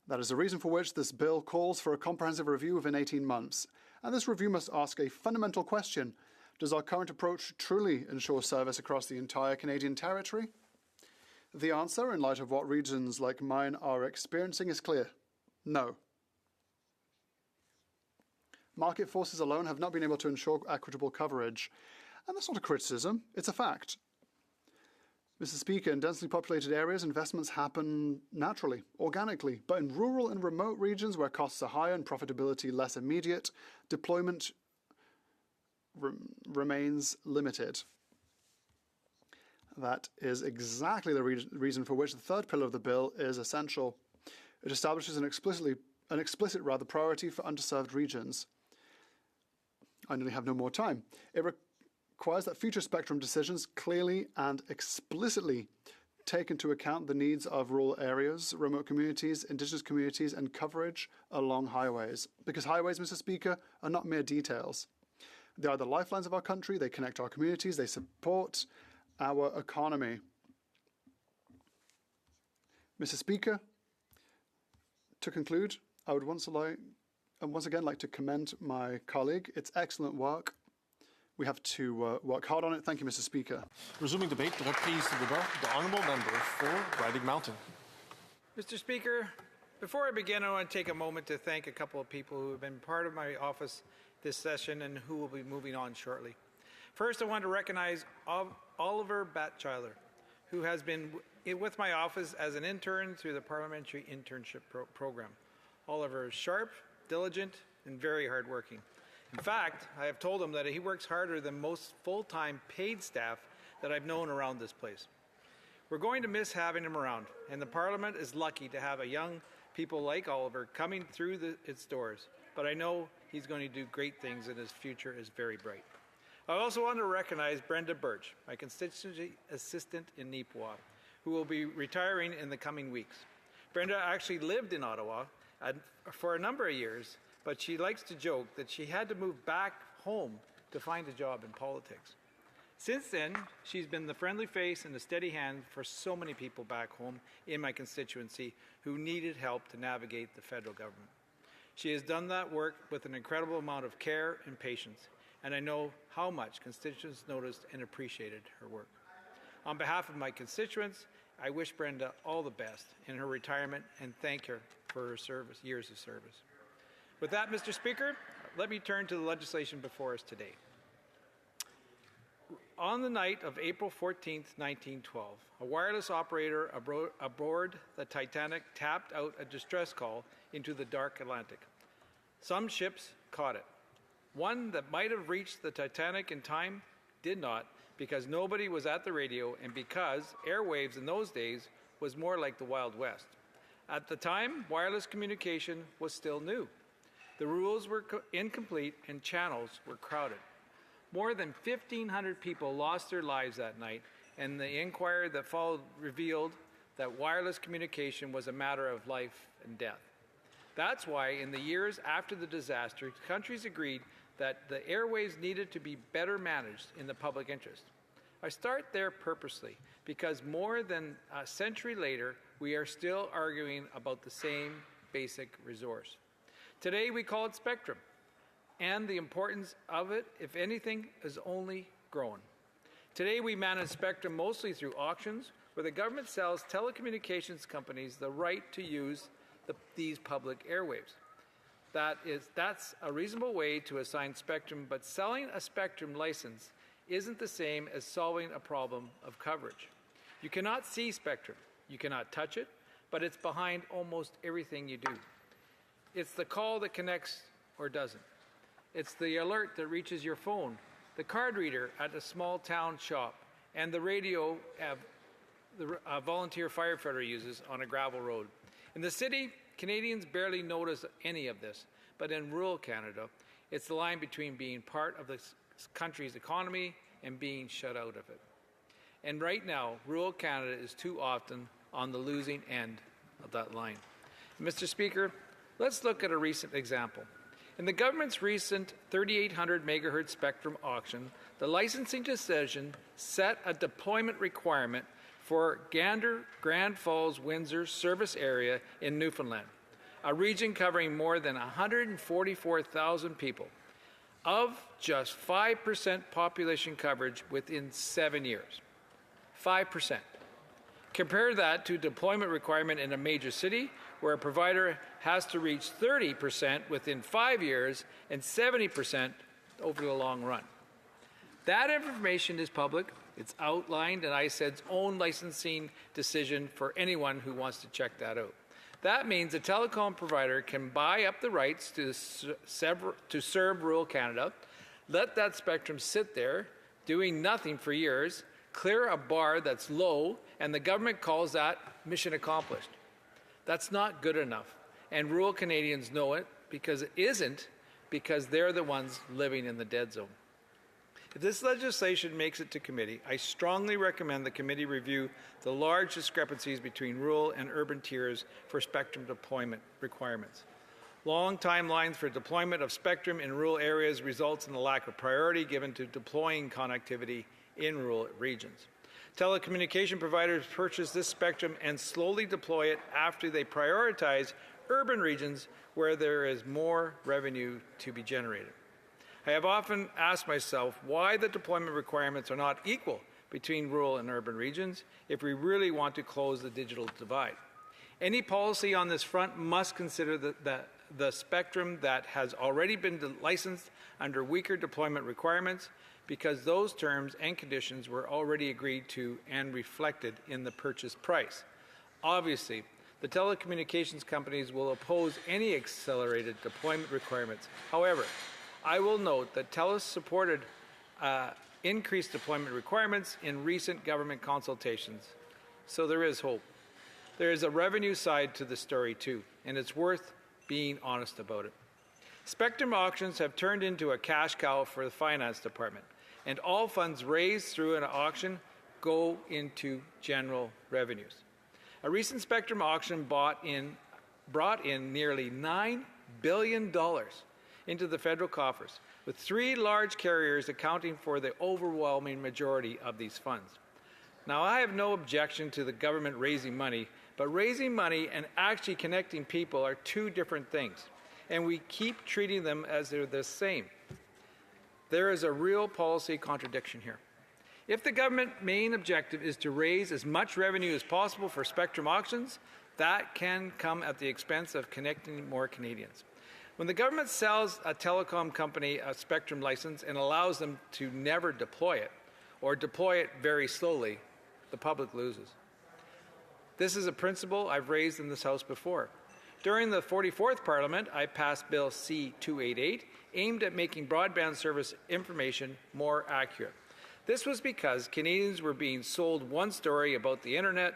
That is the reason for which this bill calls for a comprehensive review within 18 months. And this review must ask a fundamental question. Does our current approach truly ensure service across the entire Canadian territory? The answer, in light of what regions like mine are experiencing, is clear. No. Market forces alone have not been able to ensure equitable coverage. And that's not a criticism, it's a fact. Mr. Speaker, in densely populated areas, investments happen naturally, organically. But in rural and remote regions where costs are higher and profitability less immediate, deployment remains limited. That is exactly the reason for which the third pillar of the bill is essential. It establishes an explicit priority for underserved regions. I nearly have no more time. It requires that future spectrum decisions clearly and explicitly take into account the needs of rural areas, remote communities, indigenous communities, and coverage along highways. Because highways, Mr. Speaker, are not mere details. They are the lifelines of our country, they connect our communities, they support our economy. Mr. Speaker, to conclude, I would once again like to commend my colleague. It's excellent work. We have to work hard on it. Thank you, Mr. Speaker. Resuming debate, reprise du débat, the honourable member for Riding Mountain. Mr. Speaker, before I begin, I want to take a moment to thank a couple of people who have been part of my office this session and who will be moving on shortly. First, I want to recognize Oliver Batchyler, who has been with my office as an intern through the Parliamentary Internship Program. Oliver is sharp, diligent, and very hardworking. In fact, I have told him that he works harder than most full-time paid staff that I've known around this place. We're going to miss having him around, and the Parliament is lucky to have a young people like Oliver coming through its doors. But I know he's going to do great things and his future is very bright. I also want to recognize Brenda Birch, my constituency assistant in Neepawa, who will be retiring in the coming weeks. Brenda actually lived in Ottawa for a number of years, but she likes to joke that she had to move back home to find a job in politics. Since then, she's been the friendly face and the steady hand for so many people back home in my constituency who needed help to navigate the federal government. She has done that work with an incredible amount of care and patience, and I know how much constituents noticed and appreciated her work. On behalf of my constituents, I wish Brenda all the best in her retirement and thank her for her years of service. With that, Mr. Speaker, let me turn to the legislation before us today. On the night of April 14, 1912, a wireless operator aboard the Titanic tapped out a distress call into the dark Atlantic. Some ships caught it. One that might have reached the Titanic in time did not, because nobody was at the radio and because airwaves in those days was more like the Wild West. At the time, wireless communication was still new. The rules were incomplete and channels were crowded. More than 1,500 people lost their lives that night, and the inquiry that followed revealed that wireless communication was a matter of life and death. That's why in the years after the disaster, countries agreed that the airwaves needed to be better managed in the public interest. I start there purposely because more than a century later, we are still arguing about the same basic resource. Today we call it spectrum, and the importance of it, if anything, has only grown. Today we manage spectrum mostly through auctions, where the government sells telecommunications companies the right to use these public airwaves. That's a reasonable way to assign spectrum, but selling a spectrum license isn't the same as solving a problem of coverage. You cannot see spectrum, you cannot touch it, but it's behind almost everything you do. It's the call that connects or doesn't. It's the alert that reaches your phone, the card reader at a small town shop, and the radio the volunteer firefighter uses on a gravel road. In the city, Canadians barely notice any of this, but in rural Canada, it's the line between being part of the country's economy and being shut out of it. And right now, rural Canada is too often on the losing end of that line. Mr. Speaker, let's look at a recent example. In the government's recent 3,800 megahertz spectrum auction, the licensing decision set a deployment requirement for Gander, Grand Falls, Windsor service area in Newfoundland, a region covering more than 144,000 people, of just 5% population coverage within 7 years. 5%. Compare that to deployment requirement in a major city where a provider has to reach 30% within 5 years and 70% over the long run. That information is public. It's outlined in ISED's own licensing decision for anyone who wants to check that out. That means a telecom provider can buy up the rights to serve rural Canada, let that spectrum sit there, doing nothing for years, clear a bar that's low, and the government calls that mission accomplished. That's not good enough, and rural Canadians know it because it isn't, because they're the ones living in the dead zone. If this legislation makes it to committee, I strongly recommend the committee review the large discrepancies between rural and urban tiers for spectrum deployment requirements. Long timelines for deployment of spectrum in rural areas results in the lack of priority given to deploying connectivity in rural regions. Telecommunication providers purchase this spectrum and slowly deploy it after they prioritize urban regions where there is more revenue to be generated. I have often asked myself why the deployment requirements are not equal between rural and urban regions if we really want to close the digital divide. Any policy on this front must consider the spectrum that has already been licensed under weaker deployment requirements, because those terms and conditions were already agreed to and reflected in the purchase price. Obviously, the telecommunications companies will oppose any accelerated deployment requirements. However, I will note that TELUS supported increased deployment requirements in recent government consultations. So there is hope. There is a revenue side to the story too, and it's worth being honest about it. Spectrum auctions have turned into a cash cow for the finance department, and all funds raised through an auction go into general revenues. A recent spectrum auction brought in nearly $9 billion into the federal coffers, with 3 large carriers accounting for the overwhelming majority of these funds. Now, I have no objection to the government raising money, but raising money and actually connecting people are 2 different things, and we keep treating them as they're the same. There is a real policy contradiction here. If the government's main objective is to raise as much revenue as possible for spectrum auctions, that can come at the expense of connecting more Canadians. When the government sells a telecom company a spectrum license and allows them to never deploy it, or deploy it very slowly, the public loses. This is a principle I've raised in this House before. During the 44th Parliament, I passed Bill C-288, aimed at making broadband service information more accurate. This was because Canadians were being sold one story about the internet,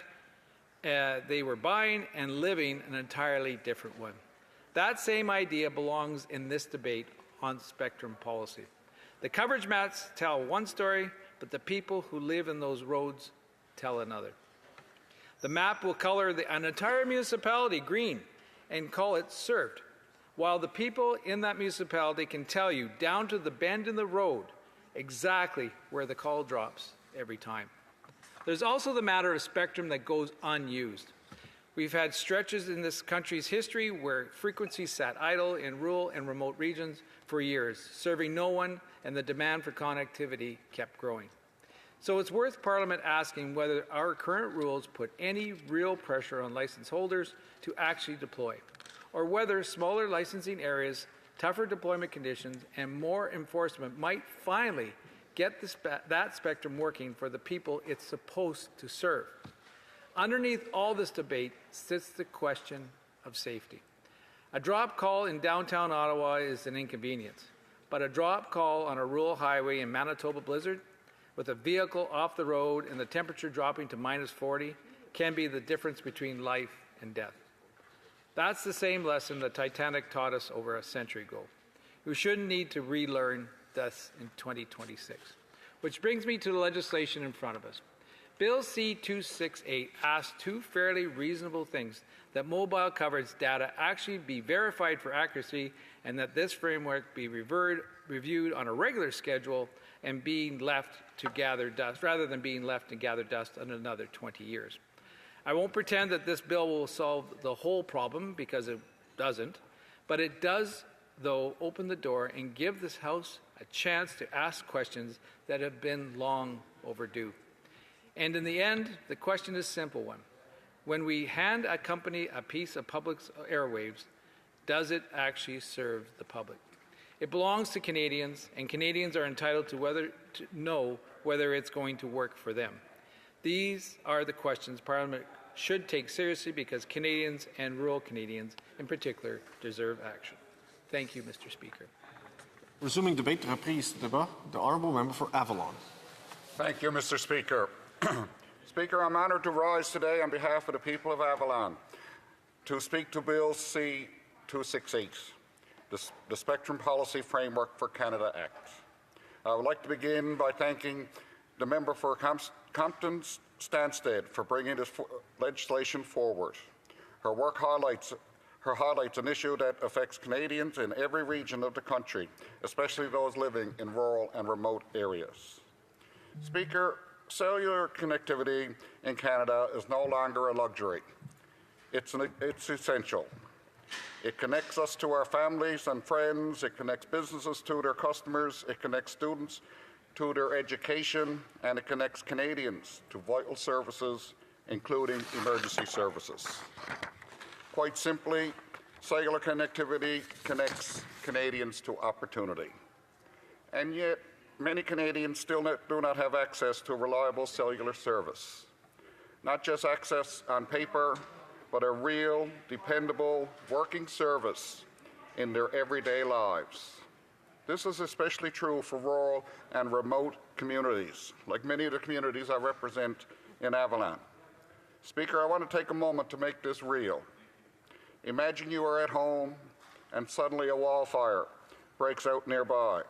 they were buying and living an entirely different one. That same idea belongs in this debate on spectrum policy. The coverage maps tell one story, but the people who live in those roads tell another. The map will color an entire municipality green and call it served, while the people in that municipality can tell you down to the bend in the road exactly where the call drops every time. There's also the matter of spectrum that goes unused. We've had stretches in this country's history where frequencies sat idle in rural and remote regions for years, serving no one, and the demand for connectivity kept growing. So it's worth Parliament asking whether our current rules put any real pressure on license holders to actually deploy, or whether smaller licensing areas, tougher deployment conditions, and more enforcement might finally get that spectrum working for the people it's supposed to serve. Underneath all this debate sits the question of safety. A drop call in downtown Ottawa is an inconvenience, but a drop call on a rural highway in Manitoba blizzard with a vehicle off the road and the temperature dropping to -40 can be the difference between life and death. That's the same lesson the Titanic taught us over a century ago. We shouldn't need to relearn this in 2026. Which brings me to the legislation in front of us. Bill C-268 asks 2 fairly reasonable things: that mobile coverage data actually be verified for accuracy, and that this framework be reviewed on a regular schedule and being left to gather dust, rather than being left to gather dust in another 20 years. I won't pretend that this bill will solve the whole problem, because it doesn't, but it does, though, open the door and give this House a chance to ask questions that have been long overdue. And in the end, the question is a simple one. When we hand a company a piece of public airwaves, does it actually serve the public? It belongs to Canadians, and Canadians are entitled to know whether it's going to work for them. These are the questions Parliament should take seriously because Canadians and rural Canadians in particular deserve action. Thank you, Mr. Speaker. Resuming debate, reprise débat. The honourable member for Avalon. Thank you, Mr. Speaker. Speaker, I'm honoured to rise today on behalf of the people of Avalon to speak to Bill C-268, the Spectrum Policy Framework for Canada Act. I would like to begin by thanking the member for Compton Stansted for bringing this legislation forward. Her work highlights an issue that affects Canadians in every region of the country, especially those living in rural and remote areas. Speaker, cellular connectivity in Canada is no longer a luxury. It's essential. It connects us to our families and friends. It connects businesses to their customers. It connects students to their education, and it connects Canadians to vital services, including emergency services. Quite simply, cellular connectivity connects Canadians to opportunity. And yet, many Canadians still do not have access to reliable cellular service. Not just access on paper, but a real, dependable, working service in their everyday lives. This is especially true for rural and remote communities, like many of the communities I represent in Avalon. Speaker, I want to take a moment to make this real. Imagine you are at home and suddenly a wildfire breaks out nearby.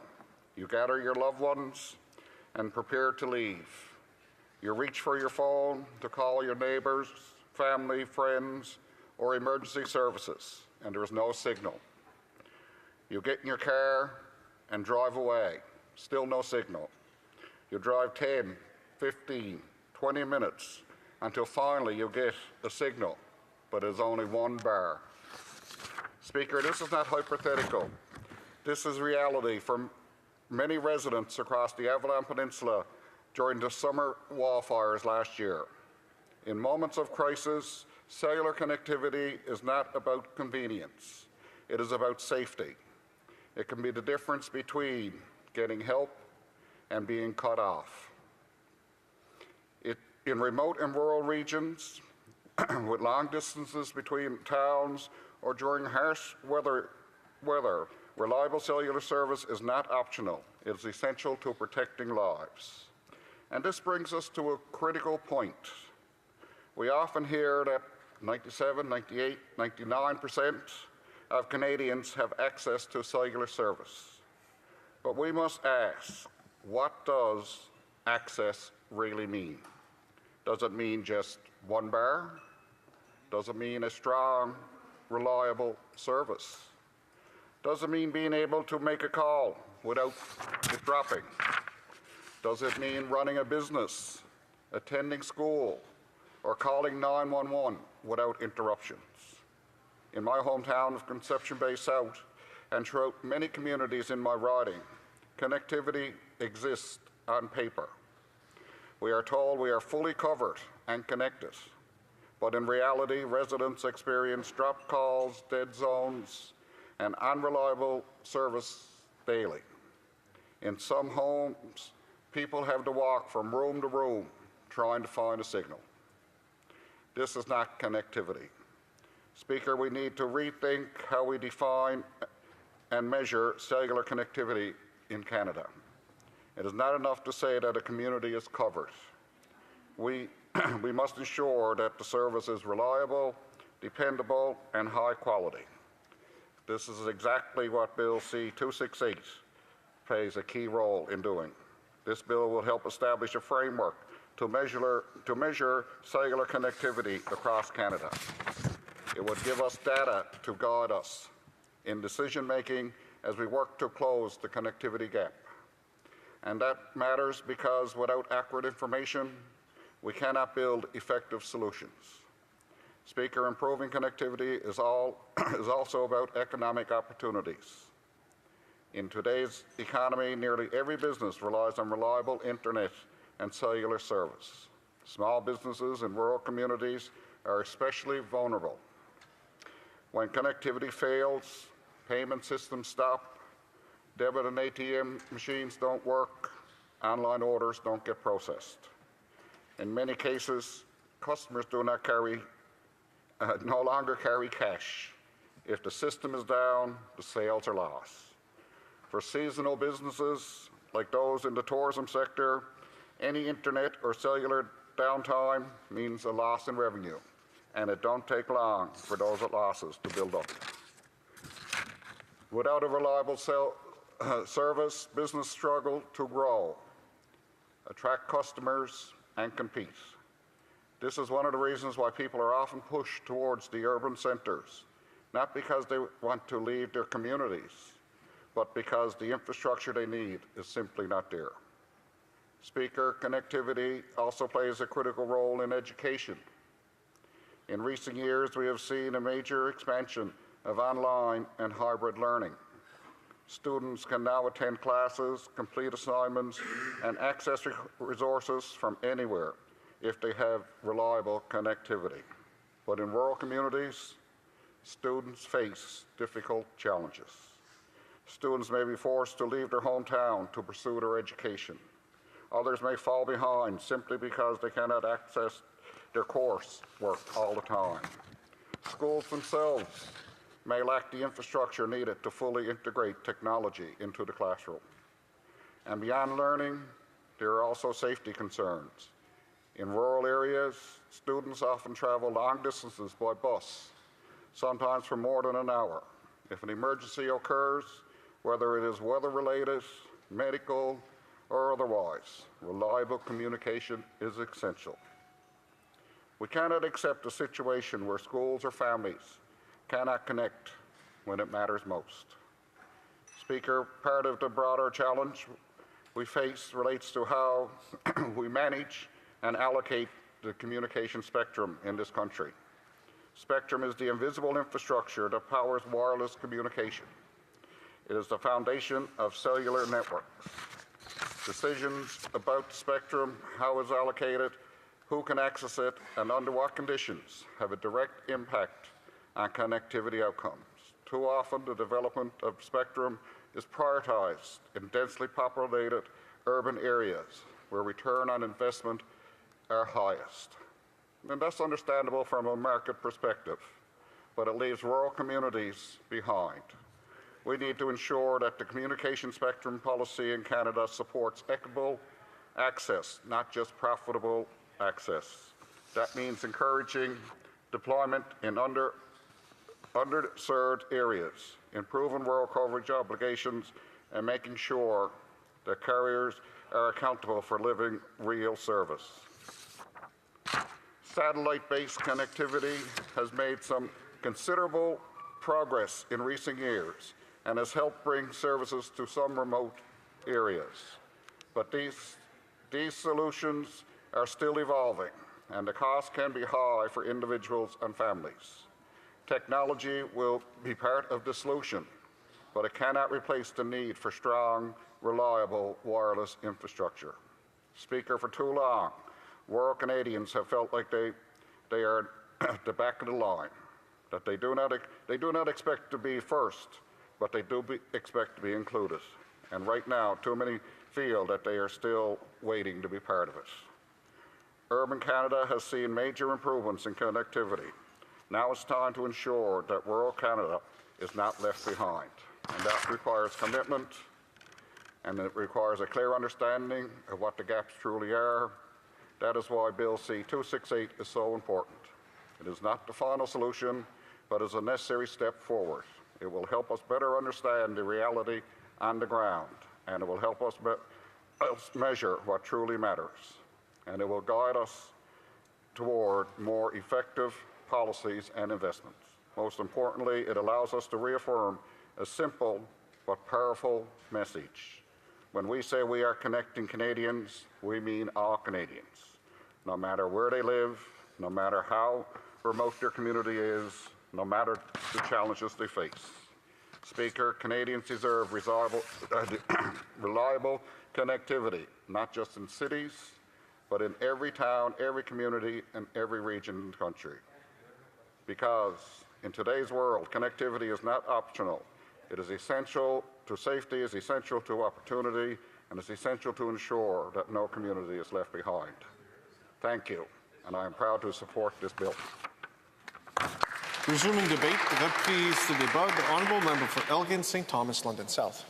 You gather your loved ones and prepare to leave. You reach for your phone to call your neighbors, family, friends, or emergency services, and there is no signal. You get in your car and drive away, still no signal. You drive 10, 15, 20 minutes until finally you get a signal, but it's only one bar. Speaker, this is not hypothetical. This is reality for many residents across the Avalon Peninsula during the summer wildfires last year. In moments of crisis, cellular connectivity is not about convenience. It is about safety. It can be the difference between getting help and being cut off. In remote and rural regions, with long distances between towns or during harsh weather, reliable cellular service is not optional. It is essential to protecting lives. And this brings us to a critical point. We often hear that 97, 98, 99% of Canadians have access to cellular service. But we must ask, what does access really mean? Does it mean just one bar? Does it mean a strong, reliable service? Does it mean being able to make a call without it dropping? Does it mean running a business, attending school, or calling 911 without interruptions? In my hometown of Conception Bay South and throughout many communities in my riding, connectivity exists on paper. We are told we are fully covered and connected, but in reality, residents experience dropped calls, dead zones, and unreliable service daily. In some homes, people have to walk from room to room trying to find a signal. This is not connectivity. Speaker, we need to rethink how we define and measure cellular connectivity in Canada. It is not enough to say that a community is covered. We must ensure that the service is reliable, dependable, and high quality. This is exactly what Bill C-268 plays a key role in doing. This bill will help establish a framework to measure cellular connectivity across Canada. It would give us data to guide us in decision-making as we work to close the connectivity gap. And that matters because without accurate information, we cannot build effective solutions. Speaker, improving connectivity is also about economic opportunities. In today's economy, nearly every business relies on reliable internet and cellular service. Small businesses in rural communities are especially vulnerable. When connectivity fails, payment systems stop, debit and ATM machines don't work, online orders don't get processed. In many cases, customers do not no longer carry cash. If the system is down, the sales are lost. For seasonal businesses like those in the tourism sector, any internet or cellular downtime means a loss in revenue, and it don't take long for those losses to build up. Without a reliable service, business struggle to grow, attract customers, and compete. This is one of the reasons why people are often pushed towards the urban centers, not because they want to leave their communities, but because the infrastructure they need is simply not there. Speaker, connectivity also plays a critical role in education. In recent years, we have seen a major expansion of online and hybrid learning. Students can now attend classes, complete assignments, and access resources from anywhere if they have reliable connectivity. But in rural communities, students face difficult challenges. Students may be forced to leave their hometown to pursue their education. Others may fall behind simply because they cannot access their coursework all the time. Schools themselves may lack the infrastructure needed to fully integrate technology into the classroom. And beyond learning, there are also safety concerns. In rural areas, students often travel long distances by bus, sometimes for more than an hour. If an emergency occurs, whether it is weather-related, medical, or otherwise, reliable communication is essential. We cannot accept a situation where schools or families cannot connect when it matters most. Speaker, part of the broader challenge we face relates to how we manage and allocate the communication spectrum in this country. Spectrum is the invisible infrastructure that powers wireless communication. It is the foundation of cellular networks. Decisions about the spectrum, how it's allocated, who can access it, and under what conditions have a direct impact on connectivity outcomes. Too often, the development of spectrum is prioritized in densely populated urban areas where return on investment are highest. And that's understandable from a market perspective, but it leaves rural communities behind. We need to ensure that the communication spectrum policy in Canada supports equitable access, not just profitable access. That means encouraging deployment in underserved areas, improving rural coverage obligations, and making sure that carriers are accountable for delivering real service. Satellite-based connectivity has made some considerable progress in recent years and has helped bring services to some remote areas. But these solutions are still evolving, and the cost can be high for individuals and families. Technology will be part of the solution, but it cannot replace the need for strong, reliable wireless infrastructure. Speaker, for too long, rural Canadians have felt like they are at the back of the line, that they do not expect to be first, but they do expect to be included. And right now, too many feel that they are still waiting to be part of it. Urban Canada has seen major improvements in connectivity. Now it's time to ensure that rural Canada is not left behind. And that requires commitment, and it requires a clear understanding of what the gaps truly are. That is why Bill C-268 is so important. It is not the final solution, but is a necessary step forward. It will help us better understand the reality on the ground, and it will help us measure what truly matters. And it will guide us toward more effective policies and investments. Most importantly, it allows us to reaffirm a simple but powerful message. When we say we are connecting Canadians, we mean all Canadians, no matter where they live, no matter how remote their community is, no matter the challenges they face. Speaker, Canadians deserve reliable connectivity, not just in cities, but in every town, every community, and every region in the country. because in today's world, connectivity is not optional. It is essential to safety, is essential to opportunity, and is essential to ensure that no community is left behind. Thank you, and I am proud to support this bill. Resuming debate, reprise de débat, the Honourable Member for Elgin, St. Thomas, London South.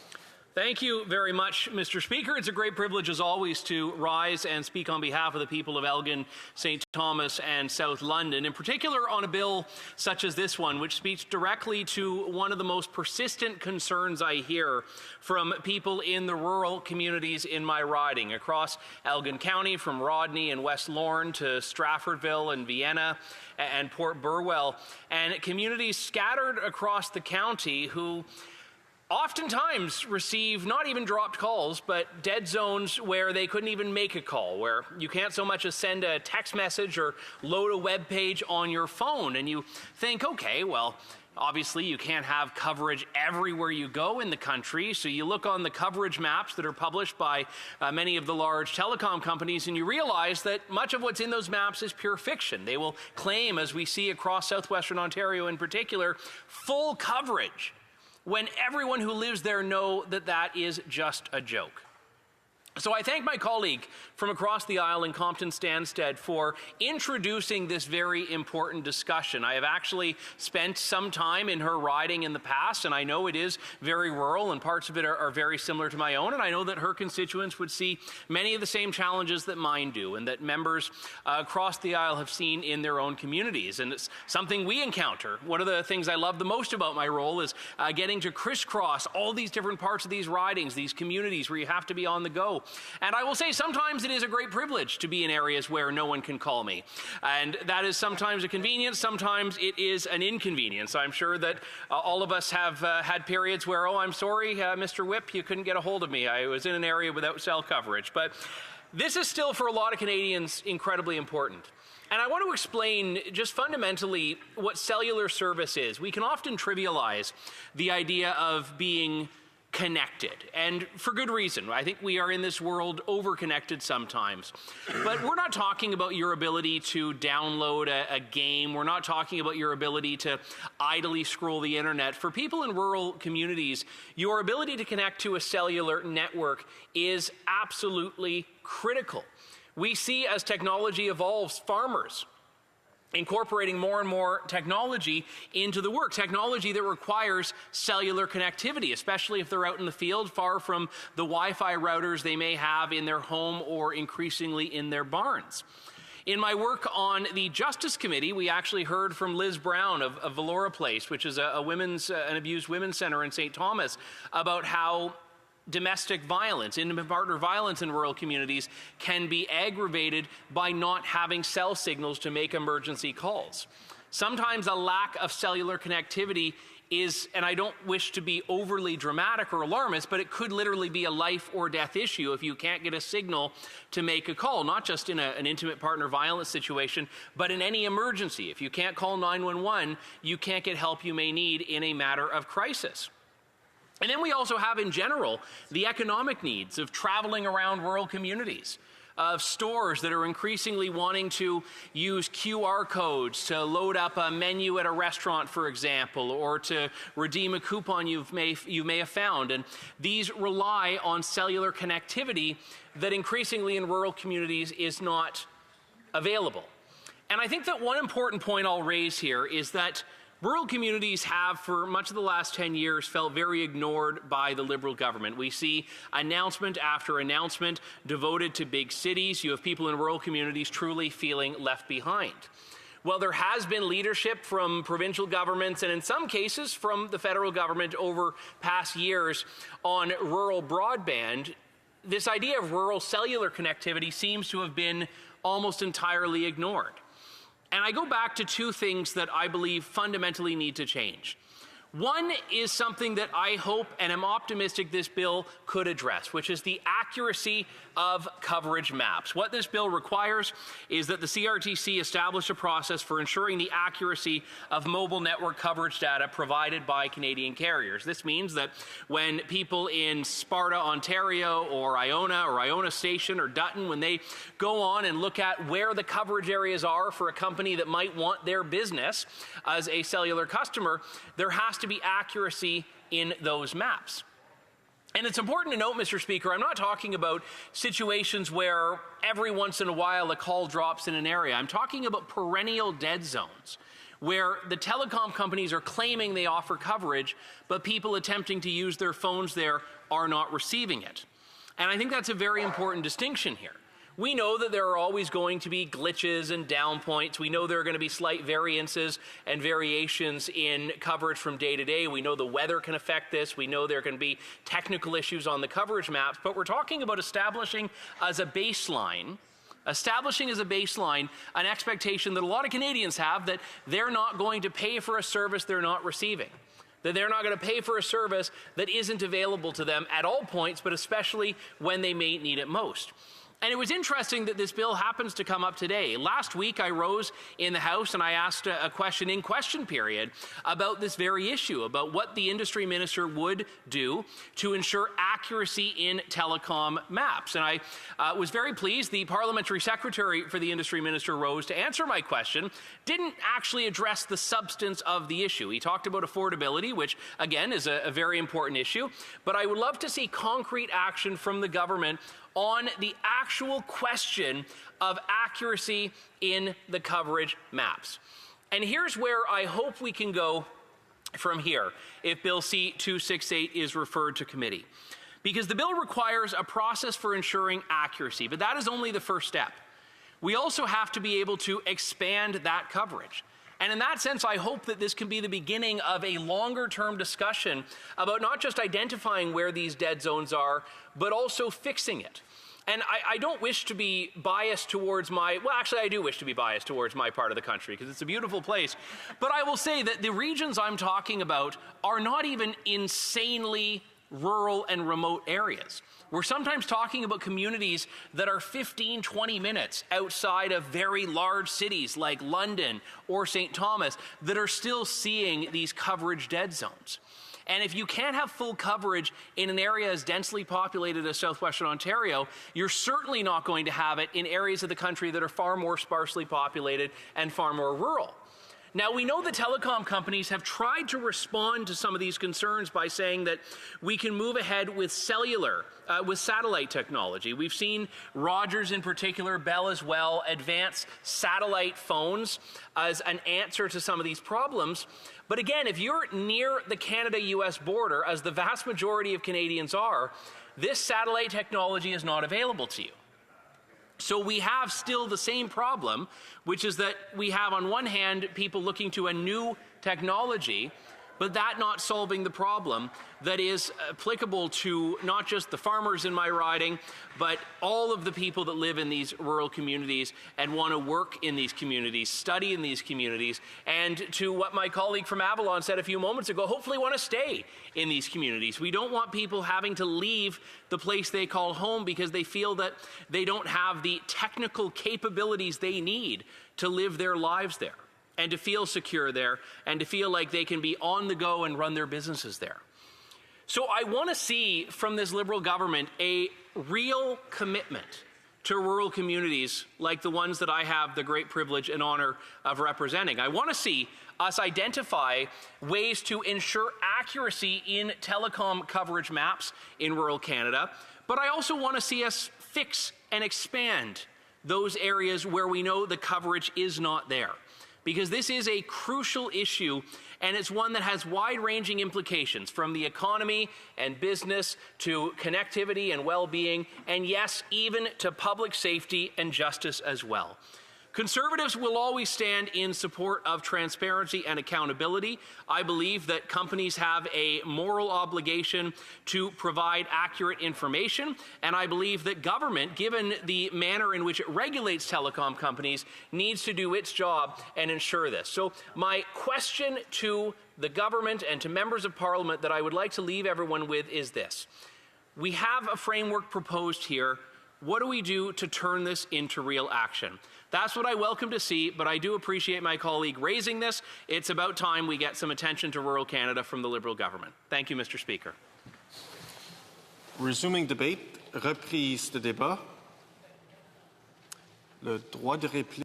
Thank you very much, Mr. Speaker. It's a great privilege, as always, to rise and speak on behalf of the people of Elgin, St. Thomas, and South London, in particular on a bill such as this one, which speaks directly to one of the most persistent concerns I hear from people in the rural communities in my riding, across Elgin County, from Rodney and West Lorne to Straffordville and Vienna and Port Burwell, and communities scattered across the county who oftentimes receive not even dropped calls, but dead zones where they couldn't even make a call, where you can't so much as send a text message or load a web page on your phone. And you think, okay, well, obviously you can't have coverage everywhere you go in the country, so you look on the coverage maps that are published by many of the large telecom companies, and you realize that much of what's in those maps is pure fiction. They will claim, as we see across southwestern Ontario in particular, full coverage, when everyone who lives there know that that is just a joke. So I thank my colleague from across the aisle in Compton Stansted for introducing this very important discussion. I have actually spent some time in her riding in the past, and I know it is very rural, and parts of it are very similar to my own, and I know that her constituents would see many of the same challenges that mine do, and that members across the aisle have seen in their own communities. And it's something we encounter. One of the things I love the most about my role is getting to crisscross all these different parts of these ridings, these communities where you have to be on the go. And I will say sometimes it is a great privilege to be in areas where no one can call me. And that is sometimes a convenience, sometimes it is an inconvenience. I'm sure that all of us have had periods where, oh, I'm sorry, Mr. Whip, you couldn't get a hold of me. I was in an area without cell coverage. But this is still, for a lot of Canadians, incredibly important. And I want to explain just fundamentally what cellular service is. We can often trivialize the idea of being connected, and for good reason. I think we are in this world over-connected sometimes. But we're not talking about your ability to download a game. We're not talking about your ability to idly scroll the internet. For people in rural communities, your ability to connect to a cellular network is absolutely critical. We see, as technology evolves, farmers incorporating more and more technology into the work, technology that requires cellular connectivity, especially if they're out in the field, far from the Wi-Fi routers they may have in their home or increasingly in their barns. In my work on the Justice Committee, we actually heard from Liz Brown of Valora Place, which is an abused women's center in St. Thomas, about how domestic violence, intimate partner violence in rural communities can be aggravated by not having cell signals to make emergency calls. Sometimes a lack of cellular connectivity is, and I don't wish to be overly dramatic or alarmist, but it could literally be a life or death issue if you can't get a signal to make a call, not just in an intimate partner violence situation, but in any emergency. If you can't call 911, you can't get help you may need in a matter of crisis. And then we also have, in general, the economic needs of traveling around rural communities, of stores that are increasingly wanting to use QR codes to load up a menu at a restaurant, for example, or to redeem a coupon you may have found. And these rely on cellular connectivity that increasingly in rural communities is not available. And I think that one important point I'll raise here is that rural communities have, for much of the last 10 years, felt very ignored by the Liberal government. We see announcement after announcement devoted to big cities. You have people in rural communities truly feeling left behind. Well, there has been leadership from provincial governments and in some cases from the federal government over past years on rural broadband. This idea of rural cellular connectivity seems to have been almost entirely ignored. And I go back to two things that I believe fundamentally need to change. One is something that I hope and am optimistic this bill could address, which is the accuracy of coverage maps. What this bill requires is that the CRTC establish a process for ensuring the accuracy of mobile network coverage data provided by Canadian carriers. This means that when people in Sparta, Ontario, or Iona Station, or Dutton, when they go on and look at where the coverage areas are for a company that might want their business as a cellular customer, there has to be accuracy in those maps. And it's important to note, Mr. Speaker, I'm not talking about situations where every once in a while a call drops in an area. I'm talking about perennial dead zones, where the telecom companies are claiming they offer coverage, but people attempting to use their phones there are not receiving it. And I think that's a very important distinction here. We know that there are always going to be glitches and down points. We know there are going to be slight variances and variations in coverage from day to day. We know the weather can affect this. We know there can be technical issues on the coverage maps. But we're talking about establishing as a baseline an expectation that a lot of Canadians have that they're not going to pay for a service they're not receiving, that they're not going to pay for a service that isn't available to them at all points, but especially when they may need it most. And it was interesting that this bill happens to come up today. Last week, I rose in the House and I asked a question in question period about this very issue, about what the industry minister would do to ensure accuracy in telecom maps. And I was very pleased the parliamentary secretary for the industry minister rose to answer my question, didn't actually address the substance of the issue. He talked about affordability, which, again, is a very important issue. But I would love to see concrete action from the government on the actual question of accuracy in the coverage maps. And here's where I hope we can go from here if Bill C-268 is referred to committee. Because the bill requires a process for ensuring accuracy, but that is only the first step. We also have to be able to expand that coverage. And in that sense, I hope that this can be the beginning of a longer-term discussion about not just identifying where these dead zones are, but also fixing it. And I don't wish to be biased towards I do wish to be biased towards my part of the country because it's a beautiful place. But I will say that the regions I'm talking about are not even insanely rural and remote areas. We're sometimes talking about communities that are 15, 20 minutes outside of very large cities like London or St. Thomas that are still seeing these coverage dead zones. And if you can't have full coverage in an area as densely populated as southwestern Ontario, you're certainly not going to have it in areas of the country that are far more sparsely populated and far more rural. Now, we know the telecom companies have tried to respond to some of these concerns by saying that we can move ahead with with satellite technology. We've seen Rogers in particular, Bell as well, advance satellite phones as an answer to some of these problems. But again, if you're near the Canada-US border, as the vast majority of Canadians are, this satellite technology is not available to you. So we have still the same problem, which is that we have on one hand people looking to a new technology, but that not solving the problem that is applicable to not just the farmers in my riding, but all of the people that live in these rural communities and want to work in these communities, study in these communities, and to what my colleague from Avalon said a few moments ago, hopefully want to stay in these communities. We don't want people having to leave the place they call home because they feel that they don't have the technical capabilities they need to live their lives there, and to feel secure there, and to feel like they can be on the go and run their businesses there. So I want to see from this Liberal government a real commitment to rural communities like the ones that I have the great privilege and honor of representing. I want to see us identify ways to ensure accuracy in telecom coverage maps in rural Canada, but I also want to see us fix and expand those areas where we know the coverage is not there. Because this is a crucial issue, and it's one that has wide-ranging implications from the economy and business to connectivity and well-being, and yes, even to public safety and justice as well. Conservatives will always stand in support of transparency and accountability. I believe that companies have a moral obligation to provide accurate information, and I believe that government, given the manner in which it regulates telecom companies, needs to do its job and ensure this. So my question to the government and to members of Parliament that I would like to leave everyone with is this. We have a framework proposed here. What do we do to turn this into real action? That's what I welcome to see, but I do appreciate my colleague raising this. It's about time we get some attention to rural Canada from the Liberal government. Thank you, Mr. Speaker. Resuming debate, reprise de débat. Le droit de réplique.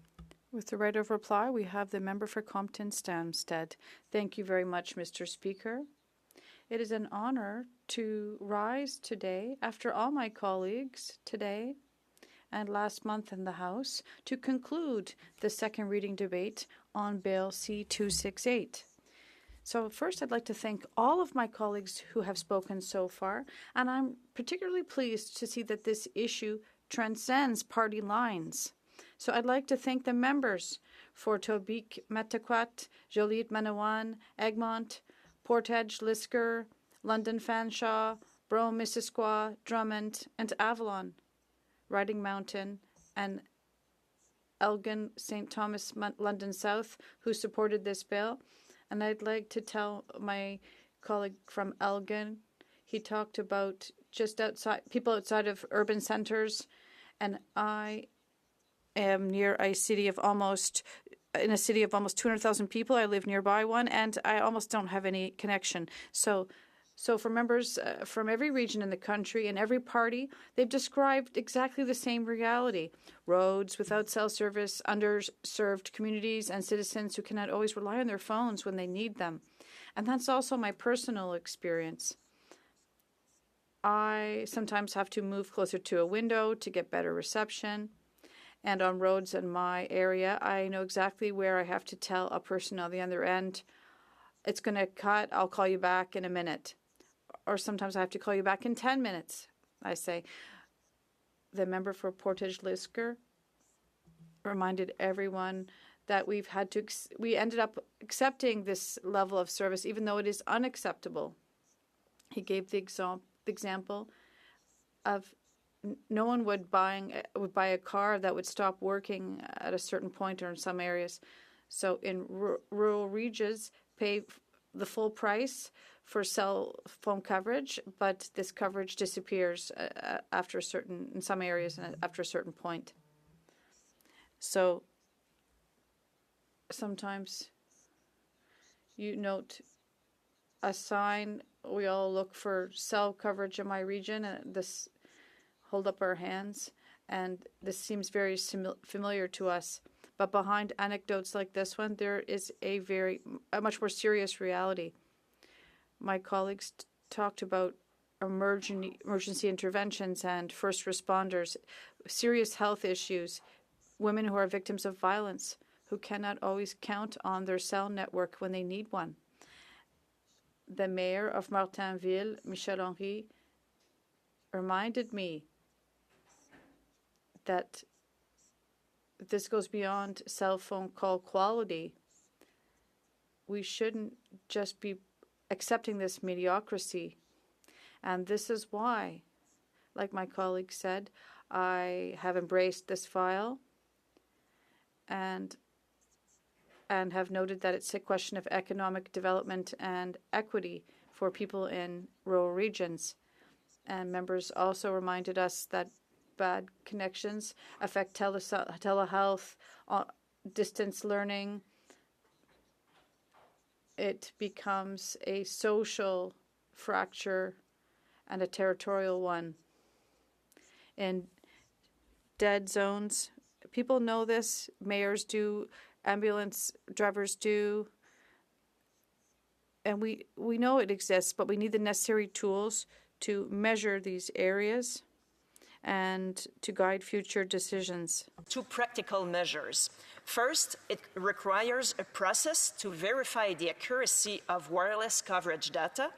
With the right of reply, we have the member for Compton-Stansted. Thank you very much, Mr. Speaker. It is an honor to rise today, after all my colleagues today and last month in the House, to conclude the second reading debate on Bill C-268. So first, I'd like to thank all of my colleagues who have spoken so far, and I'm particularly pleased to see that this issue transcends party lines. So I'd like to thank the members for Tobique Metaquat, Joliette Manawan, Egmont, Portage Lisker, London Fanshawe, Brome Missisquoi, Drummond, and Avalon, Riding Mountain, and Elgin St. Thomas London South, who supported this bill. And I'd like to tell my colleague from Elgin, he talked about just outside, people outside of urban centers, and I am near a city of almost 200,000 people. I live nearby one, and I almost don't have any connection. So for members from every region in the country and every party, they've described exactly the same reality. Roads without cell service, underserved communities, and citizens who cannot always rely on their phones when they need them. And that's also my personal experience. I sometimes have to move closer to a window to get better reception. And on roads in my area, I know exactly where I have to tell a person on the other end, it's going to cut, I'll call you back in a minute. Or sometimes I have to call you back in 10 minutes, I say. The member for Portage Lisker reminded everyone that we ended up accepting this level of service, even though it is unacceptable. He gave the example of no one would buy a car that would stop working at a certain point or in some areas. So in rural regions, pay the full price for cell phone coverage, but this coverage disappears in some areas and after a certain point. So sometimes you note a sign, we all look for cell coverage in my region, and this hold up our hands, and this seems very familiar to us. But behind anecdotes like this one, there is a much more serious reality. My colleagues talked about emergency interventions and first responders, serious health issues, women who are victims of violence, who cannot always count on their cell network when they need one. The mayor of Martinville, Michel Henry, reminded me that this goes beyond cell phone call quality. We shouldn't just be accepting this mediocrity. And this is why, like my colleague said, I have embraced this file and have noted that it's a question of economic development and equity for people in rural regions. And members also reminded us that bad connections affect telehealth, distance learning. It becomes a social fracture and a territorial one. In dead zones, people know this, mayors do, ambulance drivers do, and we know it exists, but we need the necessary tools to measure these areas and to guide future decisions. Two practical measures. First, it requires a process to verify the accuracy of wireless coverage data.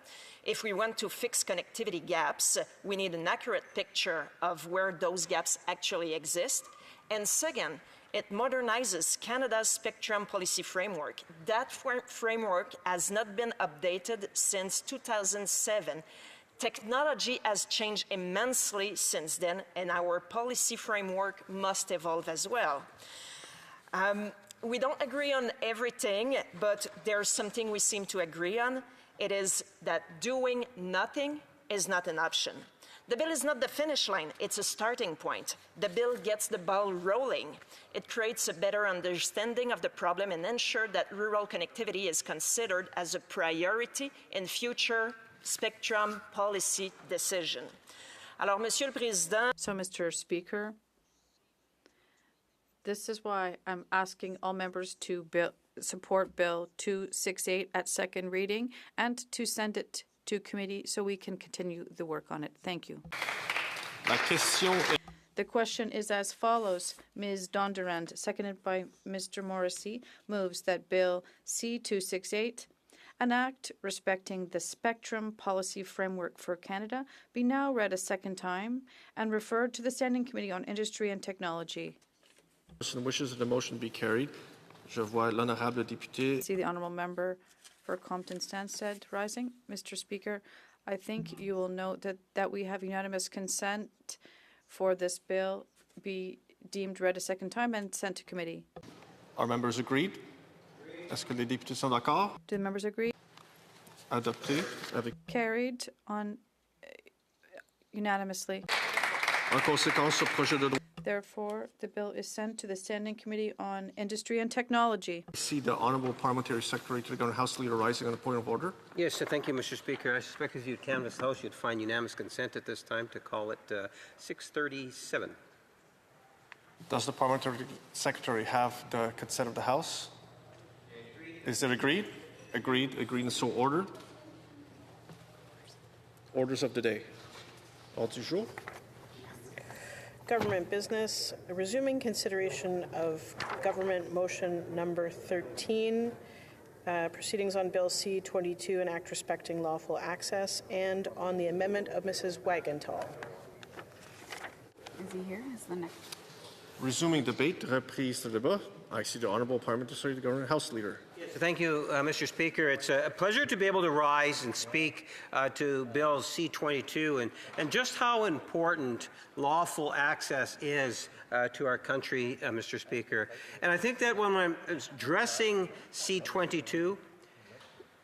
If we want to fix connectivity gaps, we need an accurate picture of where those gaps actually exist. And second, It modernizes Canada's spectrum policy framework. That framework has not been updated since 2007. Technology has changed immensely since then, and our policy framework must evolve as well. We don't agree on everything, but there's something we seem to agree on. It is that doing nothing is not an option. The bill is not the finish line, it's a starting point. The bill gets the ball rolling. It creates a better understanding of the problem and ensures that rural connectivity is considered as a priority in future spectrum policy decision. Alors, Monsieur le Président. So, Mr. Speaker, this is why I'm asking all members to support Bill 268 at second reading and to send it to committee so we can continue the work on it. Thank you. The question is as follows. Ms. Dondurand, seconded by Mr. Morrissey, moves that Bill C-268, an act respecting the spectrum policy framework for Canada, be now read a second time and referred to the Standing Committee on Industry and Technology. The person wishes that the motion be carried. Je vois l'honorable député. See the honourable member for Compton-Stanstead rising. Mr. Speaker, I think you will note that we have unanimous consent for this bill be deemed read a second time and sent to committee. Are members agreed? Est-ce que les députés sont d'accord? Do the members agree? Adopté. Carried on unanimously. En conséquence, ce projet de loi. Therefore, the bill is sent to the Standing Committee on Industry and Technology. I see the Honourable Parliamentary Secretary to the Government House Leader rising on a point of order. Yes, thank you, Mr. Speaker. I suspect if you'd canvass the House, you'd find unanimous consent at this time to call it 637. Does the Parliamentary Secretary have the consent of the House? Is it agreed? Agreed, and so ordered. Orders of the day. Ordre du jour. Government business, resuming consideration of government motion number 13, proceedings on Bill C-22, an act respecting lawful access, and on the amendment of Mrs. Wagenthal. Is he here? Is the next? Resuming debate, reprise de débat. I see the Honourable Parliamentary Secretary to the Government House Leader. Thank you, Mr. Speaker. It's a pleasure to be able to rise and speak to Bill C-22 and just how important lawful access is to our country, Mr. Speaker. And I think that when I'm addressing C-22,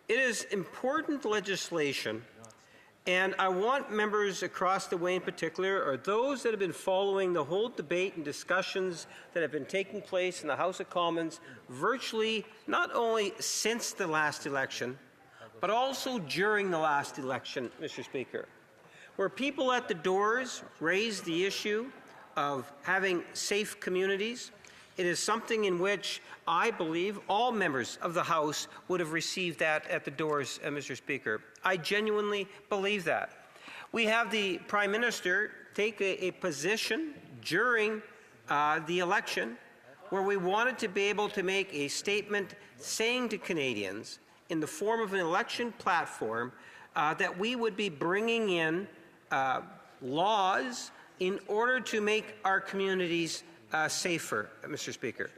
it is important legislation. And I want members across the way in particular, or those that have been following the whole debate and discussions that have been taking place in the House of Commons virtually not only since the last election, but also during the last election, Mr. Speaker, where people at the doors raised the issue of having safe communities. It is something in which I believe all members of the House would have received that at the doors, Mr. Speaker. I genuinely believe that. We have the Prime Minister take a position during the election where we wanted to be able to make a statement saying to Canadians in the form of an election platform that we would be bringing in laws in order to make our communities safer, Mr. Speaker.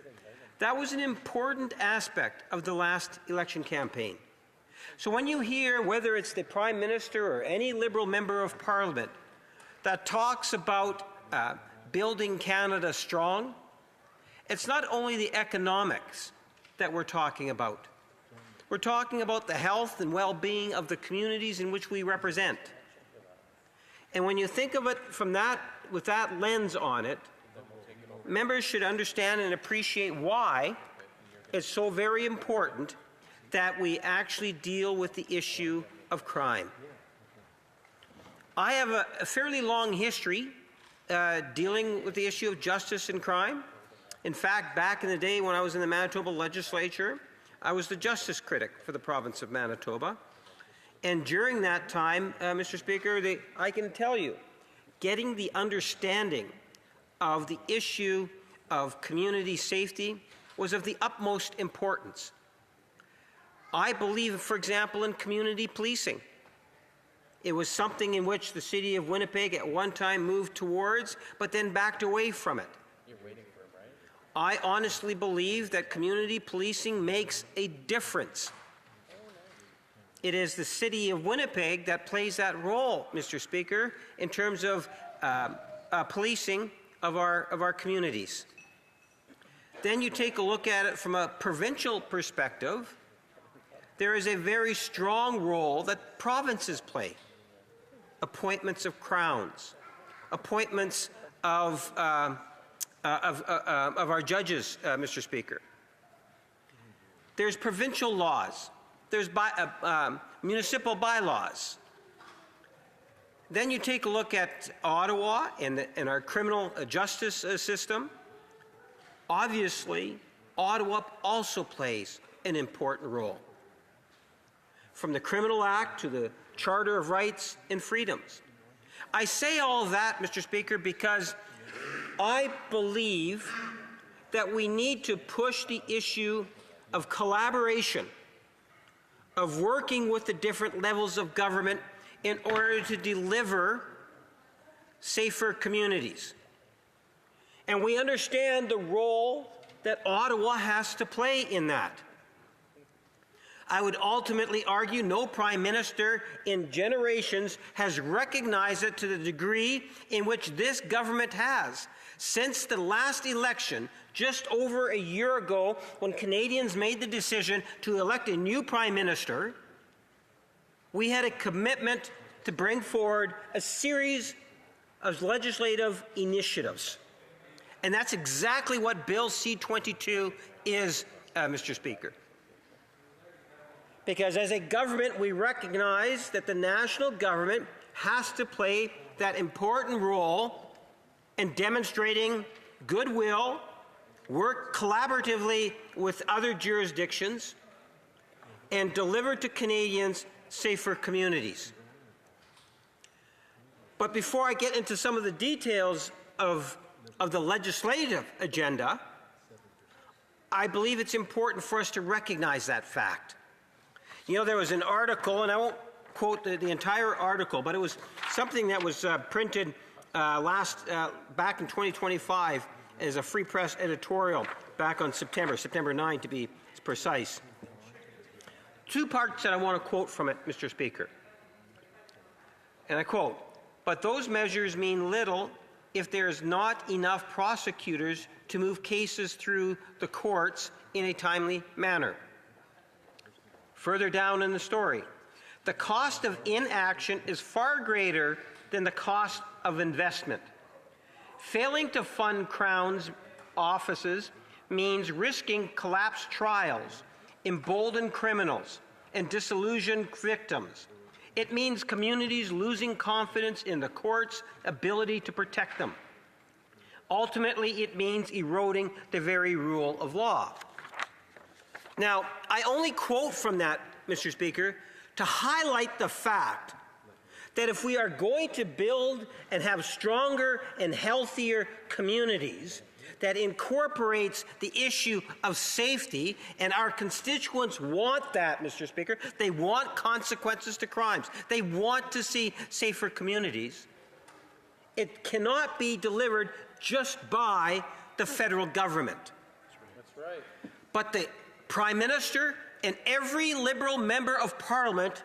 That was an important aspect of the last election campaign. So when you hear, whether it's the Prime Minister or any Liberal member of Parliament that talks about building Canada strong, it's not only the economics that we're talking about. We're talking about the health and well-being of the communities in which we represent. And when you think of it from that, with that lens on it, members should understand and appreciate why it's so very important that we actually deal with the issue of crime. I have a fairly long history dealing with the issue of justice and crime. In fact, back in the day when I was in the Manitoba legislature, I was the justice critic for the province of Manitoba. And during that time, Mr. Speaker, I can tell you, getting the understanding of the issue of community safety was of the utmost importance. I believe, for example, in community policing. It was something in which the city of Winnipeg at one time moved towards, but then backed away from it. You're waiting for him, right? I honestly believe that community policing makes a difference. It is the city of Winnipeg that plays that role, Mr. Speaker, in terms of policing of our communities. Then you take a look at it from a provincial perspective. There is a very strong role that provinces play. Appointments of crowns, appointments of our judges, Mr. Speaker. There's provincial laws. There's municipal bylaws. Then you take a look at Ottawa and our criminal justice system. Obviously, Ottawa also plays an important role. From the Criminal Act to the Charter of Rights and Freedoms. I say all of that, Mr. Speaker, because I believe that we need to push the issue of collaboration, of working with the different levels of government in order to deliver safer communities. And we understand the role that Ottawa has to play in that. I would ultimately argue no Prime Minister in generations has recognized it to the degree in which this government has. Since the last election, just over a year ago, when Canadians made the decision to elect a new Prime Minister, we had a commitment to bring forward a series of legislative initiatives. And that's exactly what Bill C-22 is, Mr. Speaker. Because as a government, we recognize that the national government has to play that important role in demonstrating goodwill, work collaboratively with other jurisdictions, and deliver to Canadians safer communities. But before I get into some of the details of the legislative agenda, I believe it's important for us to recognize that fact. You know, there was an article, and I won't quote the entire article, but it was something that was printed back in 2025 as a Free Press editorial back on September 9 to be precise. Two parts that I want to quote from it, Mr. Speaker. And I quote, "But those measures mean little if there's not enough prosecutors to move cases through the courts in a timely manner." Further down in the story, "The cost of inaction is far greater than the cost of investment. Failing to fund Crown's offices means risking collapsed trials, emboldened criminals, and disillusioned victims. It means communities losing confidence in the court's ability to protect them. Ultimately, it means eroding the very rule of law." Now, I only quote from that, Mr. Speaker, to highlight the fact that if we are going to build and have stronger and healthier communities that incorporates the issue of safety, and our constituents want that, Mr. Speaker, they want consequences to crimes, they want to see safer communities, it cannot be delivered just by the federal government. That's right. But the Prime Minister and every Liberal member of Parliament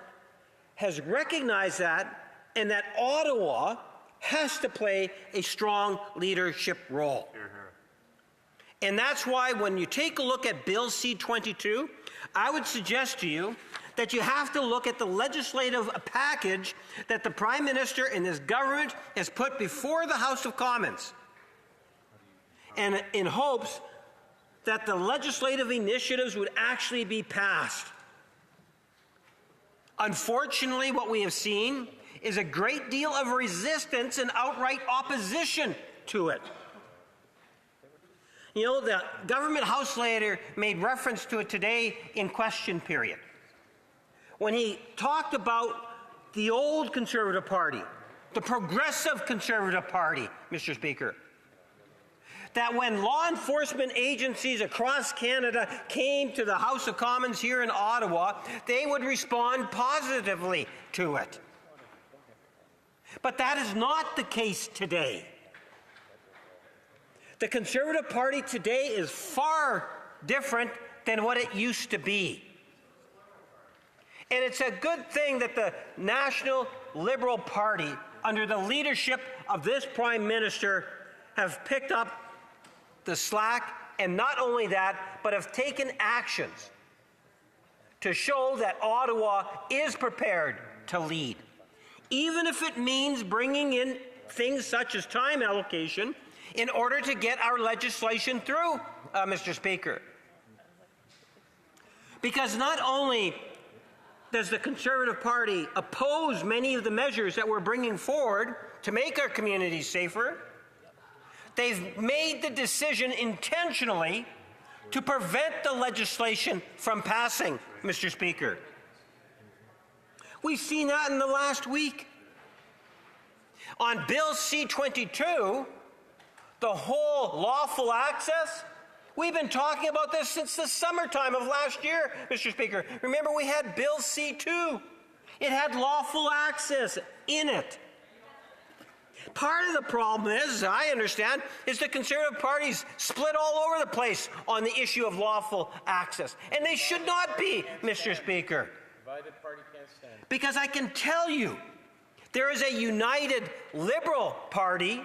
has recognized that, and that Ottawa has to play a strong leadership role. And that's why when you take a look at Bill C-22, I would suggest to you that you have to look at the legislative package that the Prime Minister and his government has put before the House of Commons, and in hopes that the legislative initiatives would actually be passed. Unfortunately, what we have seen is a great deal of resistance and outright opposition to it. You know, the government House leader made reference to it today in question period, when he talked about the old Conservative Party, the progressive Conservative Party, Mr. Speaker, that when law enforcement agencies across Canada came to the House of Commons here in Ottawa, they would respond positively to it. But that is not the case today. The Conservative Party today is far different than what it used to be. And it's a good thing that the National Liberal Party, under the leadership of this Prime Minister, have picked up the slack, and not only that, but have taken actions to show that Ottawa is prepared to lead, even if it means bringing in things such as time allocation in order to get our legislation through, Mr. Speaker. Because not only does the Conservative Party oppose many of the measures that we're bringing forward to make our communities safer, they've made the decision intentionally to prevent the legislation from passing, Mr. Speaker. We've seen that in the last week. On Bill C-22, the whole lawful access, we've been talking about this since the summertime of last year, Mr. Speaker. Remember, we had Bill C-2. It had lawful access in it. Part of the problem is, as I understand, is the Conservative Party's split all over the place on the issue of lawful access. And they should not be, Mr. Speaker. Divided party can't stand. Because I can tell you, there is a united Liberal Party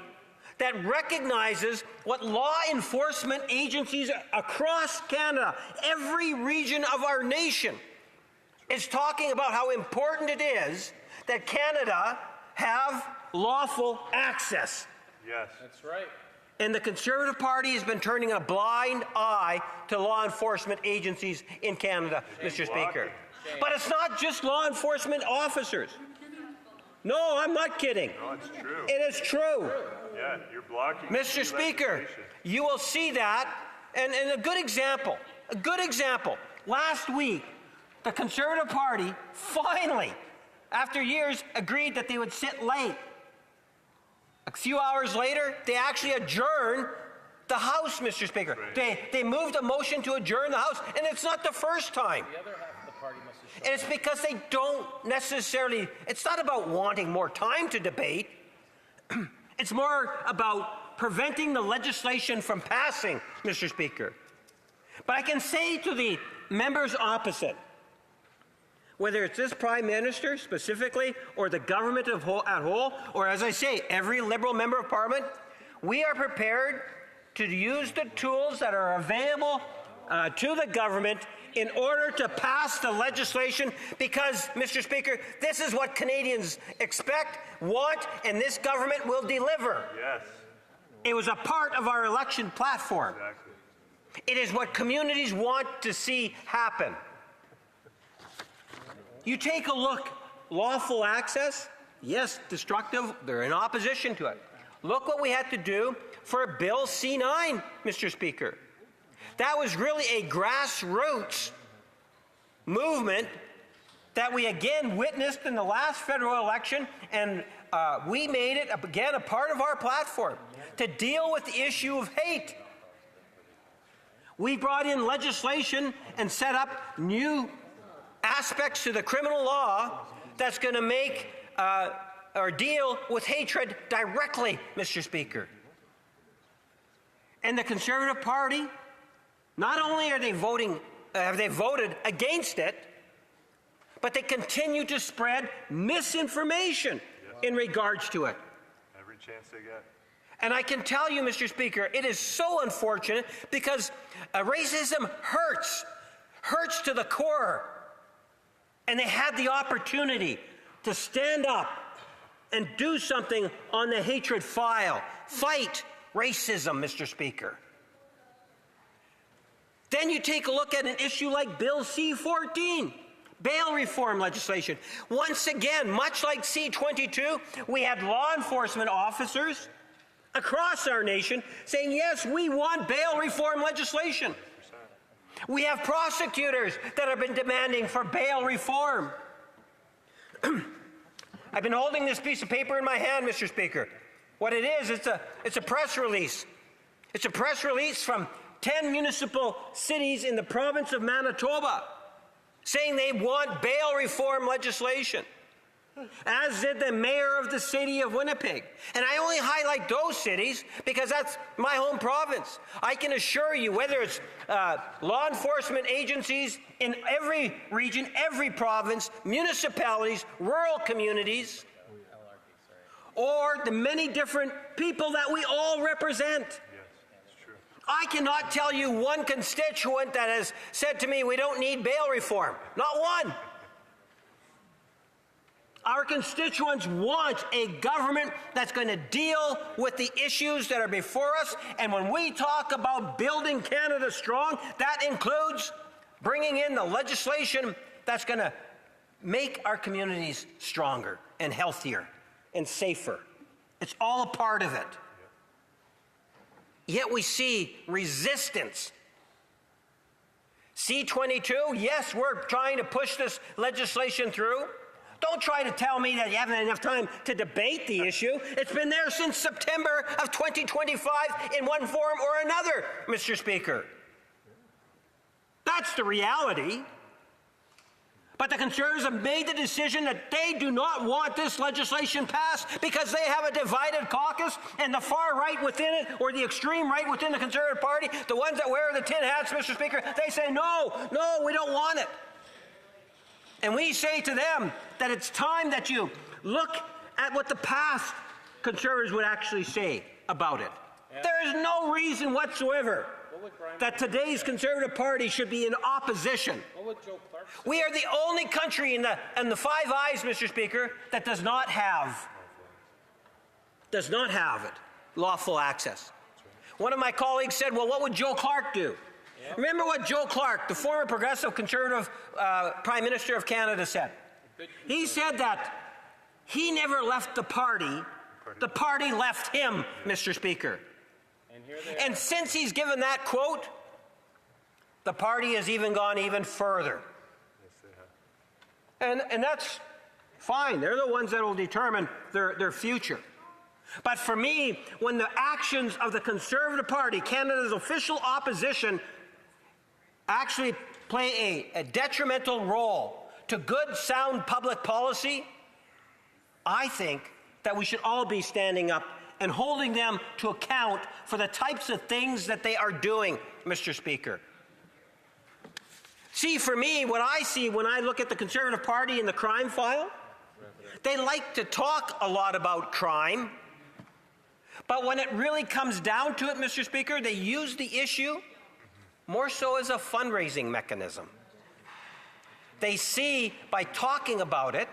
that recognizes what law enforcement agencies across Canada, every region of our nation, is talking about how important it is that Canada have lawful access. Yes. That's right. And the Conservative Party has been turning a blind eye to law enforcement agencies in Canada, Mr. Speaker. But it's not just law enforcement officers. No, I'm not kidding. No, it's true. It is true. Yeah, you're blocking. Mr. Speaker, you will see that, and a good example, last week, the Conservative Party finally, after years, agreed that they would sit late. A few hours later, they actually adjourned the House, Mr. Speaker. Right. They moved a motion to adjourn the House, and it's not the first time. The other half of the party must have. And it's because they don't necessarily, it's not about wanting more time to debate. It's more about preventing the legislation from passing, Mr. Speaker. But I can say to the members opposite, whether it's this Prime Minister specifically, or the government at whole, or as I say, every Liberal member of Parliament, we are prepared to use the tools that are available to the government in order to pass the legislation, because, Mr. Speaker, this is what Canadians expect, want, and this government will deliver. Yes. It was a part of our election platform. Exactly. It is what communities want to see happen. You take a look, lawful access, yes, destructive, they're in opposition to it. Look what we had to do for Bill C-9, Mr. Speaker. That was really a grassroots movement that we again witnessed in the last federal election, and we made it, again, a part of our platform to deal with the issue of hate. We brought in legislation and set up new aspects to the criminal law that's going to make or deal with hatred directly, Mr. Speaker. And the Conservative Party, not only are they have they voted against it, but they continue to spread misinformation in regards to it. Every chance they get. And I can tell you, Mr. Speaker, it is so unfortunate because racism hurts to the core. And they had the opportunity to stand up and do something on the hatred file. Fight racism, Mr. Speaker. Then you take a look at an issue like Bill C-14, bail reform legislation. Once again, much like C-22, we had law enforcement officers across our nation saying, yes, we want bail reform legislation. We have prosecutors that have been demanding for bail reform. I've been holding this piece of paper in my hand, Mr. Speaker. What it is, it's a press release. It's a press release from 10 municipal cities in the province of Manitoba saying they want bail reform legislation. as did the mayor of the city of Winnipeg. And I only highlight those cities because that's my home province. I can assure you, whether it's law enforcement agencies in every region, every province, municipalities, rural communities, or the many different people that we all represent. I cannot tell you one constituent that has said to me, we don't need bail reform. Not one. Our constituents want a government that's going to deal with the issues that are before us. And when we talk about building Canada strong, that includes bringing in the legislation that's going to make our communities stronger and healthier and safer. It's all a part of it. Yet we see resistance. C-22, yes, we're trying to push this legislation through. Don't try to tell me that you haven't had enough time to debate the issue. It's been there since September of 2025 in one form or another, Mr. Speaker. That's the reality. But the Conservatives have made the decision that they do not want this legislation passed because they have a divided caucus, and the far right within it, or the extreme right within the Conservative Party, the ones that wear the tin hats, Mr. Speaker, they say, no, we don't want it. And we say to them that it's time that you look at what the past Conservatives would actually say about it. There is no reason whatsoever that today's Conservative Party should be in opposition. We are the only country in the Five Eyes, Mr. Speaker, that does not have it, lawful access. One of my colleagues said, well, what would Joe Clark do? Remember what Joe Clark, the former progressive Conservative Prime Minister of Canada, said. He said that he never left the party left him, Mr. Speaker. And since he's given that quote, the party has even gone even further. And that's fine. They're the ones that will determine their future. But for me, when the actions of the Conservative Party, Canada's official opposition, actually play a detrimental role to good, sound public policy, I think that we should all be standing up and holding them to account for the types of things that they are doing, Mr. Speaker. See, for me, what I see when I look at the Conservative Party in the crime file, they like to talk a lot about crime, but when it really comes down to it, Mr. Speaker, they use the issue more so as a fundraising mechanism. They see, by talking about it,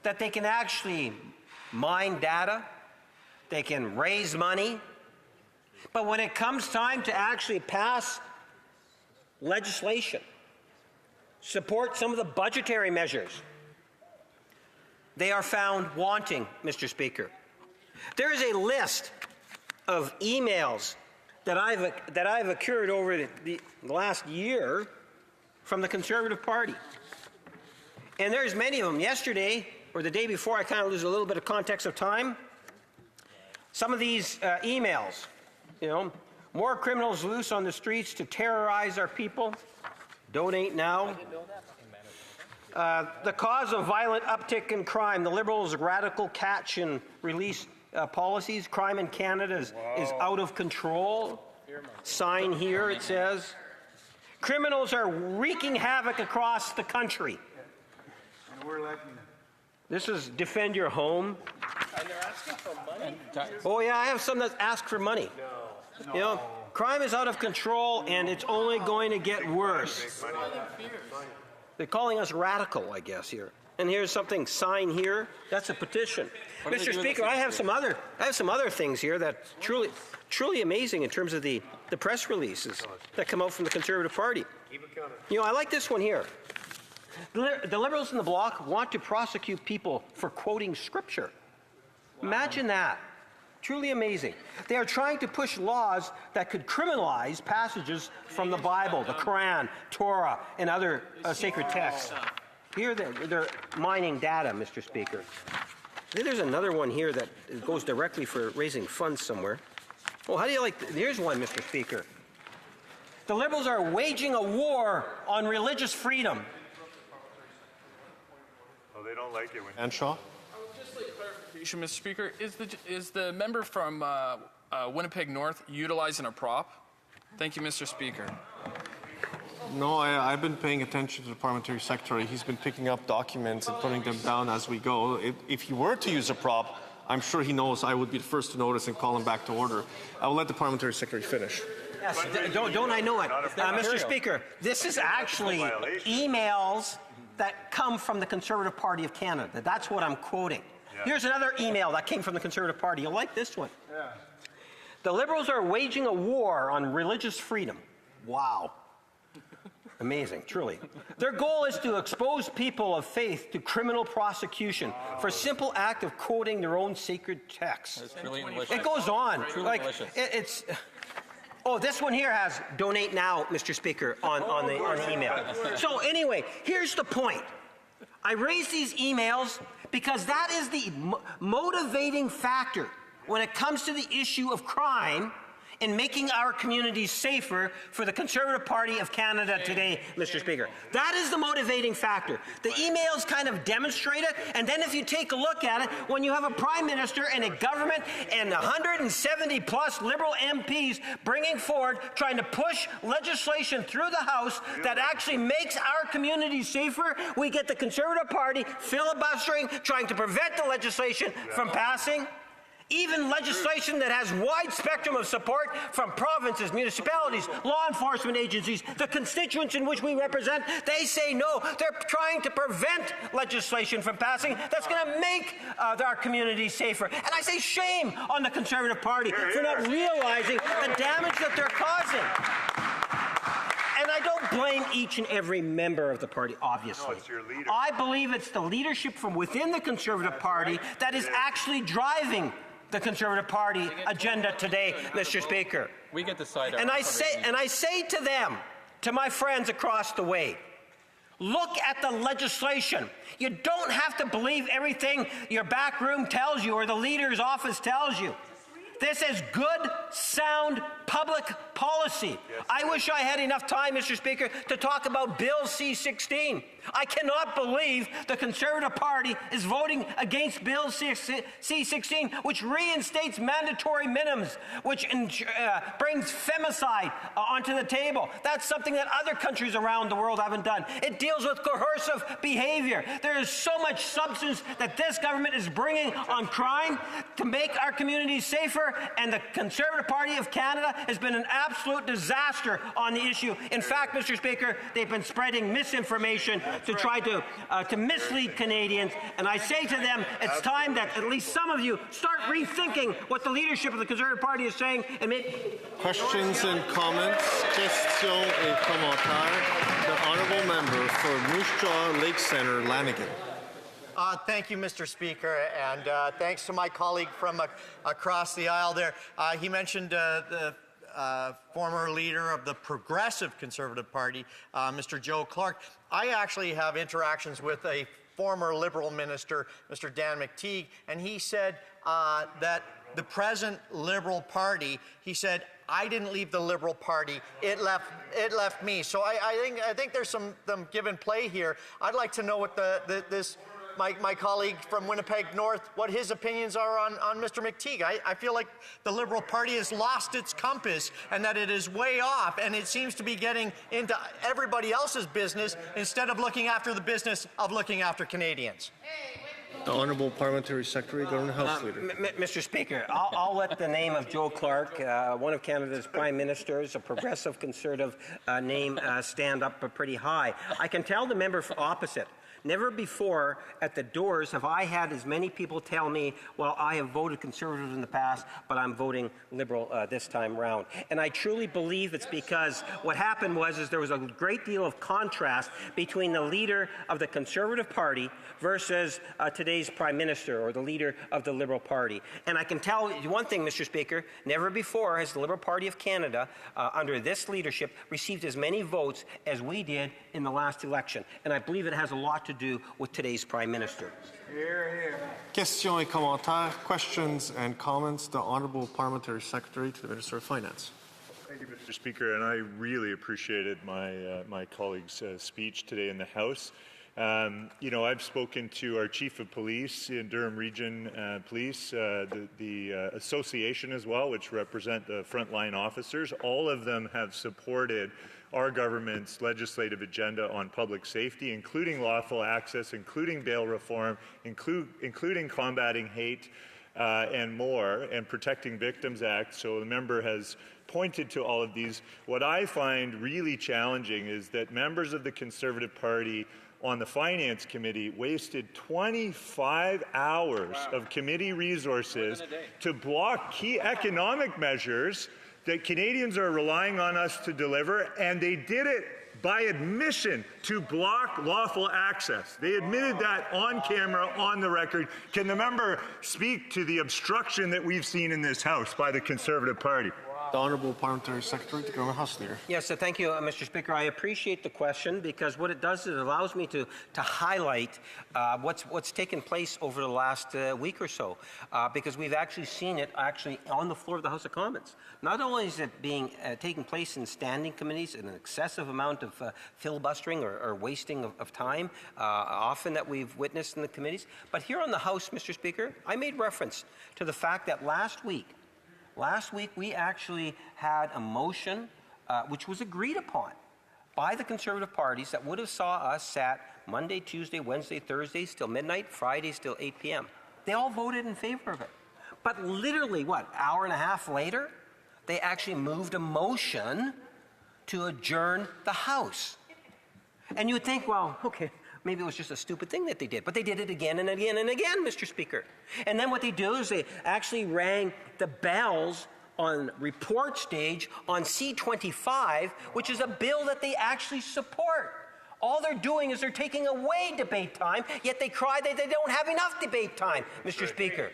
that they can actually mine data, they can raise money, but when it comes time to actually pass legislation, support some of the budgetary measures, they are found wanting, Mr. Speaker. There is a list of emails that I've accrued over the last year from the Conservative Party. And there's many of them. Yesterday, or the day before, I kind of lose a little bit of context of time. Some of these emails, more criminals loose on the streets to terrorize our people. Donate now. The cause of violent uptick in crime, the Liberals' radical catch and release policies. Crime in Canada is out of control. Sign here, it says. Criminals are wreaking havoc across the country. And we're letting them. This is Defend Your Home. And they're asking for money? Oh, yeah, I have some that ask for money. No. Crime is out of control, and it's only going to get worse. They're calling us radical, I guess, here. And here's something, sign here. That's a petition. Mr. Speaker, I have some other things here that truly amazing in terms of the press releases that come out from the Conservative Party. I like this one here. The Liberals in the Bloc want to prosecute people for quoting Scripture. Imagine that. Truly amazing. They are trying to push laws that could criminalize passages from the Bible, the Quran, Torah, and other sacred texts. Here they're mining data, Mr. Speaker. There's another one here that goes directly for raising funds somewhere. Oh, how do you like... Here's one, Mr. Speaker. The Liberals are waging a war on religious freedom. they don't like it when... And Shaw? Just like clarification, Mr. Speaker, is the member from Winnipeg North utilizing a prop? Thank you, Mr. Speaker. No, I've been paying attention to the parliamentary secretary. He's been picking up documents and putting them down as we go. If he were to use a prop, I'm sure he knows I would be the first to notice and call him back to order. I will let the parliamentary secretary finish. Yes, don't I know it? Mr. Speaker, this is actually emails that come from the Conservative Party of Canada. That's what I'm quoting. Yeah. Here's another email that came from the Conservative Party. You'll like this one. Yeah. The Liberals are waging a war on religious freedom. Wow. Amazing, truly. Their goal is to expose people of faith to criminal prosecution for a simple act of quoting their own sacred texts. It goes on. Like, it's... Oh, this one here has donate now, Mr. Speaker, on the email. So anyway, here's the point. I raise these emails because that is the motivating factor when it comes to the issue of crime in making our communities safer for the Conservative Party of Canada today, Mr. Speaker. That is the motivating factor. The emails kind of demonstrate it, and then if you take a look at it, when you have a Prime Minister and a government and 170 plus Liberal MPs bringing forward, trying to push legislation through the House that actually makes our communities safer, we get the Conservative Party filibustering, trying to prevent the legislation from passing. Even legislation that has wide spectrum of support from provinces, municipalities, law enforcement agencies, the constituents in which we represent, they say no. They're trying to prevent legislation from passing that's going to make our communities safer. And I say shame on the Conservative Party for not realizing the damage that they're causing. And I don't blame each and every member of the party, obviously. No, it's your leader. I believe it's the leadership from within the Conservative Party that is actually driving the Conservative Party agenda today, Mr. Speaker. We get to decide. And I say to them, to my friends across the way, look at the legislation. You don't have to believe everything your back room tells you or the leader's office tells you. This is good, sound public policy. Yes. I wish I had enough time, Mr. Speaker, to talk about Bill C-16. I cannot believe the Conservative Party is voting against Bill C-16, which reinstates mandatory minimums, which brings femicide onto the table. That's something that other countries around the world haven't done. It deals with coercive behavior. There is so much substance that this government is bringing on crime to make our communities safer, and the Conservative Party of Canada has been an absolute disaster on the issue. In fact, Mr. Speaker, they've been spreading misinformation to try to mislead Canadians. And I say to them, it's time that at least some of you start rethinking what the leadership of the Conservative Party is saying and make... Questions and comments? Question et commentaire. The honourable member for Moose Jaw Lake Centre, Lanigan. Thank you, Mr. Speaker, and thanks to my colleague from across the aisle there. He mentioned the former leader of the Progressive Conservative Party, Mr. Joe Clark. I actually have interactions with a former Liberal minister, Mr. Dan McTeague, and he said that the present Liberal Party, he said, I didn't leave the Liberal Party, it left me. So I think there's some give and play here. I'd like to know what my colleague from Winnipeg North, what his opinions are on Mr. McTeague. I feel like the Liberal Party has lost its compass and that it is way off, and it seems to be getting into everybody else's business instead of looking after the business of looking after Canadians. The Honourable Parliamentary Secretary, Government House Leader. Mr. Speaker, I'll let the name of Joe Clark, one of Canada's Prime Ministers, a progressive Conservative name, stand up pretty high. I can tell the member opposite. Never before at the doors have I had as many people tell me, well, I have voted Conservative in the past, but I'm voting Liberal this time round. And I truly believe it's because what happened was there was a great deal of contrast between the leader of the Conservative Party versus today's Prime Minister or the leader of the Liberal Party. And I can tell you one thing, Mr. Speaker, never before has the Liberal Party of Canada, under this leadership, received as many votes as we did in the last election. And I believe it has a lot to do with today's Prime Minister. Here, here. Questions et commentaires. Questions and comments. The Honourable Parliamentary Secretary to the Minister of Finance. Thank you, Mr. Speaker, and I really appreciated my colleague's speech today in the House. You know, I've spoken to our Chief of Police in Durham Region Police, the association as well, which represent the frontline officers. All of them have supported our government's legislative agenda on public safety, including lawful access, including bail reform, including combating hate and more, and Protecting Victims Act. So the member has pointed to all of these. What I find really challenging is that members of the Conservative Party on the Finance Committee wasted 25 hours of committee resources to block key economic measures that Canadians are relying on us to deliver, and they did it by admission to block lawful access. They admitted that on camera, on the record. Can the member speak to the obstruction that we've seen in this House by the Conservative Party? The Honourable Parliamentary Secretary, the Government House Leader. Yes, thank you, Mr. Speaker. I appreciate the question because what it does is it allows me to highlight what's taken place over the last week or so, because we've actually seen it on the floor of the House of Commons. Not only is it taking place in standing committees, an excessive amount of filibustering or wasting of time, often that we've witnessed in the committees, but here on the House, Mr. Speaker, I made reference to the fact that last week, we actually had a motion which was agreed upon by the Conservative parties that would have saw us sat Monday, Tuesday, Wednesday, Thursdays till midnight, Fridays till 8 p.m. They all voted in favor of it. But literally, hour and a half later, they actually moved a motion to adjourn the House. And you would think, well, okay, maybe it was just a stupid thing that they did, but they did it again and again and again, Mr. Speaker. And then what they do is they actually rang the bells on report stage on C-25, which is a bill that they actually support. All they're doing is they're taking away debate time, yet they cry that they don't have enough debate time, Mr. Speaker.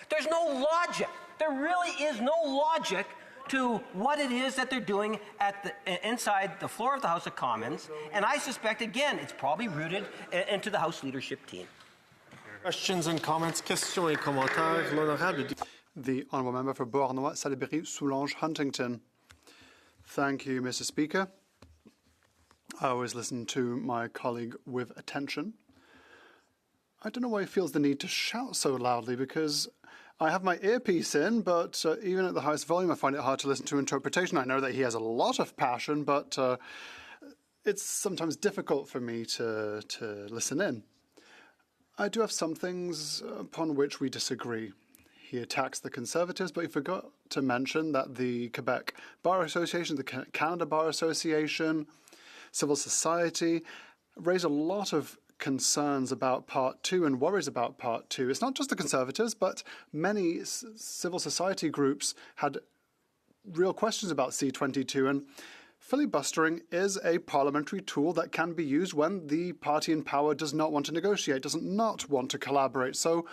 There's no logic. There really is no logic to what it is that they're doing inside the floor of the House of Commons, and I suspect, again, it's probably rooted into the House leadership team. Questions and comments? Questions et commentaires. L'honorable. The Honourable Member for Beauharnois, Salisbury, Soulanges, Huntington. Thank you, Mr. Speaker. I always listen to my colleague with attention. I don't know why he feels the need to shout so loudly, because I have my earpiece in, but even at the highest volume, I find it hard to listen to interpretation. I know that he has a lot of passion, but it's sometimes difficult for me to listen in. I do have some things upon which we disagree. He attacks the Conservatives, but he forgot to mention that the Quebec Bar Association, the Canada Bar Association, civil society raise a lot of concerns about Part 2 and worries about Part 2. It's not just the Conservatives, but many civil society groups had real questions about C-22, and filibustering is a parliamentary tool that can be used when the party in power does not want to negotiate, does not want to collaborate. So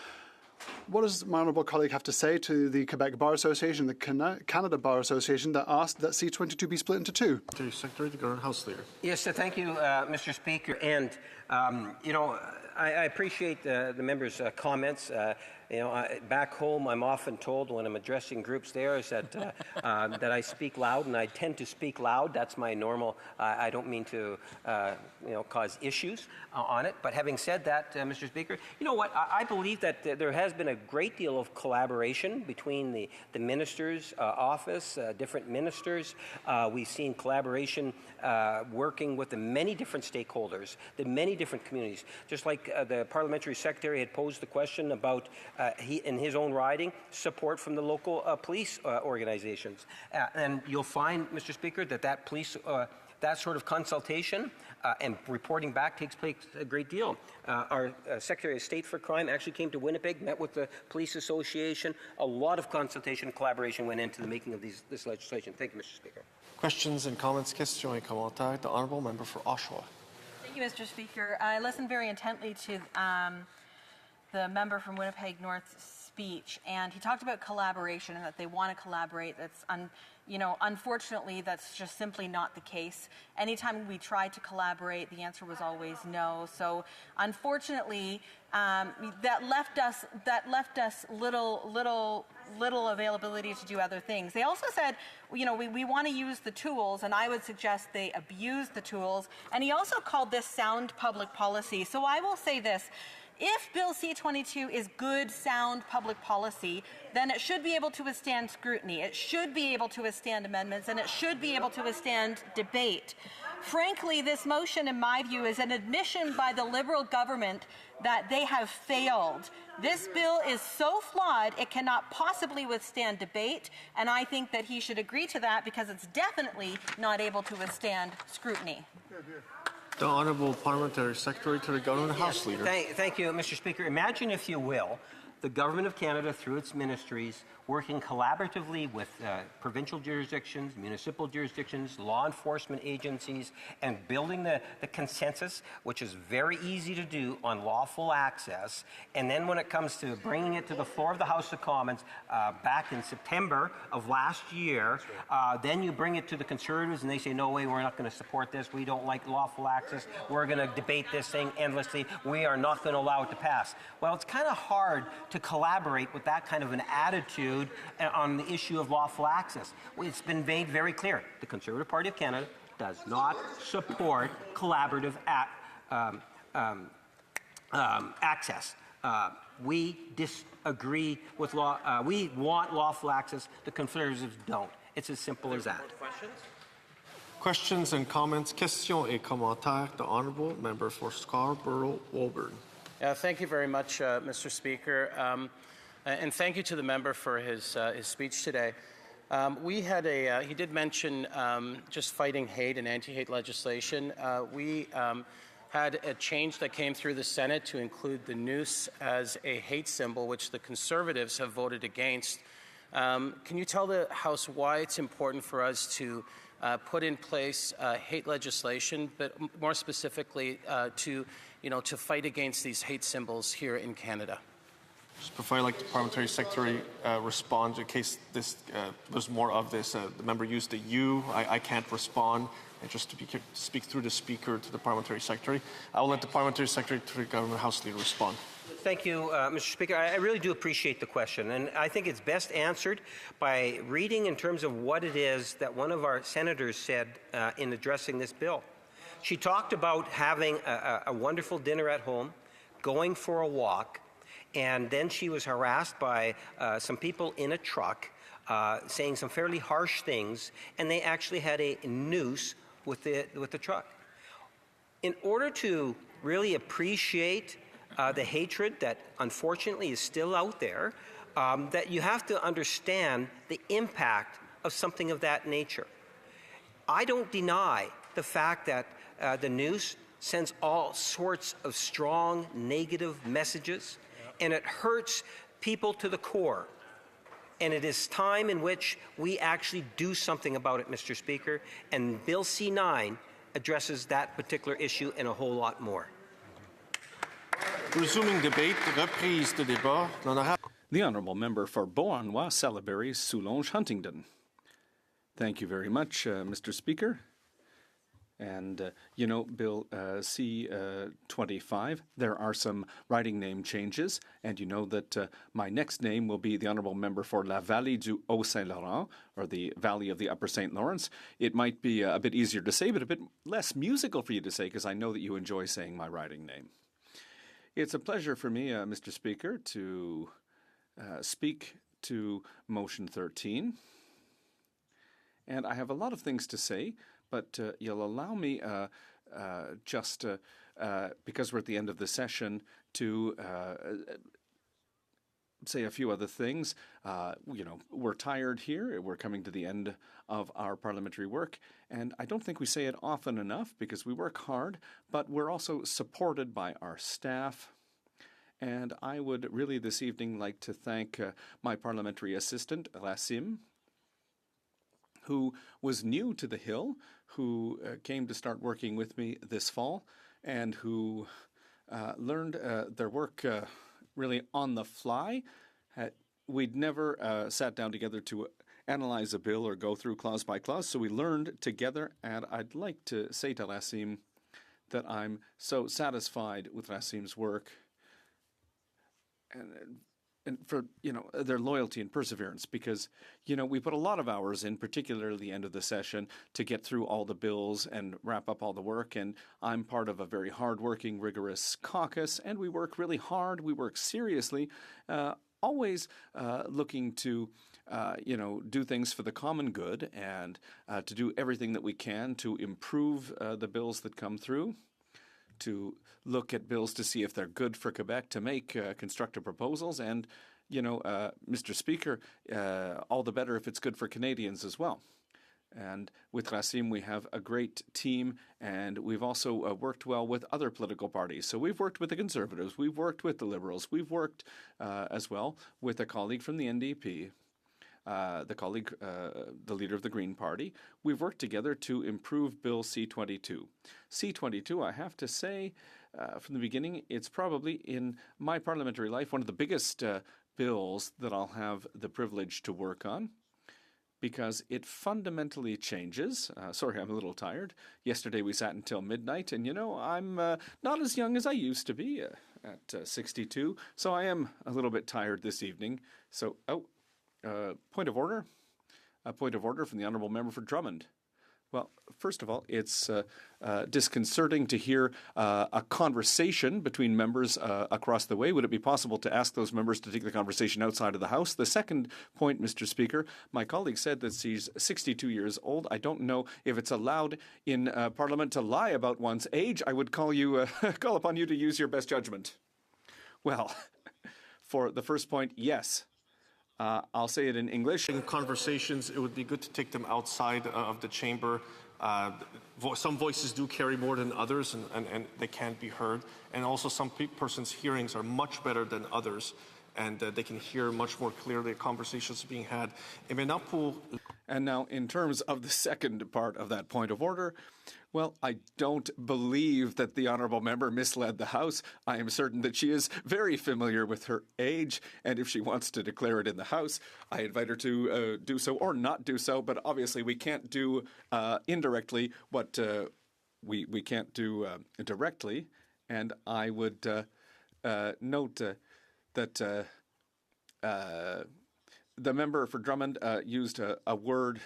what does my honourable colleague have to say to the Quebec Bar Association, the Canada Bar Association, that asked that C-22 be split into two? Secretary, the Government House Leader. Yes, thank you, Mr. Speaker. And, you know, I appreciate the member's comments. You know, back home, I'm often told when I'm addressing groups there is that that I speak loud, and I tend to speak loud. That's my normal. I don't mean to, you know, cause issues on it. But having said that, Mr. Speaker, you know what? I believe that there has been a great deal of collaboration between the minister's office, different ministers. We've seen collaboration working with the many different stakeholders, the many different communities. Just like the parliamentary secretary had posed the question about in his own riding, support from the local police organizations. And you'll find, Mr. Speaker, that police, that sort of consultation and reporting back takes place a great deal. Our Secretary of State for Crime actually came to Winnipeg, met with the Police Association. A lot of consultation and collaboration went into the making of this legislation. Thank you, Mr. Speaker. Questions and comments? Questions et commentaires. The Honourable Member for Oshawa. Thank you, Mr. Speaker. I listened very intently to the member from Winnipeg North's speech, and he talked about collaboration and that they want to collaborate. That's unfortunately, that's just simply not the case. Anytime we tried to collaborate, the answer was always no. So, unfortunately, that left us little availability to do other things. They also said, we want to use the tools, and I would suggest they abuse the tools. And he also called this sound public policy. So I will say this. If Bill C-22 is good, sound public policy, then it should be able to withstand scrutiny. It should be able to withstand amendments, and it should be able to withstand debate. Frankly, this motion, in my view, is an admission by the Liberal government that they have failed. This bill is so flawed, it cannot possibly withstand debate, and I think that he should agree to that because it's definitely not able to withstand scrutiny. The Honourable Parliamentary Secretary to the Government House Leader. Thank you, Mr. Speaker. Imagine, if you will, the Government of Canada, through its ministries, working collaboratively with provincial jurisdictions, municipal jurisdictions, law enforcement agencies, and building the consensus, which is very easy to do, on lawful access. And then when it comes to bringing it to the floor of the House of Commons back in September of last year, then you bring it to the Conservatives and they say, no way, we're not going to support this. We don't like lawful access. We're going to debate this thing endlessly. We are not going to allow it to pass. Well, it's kind of hard to collaborate with that kind of an attitude on the issue of lawful access. It's been made very clear. The Conservative Party of Canada does not support collaborative access. We disagree with law. We want lawful access. The Conservatives don't. It's as simple as that. Questions and comments. Questions et commentaires. The Honourable Member for Scarborough-Woburn. Thank you very much, Mr. Speaker, and thank you to the member for his speech today. He did mention just fighting hate and anti-hate legislation. We had a change that came through the Senate to include the noose as a hate symbol, which the Conservatives have voted against. Can you tell the House why it's important for us to put in place hate legislation, but more specifically to fight against these hate symbols here in Canada? Just before I'd like the Parliamentary Secretary respond, in case there's more of this, the member used a you. I can't respond. And just to speak through the Speaker to the Parliamentary Secretary, I will let the Parliamentary Secretary to the Government House Leader respond. Thank you, Mr. Speaker. I really do appreciate the question, and I think it's best answered by reading in terms of what it is that one of our senators said in addressing this bill. She talked about having a wonderful dinner at home, going for a walk, and then she was harassed by some people in a truck saying some fairly harsh things, and they actually had a noose with the truck. In order to really appreciate the hatred that unfortunately is still out there, that you have to understand the impact of something of that nature. I don't deny the fact that the noose sends all sorts of strong negative messages, and it hurts people to the core. And it is time in which we actually do something about it, Mr. Speaker, and Bill C-9 addresses that particular issue and a whole lot more. Resuming debate, reprise de débat. The Honourable Member for Beauharnois, Salaberry, Soulanges, Huntingdon. Thank you very much, Mr. Speaker. And, Bill C-25, there are some writing name changes, and you know that my next name will be the Honourable Member for La Vallée du Haut-Saint-Laurent, or the Valley of the Upper St. Lawrence. It might be a bit easier to say, but a bit less musical for you to say, because I know that you enjoy saying my writing name. It's a pleasure for me, Mr. Speaker, to speak to Motion 13. And I have a lot of things to say, but you'll allow me because we're at the end of the session, to say a few other things. We're tired here. We're coming to the end of our parliamentary work, and I don't think we say it often enough because we work hard, but we're also supported by our staff. And I would really this evening like to thank my parliamentary assistant, Lassim, who was new to the Hill, who came to start working with me this fall, and who learned their work really on the fly. We'd never sat down together to analyze a bill or go through clause by clause, so we learned together, and I'd like to say to Rassim that I'm so satisfied with Rassim's work and for, their loyalty and perseverance, because, we put a lot of hours in, particularly the end of the session, to get through all the bills and wrap up all the work. And I'm part of a very hardworking, rigorous caucus, and we work really hard. We work seriously, always looking to, do things for the common good and to do everything that we can to improve the bills that come through, to look at bills to see if they're good for Quebec, to make constructive proposals. And, Mr. Speaker, all the better if it's good for Canadians as well. And with Rassim, we have a great team, and we've also worked well with other political parties. So we've worked with the Conservatives, we've worked with the Liberals, we've worked as well with a colleague from the NDP, the leader of the Green Party. We've worked together to improve Bill C-22. C-22, I have to say, from the beginning, it's probably in my parliamentary life one of the biggest bills that I'll have the privilege to work on, because it fundamentally changes. Sorry, I'm a little tired. Yesterday we sat until midnight, and I'm not as young as I used to be at 62, so I am a little bit tired this evening. So, point of order. A point of order from the Honourable Member for Drummond. Well, first of all, it's disconcerting to hear a conversation between members across the way. Would it be possible to ask those members to take the conversation outside of the House? The second point, Mr. Speaker, my colleague said that she's 62 years old. I don't know if it's allowed in Parliament to lie about one's age. I would call upon you to use your best judgment. Well, for the first point, yes. I'll say it in English. In conversations, it would be good to take them outside of the chamber. Some voices do carry more than others, and they can't be heard. And also some persons' hearings are much better than others, and they can hear much more clearly conversations being had. And now, in terms of the second part of that point of order, well, I don't believe that the honourable member misled the House. I am certain that she is very familiar with her age, and if she wants to declare it in the House, I invite her to do so or not do so. But obviously, we can't do indirectly what we can't do directly. And I would note that the member for Drummond used a word,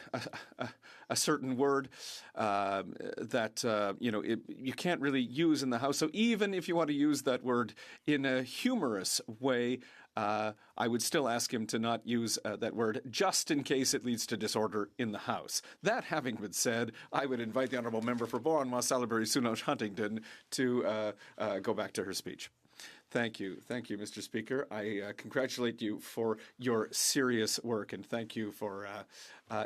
a certain word that you can't really use in the House. So even if you want to use that word in a humorous way, I would still ask him to not use that word, just in case it leads to disorder in the House. That having been said, I would invite the honourable member for Beauharnois, Salisbury, Sunosh, Huntington to go back to her speech. Thank you, Mr. Speaker. I congratulate you for your serious work, and thank you for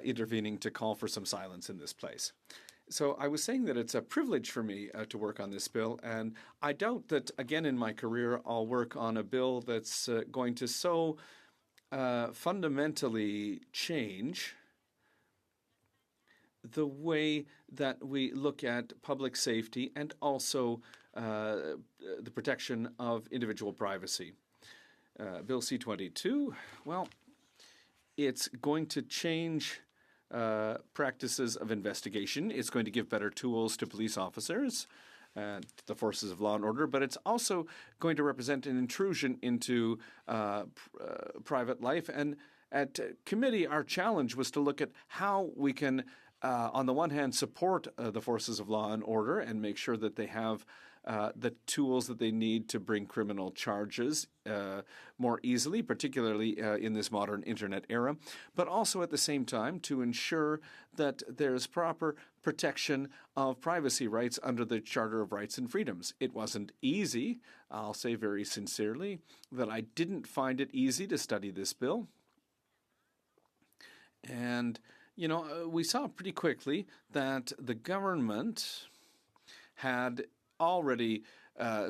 intervening to call for some silence in this place. So I was saying that it's a privilege for me to work on this bill, and I doubt that, again, in my career, I'll work on a bill that's going to so fundamentally change the way that we look at public safety and also the protection of individual privacy. Bill C-22, well, it's going to change practices of investigation. It's going to give better tools to police officers and the forces of law and order, but it's also going to represent an intrusion into private life. And at committee, our challenge was to look at how we can on the one hand, support the forces of law and order and make sure that they have the tools that they need to bring criminal charges more easily, particularly in this modern internet era, but also at the same time to ensure that there's proper protection of privacy rights under the Charter of Rights and Freedoms. It wasn't easy. I'll say very sincerely that I didn't find it easy to study this bill. And we saw pretty quickly that the government had already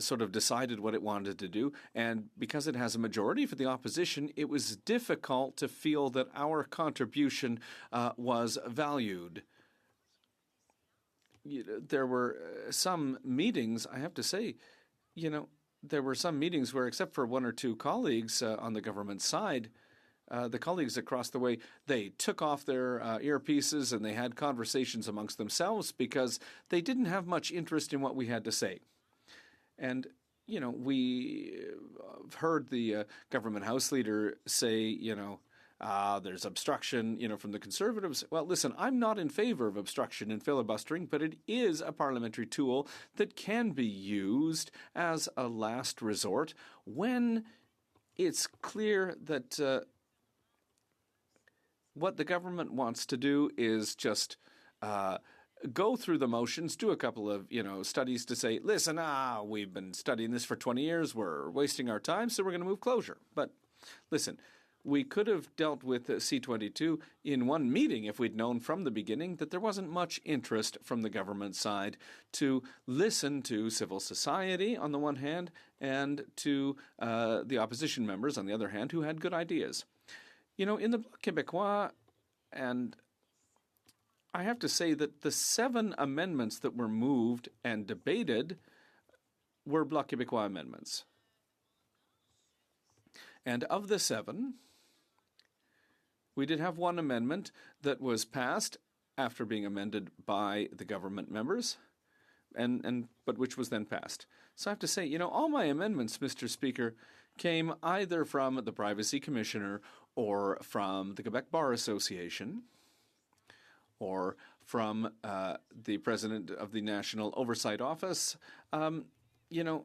sort of decided what it wanted to do, and because it has a majority for the opposition, it was difficult to feel that our contribution was valued. There were some meetings, I have to say, there were some meetings where, except for one or two colleagues on the government side, the colleagues across the way, they took off their earpieces and they had conversations amongst themselves because they didn't have much interest in what we had to say. And, you know, we heard the government House leader say, you know, there's obstruction, you know, from the Conservatives. Well, listen, I'm not in favor of obstruction and filibustering, but it is a parliamentary tool that can be used as a last resort when it's clear that what the government wants to do is just go through the motions, do a couple of, you know, studies to say, listen, we've been studying this for 20 years, we're wasting our time, so we're going to move closure. But listen, we could have dealt with C-22 in one meeting if we'd known from the beginning that there wasn't much interest from the government side to listen to civil society on the one hand and to the opposition members on the other hand who had good ideas. You know, in the Bloc Québécois, and I have to say that the 7 amendments that were moved and debated were Bloc Québécois amendments. And of the 7, we did have one amendment that was passed after being amended by the government members, but which was then passed. So I have to say, you know, all my amendments, Mr. Speaker, came either from the Privacy Commissioner or from the Quebec Bar Association or from the President of the National Oversight Office. You know,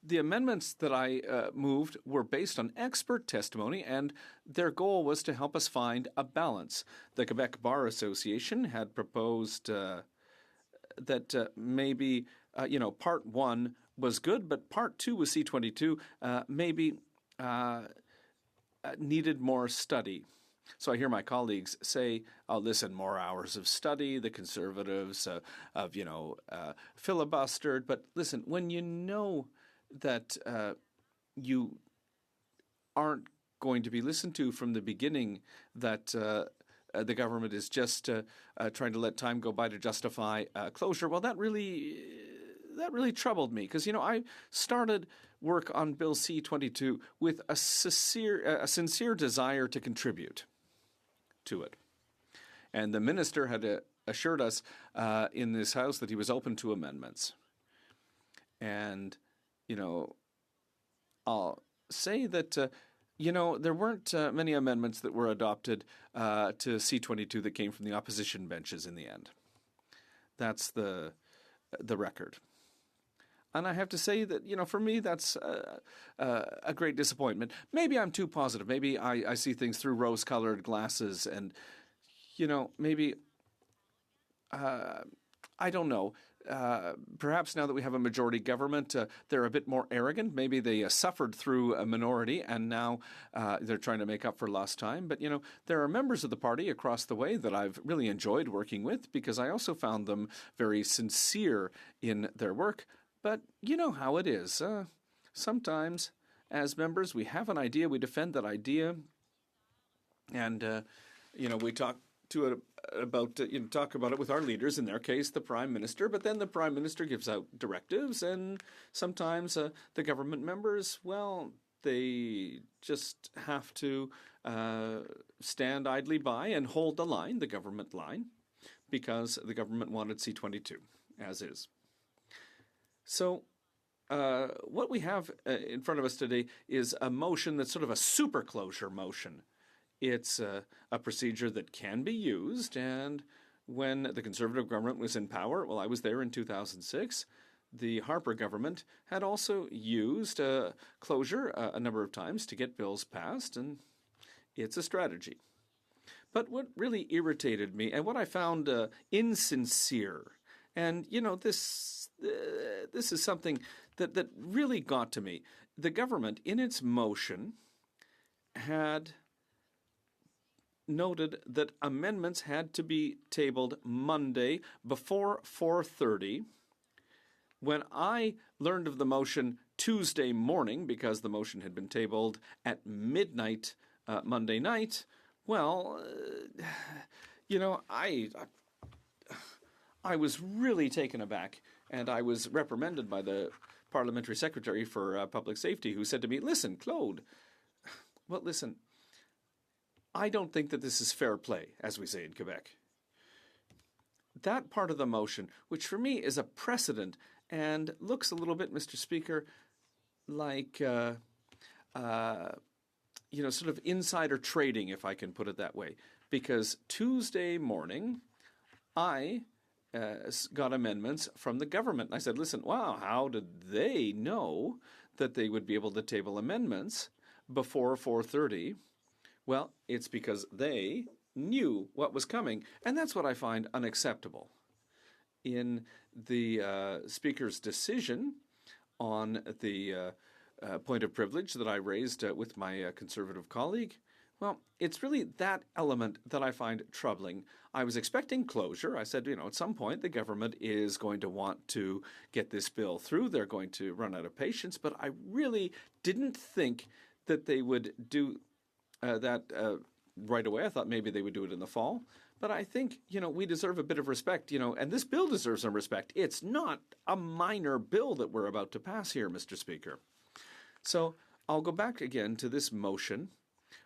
the amendments that I moved were based on expert testimony, and their goal was to help us find a balance. The Quebec Bar Association had proposed that maybe, you know, Part 1 was good, but Part 2 with C-22 maybe needed more study. So I hear my colleagues say, oh, listen, more hours of study, the Conservatives have, you know, filibustered. But listen, when you know that you aren't going to be listened to from the beginning, that the government is just trying to let time go by to justify closure, well, that really troubled me because, you know, I started work on Bill C-22 with a sincere desire to contribute to it. And the minister had assured us in this House that he was open to amendments. And, you know, I'll say that, you know, there weren't many amendments that were adopted to C-22 that came from the opposition benches in the end. That's the record. And I have to say that, you know, for me, that's a great disappointment. Maybe I'm too positive. Maybe I see things through rose-colored glasses and, you know, maybe, I don't know. Perhaps now that we have a majority government, they're a bit more arrogant. Maybe they suffered through a minority and now they're trying to make up for lost time. But, you know, there are members of the party across the way that I've really enjoyed working with because I also found them very sincere in their work. But you know how it is. Sometimes, as members, we have an idea, we defend that idea, and you know, we talk about it with our leaders. In their case, the Prime Minister. But then the Prime Minister gives out directives, and sometimes the government members, well, they just have to stand idly by and hold the line, the government line, because the government wanted C-22, as is. So what we have in front of us today is a motion that's sort of a super closure motion. It's a procedure that can be used, and when the Conservative government was in power, well, I was there in 2006, the Harper government had also used closure a number of times to get bills passed, and it's a strategy. But what really irritated me, and what I found insincere, and, you know, this is something that really got to me. The government, in its motion, had noted that amendments had to be tabled Monday before 4:30. When I learned of the motion Tuesday morning, because the motion had been tabled at midnight Monday night, well, you know, I was really taken aback, and I was reprimanded by the parliamentary secretary for public safety, who said to me, listen, Claude, well, listen, I don't think that this is fair play, as we say in Quebec. That part of the motion, which for me is a precedent and looks a little bit, Mr. Speaker, like, sort of insider trading, if I can put it that way. Because Tuesday morning, I got amendments from the government. I said, listen, wow, how did they know that they would be able to table amendments before 4:30? Well, it's because they knew what was coming, and that's what I find unacceptable. In the Speaker's decision on the point of privilege that I raised with my Conservative colleague, well, it's really that element that I find troubling. I was expecting closure. I said, at some point the government is going to want to get this bill through. They're going to run out of patience, but I really didn't think that they would do that right away. I thought maybe they would do it in the fall. But I think, we deserve a bit of respect, and this bill deserves some respect. It's not a minor bill that we're about to pass here, Mr. Speaker. So I'll go back again to this motion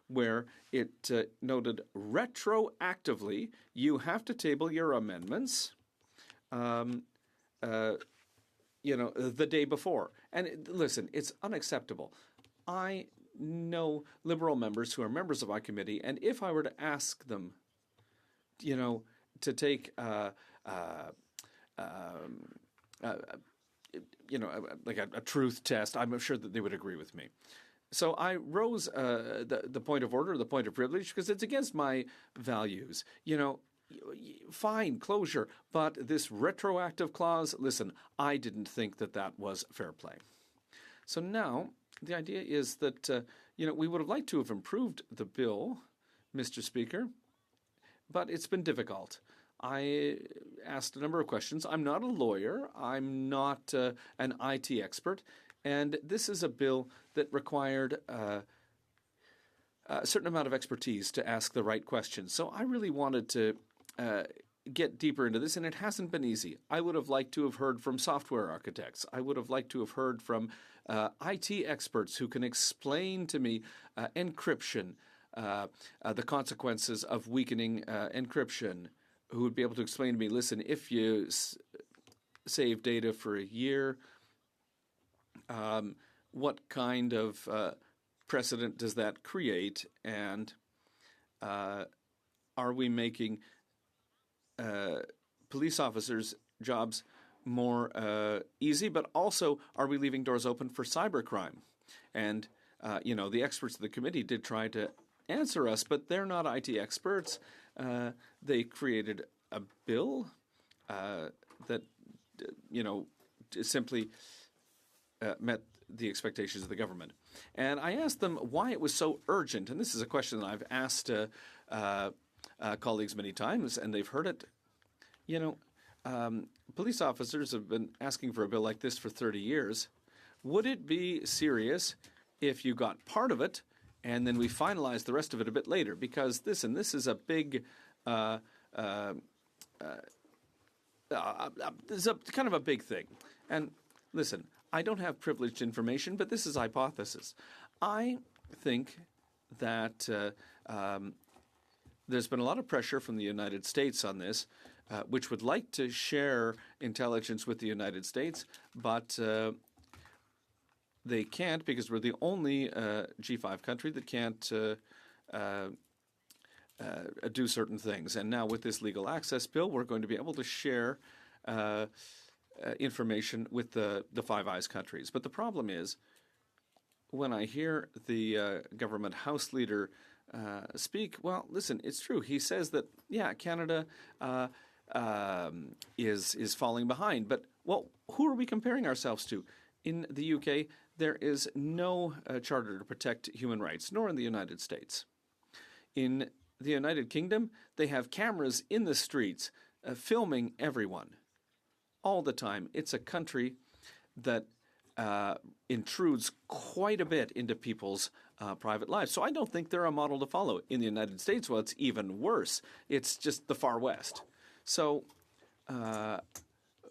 where it noted retroactively you have to table your amendments, the day before. And listen, it's unacceptable. I know Liberal members who are members of my committee, and if I were to ask them, to take like a truth test, I'm sure that they would agree with me. So I rose the point of order, the point of privilege, because it's against my values. Fine, closure, but this retroactive clause, listen, I didn't think that was fair play. So now the idea is that, we would have liked to have improved the bill, Mr. Speaker, but it's been difficult. I asked a number of questions. I'm not a lawyer. I'm not an IT expert. And this is a bill that required a certain amount of expertise to ask the right questions. So I really wanted to get deeper into this, and it hasn't been easy. I would have liked to have heard from software architects. I would have liked to have heard from IT experts who can explain to me encryption, the consequences of weakening encryption, who would be able to explain to me, listen, if you save data for a year, what kind of precedent does that create? And are we making police officers' jobs more easy, but also are we leaving doors open for cybercrime? And, the experts of the committee did try to answer us, but they're not IT experts. They created a bill that, simply met the expectations of the government. And I asked them why it was so urgent, and this is a question that I've asked colleagues many times, and they've heard it. Police officers have been asking for a bill like this for 30 years. Would it be serious if you got part of it and then we finalize the rest of it a bit later? Because this is a big, this is kind of a big thing. And listen, I don't have privileged information, but this is hypothesis. I think that there's been a lot of pressure from the United States on this, which would like to share intelligence with the United States, but they can't because we're the only G5 country that can't do certain things. And now with this legal access bill, we're going to be able to share information with the Five Eyes countries. But the problem is, when I hear the government House leader speak, well, listen, it's true. He says that, Canada is falling behind. But, well, who are we comparing ourselves to? In the UK, there is no charter to protect human rights, nor in the United States. In the United Kingdom, they have cameras in the streets filming everyone all the time. It's a country that intrudes quite a bit into people's private lives. So I don't think they're a model to follow. In the United States, well, it's even worse. It's just the far west. So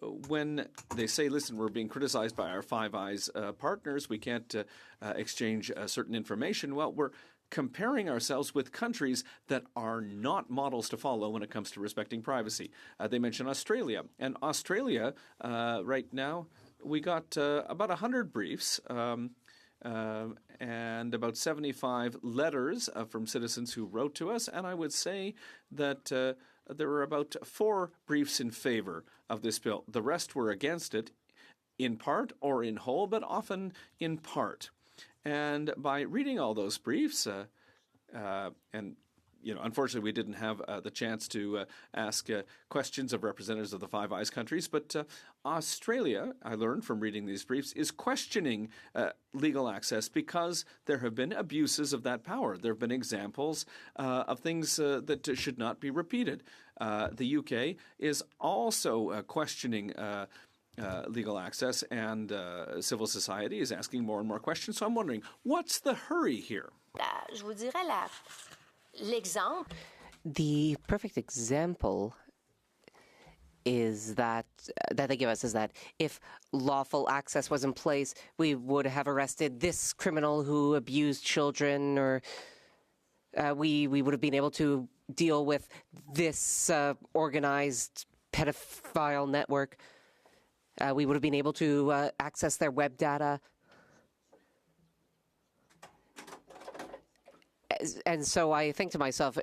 when they say, listen, we're being criticized by our Five Eyes partners, we can't exchange certain information, well, we're comparing ourselves with countries that are not models to follow when it comes to respecting privacy. They mention Australia. And Australia, right now, we got about 100 briefs and about 75 letters from citizens who wrote to us. And I would say that there were about 4 briefs in favor of this bill. The rest were against it, in part or in whole, but often in part. And by reading all those briefs, and unfortunately, we didn't have the chance to ask questions of representatives of the Five Eyes countries, but Australia, I learned from reading these briefs, is questioning legal access because there have been abuses of that power. There have been examples of things that should not be repeated. The UK is also questioning legal access, and civil society is asking more and more questions. So I'm wondering, what's the hurry here? Je vous dirais l'exemple. The perfect example is that they give us is that if lawful access was in place, we would have arrested this criminal who abused children, or we would have been able to deal with this organized pedophile network. We would have been able to access their web data. And so I think to myself,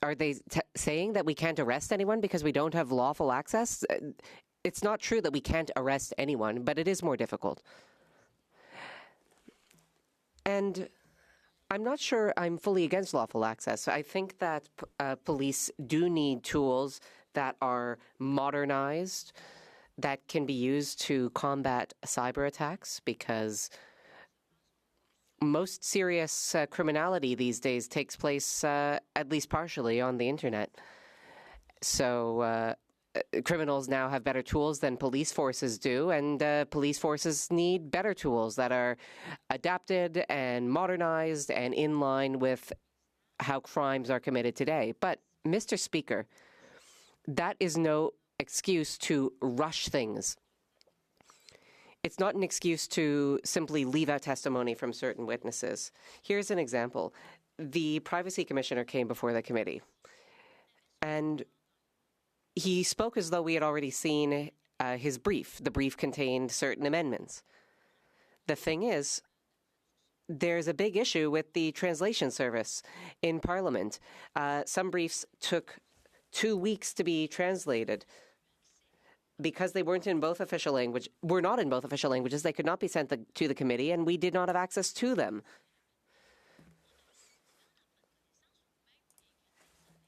are they saying that we can't arrest anyone because we don't have lawful access? It's not true that we can't arrest anyone, but it is more difficult. And I'm not sure I'm fully against lawful access. I think that police do need tools that are modernized, that can be used to combat cyber attacks, because most serious criminality these days takes place at least partially on the internet. So criminals now have better tools than police forces do, and police forces need better tools that are adapted and modernized and in line with how crimes are committed today. But, Mr. Speaker, that is no excuse to rush things. It's not an excuse to simply leave out testimony from certain witnesses. Here's an example. The Privacy Commissioner came before the committee, and he spoke as though we had already seen his brief. The brief contained certain amendments. The thing is, there's a big issue with the translation service in Parliament. Some briefs took 2 weeks to be translated. Because they weren't in both official language, were not in both official languages, they could not be sent to the committee, and we did not have access to them.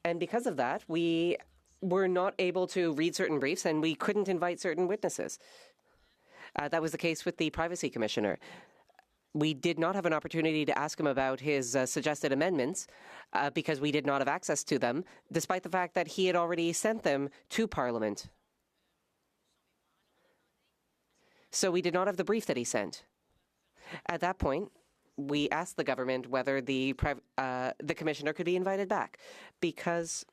And because of that, we were not able to read certain briefs, and we couldn't invite certain witnesses. That was the case with the Privacy Commissioner. We did not have an opportunity to ask him about his suggested amendments because we did not have access to them, despite the fact that he had already sent them to Parliament. So we did not have the brief that he sent. At that point, we asked the government whether the commissioner could be invited back, because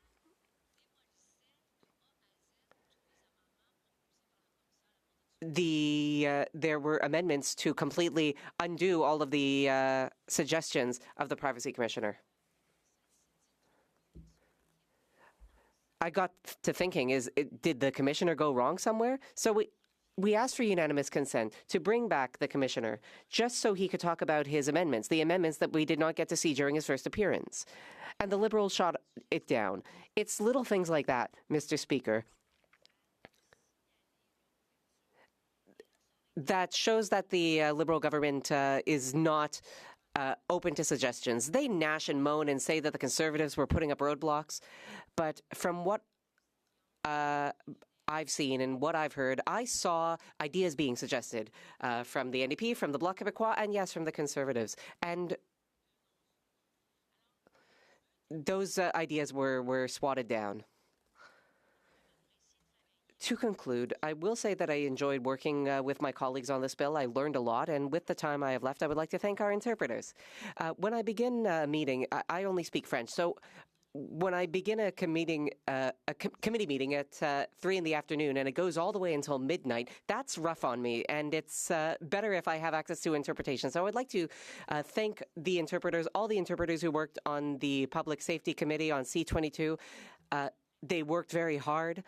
there were amendments to completely undo all of the suggestions of the Privacy Commissioner. I got to thinking, did the commissioner go wrong somewhere? So we asked for unanimous consent to bring back the commissioner just so he could talk about his amendments, the amendments that we did not get to see during his first appearance. And the Liberals shot it down. It's little things like that, Mr. Speaker, that shows that the Liberal government is not open to suggestions. They gnash and moan and say that the Conservatives were putting up roadblocks, but from what I've seen and what I've heard, I saw ideas being suggested from the NDP, from the Bloc Québécois, and yes, from the Conservatives. And those ideas were swatted down. To conclude, I will say that I enjoyed working with my colleagues on this bill. I learned a lot, and with the time I have left, I would like to thank our interpreters. When I begin a meeting, I only speak French, so when I begin a committee meeting at 3 in the afternoon and it goes all the way until midnight, that's rough on me, and it's better if I have access to interpretation. So I would like to thank the interpreters, all the interpreters who worked on the Public Safety Committee on C-22. They worked very hard.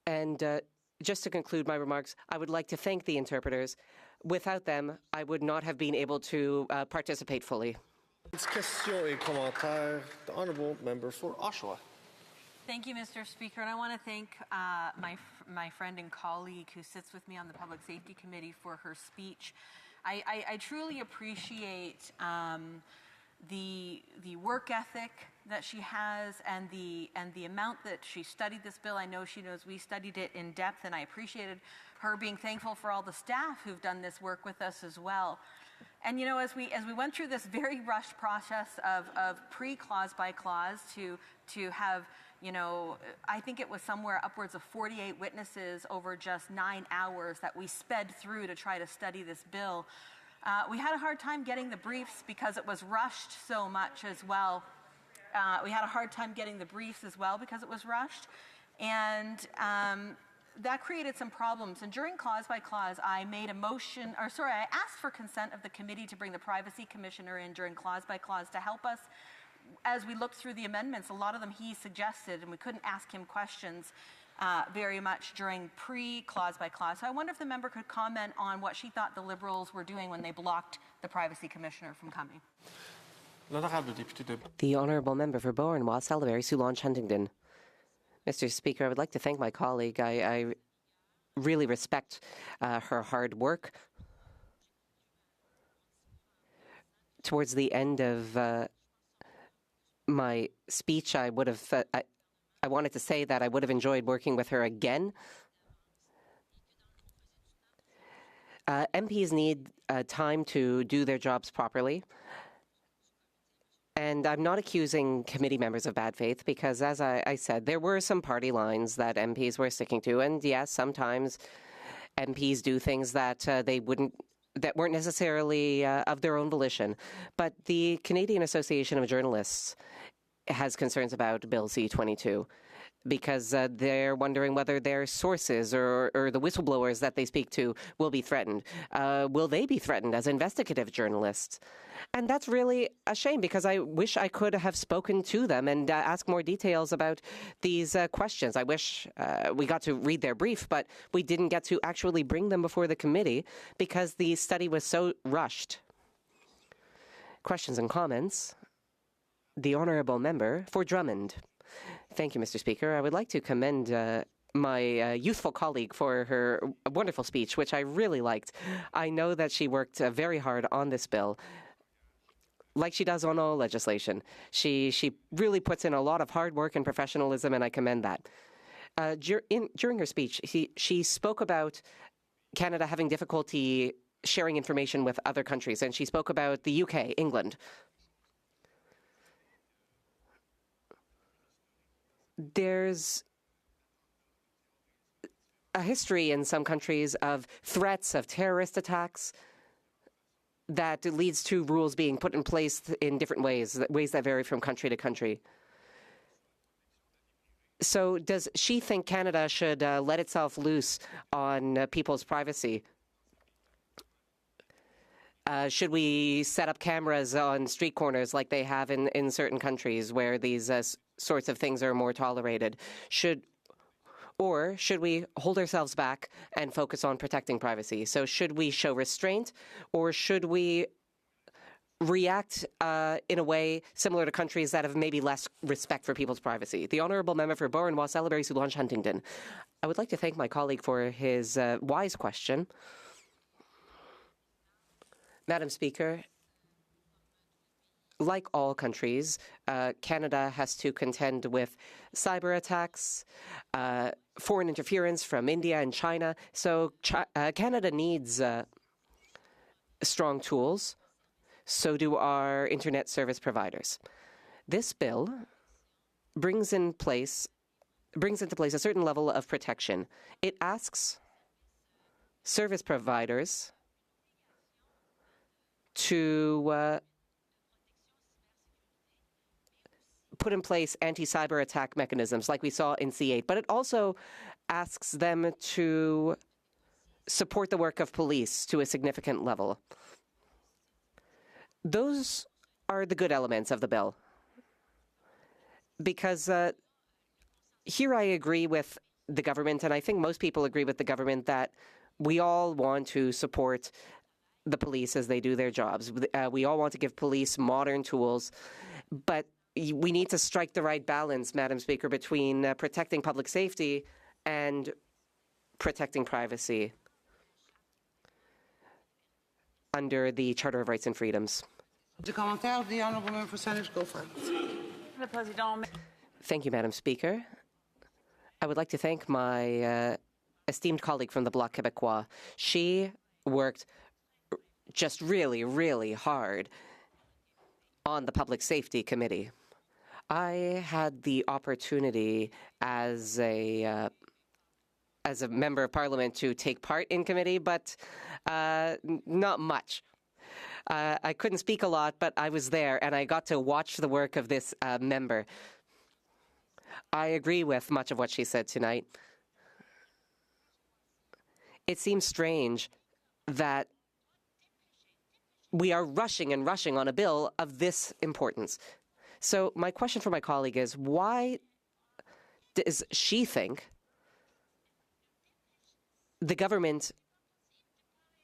And just to conclude my remarks, I would like to thank the interpreters. Without them, I would not have been able to participate fully. Questions et commentaires. The honourable member for Oshawa. Thank you, Mr. Speaker, and I want to thank my friend and colleague who sits with me on the Public Safety Committee for her speech. I truly appreciate the work ethic that she has and the amount that she studied this bill. I know she knows we studied it in depth, and I appreciated her being thankful for all the staff who've done this work with us as well. And you know, as we went through this very rushed process of pre-clause by clause to have, you know, I think it was somewhere upwards of 48 witnesses over just 9 hours that we sped through to try to study this bill. We had a hard time getting the briefs because it was rushed so much as well. We had a hard time getting the briefs as well because it was rushed. And that created some problems. And during clause by clause, I made a motion, or sorry, I asked for consent of the committee to bring the Privacy Commissioner in during clause by clause to help us as we looked through the amendments. A lot of them he suggested, and we couldn't ask him questions very much during pre-clause by clause. So I wonder if the member could comment on what she thought the Liberals were doing when they blocked the Privacy Commissioner from coming. The Honourable Member for Bourne-Waugh, Salaberry, Soulagne, Huntingdon. Mr. Speaker, I would like to thank my colleague. I really respect her hard work. Towards the end of my speech, I wanted to say that I would have enjoyed working with her again. MPs need time to do their jobs properly. And I'm not accusing committee members of bad faith because, as I said, there were some party lines that MPs were sticking to. And yes, sometimes MPs do things that that weren't necessarily of their own volition. But the Canadian Association of Journalists has concerns about Bill C-22 because they're wondering whether their sources or the whistleblowers that they speak to will be threatened. Will they be threatened as investigative journalists? And that's really a shame because I wish I could have spoken to them and asked more details about these questions. I wish we got to read their brief, but we didn't get to actually bring them before the committee because the study was so rushed. Questions and comments? The Honourable Member for Drummond. Thank you, Mr. Speaker. I would like to commend my youthful colleague for her wonderful speech, which I really liked. I know that she worked very hard on this bill, like she does on all legislation. She really puts in a lot of hard work and professionalism, and I commend that. During her speech, she spoke about Canada having difficulty sharing information with other countries, and she spoke about the UK, England. There's a history in some countries of threats of terrorist attacks that leads to rules being put in place in different ways that vary from country to country. So does she think Canada should let itself loose on people's privacy? Should we set up cameras on street corners like they have in certain countries where these sorts of things are more tolerated? Or should we hold ourselves back and focus on protecting privacy? So should we show restraint, or should we react in a way similar to countries that have maybe less respect for people's privacy? The Honourable Member for Bourne-Waugh, Salaberry, Soulagne, Huntingdon. I would like to thank my colleague for his wise question. Madam Speaker, like all countries, Canada has to contend with cyber attacks, foreign interference from India and China. So Canada needs strong tools. So do our internet service providers. This bill brings into place a certain level of protection. It asks service providers put in place anti-cyber attack mechanisms like we saw in C8, but it also asks them to support the work of police to a significant level. Those are the good elements of the bill. Because here I agree with the government, and I think most people agree with the government, that we all want to support the police as they do their jobs. We all want to give police modern tools, but we need to strike the right balance, Madam Speaker, between protecting public safety and protecting privacy under the Charter of Rights and Freedoms. The honourable member for Saanich, go for it. Thank you, Madam Speaker. I would like to thank my esteemed colleague from the Bloc Québécois. She worked just really, really hard on the Public Safety Committee. I had the opportunity as a member of Parliament to take part in committee, but not much. I couldn't speak a lot, but I was there, and I got to watch the work of this member. I agree with much of what she said tonight. It seems strange that we are rushing and rushing on a bill of this importance. So my question for my colleague is, why does she think the government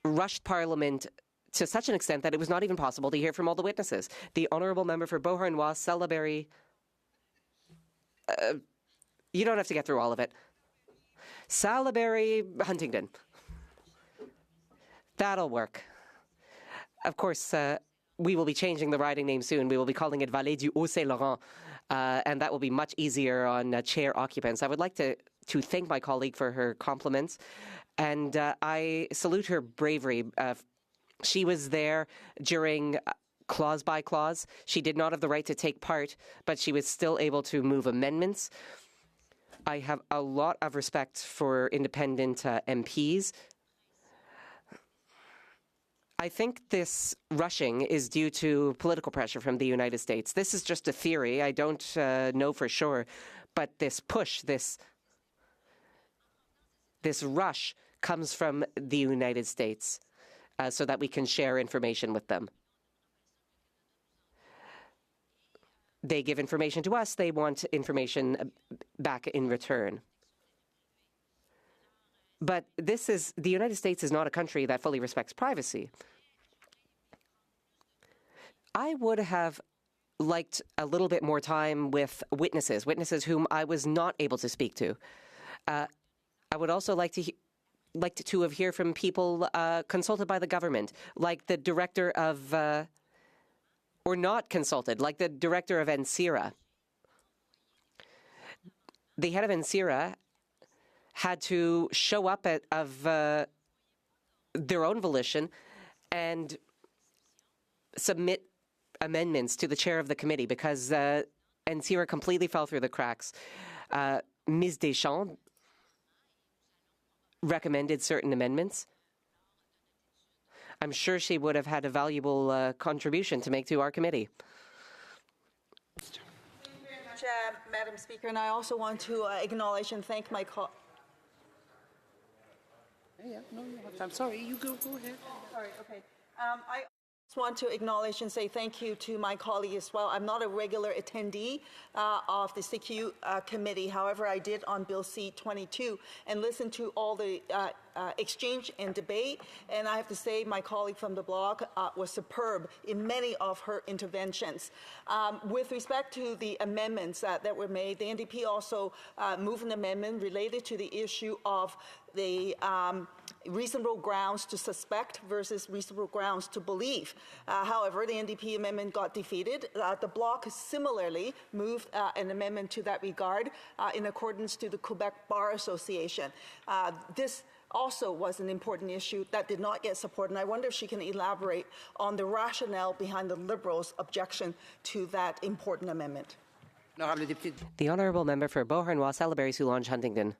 rushed Parliament to such an extent that it was not even possible to hear from all the witnesses? The honourable member for Beauharnois, Salaberry. You don't have to get through all of it. Salaberry, Huntington. That'll work. Of course, we will be changing the riding name soon. We will be calling it Vallée du Haut-Saint-Laurent, and that will be much easier on chair occupants. I would like to thank my colleague for her compliments, and I salute her bravery. She was there during clause by clause. She did not have the right to take part, but she was still able to move amendments. I have a lot of respect for independent MPs. I think this rushing is due to political pressure from the United States. This is just a theory. I don't know for sure. But this push, this rush comes from the United States so that we can share information with them. They give information to us. They want information back in return. But the United States is not a country that fully respects privacy. I would have liked a little bit more time with witnesses whom I was not able to speak to. I would also like to have heard from people consulted by the government, like the director of, or not consulted, like the director of NSIRA. The head of NSIRA had to show up of their own volition and submit amendments to the chair of the committee because NSIRA completely fell through the cracks. Ms. Deschamps recommended certain amendments. I'm sure she would have had a valuable contribution to make to our committee. Thank you very much, Madam Speaker, and I also want to acknowledge and thank my colleague. I'm sorry, you go ahead. Sorry, okay. I just want to acknowledge and say thank you to my colleague as well. I'm not a regular attendee of the CQ committee. However, I did on Bill C-22 and listened to all the exchange and debate. And I have to say my colleague from the bloc was superb in many of her interventions. With respect to the amendments that were made, the NDP also moved an amendment related to the issue of the reasonable grounds to suspect versus reasonable grounds to believe. However, the NDP amendment got defeated. The bloc similarly moved an amendment to that regard in accordance to the Quebec Bar Association. This also was an important issue that did not get support, and I wonder if she can elaborate on the rationale behind the Liberals' objection to that important amendment. The honourable member for Beauharnois, Salaberry, Soulange, Huntington.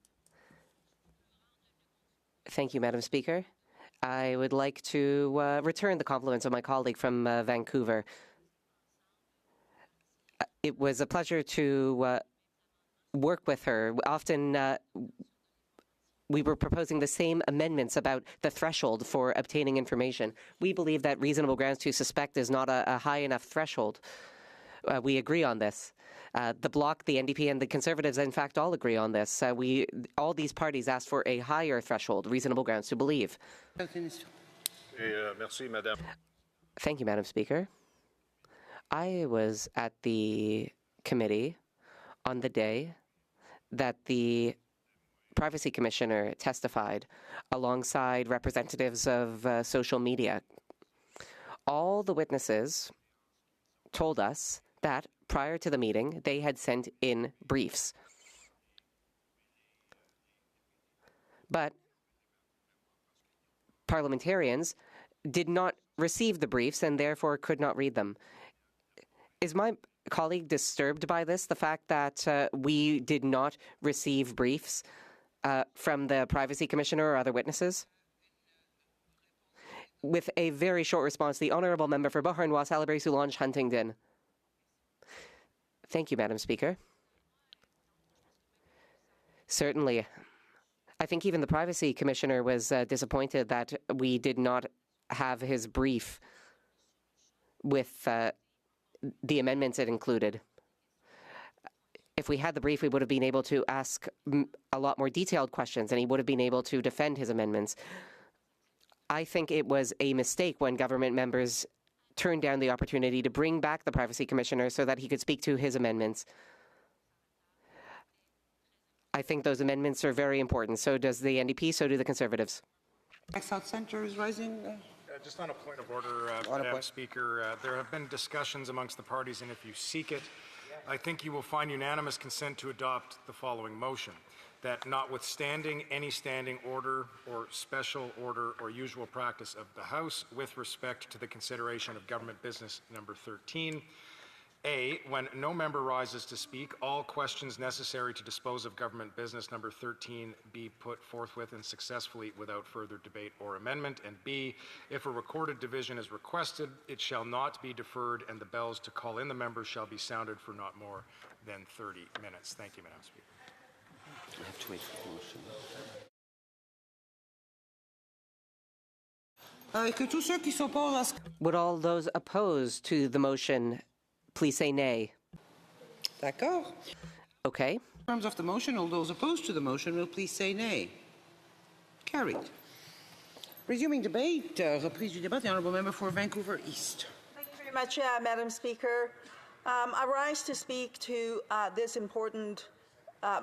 Thank you, Madam Speaker. I would like to return the compliments of my colleague from Vancouver. It was a pleasure to work with her. Often we were proposing the same amendments about the threshold for obtaining information. We believe that reasonable grounds to suspect is not a high enough threshold. We agree on this. The Bloc, the NDP, and the Conservatives, in fact, all agree on this. All these parties asked for a higher threshold, reasonable grounds to believe. Thank you, Madam Speaker. I was at the committee on the day that the Privacy Commissioner testified alongside representatives of social media. All the witnesses told us that prior to the meeting, they had sent in briefs. But parliamentarians did not receive the briefs and therefore could not read them. Is my colleague disturbed by this, the fact that we did not receive briefs from the Privacy Commissioner or other witnesses? With a very short response, the Honourable Member for Beauharnois, Salaberry, Soulanges, Huntingdon. Thank you, Madam Speaker. Certainly. I think even the Privacy Commissioner was disappointed that we did not have his brief with the amendments it included. If we had the brief, we would have been able to ask a lot more detailed questions, and he would have been able to defend his amendments. I think it was a mistake when government members turned down the opportunity to bring back the Privacy Commissioner so that he could speak to his amendments. I think those amendments are very important. So does the NDP, so do the Conservatives. South Centre is rising. Just on a point of order, Madam Speaker, there have been discussions amongst the parties, and if you seek it, I think you will find unanimous consent to adopt the following motion: that notwithstanding any standing order or special order or usual practice of the House with respect to the consideration of government business number 13, A, when no member rises to speak, all questions necessary to dispose of government business number 13 be put forthwith and successfully without further debate or amendment, and B, if a recorded division is requested, it shall not be deferred and the bells to call in the members shall be sounded for not more than 30 minutes. Thank you, Madam Speaker. I have to wait for the motion. Would all those opposed to the motion please say nay? D'accord. Okay. In terms of the motion, all those opposed to the motion will please say nay. Carried. Resuming debate, reprise du débat, the Honourable Member for Vancouver East. Thank you very much, Madam Speaker. I rise to speak to this important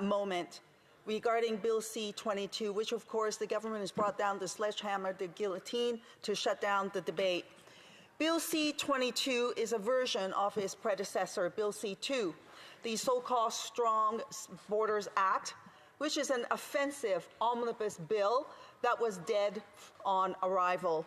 moment regarding Bill C-22, which of course the government has brought down the sledgehammer, the guillotine, to shut down the debate. Bill C-22 is a version of its predecessor, Bill C-2, the so-called Strong Borders Act, which is an offensive omnibus bill that was dead on arrival.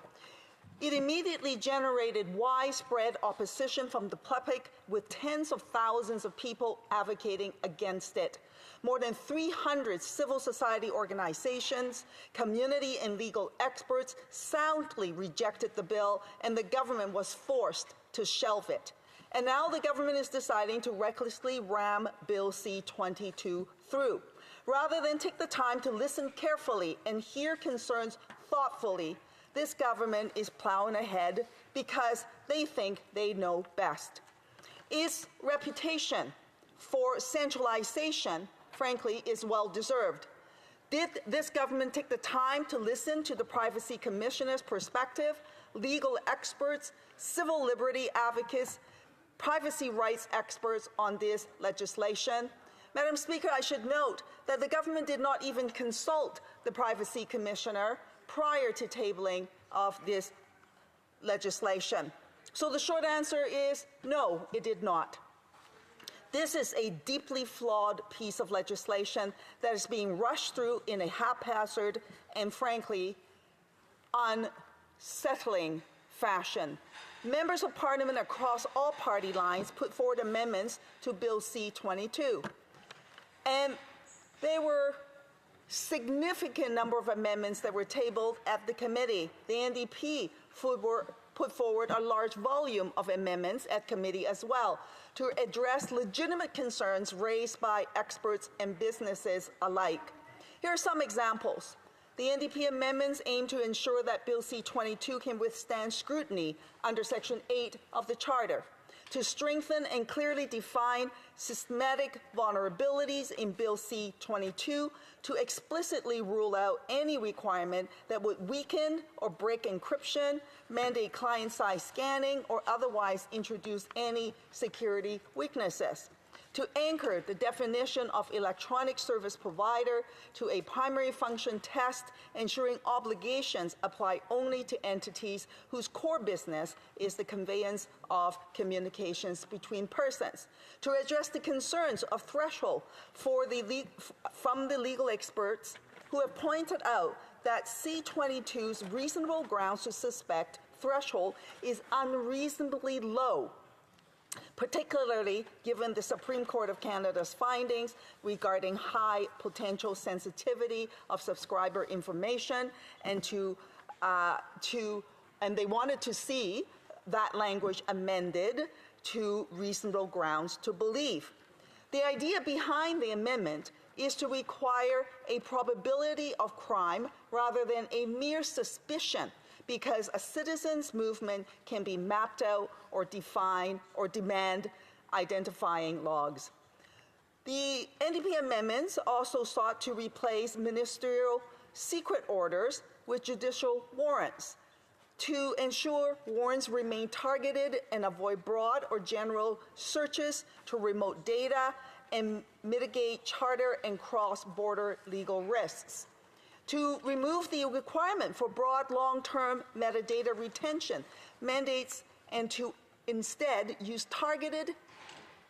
It immediately generated widespread opposition from the public, with tens of thousands of people advocating against it. More than 300 civil society organizations, community and legal experts soundly rejected the bill, and the government was forced to shelve it. And now the government is deciding to recklessly ram Bill C-22 through. Rather than take the time to listen carefully and hear concerns thoughtfully, this government is plowing ahead because they think they know best. Its reputation for centralization, frankly, is well-deserved. Did this government take the time to listen to the Privacy Commissioner's perspective, legal experts, civil liberty advocates, privacy rights experts on this legislation? Madam Speaker, I should note that the government did not even consult the Privacy Commissioner prior to tabling of this legislation. So the short answer is no, it did not. This is a deeply flawed piece of legislation that is being rushed through in a haphazard and, frankly, unsettling fashion. Members of Parliament across all party lines put forward amendments to Bill C-22. And there were significant number of amendments that were tabled at the committee. The NDP put forward a large volume of amendments at committee as well to address legitimate concerns raised by experts and businesses alike. Here are some examples. The NDP amendments aim to ensure that Bill C-22 can withstand scrutiny under Section 8 of the Charter, to strengthen and clearly define systematic vulnerabilities in Bill C-22, to explicitly rule out any requirement that would weaken or break encryption, mandate client-side scanning, or otherwise introduce any security weaknesses, to anchor the definition of electronic service provider to a primary function test, ensuring obligations apply only to entities whose core business is the conveyance of communications between persons, to address the concerns of threshold from the legal experts who have pointed out that C-22's reasonable grounds to suspect threshold is unreasonably low, particularly given the Supreme Court of Canada's findings regarding high potential sensitivity of subscriber information, and they wanted to see that language amended to reasonable grounds to believe. The idea behind the amendment is to require a probability of crime rather than a mere suspicion, because a citizens' movement can be mapped out or define or demand identifying logs. The NDP amendments also sought to replace ministerial secret orders with judicial warrants to ensure warrants remain targeted and avoid broad or general searches to remote data and mitigate charter and cross-border legal risks, to remove the requirement for broad long-term metadata retention mandates and to instead use targeted,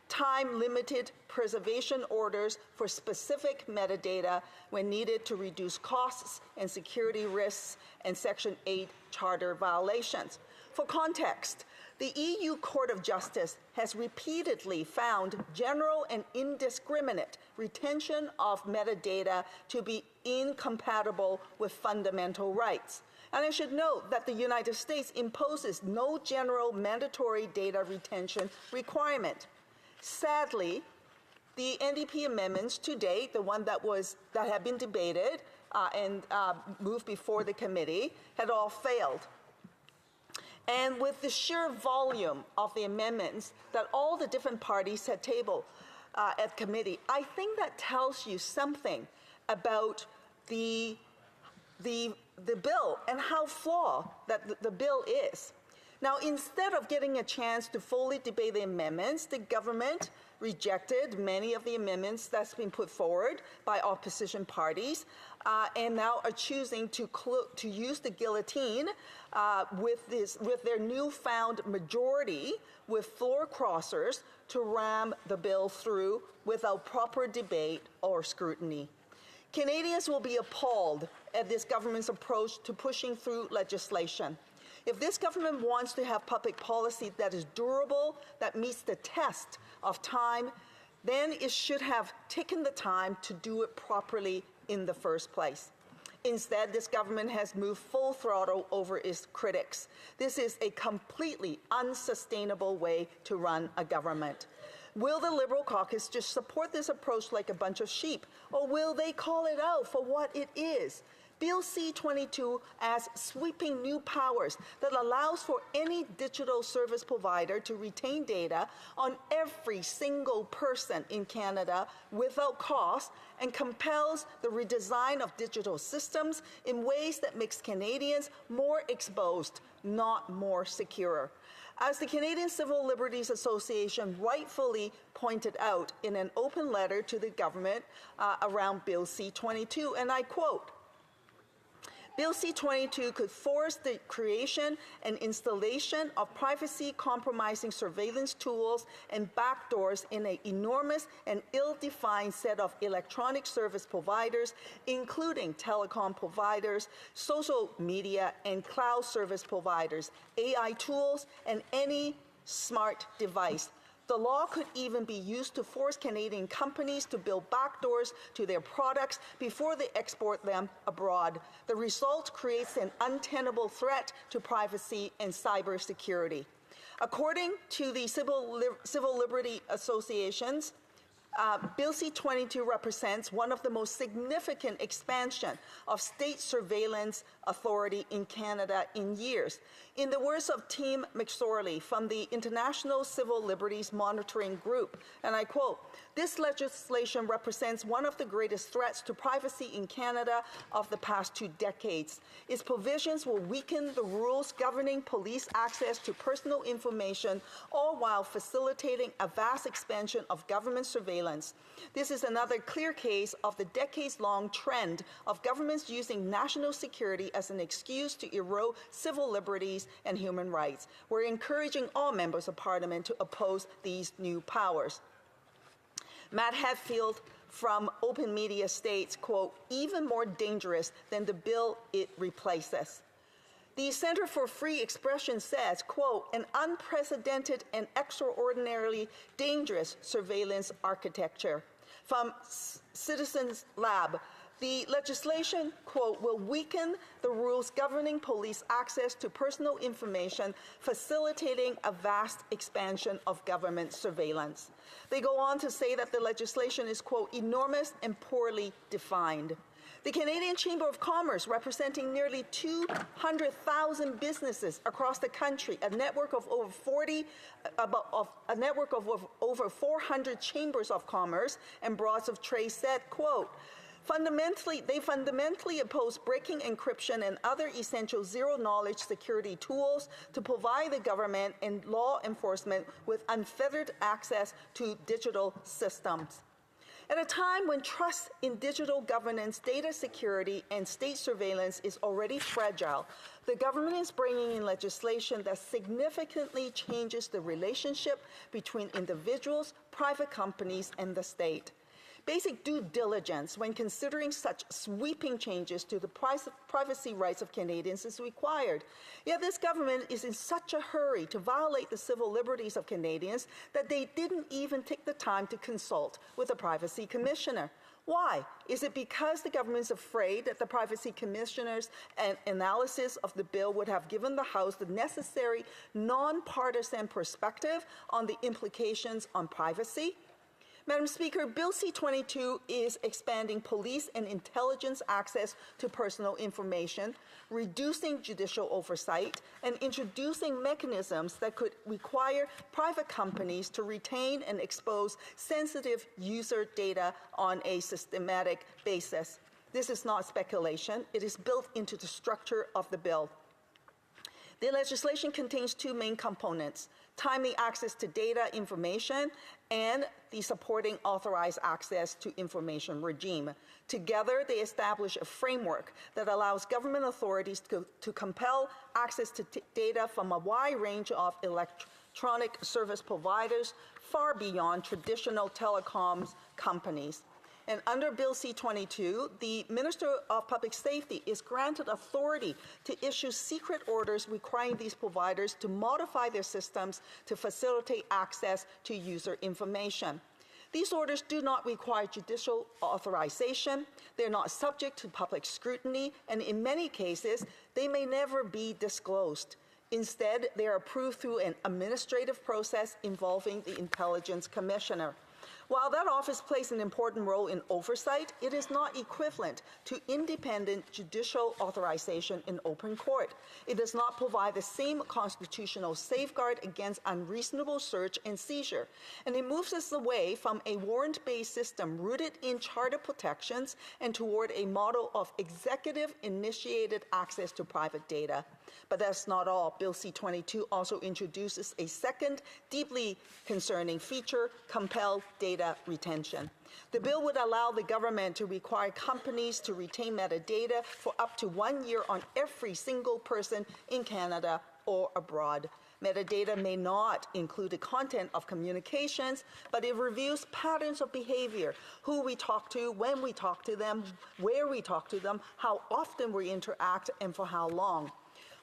time-limited preservation orders for specific metadata when needed to reduce costs and security risks and Section 8 Charter violations. For context, the EU Court of Justice has repeatedly found general and indiscriminate retention of metadata to be incompatible with fundamental rights. And I should note that the United States imposes no general mandatory data retention requirement. Sadly, the NDP amendments to date, the one that had been debated and moved before the committee, had all failed. And with the sheer volume of the amendments that all the different parties had tabled at committee, I think that tells you something about the bill and how flawed that the bill is. Now, instead of getting a chance to fully debate the amendments, the government rejected many of the amendments that's been put forward by opposition parties, and now are choosing to use the guillotine with their newfound majority with floor crossers to ram the bill through without proper debate or scrutiny. Canadians will be appalled at this government's approach to pushing through legislation. If this government wants to have public policy that is durable, that meets the test of time, then it should have taken the time to do it properly in the first place. Instead, this government has moved full throttle over its critics. This is a completely unsustainable way to run a government. Will the Liberal caucus just support this approach like a bunch of sheep, or will they call it out for what it is? Bill C-22 adds sweeping new powers that allows for any digital service provider to retain data on every single person in Canada without cost, and compels the redesign of digital systems in ways that makes Canadians more exposed, not more secure. As the Canadian Civil Liberties Association rightfully pointed out in an open letter to the government around Bill C-22, and I quote, Bill C-22 could force the creation and installation of privacy-compromising surveillance tools and backdoors in an enormous and ill-defined set of electronic service providers, including telecom providers, social media and cloud service providers, AI tools, and any smart device. The law could even be used to force Canadian companies to build backdoors to their products before they export them abroad. The result creates an untenable threat to privacy and cybersecurity. According to the Civil Liberty Associations, Bill C-22 represents one of the most significant expansion of state surveillance authority in Canada in years. In the words of Tim McSorley from the International Civil Liberties Monitoring Group, and I quote, "This legislation represents one of the greatest threats to privacy in Canada of the past 2 decades. Its provisions will weaken the rules governing police access to personal information, all while facilitating a vast expansion of government surveillance. This is another clear case of the decades-long trend of governments using national security as an excuse to erode civil liberties and human rights. We're encouraging all members of Parliament to oppose these new powers." Matt Hatfield from Open Media states, quote, "Even more dangerous than the bill it replaces." The Center for Free Expression says, quote, "An unprecedented and extraordinarily dangerous surveillance architecture." From Citizens Lab, the legislation, quote, "will weaken the rules governing police access to personal information, facilitating a vast expansion of government surveillance." They go on to say that the legislation is, quote, "enormous and poorly defined." The Canadian Chamber of Commerce, representing nearly 200,000 businesses across the country, a network of over 400 chambers of commerce and boards of trade, said, quote, They fundamentally oppose breaking encryption and other essential zero-knowledge security tools to provide the government and law enforcement with unfettered access to digital systems. At a time when trust in digital governance, data security, and state surveillance is already fragile, the government is bringing in legislation that significantly changes the relationship between individuals, private companies, and the state. Basic due diligence when considering such sweeping changes to the privacy rights of Canadians is required. Yet this government is in such a hurry to violate the civil liberties of Canadians that they didn't even take the time to consult with the Privacy Commissioner. Why? Is it because the government is afraid that the Privacy Commissioner's analysis of the bill would have given the House the necessary nonpartisan perspective on the implications on privacy? Madam Speaker, Bill C-22 is expanding police and intelligence access to personal information, reducing judicial oversight, and introducing mechanisms that could require private companies to retain and expose sensitive user data on a systematic basis. This is not speculation. It is built into the structure of the bill. The legislation contains 2 main components: timely access to data information and the supporting authorized access to information regime. Together, they establish a framework that allows government authorities to compel access to data from a wide range of electronic service providers far beyond traditional telecoms companies. And under Bill C-22, the Minister of Public Safety is granted authority to issue secret orders requiring these providers to modify their systems to facilitate access to user information. These orders do not require judicial authorization, they're not subject to public scrutiny, and in many cases, they may never be disclosed. Instead, they are approved through an administrative process involving the Intelligence Commissioner. While that office plays an important role in oversight, it is not equivalent to independent judicial authorization in open court. It does not provide the same constitutional safeguard against unreasonable search and seizure, and it moves us away from a warrant-based system rooted in charter protections and toward a model of executive-initiated access to private data. But that's not all. Bill C-22 also introduces a second, deeply concerning feature: compelled data retention. The bill would allow the government to require companies to retain metadata for up to 1 year on every single person in Canada or abroad. Metadata may not include the content of communications, but it reveals patterns of behavior: who we talk to, when we talk to them, where we talk to them, how often we interact, and for how long.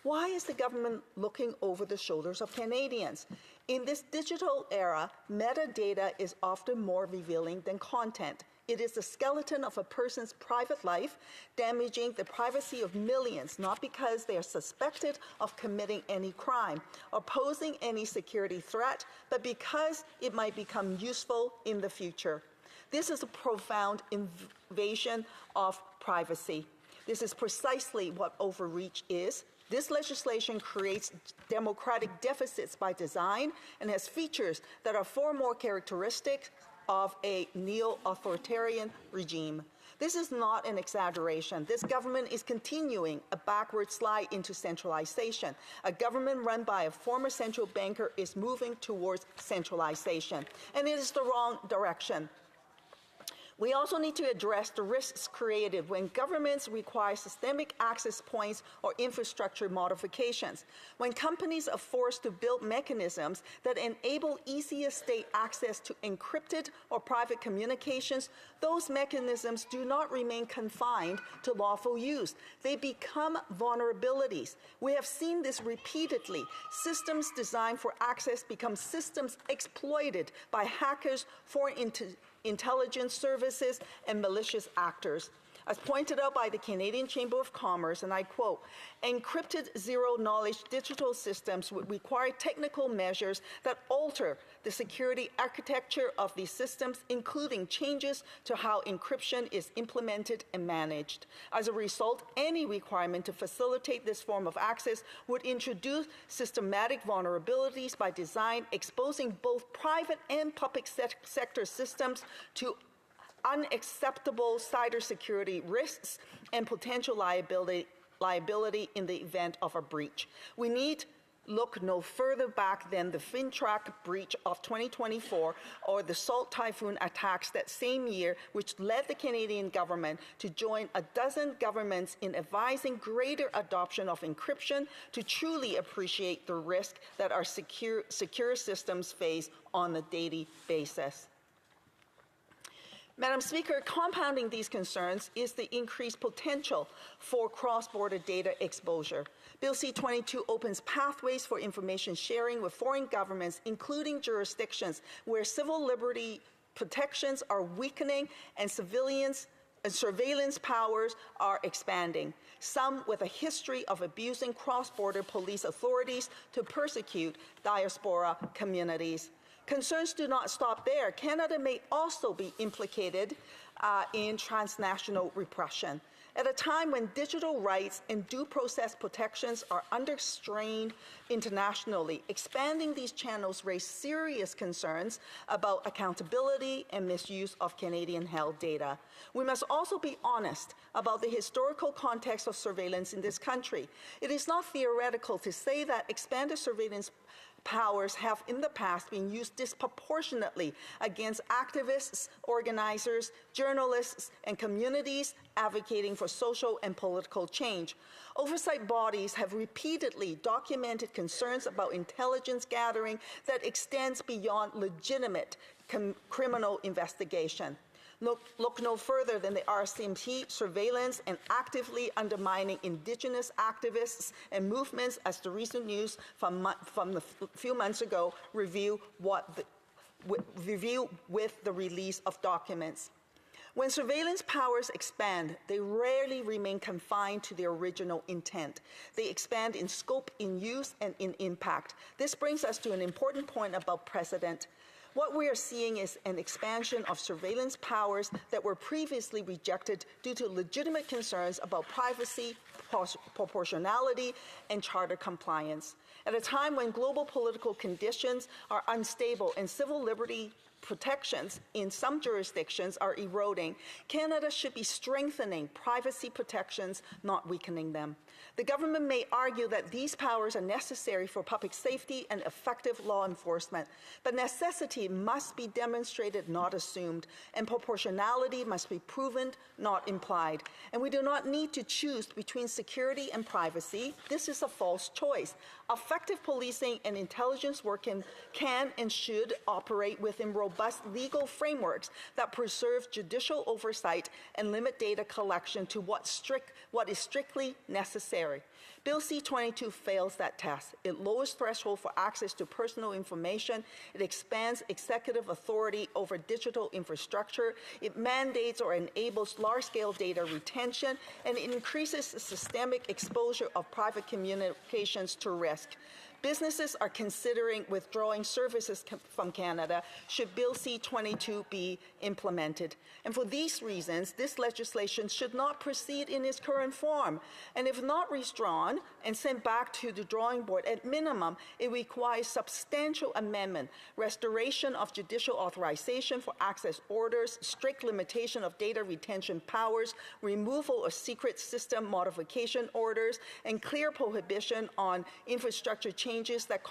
Why is the government looking over the shoulders of Canadians? In this digital era, metadata is often more revealing than content. It is the skeleton of a person's private life, damaging the privacy of millions, not because they are suspected of committing any crime or posing any security threat, but because it might become useful in the future. This is a profound invasion of privacy. This is precisely what overreach is. This legislation creates democratic deficits by design and has features that are far more characteristic of a neo-authoritarian regime. This is not an exaggeration. This government is continuing a backward slide into centralization. A government run by a former central banker is moving towards centralization, and it is the wrong direction. We also need to address the risks created when governments require systemic access points or infrastructure modifications. When companies are forced to build mechanisms that enable easier state access to encrypted or private communications, those mechanisms do not remain confined to lawful use. They become vulnerabilities. We have seen this repeatedly. Systems designed for access become systems exploited by hackers, foreign intelligence services, and malicious actors. As pointed out by the Canadian Chamber of Commerce, and I quote, encrypted zero-knowledge digital systems would require technical measures that alter the security architecture of these systems, including changes to how encryption is implemented and managed. As a result, any requirement to facilitate this form of access would introduce systematic vulnerabilities by design, exposing both private and public sector systems to unacceptable cybersecurity risks and potential liability in the event of a breach. We need look no further back than the FinTrack breach of 2024 or the Salt Typhoon attacks that same year, which led the Canadian government to join a dozen governments in advising greater adoption of encryption to truly appreciate the risk that our secure systems face on a daily basis. Madam Speaker, compounding these concerns is the increased potential for cross-border data exposure. Bill C-22 opens pathways for information sharing with foreign governments, including jurisdictions where civil liberty protections are weakening and surveillance powers are expanding, some with a history of abusing cross-border police authorities to persecute diaspora communities. Concerns do not stop there. Canada may also be implicated in transnational repression. At a time when digital rights and due process protections are under strain internationally, expanding these channels raise serious concerns about accountability and misuse of Canadian-held data. We must also be honest about the historical context of surveillance in this country. It is not theoretical to say that expanded surveillance powers have in the past been used disproportionately against activists, organizers, journalists, and communities advocating for social and political change. Oversight bodies have repeatedly documented concerns about intelligence gathering that extends beyond legitimate criminal investigation. Look no further than the RCMP surveillance and actively undermining Indigenous activists and movements, as the recent news from a few months ago reveal with the release of documents. When surveillance powers expand, they rarely remain confined to their original intent. They expand in scope, in use, and in impact. This brings us to an important point about precedent. What we are seeing is an expansion of surveillance powers that were previously rejected due to legitimate concerns about privacy, proportionality, and charter compliance. At a time when global political conditions are unstable and civil liberty protections in some jurisdictions are eroding, Canada should be strengthening privacy protections, not weakening them. The government may argue that these powers are necessary for public safety and effective law enforcement, but necessity must be demonstrated, not assumed, and proportionality must be proven, not implied. And we do not need to choose between security and privacy. This is a false choice. Effective policing and intelligence work can and should operate within robust legal frameworks that preserve judicial oversight and limit data collection to what is strictly necessary. Bill C-22 fails that test. It lowers threshold for access to personal information. It expands executive authority over digital infrastructure. It mandates or enables large-scale data retention, and it increases the systemic exposure of private communications to risk. Businesses are considering withdrawing services from Canada should Bill C-22 be implemented. And for these reasons, this legislation should not proceed in its current form. And if not redrawn and sent back to the drawing board, at minimum, it requires substantial amendment, restoration of judicial authorization for access orders, strict limitation of data retention powers, removal of secret system modification orders, and clear prohibition on infrastructure changes that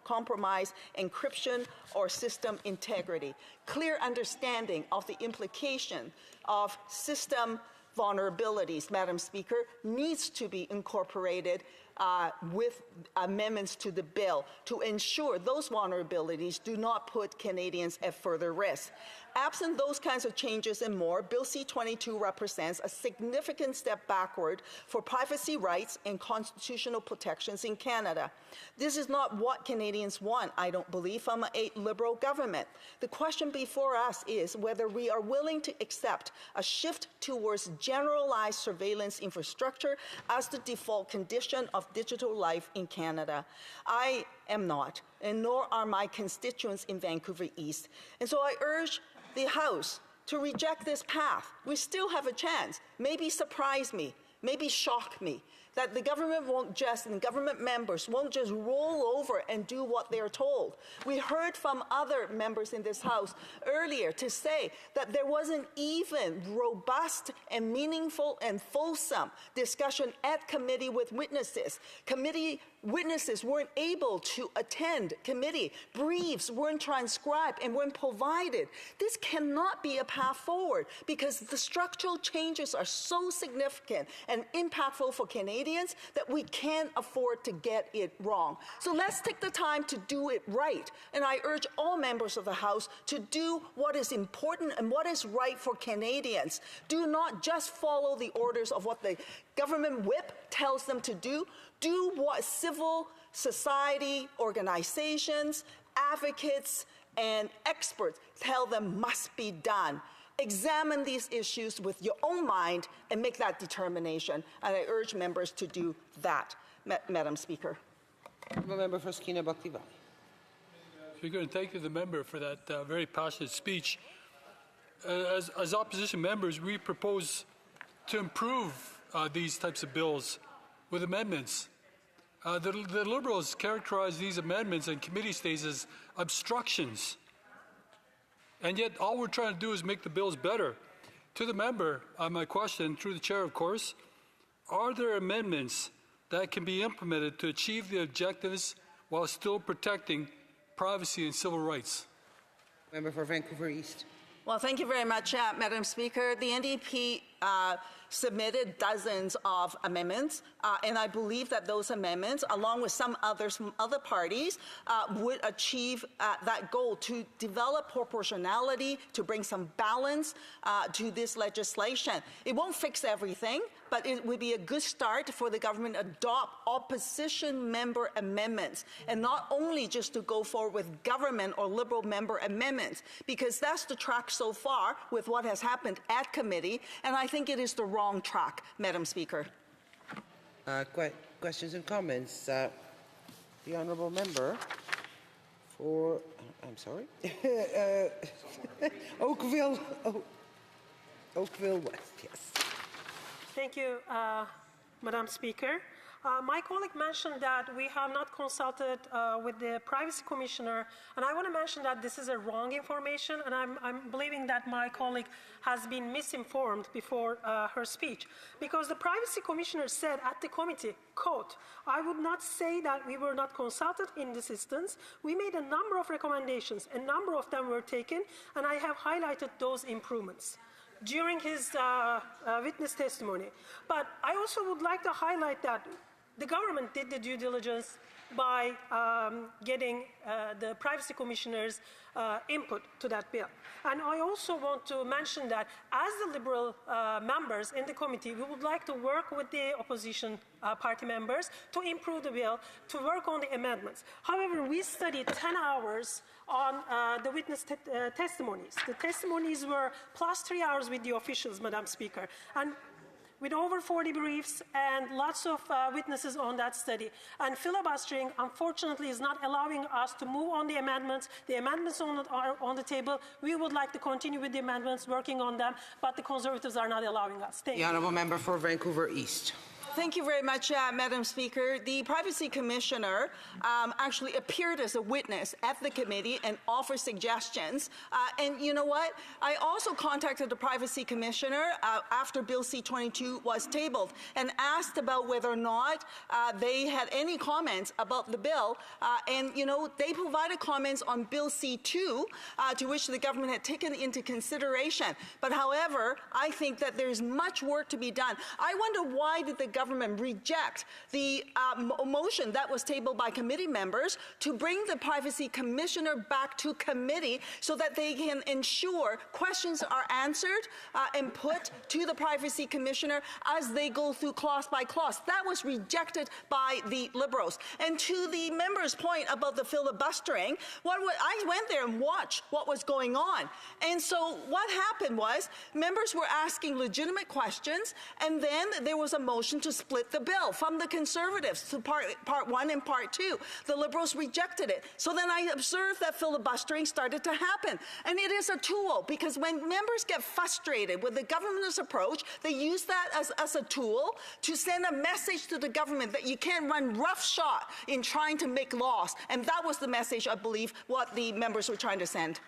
compromise encryption or system integrity. Clear understanding of the implication of system vulnerabilities, Madam Speaker, needs to be incorporated with amendments to the bill to ensure those vulnerabilities do not put Canadians at further risk. Absent those kinds of changes and more, Bill C-22 represents a significant step backward for privacy rights and constitutional protections in Canada. This is not what Canadians want, I don't believe, from a Liberal government. The question before us is whether we are willing to accept a shift towards generalized surveillance infrastructure as the default condition of digital life in Canada. I am not, and nor are my constituents in Vancouver East. And so I urge the House to reject this path. We still have a chance. Maybe surprise me, maybe shock me, that the government and government members won't just roll over and do what they're told. We heard from other members in this House earlier to say that there wasn't even robust and meaningful and fulsome discussion at committee with witnesses. Committee witnesses weren't able to attend committee. Briefs weren't transcribed and weren't provided. This cannot be a path forward because the structural changes are so significant and impactful for Canadians that we can't afford to get it wrong. So let's take the time to do it right. And I urge all members of the House to do what is important and what is right for Canadians. Do not just follow the orders of what the government whip tells them to do. Do what civil society organizations, advocates, and experts tell them must be done. Examine these issues with your own mind and make that determination. And I urge members to do that, Madam Speaker. Member for Skeena-Buckley Valley. Speaker, and thank you to the member for that very passionate speech. As opposition members, we propose to improve these types of bills with amendments. The Liberals characterize these amendments in committee stays as obstructions. And yet all we're trying to do is make the bills better. To the member, my question, through the chair of course, are there amendments that can be implemented to achieve the objectives while still protecting privacy and civil rights? Member for Vancouver East. Well, thank you very much, Madam Speaker. The NDP submitted dozens of amendments, and I believe that those amendments, along with some others from other parties, would achieve that goal to develop proportionality, to bring some balance to this legislation. It won't fix everything, but it would be a good start for the government to adopt opposition member amendments, and not only just to go forward with government or Liberal member amendments, because that's the track so far with what has happened at committee, and I think it is the wrong track, Madam Speaker. Questions and comments? The honourable member for, I'm sorry, Oakville West, yes. Thank you, Madam Speaker. My colleague mentioned that we have not consulted with the Privacy Commissioner, and I want to mention that this is a wrong information, and I'm believing that my colleague has been misinformed before her speech, because the Privacy Commissioner said at the committee, quote, "I would not say that we were not consulted in this instance. We made a number of recommendations. A number of them were taken, and I have highlighted those improvements." During his witness testimony. But I also would like to highlight that the government did the due diligence by getting the Privacy Commissioner's input to that bill. And I also want to mention that as the Liberal members in the committee, we would like to work with the opposition party members to improve the bill, to work on the amendments. However, we studied 10 hours on the witness testimonies. The testimonies were plus 3 hours with the officials, Madam Speaker. And with over 40 briefs and lots of witnesses on that study. And filibustering, unfortunately, is not allowing us to move on the amendments. The amendments are on the table. We would like to continue with the amendments, working on them, but the Conservatives are not allowing us. Thank you. The Honourable Member for Vancouver East. Thank you very much, Madam Speaker. The Privacy Commissioner actually appeared as a witness at the committee and offered suggestions. And you know what? I also contacted the Privacy Commissioner after Bill C-22 was tabled and asked about whether or not they had any comments about the bill. And, you know, they provided comments on Bill C-2, to which the government had taken into consideration. But however, I think that there's much work to be done. I wonder, why did the government reject the motion that was tabled by committee members to bring the Privacy Commissioner back to committee so that they can ensure questions are answered and put to the Privacy Commissioner as they go through clause by clause? That was rejected by the Liberals. And to the member's point about the filibustering, I went there and watched what was going on. And so what happened was members were asking legitimate questions, and then there was a motion to split the bill from the Conservatives to part 1 and part 2. The Liberals rejected it. So then I observed that filibustering started to happen. And it is a tool, because when members get frustrated with the government's approach, they use that as a tool to send a message to the government that you can't run roughshod in trying to make laws. And that was the message, I believe, what the members were trying to send.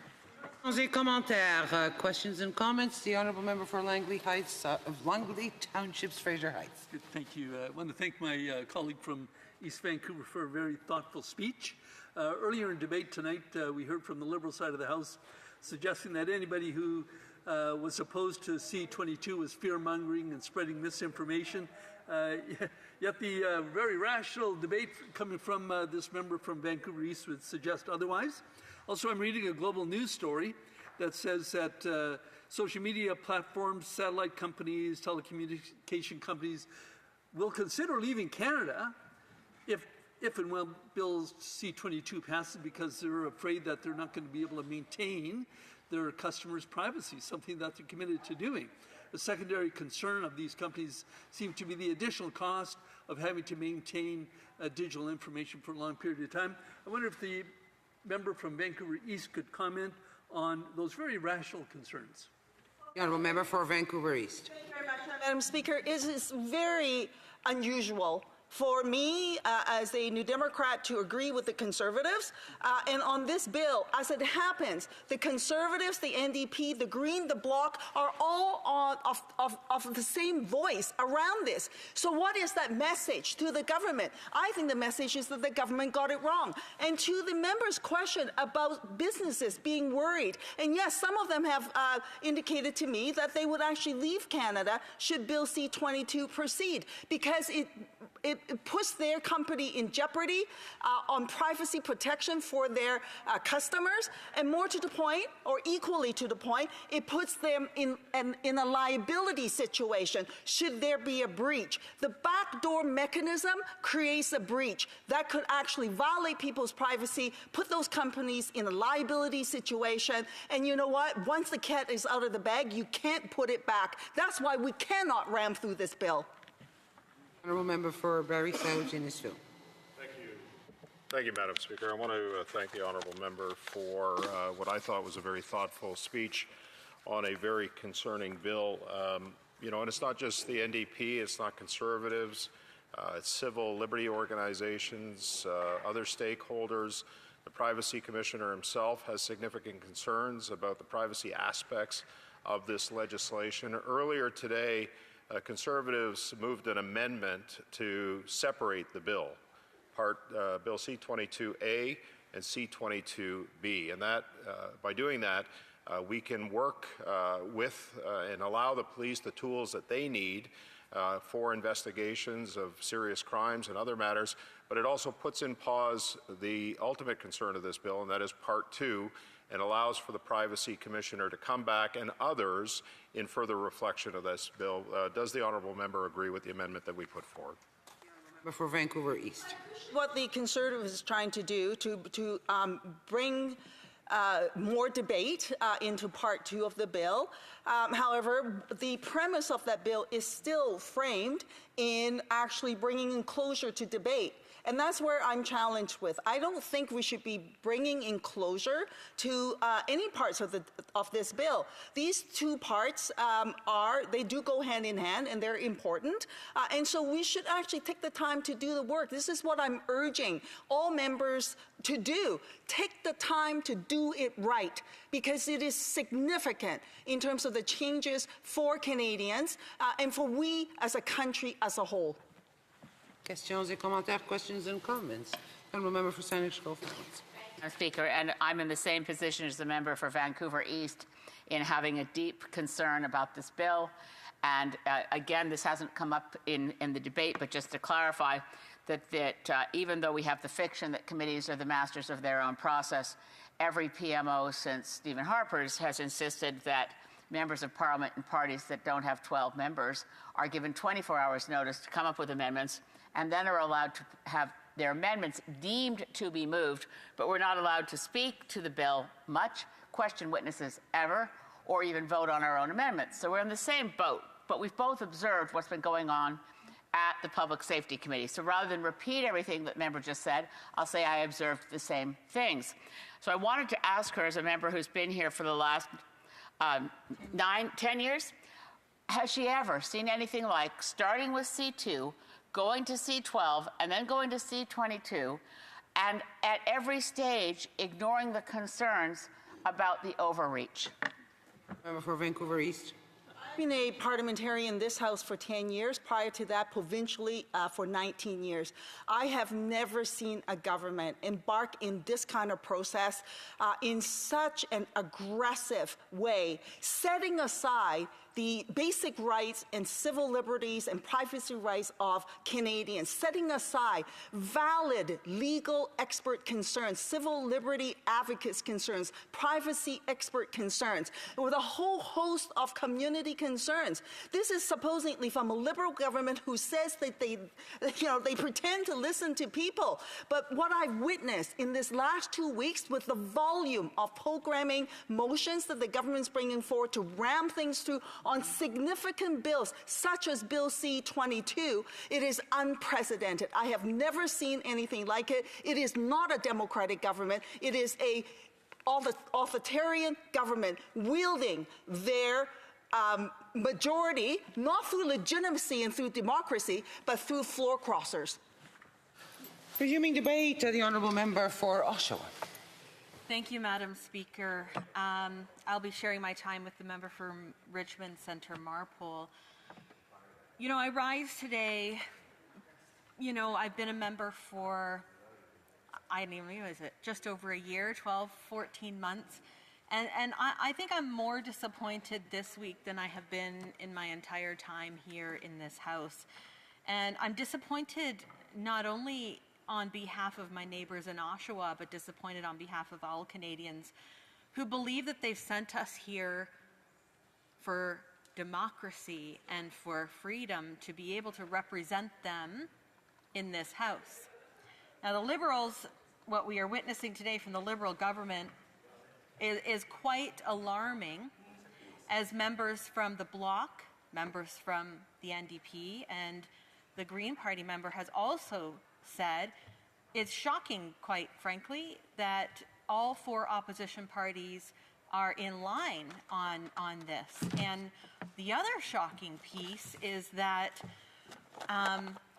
Questions and comments. The Honourable Member for Langley Heights, Langley Townships, Fraser Heights. Good, thank you. I want to thank my colleague from East Vancouver for a very thoughtful speech. Earlier in debate tonight, we heard from the Liberal side of the House suggesting that anybody who was opposed to C-22 was fear-mongering and spreading misinformation. Yet the very rational debate coming from this member from Vancouver East would suggest otherwise. Also, I'm reading a global news story that says that social media platforms, satellite companies, telecommunication companies will consider leaving Canada if and when Bill C-22 passes, because they're afraid that they're not going to be able to maintain their customers' privacy, something that they're committed to doing. A secondary concern of these companies seems to be the additional cost of having to maintain digital information for a long period of time. I wonder if the member from Vancouver East could comment on those very rational concerns. The Honourable Member for Vancouver East. Thank you very much, Madam Speaker. It is very unusual for me as a New Democrat to agree with the Conservatives. And on this bill, as it happens, the Conservatives, the NDP, the Green, the Bloc are all of the same voice around this. So what is that message to the government? I think the message is that the government got it wrong. And to the member's question about businesses being worried, and yes, some of them have indicated to me that they would actually leave Canada should Bill C-22 proceed, because it puts their company in jeopardy on privacy protection for their customers, and more to the point, or equally to the point, it puts them in a liability situation should there be a breach. The backdoor mechanism creates a breach that could actually violate people's privacy, put those companies in a liability situation, and you know what? Once the cat is out of the bag, you can't put it back. That's why we cannot ram through this bill. Honourable Member for Barrie South, Innisfil. Thank you. Thank you, Madam Speaker. I want to thank the Honourable Member for what I thought was a very thoughtful speech on a very concerning bill. You know, and it's not just the NDP, it's not Conservatives, it's civil liberty organizations, other stakeholders. The Privacy Commissioner himself has significant concerns about the privacy aspects of this legislation. Earlier today, Conservatives moved an amendment to separate the bill, Bill C-22A and C-22B, and that by doing that, we can work with and allow the police the tools that they need for investigations of serious crimes and other matters, but it also puts in pause the ultimate concern of this bill, and that is Part 2, and allows for the Privacy Commissioner to come back and others in further reflection of this bill. Does the honourable member agree with the amendment that we put forward? For Vancouver East. What the Conservatives is trying to do to bring more debate into Part 2 of the bill. However, the premise of that bill is still framed in actually bringing in closure to debate. And that's where I'm challenged with. I don't think we should be bringing in closure to any parts of this bill. These two parts they do go hand in hand, and they're important. And so we should actually take the time to do the work. This is what I'm urging all members to do. Take the time to do it right, because it is significant in terms of the changes for Canadians and for we as a country as a whole. Questions et commentaires, questions and comments. Honourable Member for Saanich Schofield. Mr. Speaker, and I'm in the same position as the member for Vancouver East in having a deep concern about this bill. And again, this hasn't come up in the debate, but just to clarify that even though we have the fiction that committees are the masters of their own process, every PMO since Stephen Harper's has insisted that members of Parliament and parties that don't have 12 members are given 24 hours notice to come up with amendments, and then are allowed to have their amendments deemed to be moved, but we're not allowed to speak to the bill much, question witnesses ever, or even vote on our own amendments. So we're in the same boat, but we've both observed what's been going on at the Public Safety Committee. So rather than repeat everything that the member just said, I'll say I observed the same things. So I wanted to ask her, as a member who's been here for the last 10 years, has she ever seen anything like starting with C2, going to C12, and then going to C22, and at every stage ignoring the concerns about the overreach? Member for Vancouver East. I've been a parliamentarian in this House for 10 years, prior to that provincially for 19 years. I have never seen a government embark in this kind of process in such an aggressive way, setting aside the basic rights and civil liberties and privacy rights of Canadians, setting aside valid legal expert concerns, civil liberty advocates' concerns, privacy expert concerns, with a whole host of community concerns. This is supposedly from a Liberal government who says that they pretend to listen to people. But what I've witnessed in this last 2 weeks with the volume of programming motions that the government's bringing forward to ram things through on significant bills, such as Bill C-22, it is unprecedented. I have never seen anything like it. It is not a democratic government. It is a authoritarian government wielding their majority, not through legitimacy and through democracy, but through floor crossers. Resuming debate, the Honourable Member for Oshawa. Thank you, Madam Speaker. I'll be sharing my time with the member from Richmond Centre Marpole. You know, I rise today, I've been a member for, I didn't even realize it, just over a year, 12, 14 months. And I think I'm more disappointed this week than I have been in my entire time here in this House. And I'm disappointed not only on behalf of my neighbours in Oshawa, but disappointed on behalf of all Canadians who believe that they've sent us here for democracy and for freedom to be able to represent them in this House. Now, the Liberals, what we are witnessing today from the Liberal government is quite alarming, as members from the Bloc, members from the NDP, and the Green Party member has also said. It's shocking, quite frankly, that all four opposition parties are in line on this. And the other shocking piece is that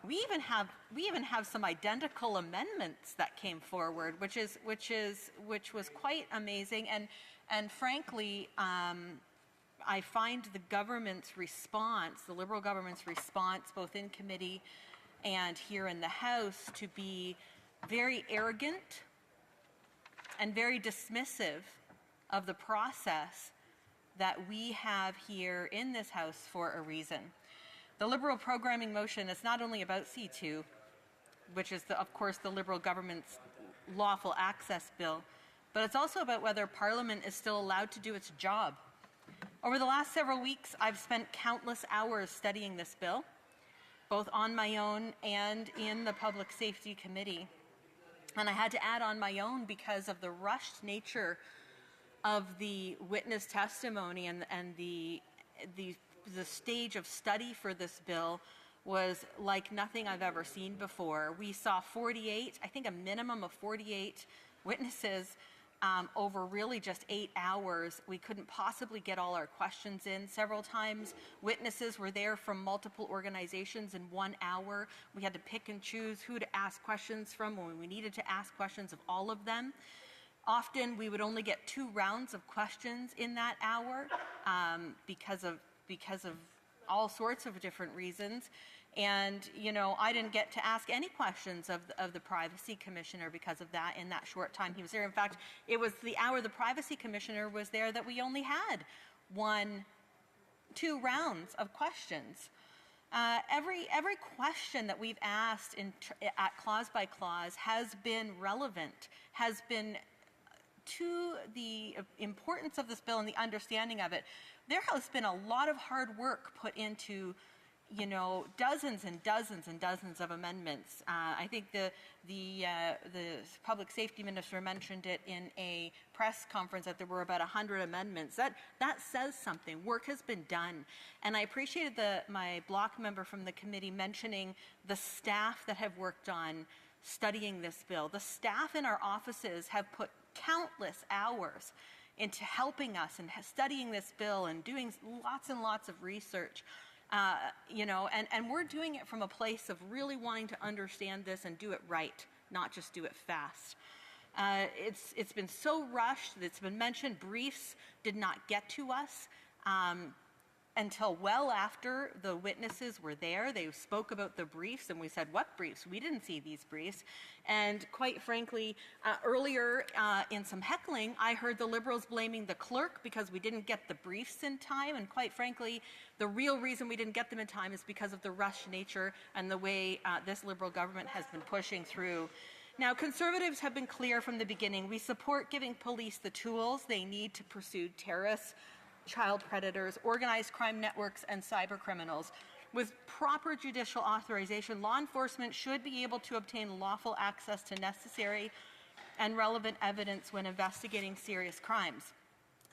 we even have some identical amendments that came forward, which was quite amazing. And frankly, I find the government's response, the Liberal government's response, both in committee and here in the House, to be very arrogant and very dismissive of the process that we have here in this House for a reason. The Liberal programming motion is not only about C2, which is, of course, the Liberal government's lawful access bill, but it's also about whether Parliament is still allowed to do its job. Over the last several weeks, I've spent countless hours studying this bill, both on my own and in the Public Safety Committee. And I had to add on my own because of the rushed nature of the witness testimony and the stage of study for this bill was like nothing I've ever seen before. We saw 48, I think a minimum of 48 witnesses over really just 8 hours. We couldn't possibly get all our questions in. Several times, witnesses were there from multiple organizations in 1 hour. We had to pick and choose who to ask questions from when we needed to ask questions of all of them. Often, we would only get 2 rounds of questions in that hour because of all sorts of different reasons. And, you know, I didn't get to ask any questions of the Privacy Commissioner because of that in that short time he was there. In fact, it was the hour the Privacy Commissioner was there that we only had 2 rounds of questions. Every question that we've asked at clause by clause has been relevant, has been to the importance of this bill and the understanding of it. There has been a lot of hard work put into, you know, dozens and dozens and dozens of amendments. I think the Public Safety Minister mentioned it in a press conference that there were about 100 amendments. That says something. Work has been done. And I appreciated my block member from the committee mentioning the staff that have worked on studying this bill. The staff in our offices have put countless hours into helping us and studying this bill and doing lots and lots of research. You know, and we're doing it from a place of really wanting to understand this and do it right, not just do it fast. It's been so rushed. It's been mentioned briefs did not get to us until well after the witnesses were there. They spoke about the briefs, and we said, what briefs? We didn't see these briefs. And quite frankly, earlier in some heckling, I heard the Liberals blaming the clerk because we didn't get the briefs in time. And quite frankly, the real reason we didn't get them in time is because of the rushed nature and the way this Liberal government has been pushing through. Now, Conservatives have been clear from the beginning. We support giving police the tools they need to pursue terrorists, child predators, organized crime networks, and cyber criminals. With proper judicial authorization, law enforcement should be able to obtain lawful access to necessary and relevant evidence when investigating serious crimes.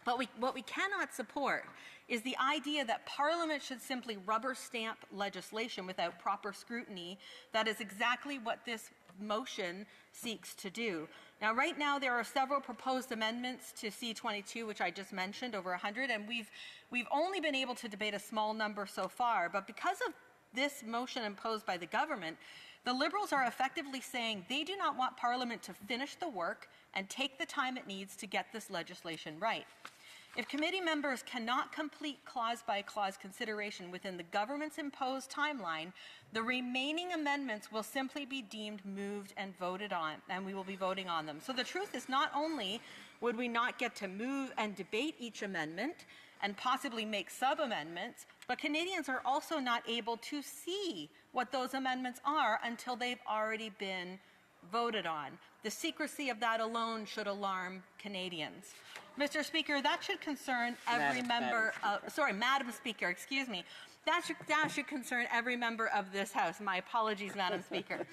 But what we cannot support is the idea that Parliament should simply rubber stamp legislation without proper scrutiny. That is exactly what this motion seeks to do. Now, right now, there are several proposed amendments to C-22, which I just mentioned, over 100, and we've only been able to debate a small number so far. But because of this motion imposed by the government, the Liberals are effectively saying they do not want Parliament to finish the work and take the time it needs to get this legislation right. If committee members cannot complete clause-by-clause consideration within the government's imposed timeline, the remaining amendments will simply be deemed moved and voted on, and we will be voting on them. So the truth is, not only would we not get to move and debate each amendment and possibly make sub-amendments, but Canadians are also not able to see what those amendments are until they've already been voted on. The secrecy of that alone should alarm Canadians. Mr. Speaker, that should concern every member of, Madam Speaker, excuse me. That should concern every member of this House. My apologies, Madam Speaker.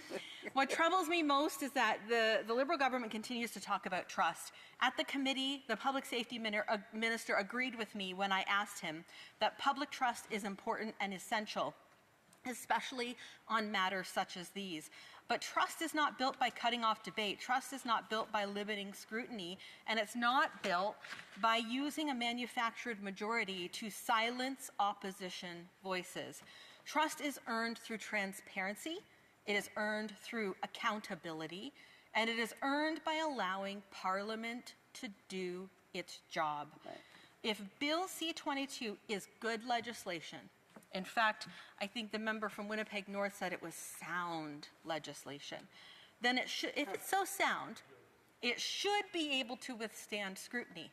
What troubles me most is that the Liberal government continues to talk about trust. At the committee, the Public Safety Minister agreed with me when I asked him that public trust is important and essential, especially on matters such as these. But trust is not built by cutting off debate. Trust is not built by limiting scrutiny. And it's not built by using a manufactured majority to silence opposition voices. Trust is earned through transparency. It is earned through accountability. And it is earned by allowing Parliament to do its job. Right. If Bill C-22 is good legislation, in fact, I think the member from Winnipeg North said it was sound legislation. Then it should, if it's so sound, it should be able to withstand scrutiny.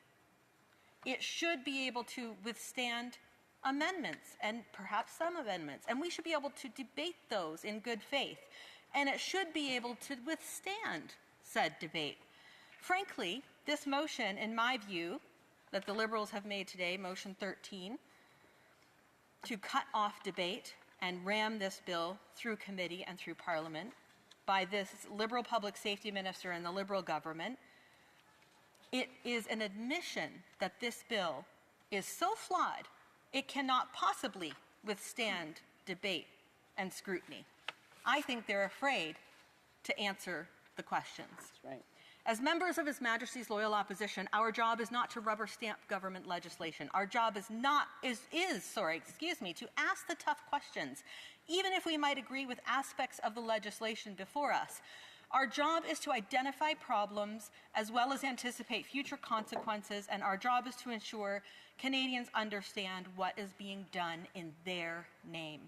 It should be able to withstand amendments and perhaps some amendments, and we should be able to debate those in good faith, and it should be able to withstand said debate. Frankly, this motion, in my view, that the Liberals have made today, motion 13, to cut off debate and ram this bill through committee and through Parliament by this Liberal Public Safety Minister and the Liberal government, it is an admission that this bill is so flawed it cannot possibly withstand debate and scrutiny. I think they're afraid to answer the questions. That's right. As members of His Majesty's loyal opposition, our job is not to rubber stamp government legislation. Our job is to ask the tough questions, even if we might agree with aspects of the legislation before us. Our job is to identify problems as well as anticipate future consequences, and our job is to ensure Canadians understand what is being done in their name.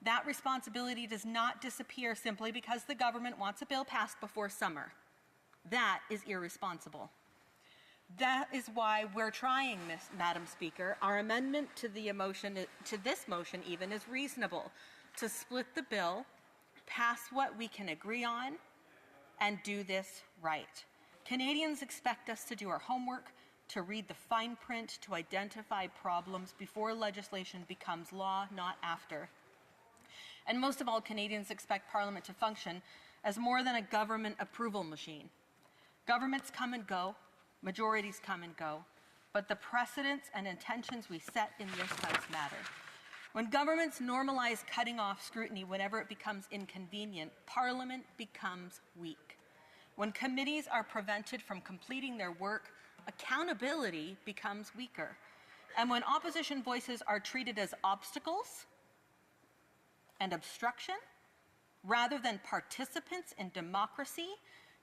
That responsibility does not disappear simply because the government wants a bill passed before summer. That is irresponsible. That is why we're trying, Madam Speaker. Our amendment to this motion even is reasonable, to split the bill, pass what we can agree on, and do this right. Canadians expect us to do our homework, to read the fine print, to identify problems before legislation becomes law, not after. And most of all, Canadians expect Parliament to function as more than a government approval machine. Governments come and go, majorities come and go, but the precedents and intentions we set in this House matter. When governments normalize cutting off scrutiny whenever it becomes inconvenient, Parliament becomes weak. When committees are prevented from completing their work, accountability becomes weaker. And when opposition voices are treated as obstacles and obstruction, rather than participants in democracy,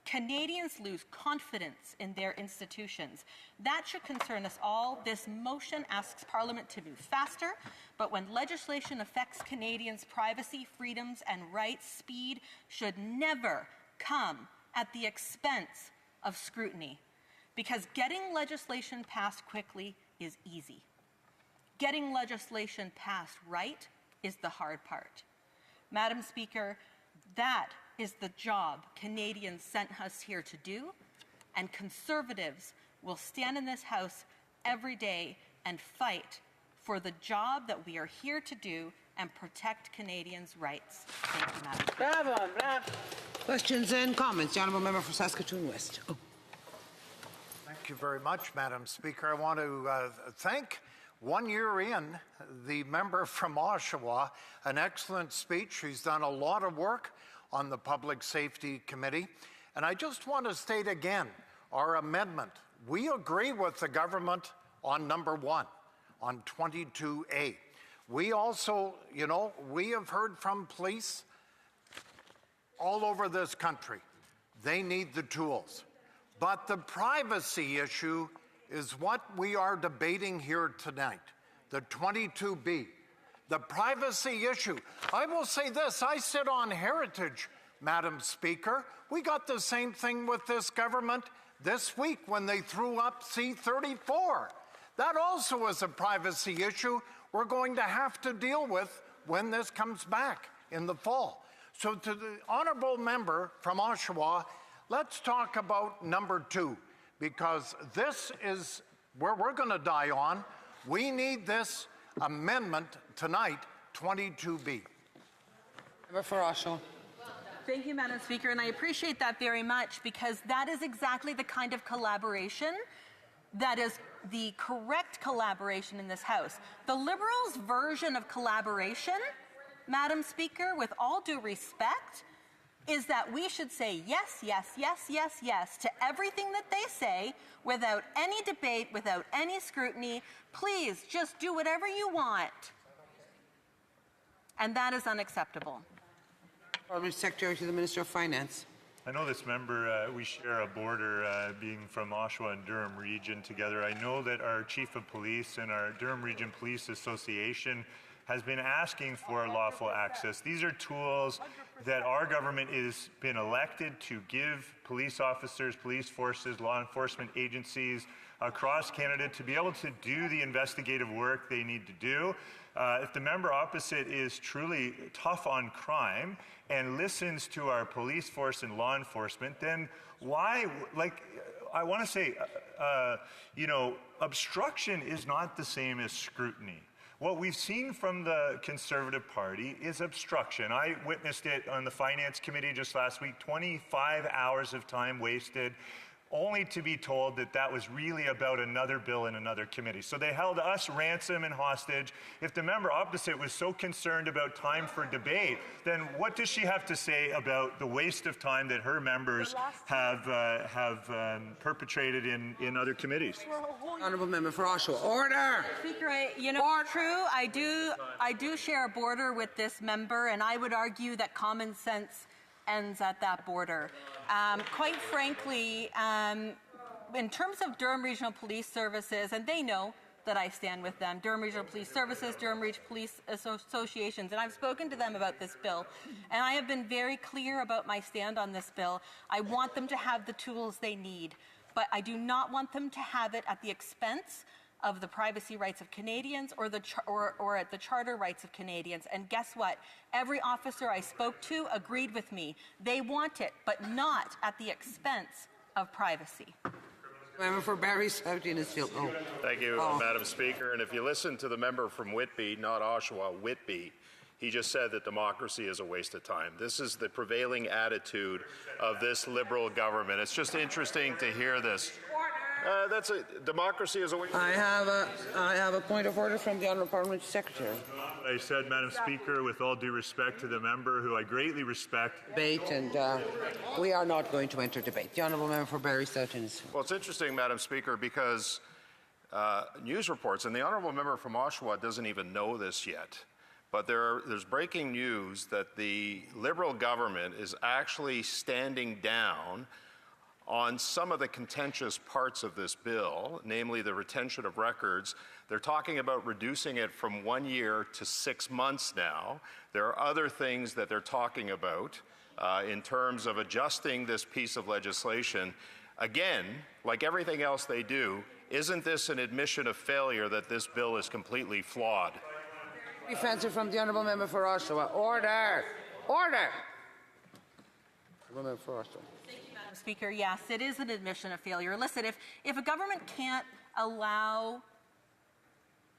Canadians lose confidence in their institutions. That should concern us all. This motion asks Parliament to move faster, but when legislation affects Canadians' privacy, freedoms, and rights, speed should never come at the expense of scrutiny, because getting legislation passed quickly is easy. Getting legislation passed right is the hard part. Madam Speaker, that is the job Canadians sent us here to do, and Conservatives will stand in this House every day and fight for the job that we are here to do and protect Canadians' rights. Thank you, Madam Speaker. Bravo, bravo. Questions and comments. The Honourable Member for Saskatoon West. Oh. Thank you very much, Madam Speaker. I want to thank, 1 year in, the member from Oshawa. An excellent speech. He's done a lot of work on the Public Safety Committee. And I just want to state again, our amendment. We agree with the government on number 1, on 22A. We also, we have heard from police all over this country. They need the tools. But the privacy issue is what we are debating here tonight, the 22B. The privacy issue. I will say this, I sit on Heritage, Madam Speaker. We got the same thing with this government this week when they threw up C-34. That also is a privacy issue we're going to have to deal with when this comes back in the fall. So to the honourable member from Oshawa, let's talk about number 2, because this is where we're going to die on. We need this amendment tonight, 22B. Member for Oshawa. Thank you, Madam Speaker, and I appreciate that very much, because that is exactly the kind of collaboration that is the correct collaboration in this House. The Liberals' version of collaboration, Madam Speaker, with all due respect, is that we should say yes, yes, yes, yes, yes to everything that they say without any debate, without any scrutiny. Please, just do whatever you want. And that is unacceptable. Parliament Secretary to the Minister of Finance. I know this member, we share a border being from Oshawa and Durham Region together. I know that our Chief of Police and our Durham Region Police Association has been asking for lawful access. These are tools that our government has been elected to give police officers, police forces, law enforcement agencies across Canada to be able to do the investigative work they need to do. If the member opposite is truly tough on crime and listens to our police force and law enforcement, then why, I want to say, obstruction is not the same as scrutiny. What we've seen from the Conservative Party is obstruction. I witnessed it on the Finance Committee just last week, 25 hours of time wasted, only to be told that that was really about another bill in another committee. So they held us ransom and hostage. If the member opposite was so concerned about time for debate, then what does she have to say about the waste of time that her members have perpetrated in other committees? Honourable Member for Oshawa. Order! Speaker, true, I do share a border with this member, and I would argue that common sense ends at that border. Quite frankly, in terms of Durham Regional Police Services, and they know that I stand with them, Durham Regional Police Services, Durham Regional Police Associations, and I've spoken to them about this bill, and I have been very clear about my stand on this bill. I want them to have the tools they need, but I do not want them to have it at the expense of the privacy rights of Canadians or at the charter rights of Canadians. And guess what? Every officer I spoke to agreed with me. They want it, but not at the expense of privacy. Member for Barrie South Innisfil. Thank you, Madam Speaker. And if you listen to the member from Whitby, not Oshawa, Whitby, he just said that democracy is a waste of time. This is the prevailing attitude of this Liberal government. It's just interesting to hear this. Democracy is a waste. I have a point of order from the Honourable Parliamentary Secretary. I said, Madam Speaker, with all due respect to the member, who I greatly respect. Debate, and we are not going to enter debate. The Honourable Member for Barrie South Innisfil. Well, it's interesting, Madam Speaker, because news reports, and the Honourable Member from Oshawa doesn't even know this yet, but there's breaking news that the Liberal government is actually standing down on some of the contentious parts of this bill, namely the retention of records. They're talking about reducing it from 1 year to 6 months now. There are other things that they're talking about in terms of adjusting this piece of legislation. Again, like everything else they do, isn't this an admission of failure that this bill is completely flawed? Brief answer from the Honourable Member for Oshawa. Order! Order! Member for Oshawa. Speaker, yes, it is an admission of failure. Listen, if a government can't allow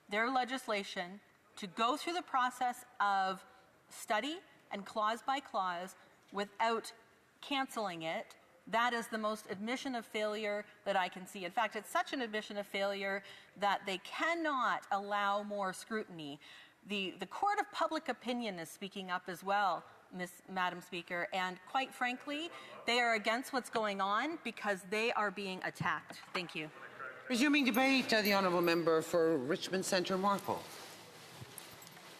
their legislation to go through the process of study and clause by clause without canceling it, that is the most admission of failure that I can see. In fact, it's such an admission of failure that they cannot allow more scrutiny. The Court of Public Opinion is speaking up as well, Madam Speaker, and quite frankly, they are against what's going on because they are being attacked. Thank you. Resuming debate, the Honourable Member for Richmond Centre Marple.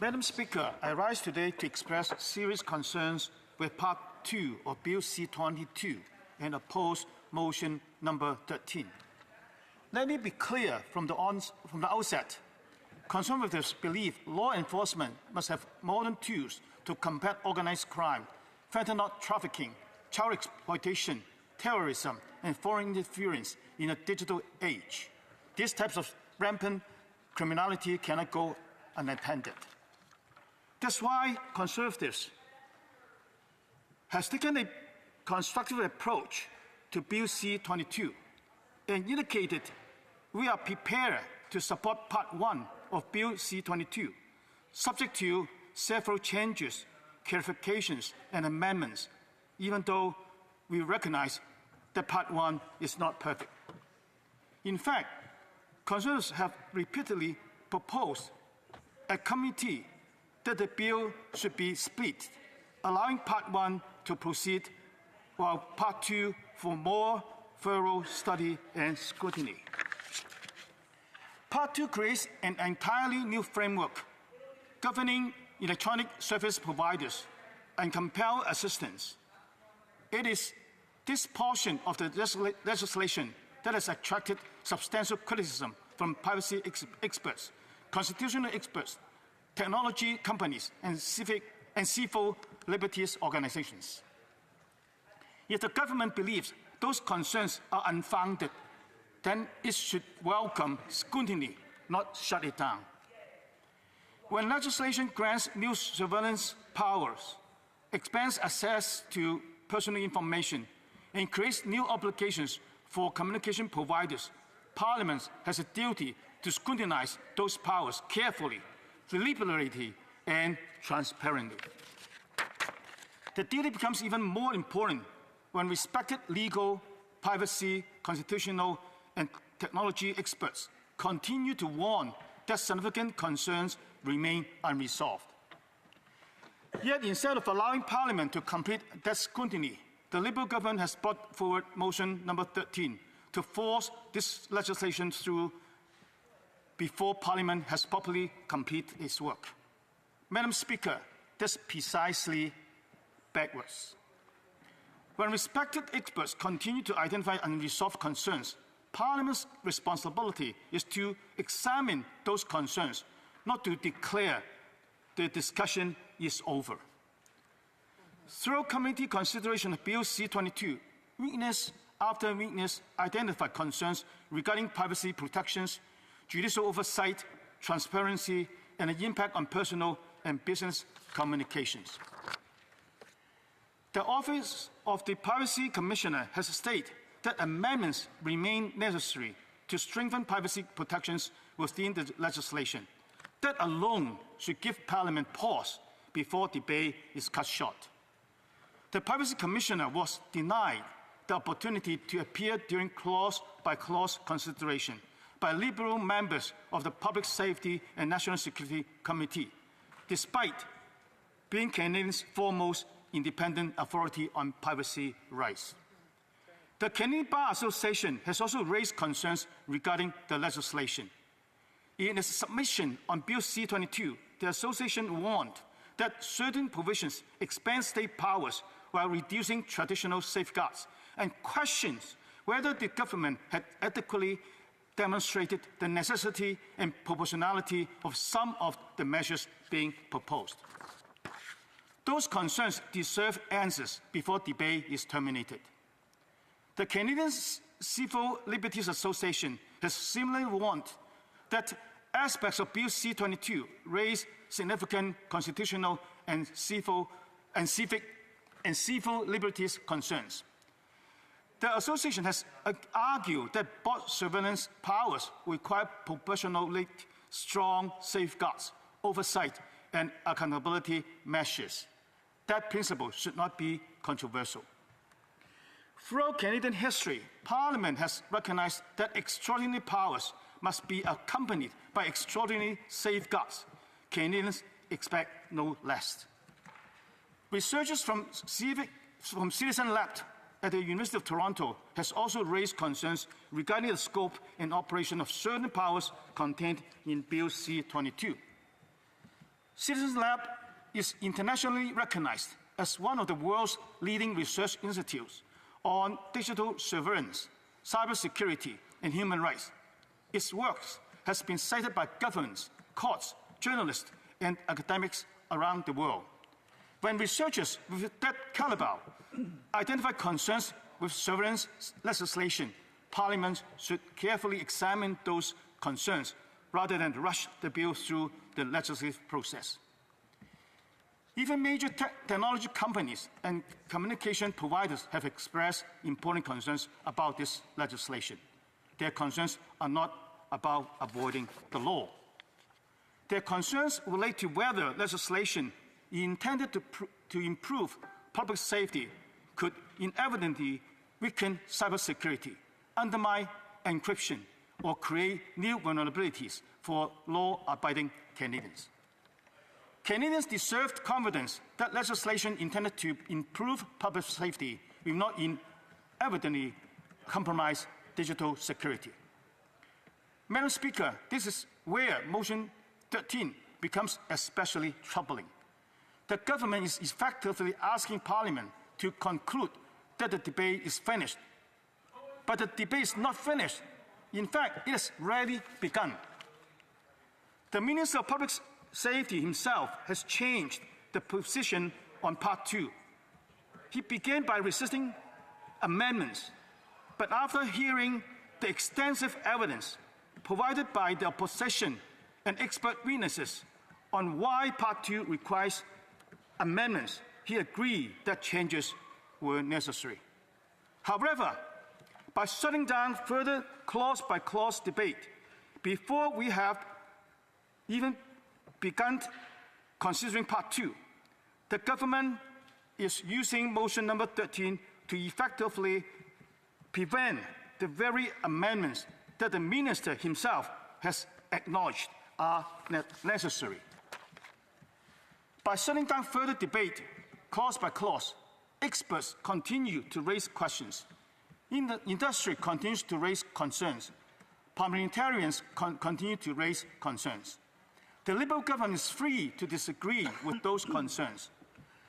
Madam Speaker, I rise today to express serious concerns with Part 2 of Bill C-22 and oppose motion number 13. Let me be clear from the outset. Conservatives believe law enforcement must have modern tools to combat organized crime, fentanyl trafficking, child exploitation, terrorism, and foreign interference in a digital age. These types of rampant criminality cannot go unattended. That's why Conservatives has taken a constructive approach to Bill C-22 and indicated we are prepared to support Part 1 of Bill C-22, subject to several changes, clarifications, and amendments, even though we recognize that Part 1 is not perfect. In fact, Conservatives have repeatedly proposed at committee that the bill should be split, allowing Part 1 to proceed while Part 2 for more thorough study and scrutiny. Part 2 creates an entirely new framework governing electronic service providers and compel assistance. It is this portion of the legislation that has attracted substantial criticism from privacy experts, constitutional experts, technology companies, and civil liberties organizations. If the government believes those concerns are unfounded, then it should welcome scrutiny, not shut it down. When legislation grants new surveillance powers, expands access to personal information, and creates new obligations for communication providers, Parliament has a duty to scrutinize those powers carefully, deliberately, and transparently. The duty becomes even more important when respected legal, privacy, constitutional, and technology experts continue to warn that significant concerns remain unresolved. Yet, instead of allowing Parliament to complete that scrutiny, the Liberal government has brought forward motion number 13 to force this legislation through before Parliament has properly completed its work. Madam Speaker, that's precisely backwards. When respected experts continue to identify unresolved concerns, Parliament's responsibility is to examine those concerns, not to declare the discussion is over. Through committee consideration of Bill C-22, witness after witness identified concerns regarding privacy protections, judicial oversight, transparency, and the impact on personal and business communications. The Office of the Privacy Commissioner has stated that amendments remain necessary to strengthen privacy protections within the legislation. That alone should give Parliament pause before debate is cut short. The Privacy Commissioner was denied the opportunity to appear during clause-by-clause consideration by Liberal members of the Public Safety and National Security Committee, despite being Canadians' foremost independent authority on privacy rights. The Canadian Bar Association has also raised concerns regarding the legislation. In its submission on Bill C-22, the association warned that certain provisions expand state powers while reducing traditional safeguards, and questions whether the government had adequately demonstrated the necessity and proportionality of some of the measures being proposed. Those concerns deserve answers before debate is terminated. The Canadian Civil Liberties Association has similarly warned that aspects of Bill C-22 raise significant constitutional and civil liberties concerns. The association has argued that both surveillance powers require proportionally strong safeguards, oversight, and accountability measures. That principle should not be controversial. Throughout Canadian history, Parliament has recognized that extraordinary powers must be accompanied by extraordinary safeguards. Canadians expect no less. Researchers from Citizen Lab at the University of Toronto has also raised concerns regarding the scope and operation of certain powers contained in Bill C-22. Citizen Lab is internationally recognized as one of the world's leading research institutes on digital surveillance, cybersecurity, and human rights. Its work has been cited by governments, courts, journalists, and academics around the world. When researchers with that caliber identify concerns with surveillance legislation, Parliament should carefully examine those concerns rather than rush the bill through the legislative process. Even major technology companies and communication providers have expressed important concerns about this legislation. Their concerns are not about avoiding the law. Their concerns relate to whether legislation intended to improve public safety could inevitably weaken cybersecurity, undermine encryption, or create new vulnerabilities for law-abiding Canadians. Canadians deserve confidence that legislation intended to improve public safety will not inevitably compromise digital security. Madam Speaker, this is where Motion 13 becomes especially troubling. The government is effectively asking Parliament to conclude that the debate is finished. But the debate is not finished. In fact, it has already begun. The Minister of Public Safety himself has changed the position on Part 2. He began by resisting amendments, but after hearing the extensive evidence provided by the opposition and expert witnesses on why Part 2 requires amendments, he agreed that changes were necessary. However, by shutting down further clause-by-clause debate before we have even begun considering Part 2, the government is using motion number 13 to effectively prevent the very amendments that the minister himself has acknowledged are necessary. By shutting down further debate, clause by clause, experts continue to raise questions. The industry continues to raise concerns. Parliamentarians continue to raise concerns. The Liberal government is free to disagree with those concerns.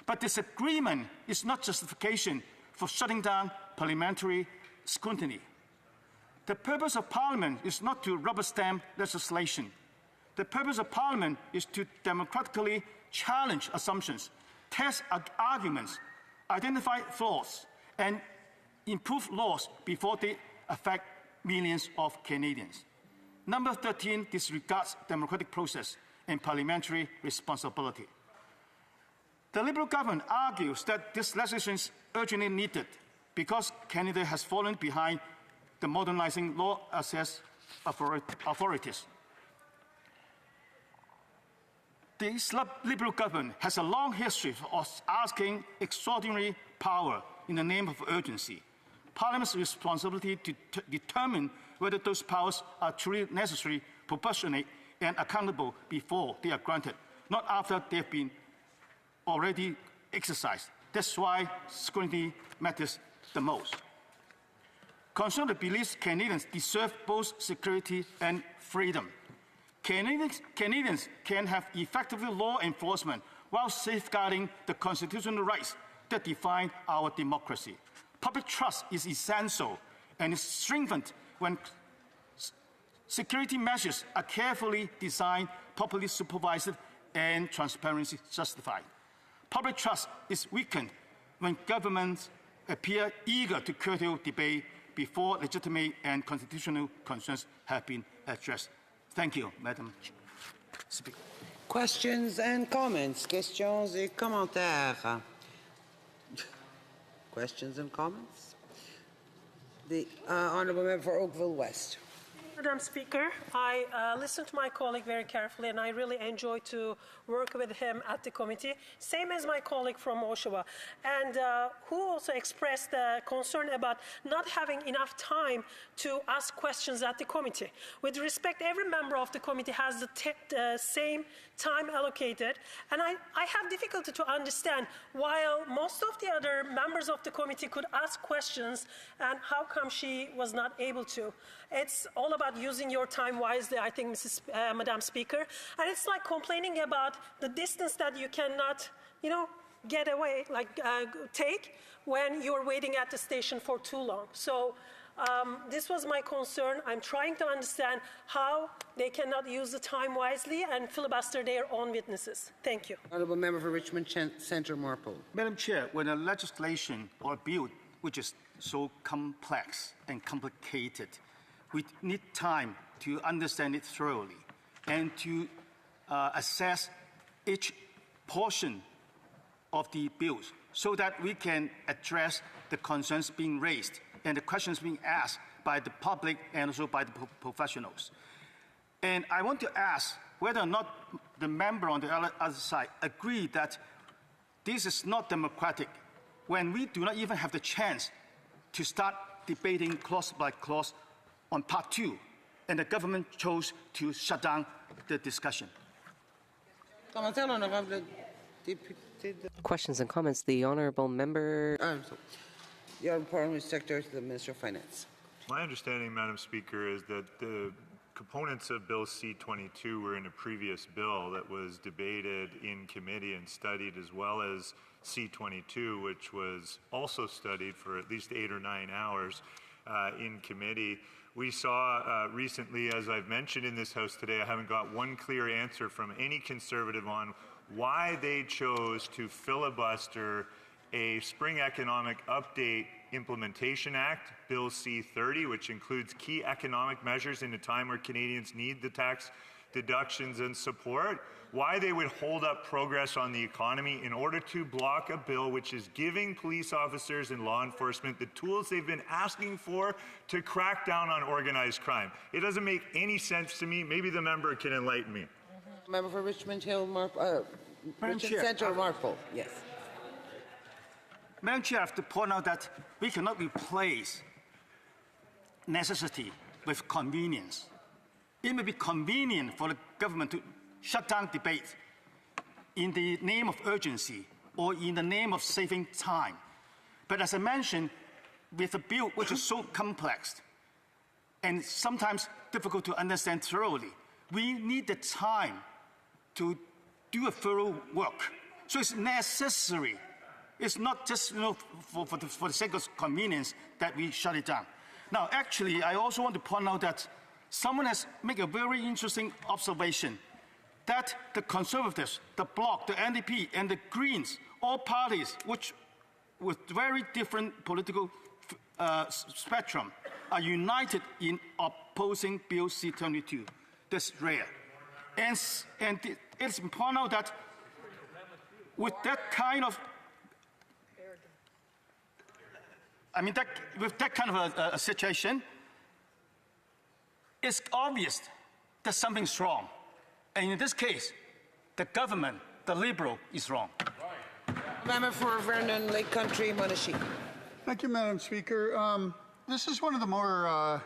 But disagreement is not justification for shutting down parliamentary scrutiny. The purpose of Parliament is not to rubber stamp legislation. The purpose of Parliament is to democratically challenge assumptions, test arguments, identify flaws, and improve laws before they affect millions of Canadians. Number 13 disregards democratic process and parliamentary responsibility. The Liberal government argues that this legislation is urgently needed because Canada has fallen behind the modernizing law access authorities. The Liberal government has a long history of asking extraordinary power in the name of urgency. Parliament's responsibility to determine whether those powers are truly necessary, proportionate, and accountable before they are granted, not after they have been already exercised. That's why scrutiny matters the most. Conservative believes Canadians deserve both security and freedom. Canadians can have effective law enforcement while safeguarding the constitutional rights that define our democracy. Public trust is essential and is strengthened when security measures are carefully designed, properly supervised, and transparency justified. Public trust is weakened when governments appear eager to curtail debate before legitimate and constitutional concerns have been addressed. Thank you, Madam Speaker. Questions and comments. Questions et commentaires. Questions and comments? The Honourable Member for Oakville West. Madam Speaker, I listened to my colleague very carefully, and I really enjoyed to work with him at the committee, same as my colleague from Oshawa, and who also expressed concern about not having enough time to ask questions at the committee. With respect, every member of the committee has the same time allocated, and I have difficulty to understand while most of the other members of the committee could ask questions, and how come she was not able to. It's all about using your time wisely, I think, Madam Speaker, and it's like complaining about the distance that you cannot, get away, take when you're waiting at the station for too long. So this was my concern. I'm trying to understand how they cannot use the time wisely and filibuster their own witnesses. Thank you. Honourable Member for Richmond Centre Marple. Madam Chair, when a legislation or a bill which is so complex and complicated, we need time to understand it thoroughly and to assess each portion of the bills so that we can address the concerns being raised and the questions being asked by the public and also by the professionals. And I want to ask whether or not the member on the other side agree that this is not democratic when we do not even have the chance to start debating clause by clause on Part 2, and the government chose to shut down the discussion. Questions and comments. The Honourable Member. The Honourable Parliamentary Secretary to the Minister of Finance. My understanding, Madam Speaker, is that the components of Bill C-22 were in a previous bill that was debated in committee and studied, as well as C-22, which was also studied for at least 8 or 9 hours in committee. We saw recently, as I've mentioned in this House today, I haven't got one clear answer from any Conservative on why they chose to filibuster a Spring Economic Update Implementation Act, Bill C-30, which includes key economic measures in a time where Canadians need the tax deductions and support, why they would hold up progress on the economy in order to block a bill which is giving police officers and law enforcement the tools they've been asking for to crack down on organized crime. It doesn't make any sense to me. Maybe the member can enlighten me. Member for Richmond Hill, Richmond Chair, Centre, Marple. Yes. Madam Chair, I have to point out that we cannot replace necessity with convenience. It may be convenient for the government to shut down debate in the name of urgency or in the name of saving time. But as I mentioned, with a bill which is so complex and sometimes difficult to understand thoroughly, we need the time to do a thorough work. So it's necessary. It's not just for the sake of convenience that we shut it down. Now, actually, I also want to point out that someone has made a very interesting observation that the Conservatives, the Bloc, the NDP, and the Greens, all parties which with very different political spectrum, are united in opposing Bill C-22. That's rare. And it's important out that with that kind of with that kind of a situation, it's obvious that something's wrong. And in this case, the government, the Liberal, is wrong. Member for Vernon Lake Country, Monashee. Thank you, Madam Speaker. This is one of the more,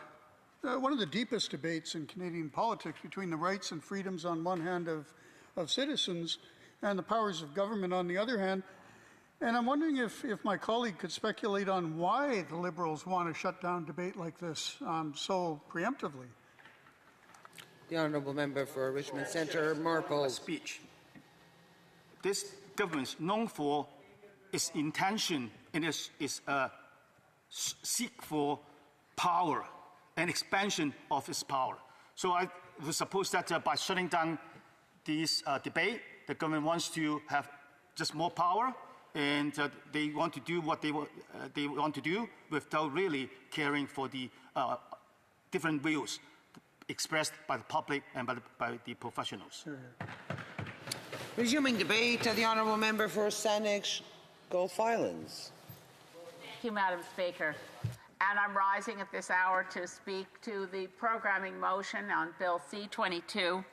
one of the deepest debates in Canadian politics between the rights and freedoms on one hand of citizens and the powers of government on the other hand. And I'm wondering if my colleague could speculate on why the Liberals want to shut down debate like this so preemptively. The Honourable Member for Richmond Centre, Marple. Speech. This government is known for its intention and its seek for power and expansion of its power. So I would suppose that by shutting down this debate, the government wants to have just more power, and they want to do what they want to do without really caring for the different views expressed by the public and by the professionals. Resuming debate, the Honourable Member for Saanich, Gulf Islands. Thank you, Madam Speaker. And I'm rising at this hour to speak to the programming motion on Bill C-22.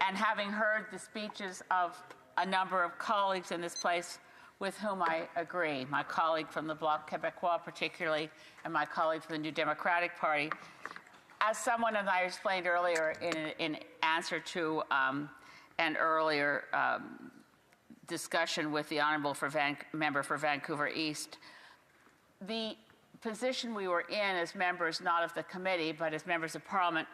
And having heard the speeches of a number of colleagues in this place with whom I agree, my colleague from the Bloc Québécois particularly, and my colleague from the New Democratic Party, as someone, and I explained earlier in answer to an earlier discussion with the Honourable Member for Vancouver East, the position we were in as members not of the committee but as members of Parliament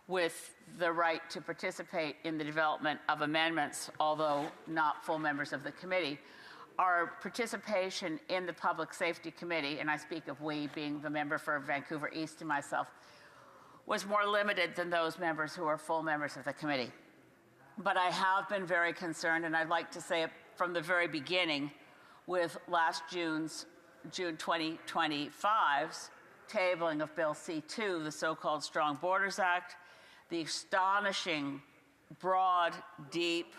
with the right to participate in the development of amendments, although not full members of the committee, our participation in the Public Safety Committee, and I speak of we being the member for Vancouver East and myself, was more limited than those members who are full members of the committee. But I have been very concerned, and I'd like to say it from the very beginning, with last June 2025's tabling of Bill C-2, the so-called Strong Borders Act, the astonishing, broad, deep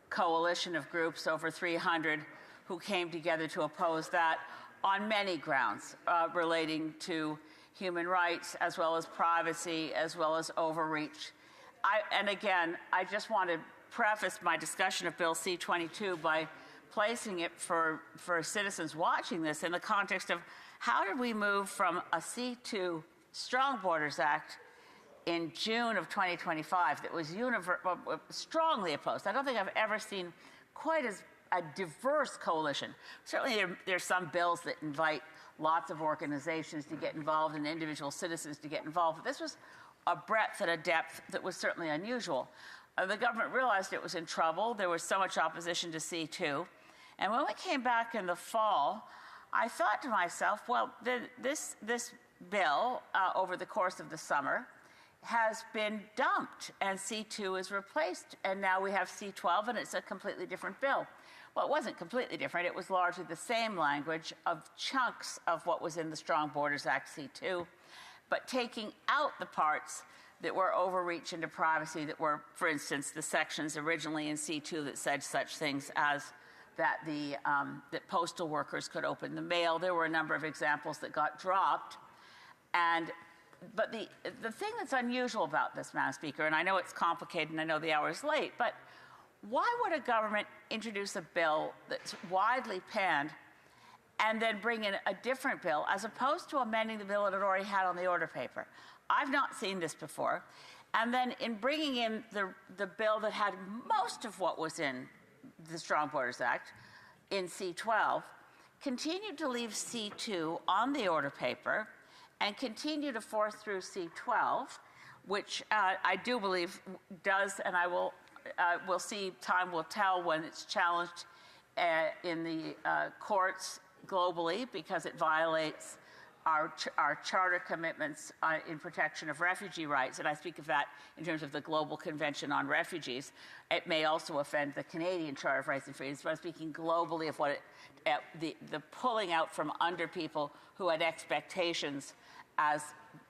coalition of groups, over 300, who came together to oppose that on many grounds relating to human rights, as well as privacy, as well as overreach. And again, I just want to preface my discussion of Bill C-22 by placing it for citizens watching this in the context of how did we move from a C-2 Strong Borders Act in June of 2025 that was strongly opposed. I don't think I've ever seen quite as a diverse coalition. Certainly there's some bills that invite lots of organizations to get involved and individual citizens to get involved. But this was a breadth and a depth that was certainly unusual. The government realized it was in trouble. There was so much opposition to C-2. And when we came back in the fall, I thought to myself, well, this bill over the course of the summer has been dumped and C2 is replaced, and now we have C12 and it's a completely different bill. Well, it wasn't completely different. It was largely the same language of chunks of what was in the Strong Borders Act C2, but taking out the parts that were overreach into privacy that were, for instance, the sections originally in C2 that said such things as that that postal workers could open the mail. There were a number of examples that got dropped. But the thing that's unusual about this, Madam Speaker, and I know it's complicated and I know the hour is late, but why would a government introduce a bill that's widely panned and then bring in a different bill as opposed to amending the bill it had already had on the order paper? I've not seen this before. And then in bringing in the bill that had most of what was in the Strong Borders Act in C12, continued to leave C2 on the order paper and continue to force through C12, which I do believe does, and we'll see, time will tell when it's challenged in the courts globally because it violates our charter commitments in protection of refugee rights, and I speak of that in terms of the Global Convention on Refugees. It may also offend the Canadian Charter of Rights and Freedoms, but I'm speaking globally of what the pulling out from under people who had expectations as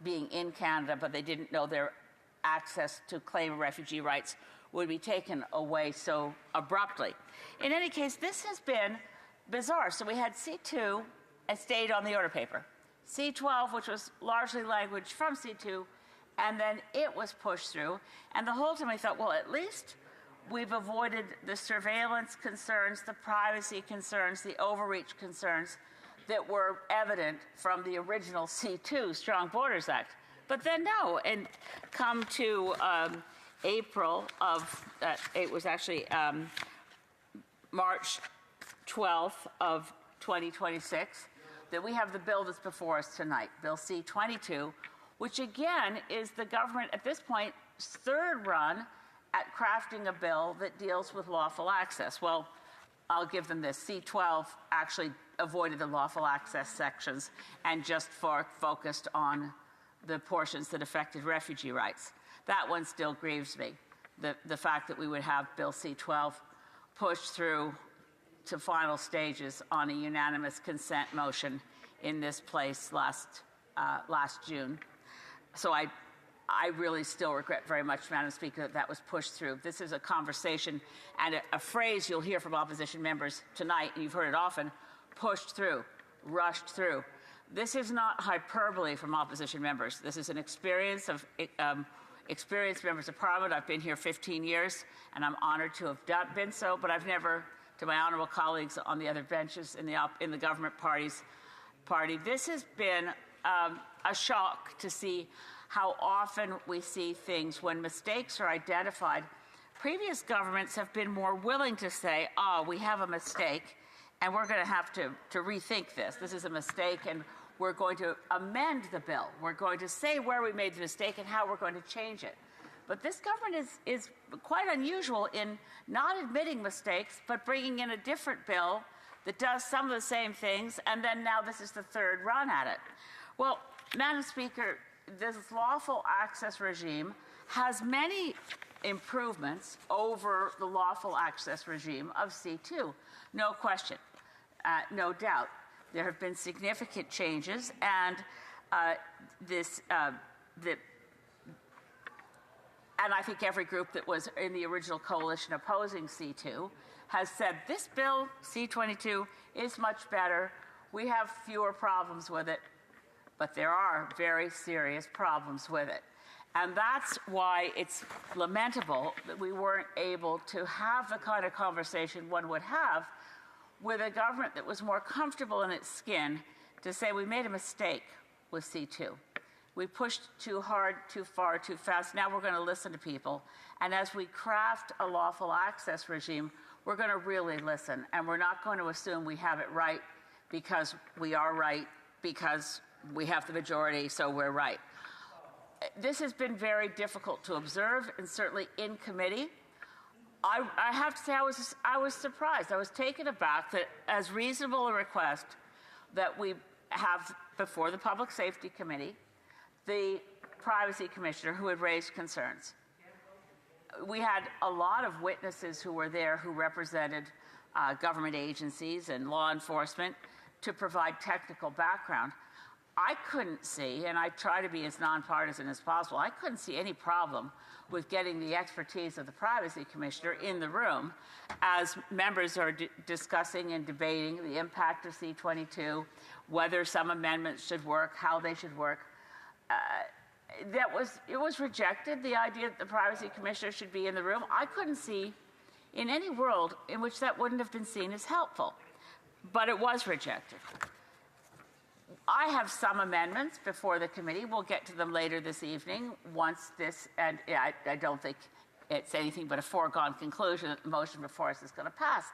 being in Canada, but they didn't know their access to claim refugee rights would be taken away so abruptly. In any case, this has been bizarre. So we had C2, it stayed on the order paper. C12, which was largely language from C2, and then it was pushed through. And the whole time I thought, well, at least we've avoided the surveillance concerns, the privacy concerns, the overreach concerns that were evident from the original C2 Strong Borders Act. But then no, and come to April of, it was actually March 12th of 2026, that we have the bill that's before us tonight, Bill C-22, which again is the government at this point third run at crafting a bill that deals with lawful access. Well, I'll give them this. C-12 actually avoided the lawful access sections and just focused on the portions that affected refugee rights. That one still grieves me, the fact that we would have Bill C-12 pushed through to final stages on a unanimous consent motion in this place last June. So I really still regret very much, Madam Speaker, that was pushed through. This is a conversation and a phrase you'll hear from opposition members tonight, and you've heard it often, pushed through, rushed through. This is not hyperbole from opposition members. This is an experience of experienced members of Parliament. I've been here 15 years, and I'm honored to have been so, but I've never, to my honourable colleagues on the other benches in the government party, this has been a shock to see how often we see things when mistakes are identified. Previous governments have been more willing to say, we have a mistake, and we're going to have to rethink this. This is a mistake, and we're going to amend the bill. We're going to say where we made the mistake and how we're going to change it. But this government is quite unusual in not admitting mistakes, but bringing in a different bill that does some of the same things, and then now this is the third run at it. Well, Madam Speaker, this lawful access regime has many improvements over the lawful access regime of C2. No question, no doubt. There have been significant changes, and and I think every group that was in the original coalition opposing C2 has said this bill, C-22, is much better. We have fewer problems with it, but there are very serious problems with it. And that's why it's lamentable that we weren't able to have the kind of conversation one would have with a government that was more comfortable in its skin to say we made a mistake with C2. We pushed too hard, too far, too fast. Now we're going to listen to people. And as we craft a lawful access regime, we're going to really listen. And we're not going to assume we have it right because we are right, because we have the majority, so we're right. This has been very difficult to observe, and certainly in committee. I have to say I was surprised. I was taken aback that as reasonable a request that we have before the Public Safety Committee the privacy commissioner who had raised concerns. We had a lot of witnesses who were there who represented government agencies and law enforcement to provide technical background. I couldn't see, and I try to be as nonpartisan as possible, I couldn't see any problem with getting the expertise of the privacy commissioner in the room as members are discussing and debating the impact of C-22, whether some amendments should work, how they should work. It was rejected, the idea that the privacy commissioner should be in the room. I couldn't see in any world in which that wouldn't have been seen as helpful, but it was rejected. I have some amendments before the committee. We'll get to them later this evening once this, and I don't think it's anything but a foregone conclusion that the motion before us is going to pass.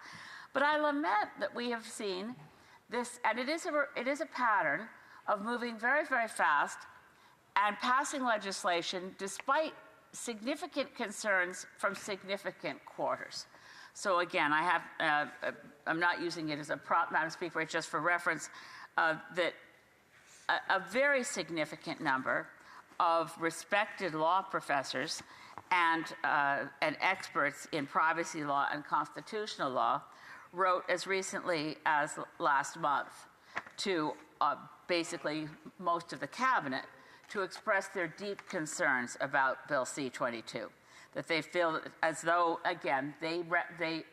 But I lament that we have seen this, and it is a pattern of moving very, very fast and passing legislation despite significant concerns from significant quarters. So again, I have, I'm not using it as a prop, Madam Speaker, it's just for reference, that a very significant number of respected law professors and experts in privacy law and constitutional law wrote as recently as last month to basically most of the cabinet to express their deep concerns about Bill C-22, that they feel as though, again, they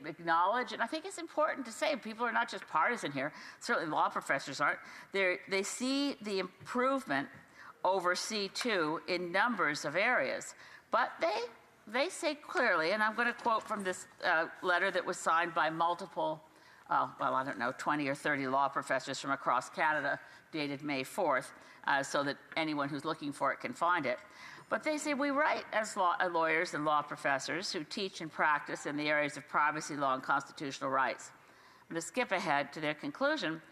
acknowledge, and I think it's important to say, people are not just partisan here, certainly law professors aren't, they see the improvement over C-2 in numbers of areas, but they say clearly, and I'm going to quote from this letter that was signed by multiple, well, I don't know, 20 or 30 law professors from across Canada, dated May 4th, so that anyone who's looking for it can find it. But they say, we write as lawyers and law professors who teach and practice in the areas of privacy law and constitutional rights. I'm going to skip ahead to their conclusion.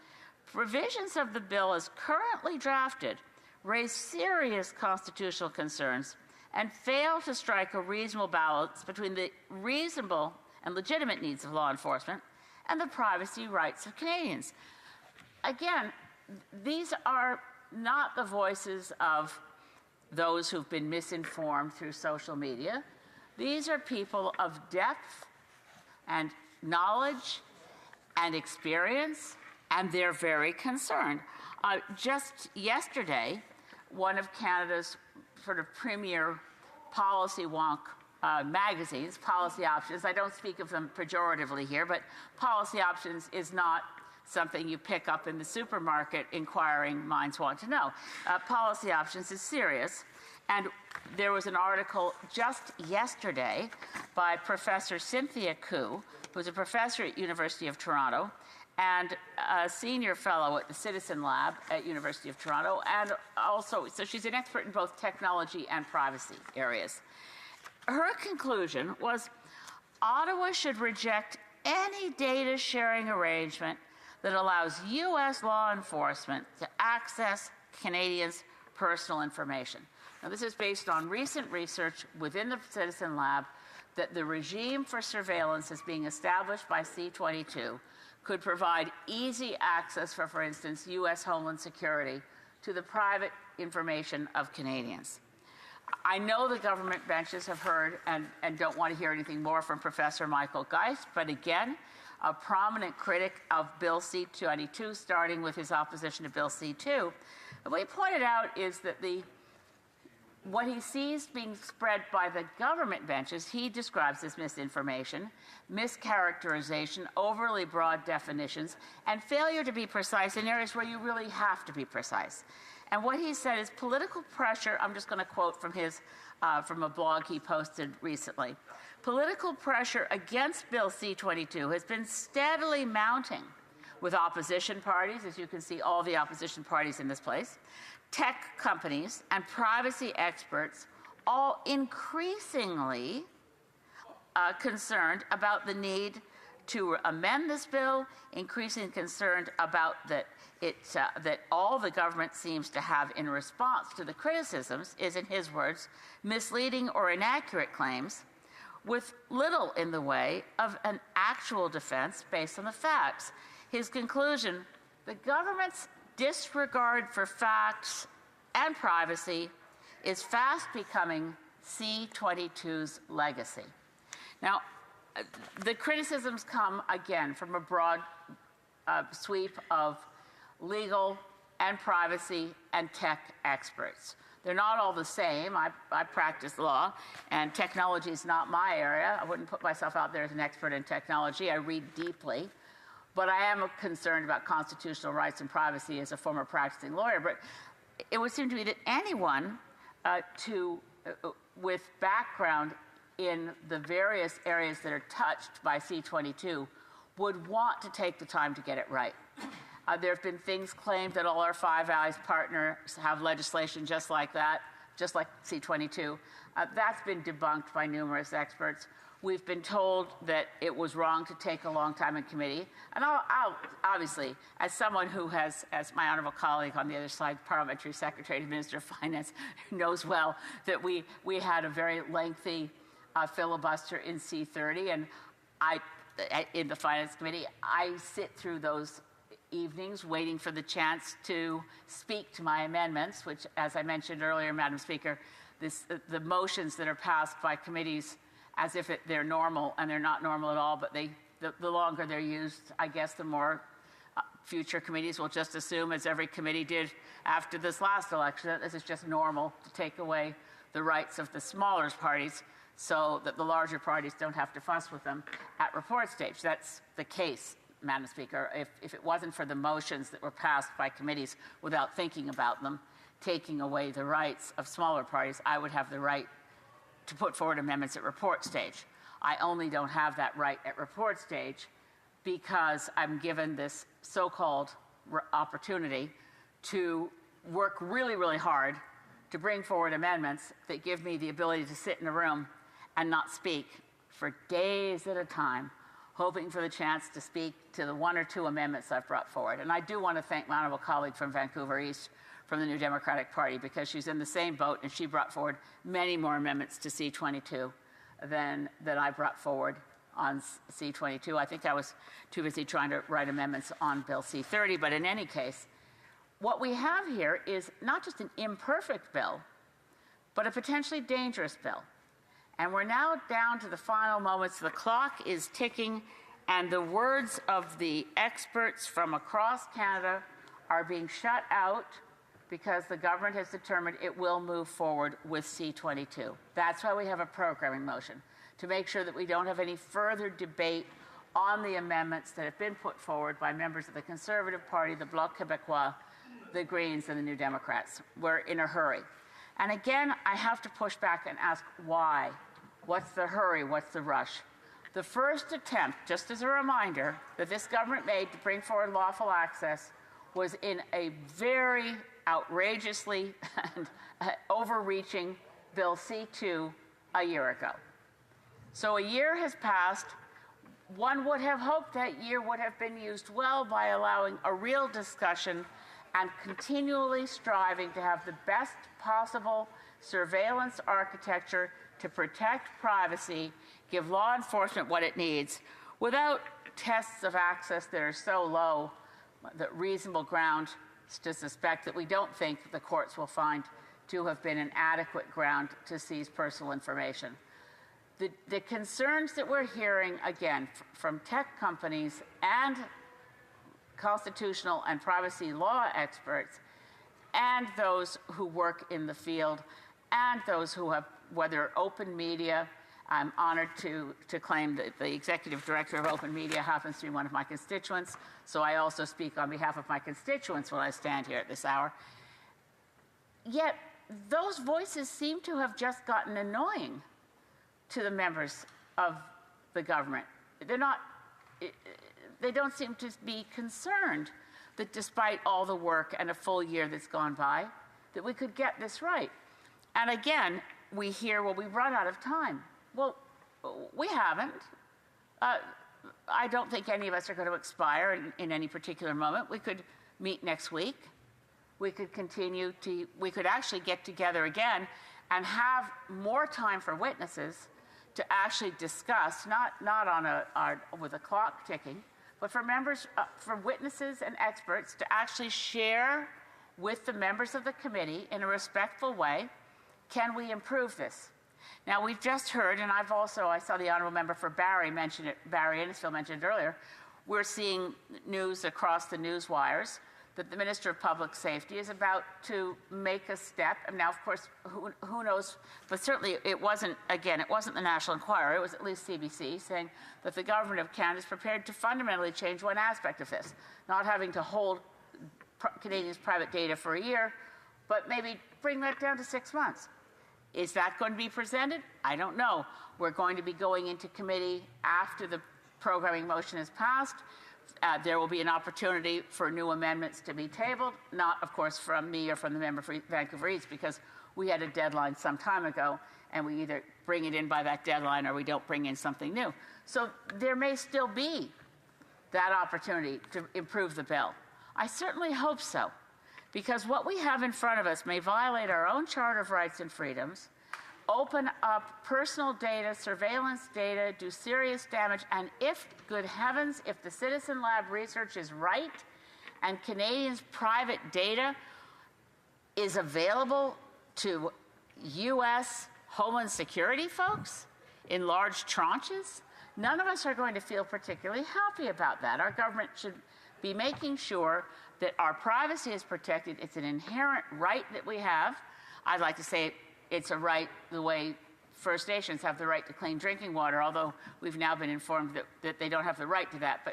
Provisions of the bill as currently drafted raise serious constitutional concerns and fail to strike a reasonable balance between the reasonable and legitimate needs of law enforcement and the privacy rights of Canadians. Again, these are not the voices of those who've been misinformed through social media. These are people of depth and knowledge and experience, and they're very concerned. Just yesterday, one of Canada's sort of premier policy wonk magazines, Policy Options, I don't speak of them pejoratively here, but Policy Options is not something you pick up in the supermarket, inquiring minds want to know. Policy Options is serious, and there was an article just yesterday by Professor Cynthia Koo, who's a professor at University of Toronto and a senior fellow at the Citizen Lab at University of Toronto, and also, so she's an expert in both technology and privacy areas. Her conclusion was Ottawa should reject any data sharing arrangement that allows U.S. law enforcement to access Canadians' personal information. Now, this is based on recent research within the Citizen Lab that the regime for surveillance as being established by C-22 could provide easy access for instance, U.S. Homeland Security to the private information of Canadians. I know the government benches have heard and don't want to hear anything more from Professor Michael Geist, but again, a prominent critic of Bill C-22, starting with his opposition to Bill C-2. What he pointed out is that what he sees being spread by the government benches, he describes as misinformation, mischaracterization, overly broad definitions, and failure to be precise in areas where you really have to be precise. And what he said is political pressure, I'm just going to quote from his, from a blog he posted recently. Political pressure against Bill C-22 has been steadily mounting with opposition parties, as you can see all the opposition parties in this place, tech companies and privacy experts, all increasingly concerned about the need to amend this bill, increasingly concerned about that all the government seems to have in response to the criticisms is, in his words, misleading or inaccurate claims with little in the way of an actual defense based on the facts. His conclusion, the government's disregard for facts and privacy is fast becoming C-22's legacy. Now, the criticisms come again from a broad sweep of legal and privacy and tech experts. They're not all the same. I practice law, and technology is not my area. I wouldn't put myself out there as an expert in technology. I read deeply. But I am concerned about constitutional rights and privacy as a former practicing lawyer. But it would seem to me that anyone with background in the various areas that are touched by C-22 would want to take the time to get it right. There have been things claimed that all our Five Eyes partners have legislation just like that, just like C-22. That's been debunked by numerous experts. We've been told that it was wrong to take a long time in committee. And I'll obviously, as someone who has, as my honorable colleague on the other side, Parliamentary Secretary to Minister of Finance, knows well that we had a very lengthy filibuster in C-30. And in the Finance Committee, I sit through those evenings waiting for the chance to speak to my amendments, which, as I mentioned earlier, Madam Speaker, the motions that are passed by committees as if they're normal, and they're not normal at all, but the longer they're used, I guess, the more future committees will just assume, as every committee did after this last election, that this is just normal to take away the rights of the smaller parties so that the larger parties don't have to fuss with them at report stage. That's the case, Madam Speaker. If it wasn't for the motions that were passed by committees without thinking about them, taking away the rights of smaller parties, I would have the right to put forward amendments at report stage. I only don't have that right at report stage because I'm given this so-called opportunity to work really, really hard to bring forward amendments that give me the ability to sit in a room and not speak for days at a time, hoping for the chance to speak to the one or two amendments I've brought forward. And I do want to thank my honorable colleague from Vancouver East from the New Democratic Party, because she's in the same boat and she brought forward many more amendments to C-22 than I brought forward on C-22. I think I was too busy trying to write amendments on Bill C-30, but in any case, what we have here is not just an imperfect bill, but a potentially dangerous bill. And we're now down to the final moments. The clock is ticking, and the words of the experts from across Canada are being shut out because the government has determined it will move forward with C-22. That's why we have a programming motion, to make sure that we don't have any further debate on the amendments that have been put forward by members of the Conservative Party, the Bloc Québécois, the Greens, and the New Democrats. We're in a hurry. And again, I have to push back and ask why. What's the hurry? What's the rush? The first attempt, just as a reminder, that this government made to bring forward lawful access was in a very outrageously and overreaching Bill C-2 a year ago. So a year has passed. One would have hoped that year would have been used well by allowing a real discussion and continually striving to have the best possible surveillance architecture to protect privacy, give law enforcement what it needs, without tests of access that are so low that reasonable ground to suspect that we don't think the courts will find to have been an adequate ground to seize personal information. The concerns that we're hearing, again, from tech companies and constitutional and privacy law experts, and those who work in the field, and those who have, whether open media, I'm honored to claim that the executive director of Open Media happens to be one of my constituents, so I also speak on behalf of my constituents when I stand here at this hour. Yet, those voices seem to have just gotten annoying to the members of the government. They don't seem to be concerned that despite all the work and a full year that's gone by, that we could get this right. And again, we hear, well, we run out of time. Well, we haven't. I don't think any of us are going to expire in any particular moment. We could meet next week. We could we could actually get together again and have more time for witnesses to actually discuss, not on with a clock ticking, but for members, for witnesses and experts to actually share with the members of the committee in a respectful way, can we improve this? Now, we've just heard, and I saw the honourable member for Barrie mention it, Barrie Innisfil mentioned it earlier, we're seeing news across the news wires that the Minister of Public Safety is about to make a step. And now, of course, who knows, but certainly it wasn't the National Enquirer, it was at least CBC saying that the Government of Canada is prepared to fundamentally change one aspect of this, not having to hold Canadians' private data for a year, but maybe bring that down to 6 months. Is that going to be presented? I don't know. We're going to be going into committee after the programming motion is passed. There will be an opportunity for new amendments to be tabled, not, of course, from me or from the member for Vancouver East, because we had a deadline some time ago, and we either bring it in by that deadline or we don't bring in something new. So there may still be that opportunity to improve the bill. I certainly hope so, because what we have in front of us may violate our own Charter of Rights and Freedoms, open up personal data, surveillance data, do serious damage, and if, good heavens, if the Citizen Lab research is right and Canadians' private data is available to U.S. Homeland Security folks in large tranches, none of us are going to feel particularly happy about that. Our government should be making sure that our privacy is protected. It's an inherent right that we have. I'd like to say it's a right the way First Nations have the right to clean drinking water, although we've now been informed that they don't have the right to that,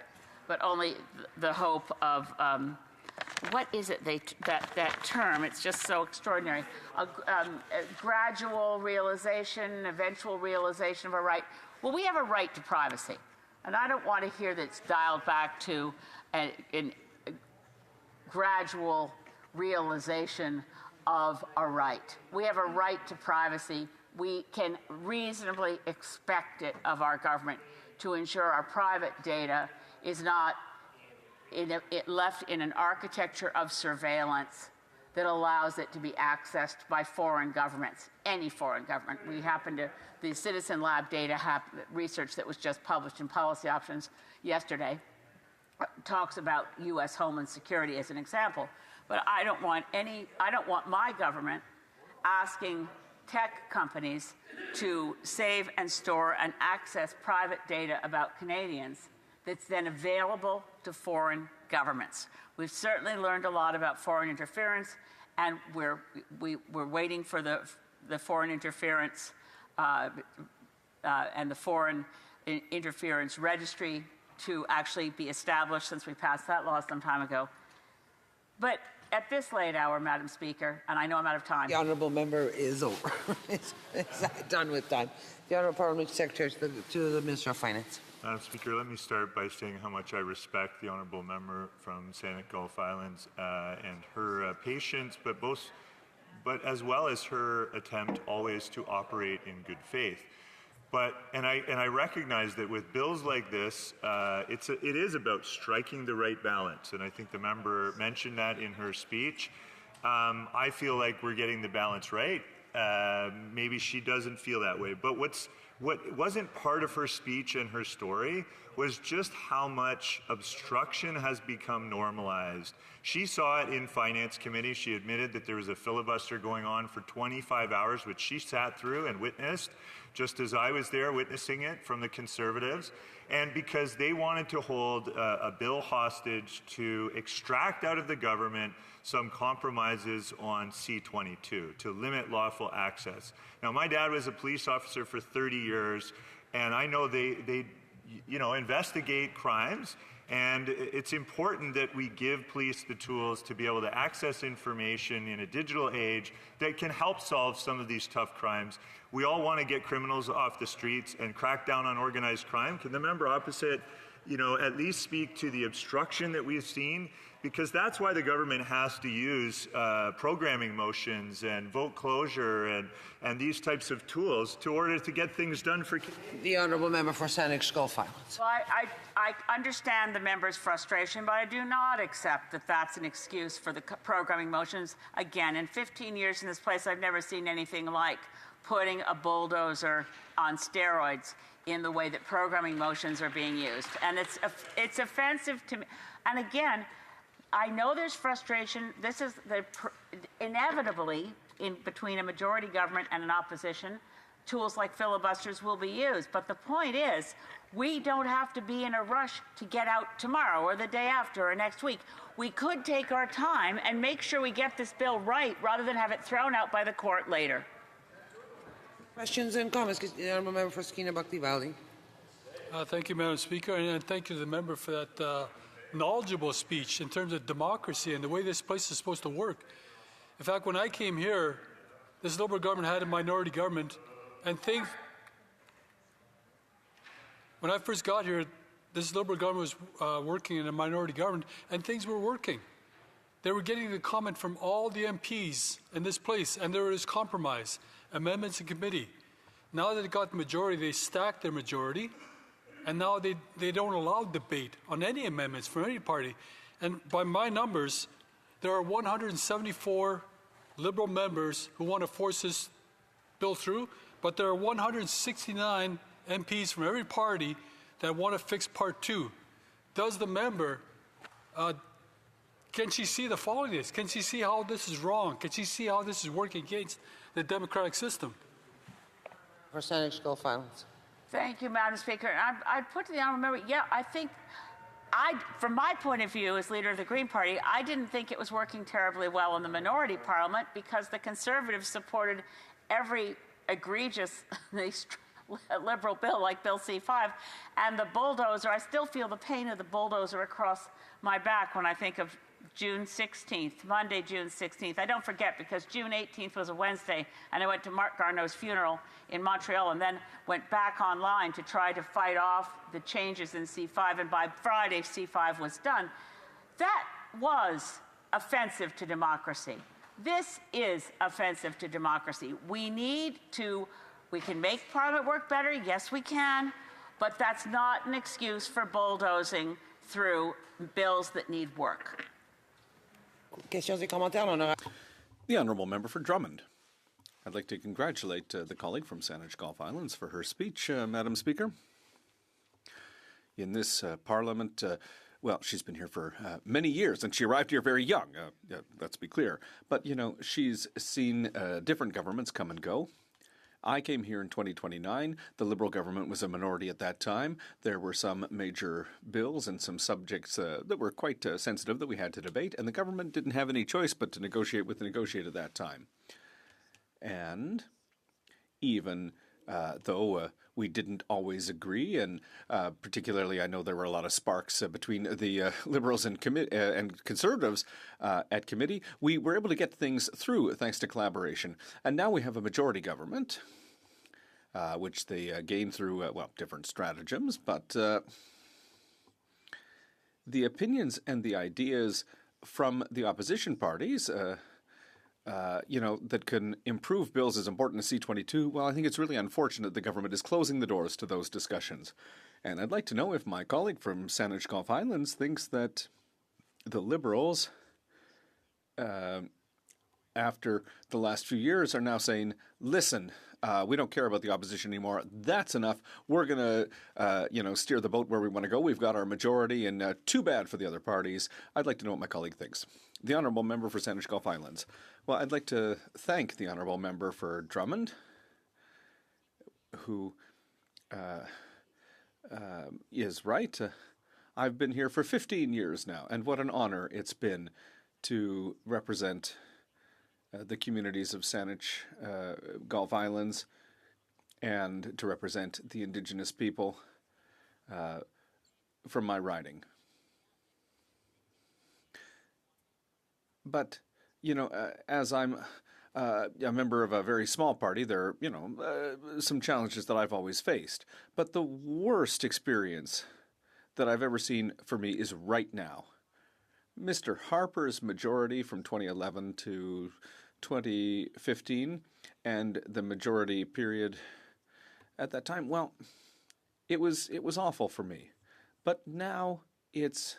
but only the hope of, what is it, that term? It's just so extraordinary. A gradual realization, eventual realization of a right. Well, we have a right to privacy, and I don't want to hear that it's dialed back to a gradual realization of a right. We have a right to privacy. We can reasonably expect it of our government to ensure our private data is not left in an architecture of surveillance that allows it to be accessed by foreign governments, any foreign government. The Citizen Lab data research that was just published in Policy Options yesterday talks about U.S. Homeland Security as an example. But I don't want my government asking tech companies to save and store and access private data about Canadians that's then available to foreign governments. We've certainly learned a lot about foreign interference, and we're waiting for the foreign interference and the foreign interference registry to actually be established, since we passed that law some time ago. But at this late hour, Madam Speaker, and I know I'm out of time. The honourable member is over. It's done with time. The honourable Parliamentary Secretary to the Minister of Finance. Madam Speaker, let me start by saying how much I respect the honourable member from Saanich Gulf Islands and her patience, but as well as her attempt always to operate in good faith. And I recognize that with bills like this, it is about striking the right balance, and I think the member mentioned that in her speech. I feel like we're getting the balance right. Maybe she doesn't feel that way, but what wasn't part of her speech and her story was just how much obstruction has become normalized. She saw it in Finance Committee. She admitted that there was a filibuster going on for 25 hours, which she sat through and witnessed, just as I was there witnessing it from the Conservatives. And because they wanted to hold a bill hostage to extract out of the government some compromises on C-22 to limit lawful access. Now, my dad was a police officer for 30 years, and I know they investigate crimes, and it's important that we give police the tools to be able to access information in a digital age that can help solve some of these tough crimes. We all want to get criminals off the streets and crack down on organized crime. Can the member opposite, at least speak to the obstruction that we've seen? Because that's why the government has to use programming motions and vote closure and these types of tools in order to get things done for Canadians. The honourable member for Saanich Gulf Islands. Well, I understand the member's frustration, but I do not accept that that's an excuse for the programming motions. Again, in 15 years in this place, I've never seen anything like putting a bulldozer on steroids in the way that programming motions are being used. And it's offensive to me. And again, I know there's frustration. This is inevitably in between a majority government and an opposition. Tools like filibusters will be used. But the point is, we don't have to be in a rush to get out tomorrow or the day after or next week. We could take our time and make sure we get this bill right rather than have it thrown out by the court later. Questions and comments? The Honourable Member for Skeena-Buckley Valley. Thank you, Madam Speaker, and thank you to the member for that knowledgeable speech in terms of democracy and the way this place is supposed to work. In fact, when I came here, this Liberal government had a minority government, and when I first got here, this Liberal government was working in a minority government, and things were working. They were getting the comment from all the MPs in this place, and there was compromise, amendments in committee. Now that they got the majority, they stacked their majority, and now they don't allow debate on any amendments from any party. And by my numbers, there are 174 Liberal members who want to force this bill through, but there are 169 MPs from every party that want to fix Part 2. Does the member, can she see the following this? Can she see how this is wrong? Can she see how this is working against the democratic system? Percentage Gulf Islands. Thank you, Madam Speaker. I'd put to the honourable member, yeah, I think, from my point of view as leader of the Green Party, I didn't think it was working terribly well in the minority parliament because the Conservatives supported every egregious Liberal bill like Bill C-5, and the bulldozer, I still feel the pain of the bulldozer across my back when I think of June 16th, Monday, June 16th. I don't forget because June 18th was a Wednesday, and I went to Mark Garneau's funeral in Montreal and then went back online to try to fight off the changes in C-5, and by Friday, C-5 was done. That was offensive to democracy. This is offensive to democracy. We can make Parliament work better, yes we can, but that's not an excuse for bulldozing through bills that need work. Questions et commentaires, l'honorable. The Honourable Member for Drummond. I'd like to congratulate the colleague from Saanich Gulf Islands for her speech, Madam Speaker. In this Parliament, well, she's been here for many years, and she arrived here very young, let's be clear. But, you know, she's seen different governments come and go. I came here in 2029. The Liberal government was a minority at that time. There were some major bills and some subjects that were quite sensitive that we had to debate, and the government didn't have any choice but to negotiate with the negotiator at that time. And even though we didn't always agree, and particularly I know there were a lot of sparks between the Liberals and Conservatives at committee, we were able to get things through thanks to collaboration. And now we have a majority government, which they gained through, well, different stratagems, but the opinions and the ideas from the opposition parties that can improve bills as important as C-22, well, I think it's really unfortunate the government is closing the doors to those discussions. And I'd like to know if my colleague from Saanich Gulf Islands thinks that the Liberals, after the last few years, are now saying, listen, we don't care about the opposition anymore. That's enough. We're going to, steer the boat where we want to go. We've got our majority, and too bad for the other parties. I'd like to know what my colleague thinks. The Honourable Member for Saanich Gulf Islands. Well, I'd like to thank the Honourable Member for Drummond, who is right. I've been here for 15 years now, and what an honour it's been to represent the communities of Saanich Gulf Islands and to represent the Indigenous people from my riding. But, as I'm a member of a very small party, there are, some challenges that I've always faced. But the worst experience that I've ever seen for me is right now. Mr. Harper's majority from 2011 to 2015 and the majority period at that time, well, it was awful for me. But now it's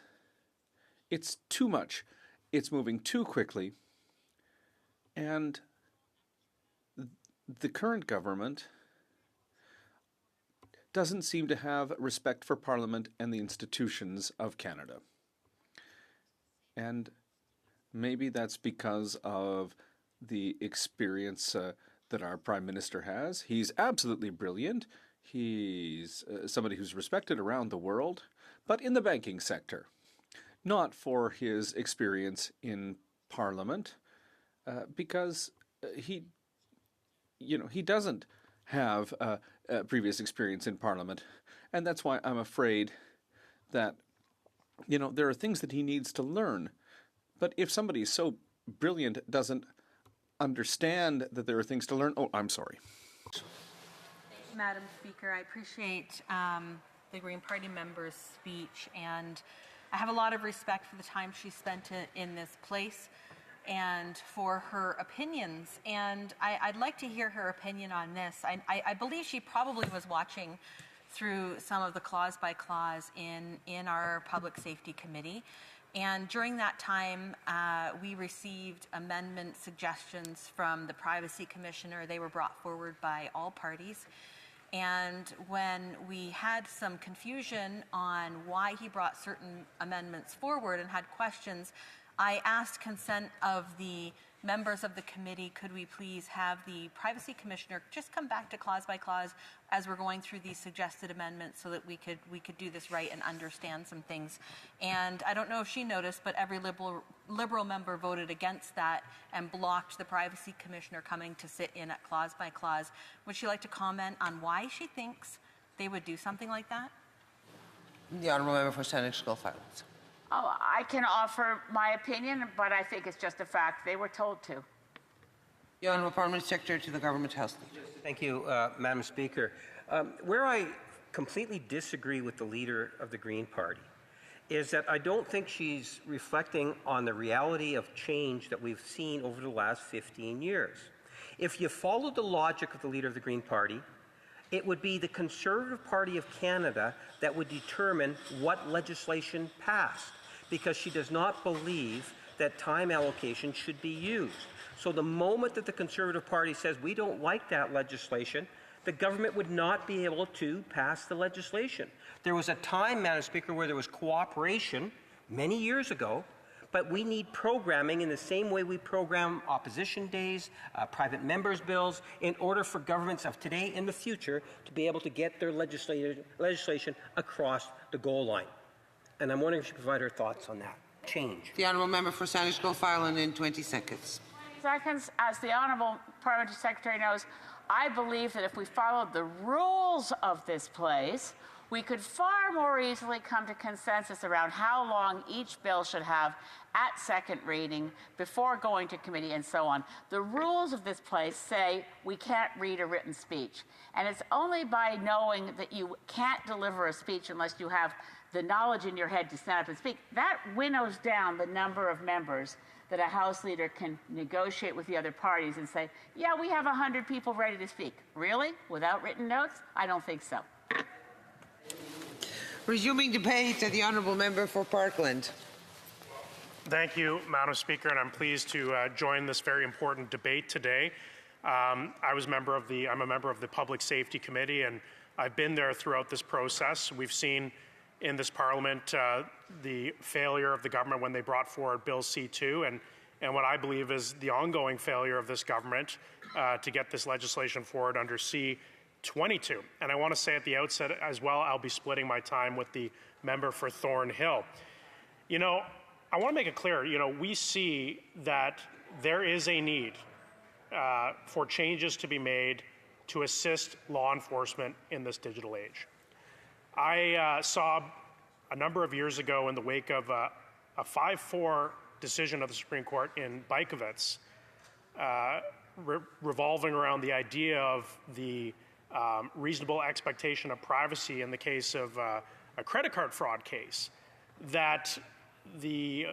too much. It's moving too quickly, and the current government doesn't seem to have respect for Parliament and the institutions of Canada. And maybe that's because of the experience that our Prime Minister has. He's absolutely brilliant. He's somebody who's respected around the world, but in the banking sector, not for his experience in Parliament, because he doesn't have previous experience in Parliament, and that's why I'm afraid that there are things that he needs to learn. But if somebody so brilliant doesn't understand that there are things to learn, I'm sorry. Madam Speaker, I appreciate the Green Party member's speech, and I have a lot of respect for the time she spent in this place and for her opinions. And I'd like to hear her opinion on this. I believe she probably was watching through some of the clause by clause in our Public Safety Committee. And during that time, we received amendment suggestions from the Privacy Commissioner. They were brought forward by all parties. And when we had some confusion on why he brought certain amendments forward and had questions, I asked consent of the members of the committee, could we please have the Privacy Commissioner just come back to clause by clause as we're going through these suggested amendments so that we could do this right and understand some things. And I don't know if she noticed, but every Liberal member voted against that and blocked the Privacy Commissioner coming to sit in at clause by clause. Would she like to comment on why she thinks they would do something like that? The Honourable Member for Sandwich Highlands. Oh, I can offer my opinion, but I think it's just a fact. They were told to. The Honourable Parliament Secretary to the Government House Leader. Thank you, Madam Speaker. Where I completely disagree with the leader of the Green Party is that I don't think she's reflecting on the reality of change that we've seen over the last 15 years. If you followed the logic of the leader of the Green Party, it would be the Conservative Party of Canada that would determine what legislation passed, because she does not believe that time allocation should be used. So the moment that the Conservative Party says we don't like that legislation, the government would not be able to pass the legislation. There was a time, Madam Speaker, where there was cooperation many years ago, but we need programming in the same way we program opposition days, private members' bills, in order for governments of today and the future to be able to get their legislation across the goal line. And I'm wondering if she could provide her thoughts on that change. The Honourable Member for Sandwich Gulf Island in 20 seconds. Seconds, as the Honourable Parliamentary Secretary knows, I believe that if we followed the rules of this place, we could far more easily come to consensus around how long each bill should have at second reading before going to committee and so on. The rules of this place say we can't read a written speech. And it's only by knowing that you can't deliver a speech unless you have the knowledge in your head to stand up and speak. That winnows down the number of members that a House leader can negotiate with the other parties and say, yeah, we have 100 people ready to speak. Really? Without written notes? I don't think so. Resuming debate, the Honourable Member for Parkland. Thank you, Madam Speaker, and I'm pleased to join this very important debate today. I'm a member of the Public Safety Committee, and I've been there throughout this process. We've seen in this Parliament the failure of the government when they brought forward Bill C2, and what I believe is the ongoing failure of this government to get this legislation forward under C22. And I want to say at the outset as well, I'll be splitting my time with the member for Thornhill. You know, I want to make it clear, we see that there is a need for changes to be made to assist law enforcement in this digital age. I saw a number of years ago in the wake of a 5-4 decision of the Supreme Court in Bajkovic, revolving around the idea of the reasonable expectation of privacy in the case of a credit card fraud case, that the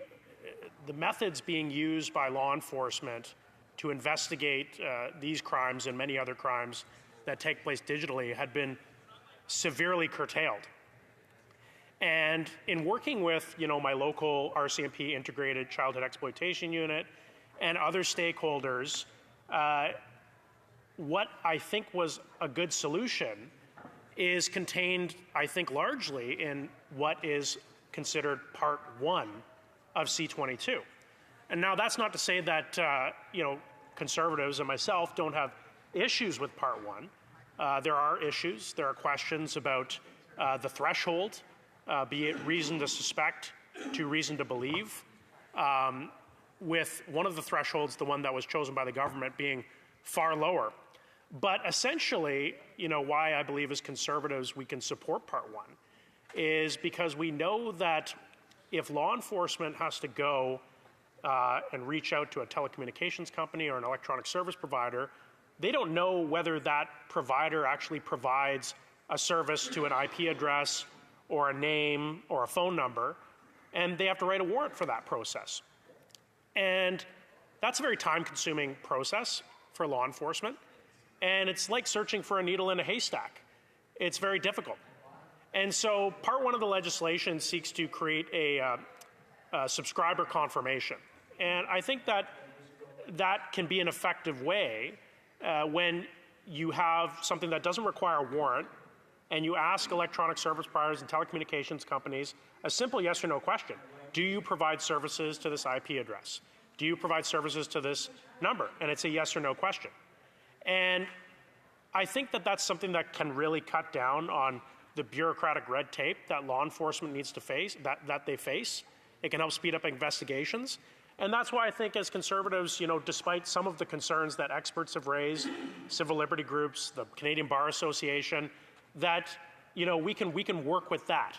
methods being used by law enforcement to investigate these crimes and many other crimes that take place digitally had been severely curtailed. And in working with, my local RCMP Integrated Childhood Exploitation Unit and other stakeholders, what I think was a good solution is contained, I think, largely in what is considered Part 1 of C-22. And now that's not to say that, Conservatives and myself don't have issues with Part 1. There are issues. There are questions about the threshold, be it reason to suspect to reason to believe, with one of the thresholds, the one that was chosen by the government, being far lower. But essentially, why I believe as Conservatives we can support Part 1 is because we know that if law enforcement has to go and reach out to a telecommunications company or an electronic service provider, they don't know whether that provider actually provides a service to an IP address or a name or a phone number, and they have to write a warrant for that process. And that's a very time-consuming process for law enforcement, and it's like searching for a needle in a haystack. It's very difficult. And so Part 1 of the legislation seeks to create a subscriber confirmation. And I think that that can be an effective way when you have something that doesn't require a warrant and you ask electronic service providers and telecommunications companies a simple yes or no question. Do you provide services to this IP address? Do you provide services to this number? And it's a yes or no question. And I think that that's something that can really cut down on the bureaucratic red tape that law enforcement needs to face, that they face. It can help speed up investigations. And that's why I think as Conservatives, despite some of the concerns that experts have raised, civil liberty groups, the Canadian Bar Association, that, we can work with that.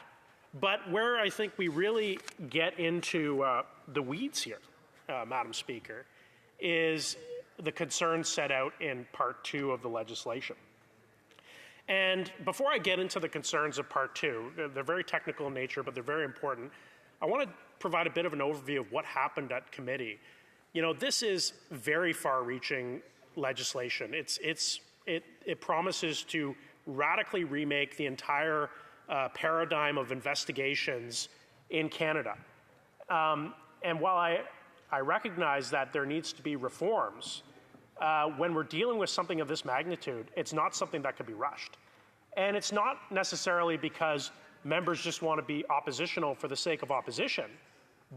But where I think we really get into the weeds here, Madam Speaker, is the concerns set out in Part 2 of the legislation. And before I get into the concerns of Part 2, they're very technical in nature, but they're very important. I want to provide a bit of an overview of what happened at committee. This is very far-reaching legislation. It promises to radically remake the entire paradigm of investigations in Canada. And while I recognize that there needs to be reforms, when we're dealing with something of this magnitude, it's not something that could be rushed. And it's not necessarily because members just want to be oppositional for the sake of opposition,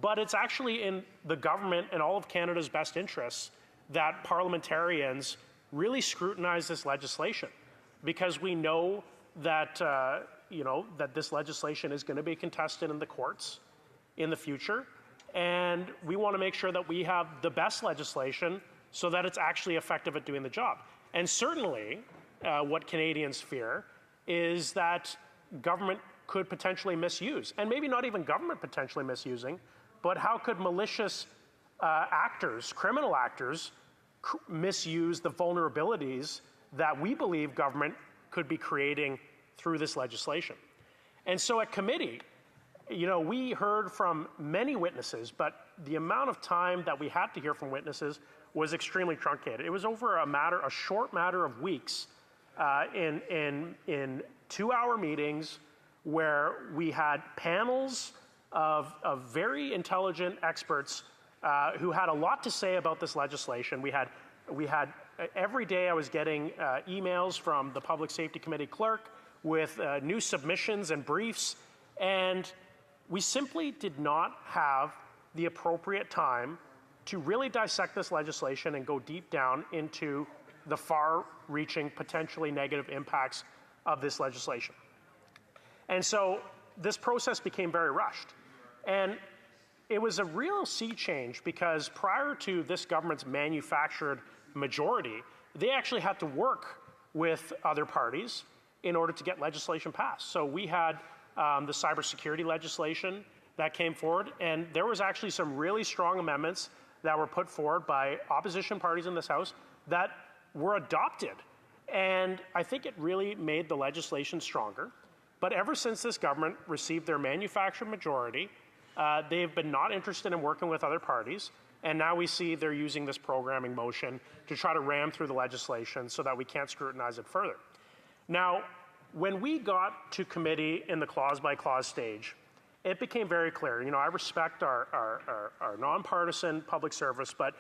but it's actually in the government and all of Canada's best interests that parliamentarians really scrutinize this legislation, because we know that, that this legislation is going to be contested in the courts in the future, and we want to make sure that we have the best legislation so that it's actually effective at doing the job. And certainly, what Canadians fear is that government could potentially misuse, and maybe not even government potentially misusing, but how could malicious actors, criminal actors, misuse the vulnerabilities that we believe government could be creating through this legislation. And so at committee, we heard from many witnesses, but the amount of time that we had to hear from witnesses was extremely truncated. It was over a short matter of weeks in 2-hour meetings where we had panels of very intelligent experts who had a lot to say about this legislation. We had every day I was getting emails from the Public Safety Committee clerk with new submissions and briefs, and we simply did not have the appropriate time to really dissect this legislation and go deep down into the far-reaching, potentially negative impacts of this legislation. And so this process became very rushed. And it was a real sea change, because prior to this government's manufactured majority, they actually had to work with other parties in order to get legislation passed. So we had the cybersecurity legislation that came forward, and there was actually some really strong amendments that were put forward by opposition parties in this House that were adopted. And I think it really made the legislation stronger. But ever since this government received their manufactured majority, they've been not interested in working with other parties. And now we see they're using this programming motion to try to ram through the legislation so that we can't scrutinize it further. Now, when we got to committee in the clause-by-clause stage, it became very clear. I respect our nonpartisan public service, but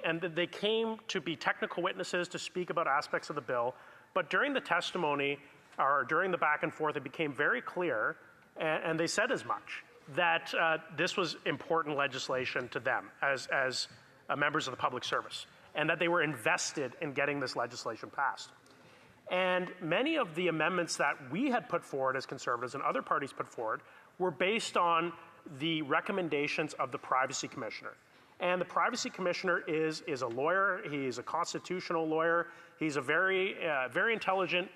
and they came to be technical witnesses to speak about aspects of the bill. But during the testimony, or during the back and forth, it became very clear, and they said as much, that this was important legislation to them as members of the public service, and that they were invested in getting this legislation passed. And many of the amendments that we had put forward as Conservatives and other parties put forward were based on the recommendations of the Privacy Commissioner. And the Privacy Commissioner is a lawyer. He's a constitutional lawyer. He's a very intelligent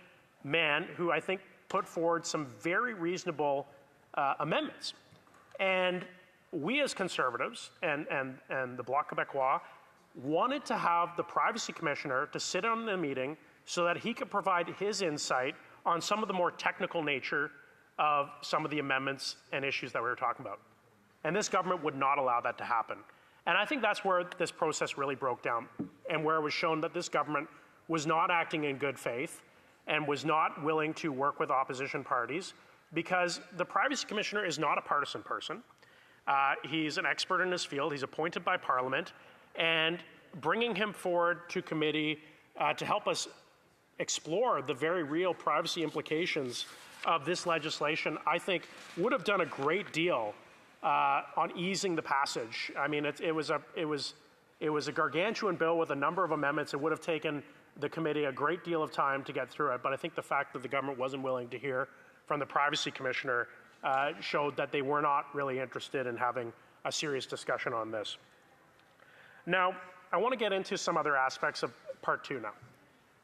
man who I think put forward some very reasonable amendments. And we as Conservatives and the Bloc Québécois wanted to have the Privacy Commissioner to sit on the meeting so that he could provide his insight on some of the more technical nature of some of the amendments and issues that we were talking about. And this government would not allow that to happen. And I think that's where this process really broke down, and where it was shown that this government was not acting in good faith and was not willing to work with opposition parties, because the Privacy Commissioner is not a partisan person. He's an expert in his field. He's appointed by Parliament, and bringing him forward to committee to help us explore the very real privacy implications of this legislation, I think would have done a great deal on easing the passage. I mean, it was a gargantuan bill with a number of amendments. It would have taken the committee a great deal of time to get through it, but I think the fact that the government wasn't willing to hear from the Privacy Commissioner showed that they were not really interested in having a serious discussion on this. Now, I want to get into some other aspects of Part 2 now.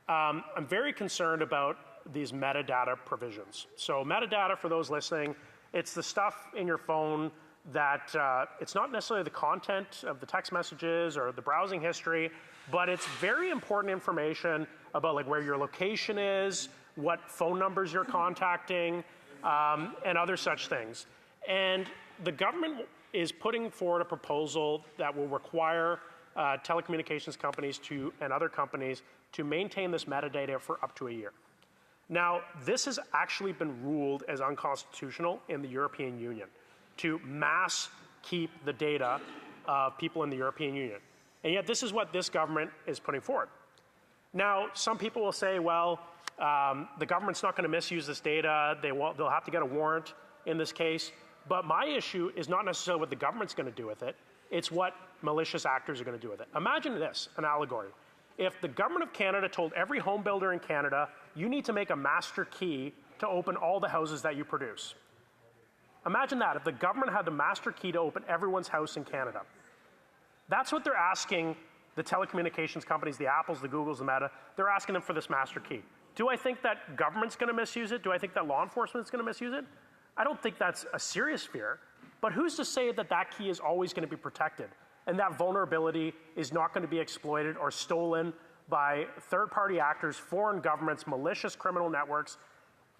I'm very concerned about these metadata provisions. So metadata, for those listening, it's the stuff in your phone that it's not necessarily the content of the text messages or the browsing history, but it's very important information about like where your location is, what phone numbers you're contacting, and other such things. And the government is putting forward a proposal that will require telecommunications companies and other companies to maintain this metadata for up to a year. Now, this has actually been ruled as unconstitutional in the European Union, to mass keep the data of people in the European Union. And yet this is what this government is putting forward. Now, some people will say, well, the government's not going to misuse this data. They'll have to get a warrant in this case. But my issue is not necessarily what the government's going to do with it. It's what malicious actors are going to do with it. Imagine this, an allegory. If the government of Canada told every home builder in Canada, you need to make a master key to open all the houses that you produce. Imagine that, if the government had the master key to open everyone's house in Canada. That's what they're asking the telecommunications companies, the Apples, the Googles, the Meta, they're asking them for this master key. Do I think that government's going to misuse it? Do I think that law enforcement's going to misuse it? I don't think that's a serious fear, but who's to say that that key is always going to be protected and that vulnerability is not going to be exploited or stolen by third-party actors, foreign governments, malicious criminal networks?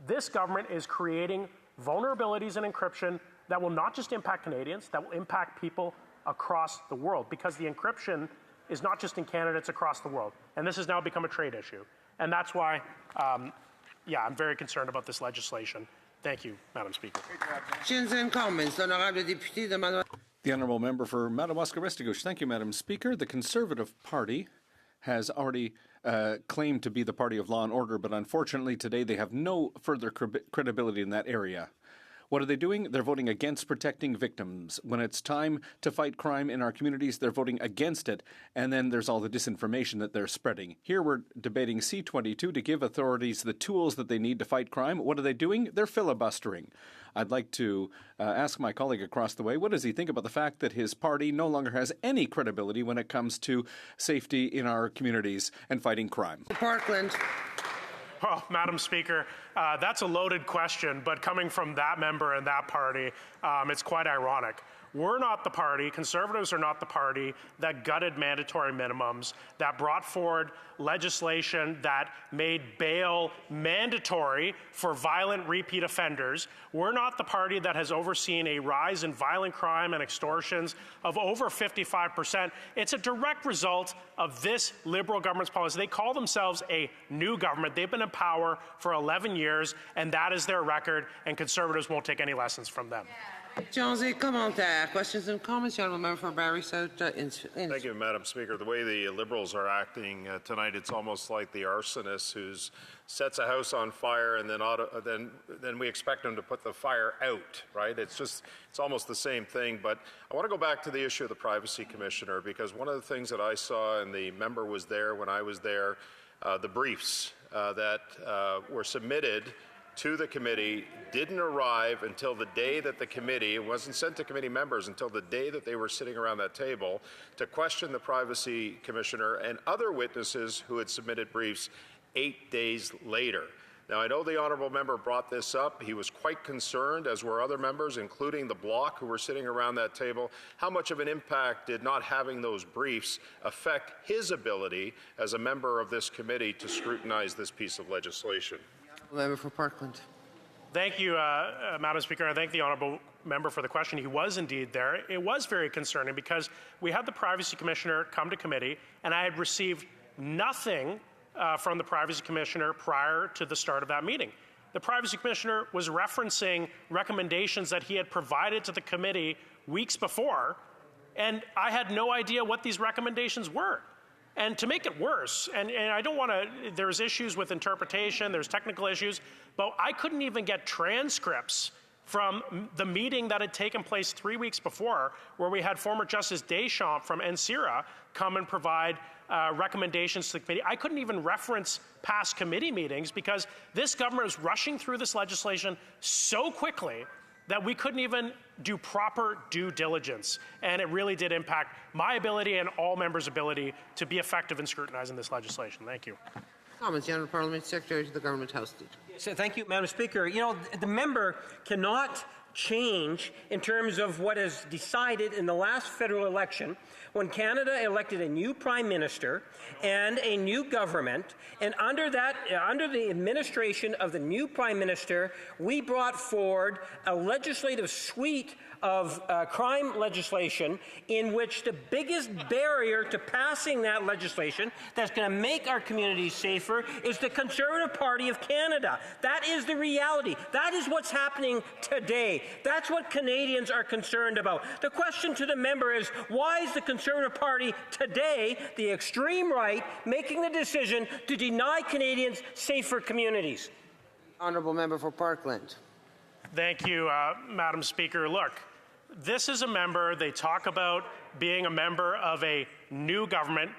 This government is creating vulnerabilities in encryption that will not just impact Canadians, that will impact people across the world, because the encryption is not just in Canada, it's across the world. And this has now become a trade issue. And that's why, I'm very concerned about this legislation. Thank you, Madam Speaker. The Honourable Member for Madawaska-Restigouche. Thank you, Madam Speaker. The Conservative Party has already claimed to be the party of law and order, but unfortunately today they have no further credibility in that area. What are they doing? They're voting against protecting victims. When it's time to fight crime in our communities, they're voting against it. And then there's all the disinformation that they're spreading. Here we're debating C-22 to give authorities the tools that they need to fight crime. What are they doing? They're filibustering. I'd like to ask my colleague across the way, what does he think about the fact that his party no longer has any credibility when it comes to safety in our communities and fighting crime? Parkland. Well, Madam Speaker, that's a loaded question, but coming from that member and that party, it's quite ironic. We're not the party, Conservatives are not the party that gutted mandatory minimums, that brought forward legislation that made bail mandatory for violent repeat offenders. We're not the party that has overseen a rise in violent crime and extortions of over 55%. It's a direct result of this Liberal government's policy. They call themselves a new government. They've been in power for 11 years, and that is their record, and Conservatives won't take any lessons from them. Questions et commentaires. Questions and comments. The honourable member for Barrie South. Thank you, Madam Speaker. The way the Liberals are acting tonight, it's almost like the arsonist who sets a house on fire and then we expect him to put the fire out, right? It's almost the same thing. But I want to go back to the issue of the Privacy Commissioner, because one of the things that I saw, and the member was there when I was there, the briefs that were submitted to the committee didn't arrive until the day that the committee, it wasn't sent to committee members until the day that they were sitting around that table to question the Privacy Commissioner and other witnesses who had submitted briefs 8 days later. Now, I know the honourable member brought this up. He was quite concerned, as were other members, including the Bloc, who were sitting around that table. How much of an impact did not having those briefs affect his ability as a member of this committee to scrutinize this piece of legislation? Member for Parkland. Thank you, Madam Speaker. I thank the honourable member for the question. He was indeed there. It was very concerning because we had the Privacy Commissioner come to committee, and I had received nothing from the Privacy Commissioner prior to the start of that meeting. The Privacy Commissioner was referencing recommendations that he had provided to the committee weeks before, and I had no idea what these recommendations were. And to make it worse, and I don't want to, there's issues with interpretation, there's technical issues, but I couldn't even get transcripts from the meeting that had taken place 3 weeks before, where we had former Justice Deschamps from NCIRA come and provide recommendations to the committee. I couldn't even reference past committee meetings because this government is rushing through this legislation so quickly that we couldn't even do proper due diligence. And it really did impact my ability and all members' ability to be effective in scrutinizing this legislation. Thank you. Comments. The Honourable Parliament Secretary to the Government House. So thank you, Madam Speaker. You know, the member cannot change in terms of what is decided in the last federal election when Canada elected a new prime minister and a new government, and under the administration of the new prime minister, we brought forward a legislative suite of crime legislation in which the biggest barrier to passing that legislation that's going to make our communities safer is the Conservative Party of Canada. That is the reality. That is what's happening today. That's what Canadians are concerned about. The question to the member is, why is the Conservative Party today, the extreme right, making the decision to deny Canadians safer communities? Honourable Member for Parkland. Thank you, Madam Speaker. Look, this is a member, they talk about being a member of a new government.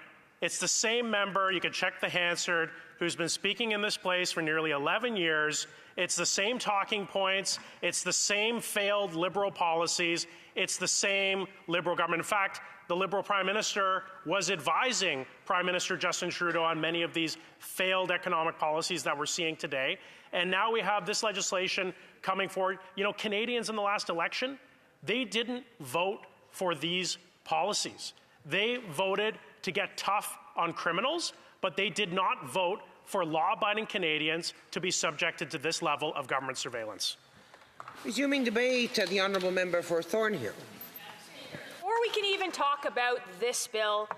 It's the same member, you can check the Hansard, who's been speaking in this place for nearly 11 years. It's the same talking points. It's the same failed Liberal policies. It's the same Liberal government. In fact, the Liberal Prime Minister was advising Prime Minister Justin Trudeau on many of these failed economic policies that we're seeing today. And now we have this legislation coming forward. You know, Canadians in the last election, they didn't vote for these policies. They voted to get tough on criminals, but they did not vote for law-abiding Canadians to be subjected to this level of government surveillance. Resuming debate, the Honourable Member for Thornhill. Before we can even talk about this bill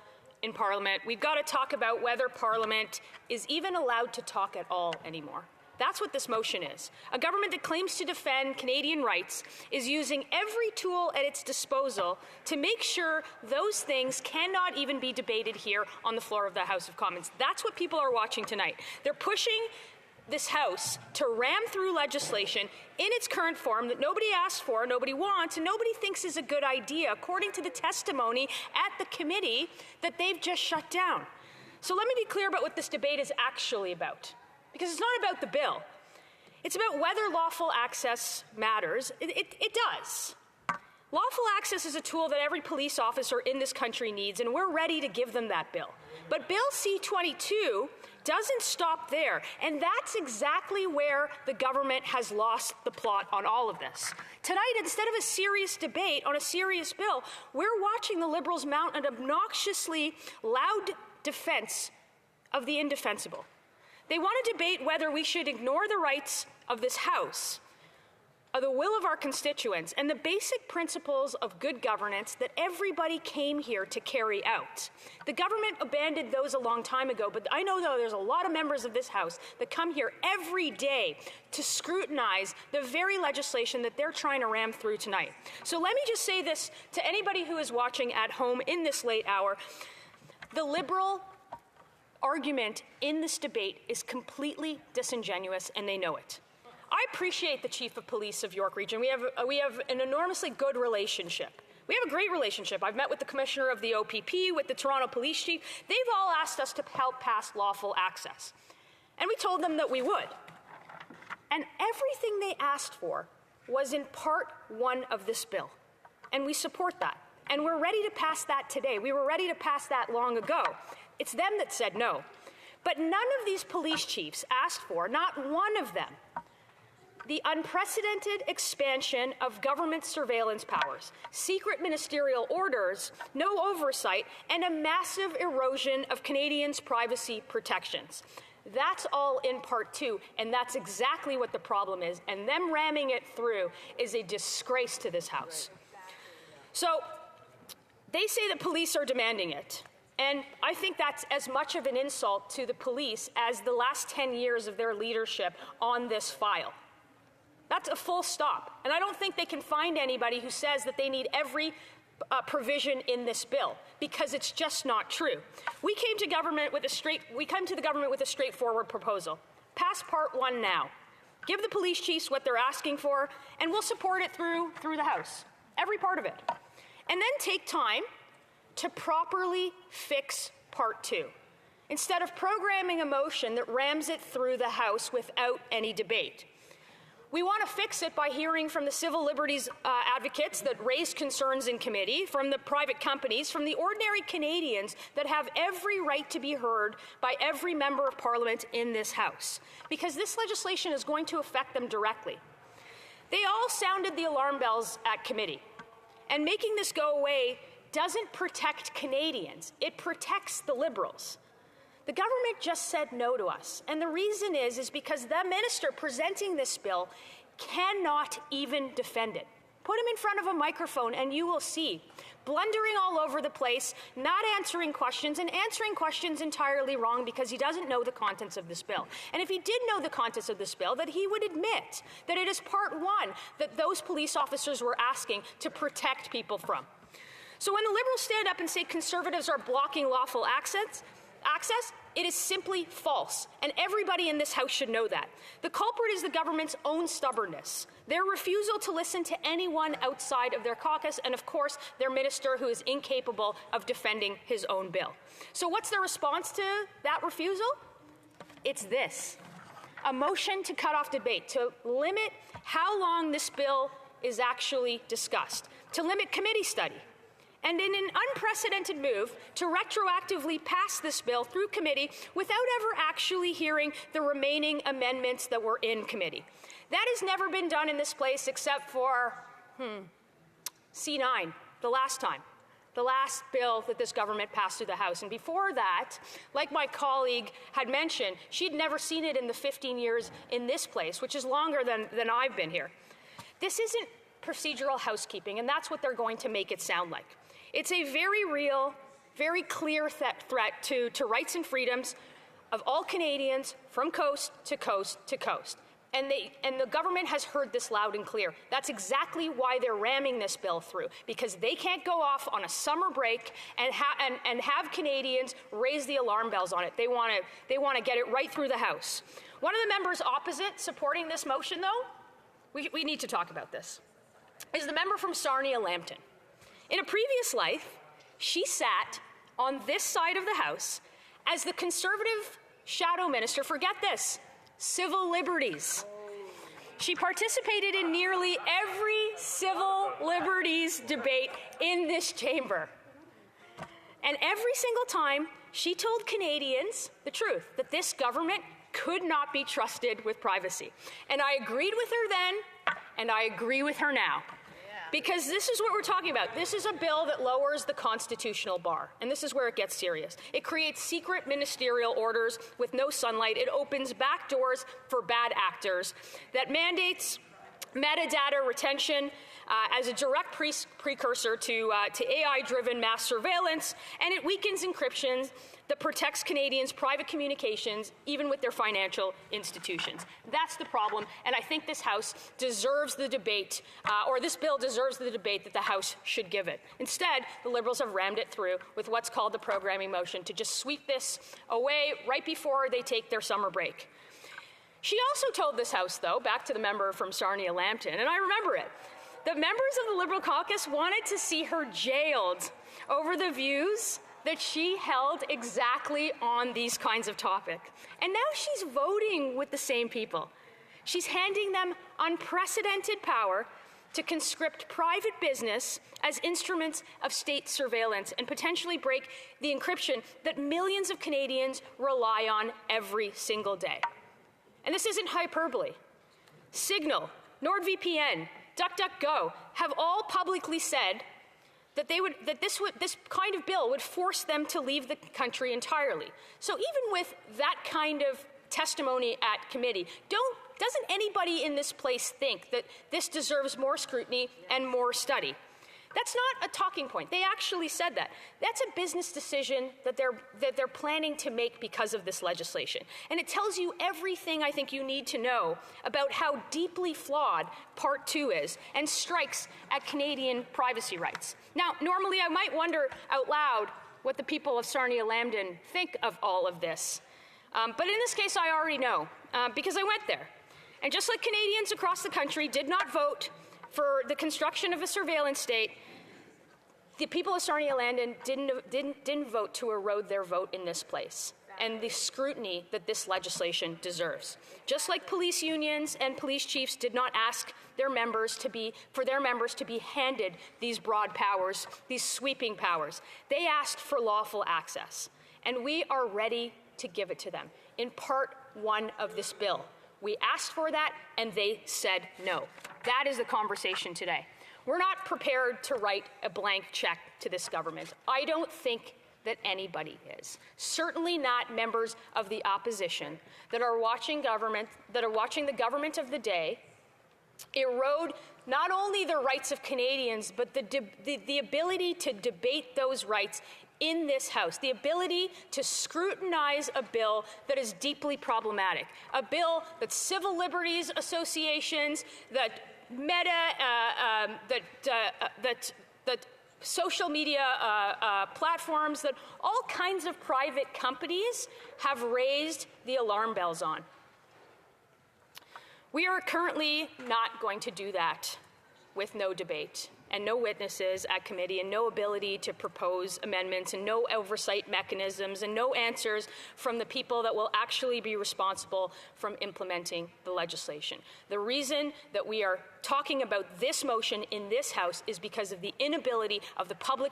in Parliament, we've got to talk about whether Parliament is even allowed to talk at all anymore. That's what this motion is. A government that claims to defend Canadian rights is using every tool at its disposal to make sure those things cannot even be debated here on the floor of the House of Commons. That's what people are watching tonight. They're pushing this House to ram through legislation in its current form that nobody asked for, nobody wants, and nobody thinks is a good idea, according to the testimony at the committee that they've just shut down. So let me be clear about what this debate is actually about. Because it's not about the bill. It's about whether lawful access matters. It does. Lawful access is a tool that every police officer in this country needs, and we're ready to give them that bill. But Bill C-22 doesn't stop there, and that's exactly where the government has lost the plot on all of this. Tonight, instead of a serious debate on a serious bill, we're watching the Liberals mount an obnoxiously loud defense of the indefensible. They want to debate whether we should ignore the rights of this House of the will of our constituents and the basic principles of good governance that everybody came here to carry out. The government abandoned those a long time ago, but I know, though, there's a lot of members of this House that come here every day to scrutinize the very legislation that they're trying to ram through tonight. So let me just say this to anybody who is watching at home in this late hour. The Liberal argument in this debate is completely disingenuous, and they know it. I appreciate the Chief of Police of York Region. We have an enormously good relationship. We have a great relationship. I've met with the Commissioner of the OPP, with the Toronto Police Chief. They've all asked us to help pass lawful access. And we told them that we would. And everything they asked for was in Part 1 of this bill. And we support that. And we're ready to pass that today. We were ready to pass that long ago. It's them that said no. But none of these police chiefs asked for, not one of them, the unprecedented expansion of government surveillance powers, secret ministerial orders, no oversight, and a massive erosion of Canadians' privacy protections. That's all in Part 2, and that's exactly what the problem is. And them ramming it through is a disgrace to this House. So they say that police are demanding it. And I think that's as much of an insult to the police as the last 10 years of their leadership on this file. That's a full stop. And I don't think they can find anybody who says that they need every provision in this bill, because it's just not true. We came to the government with a straightforward proposal. Pass Part 1 now. Give the police chiefs what they're asking for, and we'll support it through the House. Every part of it. And then take time to properly fix Part 2, instead of programming a motion that rams it through the House without any debate. We want to fix it by hearing from the civil liberties advocates that raised concerns in committee, from the private companies, from the ordinary Canadians that have every right to be heard by every member of Parliament in this House, because this legislation is going to affect them directly. They all sounded the alarm bells at committee, and making this go away doesn't protect Canadians. It protects the Liberals. The government just said no to us. And the reason is because the minister presenting this bill cannot even defend it. Put him in front of a microphone and you will see. Blundering all over the place, not answering questions, and answering questions entirely wrong because he doesn't know the contents of this bill. And if he did know the contents of this bill, that he would admit that it is Part 1 that those police officers were asking to protect people from. So when the Liberals stand up and say Conservatives are blocking lawful access, it is simply false, and everybody in this House should know that. The culprit is the government's own stubbornness, their refusal to listen to anyone outside of their caucus, and of course, their minister who is incapable of defending his own bill. So what's the response to that refusal? It's this: a motion to cut off debate, to limit how long this bill is actually discussed, to limit committee study, and in an unprecedented move to retroactively pass this bill through committee without ever actually hearing the remaining amendments that were in committee. That has never been done in this place except for C9, the last time, the last bill that this government passed through the House. And before that, like my colleague had mentioned, she'd never seen it in the 15 years in this place, which is longer than I've been here. This isn't procedural housekeeping, and that's what they're going to make it sound like. It's a very real, very clear threat to rights and freedoms of all Canadians from coast to coast to coast. And the government has heard this loud and clear. That's exactly why they're ramming this bill through, because they can't go off on a summer break and have Canadians raise the alarm bells on it. They want to get it right through the House. One of the members opposite supporting this motion, though, we need to talk about this, is the member from Sarnia-Lambton. In a previous life, she sat on this side of the House as the Conservative shadow minister, forget this, civil liberties. She participated in nearly every civil liberties debate in this chamber. And every single time, she told Canadians the truth, that this government could not be trusted with privacy. And I agreed with her then, and I agree with her now. Because this is what we're talking about. This is a bill that lowers the constitutional bar, and this is where it gets serious. It creates secret ministerial orders with no sunlight. It opens back doors for bad actors that mandates metadata retention as a direct precursor to AI-driven mass surveillance, and it weakens encryption that protects Canadians' private communications, even with their financial institutions. That's the problem, and I think this House deserves the debate, or this bill deserves the debate that the House should give it. Instead, the Liberals have rammed it through with what's called the programming motion to just sweep this away right before they take their summer break. She also told this House, though, back to the member from Sarnia-Lambton, and I remember it, that members of the Liberal caucus wanted to see her jailed over the views that she held exactly on these kinds of topics. And now she's voting with the same people. She's handing them unprecedented power to conscript private business as instruments of state surveillance and potentially break the encryption that millions of Canadians rely on every single day. And this isn't hyperbole. Signal, NordVPN, DuckDuckGo have all publicly said that this kind of bill would force them to leave the country entirely. So even with that kind of testimony at committee, doesn't anybody in this place think that this deserves more scrutiny and more study? That's not a talking point. They actually said that. That's a business decision that they're planning to make because of this legislation. And it tells you everything I think you need to know about how deeply flawed Part 2 is and strikes at Canadian privacy rights. Now, normally I might wonder out loud what the people of Sarnia-Lambton think of all of this. But in this case, I already know because I went there. And just like Canadians across the country did not vote for the construction of a surveillance state, the people of Sarnia-Lambton didn't vote to erode their vote in this place and the scrutiny that this legislation deserves. Just like police unions and police chiefs did not ask their members to be handed these broad powers, these sweeping powers. They asked for lawful access, and we are ready to give it to them in Part 1 of this bill. We asked for that, and they said no. That is the conversation today. We're not prepared to write a blank check to this government. I don't think that anybody is. Certainly not members of the opposition that are watching the government of the day erode not only the rights of Canadians, but the ability to debate those rights in this House, the ability to scrutinize a bill that is deeply problematic, a bill that civil liberties associations, that that social media platforms, that all kinds of private companies have raised the alarm bells on. We are currently not going to do that with no debate and no witnesses at committee and no ability to propose amendments and no oversight mechanisms and no answers from the people that will actually be responsible from implementing the legislation. The reason that we are talking about this motion in this House is because of the inability of the public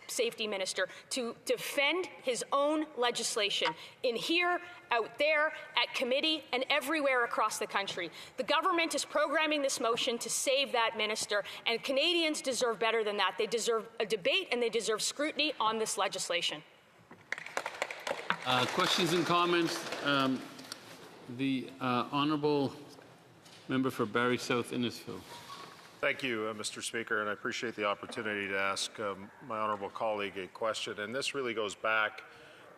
safety minister to defend his own legislation in here, out there, at committee, and everywhere across the country. The government is programming this motion to save that minister, and Canadians deserve better than that. They deserve a debate and they deserve scrutiny on this legislation. Questions and comments? The Honourable Member for Barrie South Innisfil. Thank you, Mr. Speaker, and I appreciate the opportunity to ask my honourable colleague a question. And this really goes back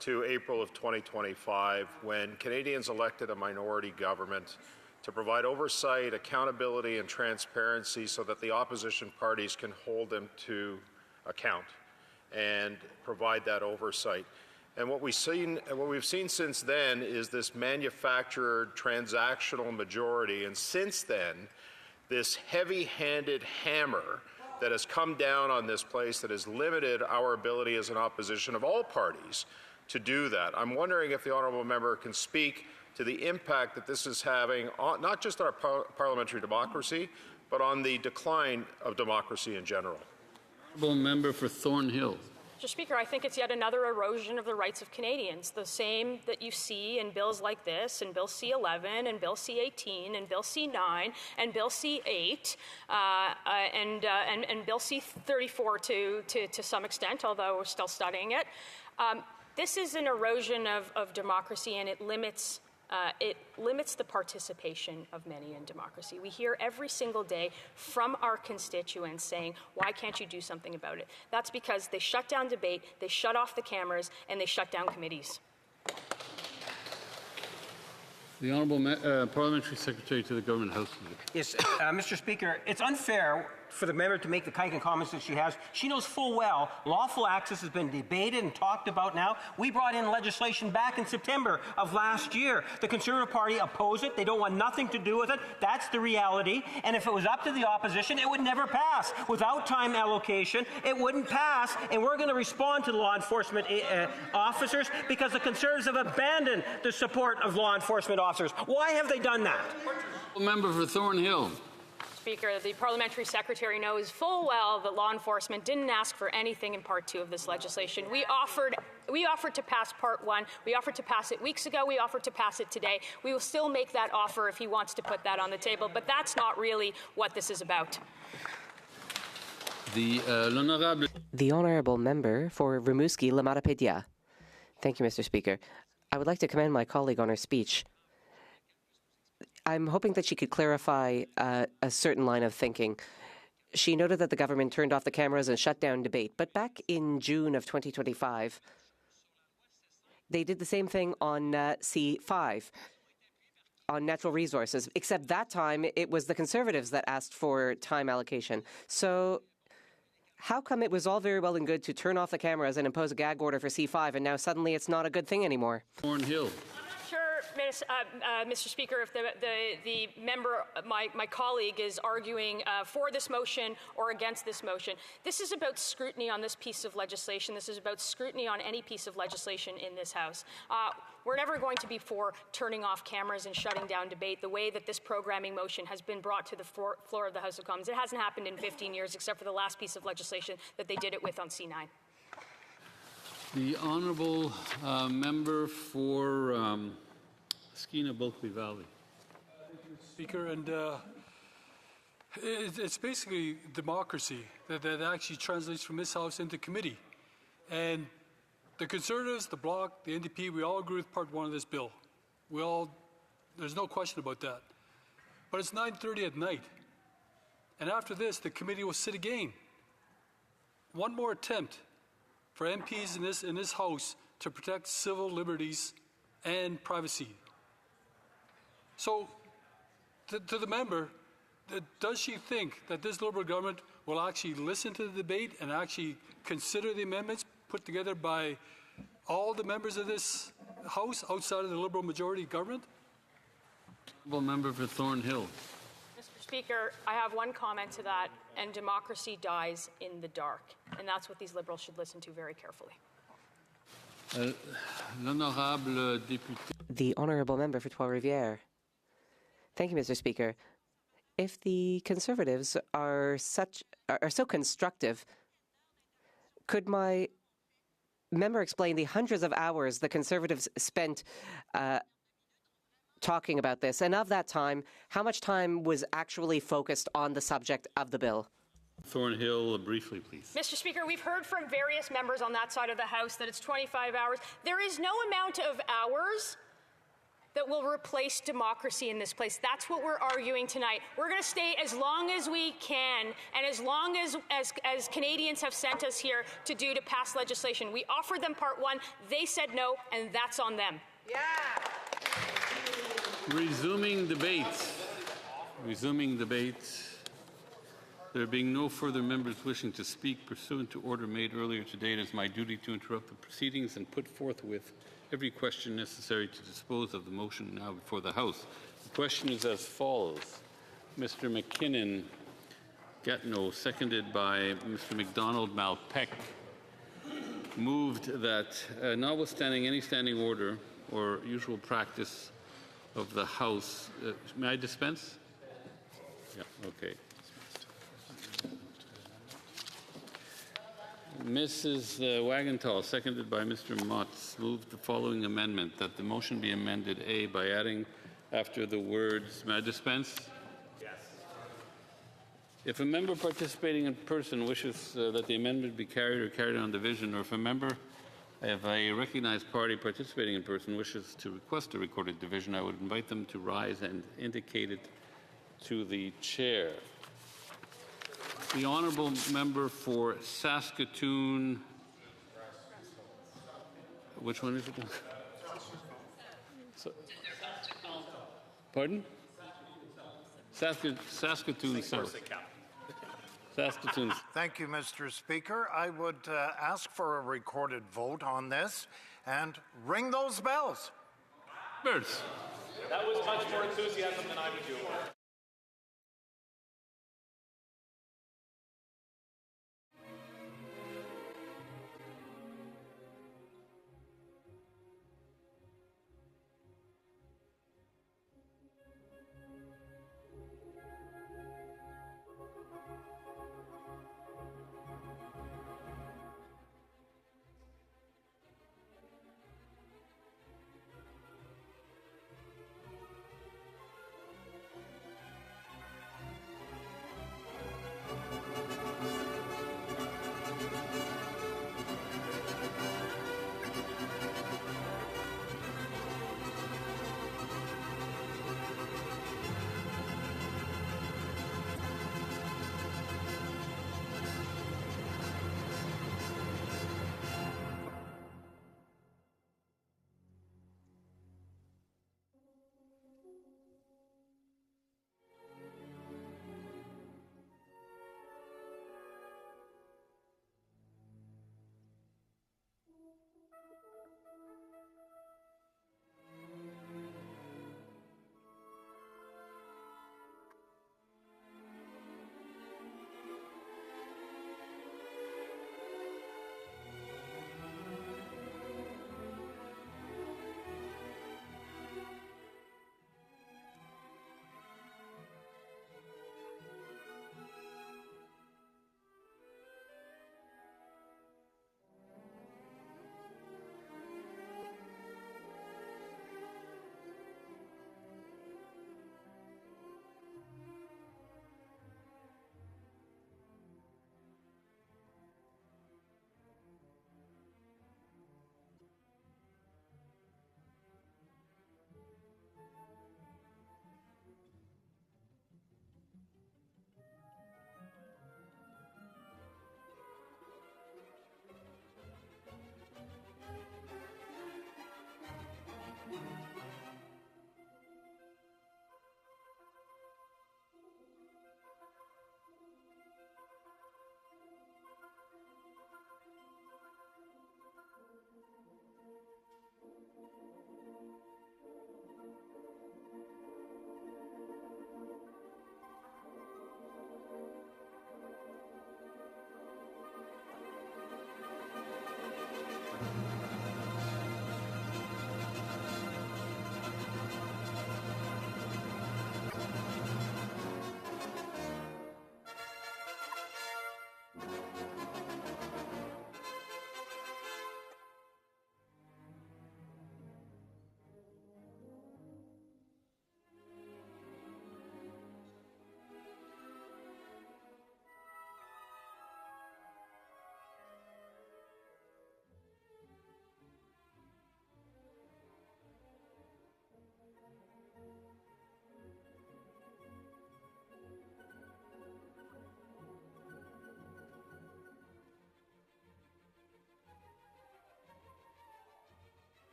to April of 2025, when Canadians elected a minority government to provide oversight, accountability, and transparency so that the opposition parties can hold them to account and provide that oversight. And what we've seen since then is this manufactured transactional majority, and since then, this heavy-handed hammer that has come down on this place that has limited our ability as an opposition of all parties to do that. I'm wondering if the honourable member can speak to the impact that this is having on not just our parliamentary democracy, but on the decline of democracy in general. Honourable Member for Thornhill. Mr. Speaker, I think it's yet another erosion of the rights of Canadians, the same that you see in bills like this, and Bill C-11, and Bill C-18, and Bill C-9, and Bill C-8, and Bill C-34 to some extent, although we're still studying it. This is an erosion of democracy, and it limits it limits the participation of many in democracy. We hear every single day from our constituents saying, why can't you do something about it? That's because they shut down debate, they shut off the cameras, and they shut down committees. The Honourable Parliamentary Secretary to the Government House Leader. Yes, Mr. Speaker, it's unfair for the member to make the kind of comments that she has. She knows full well lawful access has been debated and talked about now. We brought in legislation back in September of last year. The Conservative Party opposed it. They don't want nothing to do with it. That's the reality. And if it was up to the opposition, it would never pass. Without time allocation, it wouldn't pass. And we're going to respond to the law enforcement officers because the Conservatives have abandoned the support of law enforcement officers. Why have they done that? Member for Thornhill. Speaker, the parliamentary secretary knows full well that law enforcement didn't ask for anything in Part 2 of this legislation. We offered to pass Part 1. We offered to pass it weeks ago. We offered to pass it today. We will still make that offer if he wants to put that on the table, but that's not really what this is about. The Honourable Member for Rimouski-Lamatapedia. Thank you, Mr. Speaker. I would like to commend my colleague on her speech. I'm hoping that she could clarify a certain line of thinking. She noted that the government turned off the cameras and shut down debate, but back in June of 2025, they did the same thing on C5, on natural resources, except that time it was the Conservatives that asked for time allocation. So how come it was all very well and good to turn off the cameras and impose a gag order for C5, and now suddenly it's not a good thing anymore? Thornhill. Mr. Speaker, if the member, my colleague, is arguing for this motion or against this motion, this is about scrutiny on this piece of legislation. This is about scrutiny on any piece of legislation in this House. We're never going to be for turning off cameras and shutting down debate the way that this programming motion has been brought to the floor of the House of Commons. It hasn't happened in 15 years, except for the last piece of legislation that they did it with on C9. The Honourable Member for Skeena-Bulkley Valley. Speaker, and it's basically democracy that actually translates from this House into committee. And the Conservatives, the Bloc, the NDP, we all agree with Part 1 of this bill. There's no question about that. But it's 9:30 at night. And after this, the committee will sit again. One more attempt for MPs in this House to protect civil liberties and privacy. So, to the member, does she think that this Liberal government will actually listen to the debate and actually consider the amendments put together by all the members of this House outside of the Liberal majority government? Member for Thornhill. Mr. Speaker, I have one comment to that, and democracy dies in the dark. And that's what these Liberals should listen to very carefully. L'honorable député. The Honourable Member for Trois-Rivières. Thank you, Mr. Speaker. If the Conservatives are so constructive, could my member explain the hundreds of hours the Conservatives spent talking about this? And of that time, how much time was actually focused on the subject of the bill? Thornhill, briefly, please. Mr. Speaker, we've heard from various members on that side of the House that it's 25 hours. There is no amount of hours that will replace democracy in this place. That's what we're arguing tonight. We're going to stay as long as we can, and as long as Canadians have sent us here to pass legislation. We offered them Part 1, they said no, and that's on them. Yeah. Resuming debate. There being no further members wishing to speak pursuant to order made earlier today, it is my duty to interrupt the proceedings and put forthwith every question necessary to dispose of the motion now before the House. The question is as follows. Mr. McKinnon Gatineau, seconded by Mr. MacDonald Malpeck, moved that notwithstanding any standing order or usual practice of the House, may I dispense? Yeah, okay. Mrs. Wagenthal, seconded by Mr. Motz, moved the following amendment, that the motion be amended, A, by adding after the words, may I dispense? Yes. If a member participating in person wishes that the amendment be carried or carried on division, or if a member If a recognized party participating in person wishes to request a recorded division, I would invite them to rise and indicate it to the chair. The honourable member for Saskatoon. Which one is it? Pardon? Saskatoon South. Saskatoon. Thank you, Mr. Speaker. I would ask for a recorded vote on this and ring those bells. Birds. That was much more enthusiasm than I would do.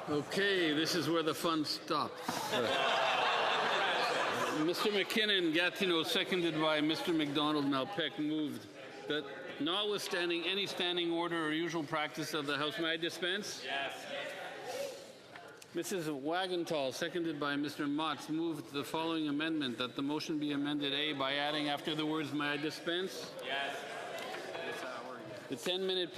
Okay, this is where the fun stops. Mr. McKinnon, Gatineau, seconded by Mr. MacDonald Malpeque, moved that notwithstanding any standing order or usual practice of the House, may I dispense? Yes. Mrs. Wagentall, seconded by Mr. Motz, moved the following amendment, that the motion be amended A by adding after the words, may I dispense? Yes. The 10-minute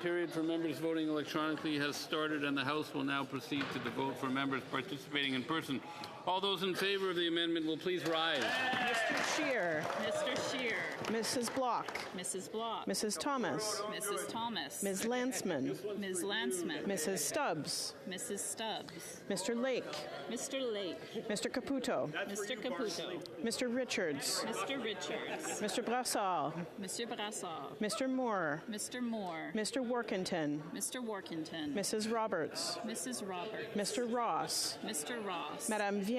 period for members voting electronically has started, and the House will now proceed to the vote for members participating in person. All those in favor of the amendment will please rise. Mr. Scheer. Mr. Scheer. Mrs. Block. Mrs. Block. Mrs. Thomas. Mrs. Thomas. Ms. Landsman. Ms. Landsman. Mrs. Stubbs. Mrs. Stubbs. Mr. Lake. Mr. Lake. Mr. Caputo. Mr. Caputo. Mr. Richards. Mr. Richards. Mr. Brassard. Mr. Brassard. Mr. Moore. Mr. Moore. Mr. Workington. Mr. Workington. Mrs. Roberts. Mrs. Roberts. Mr. Ross. Mr. Ross. Madame Vien.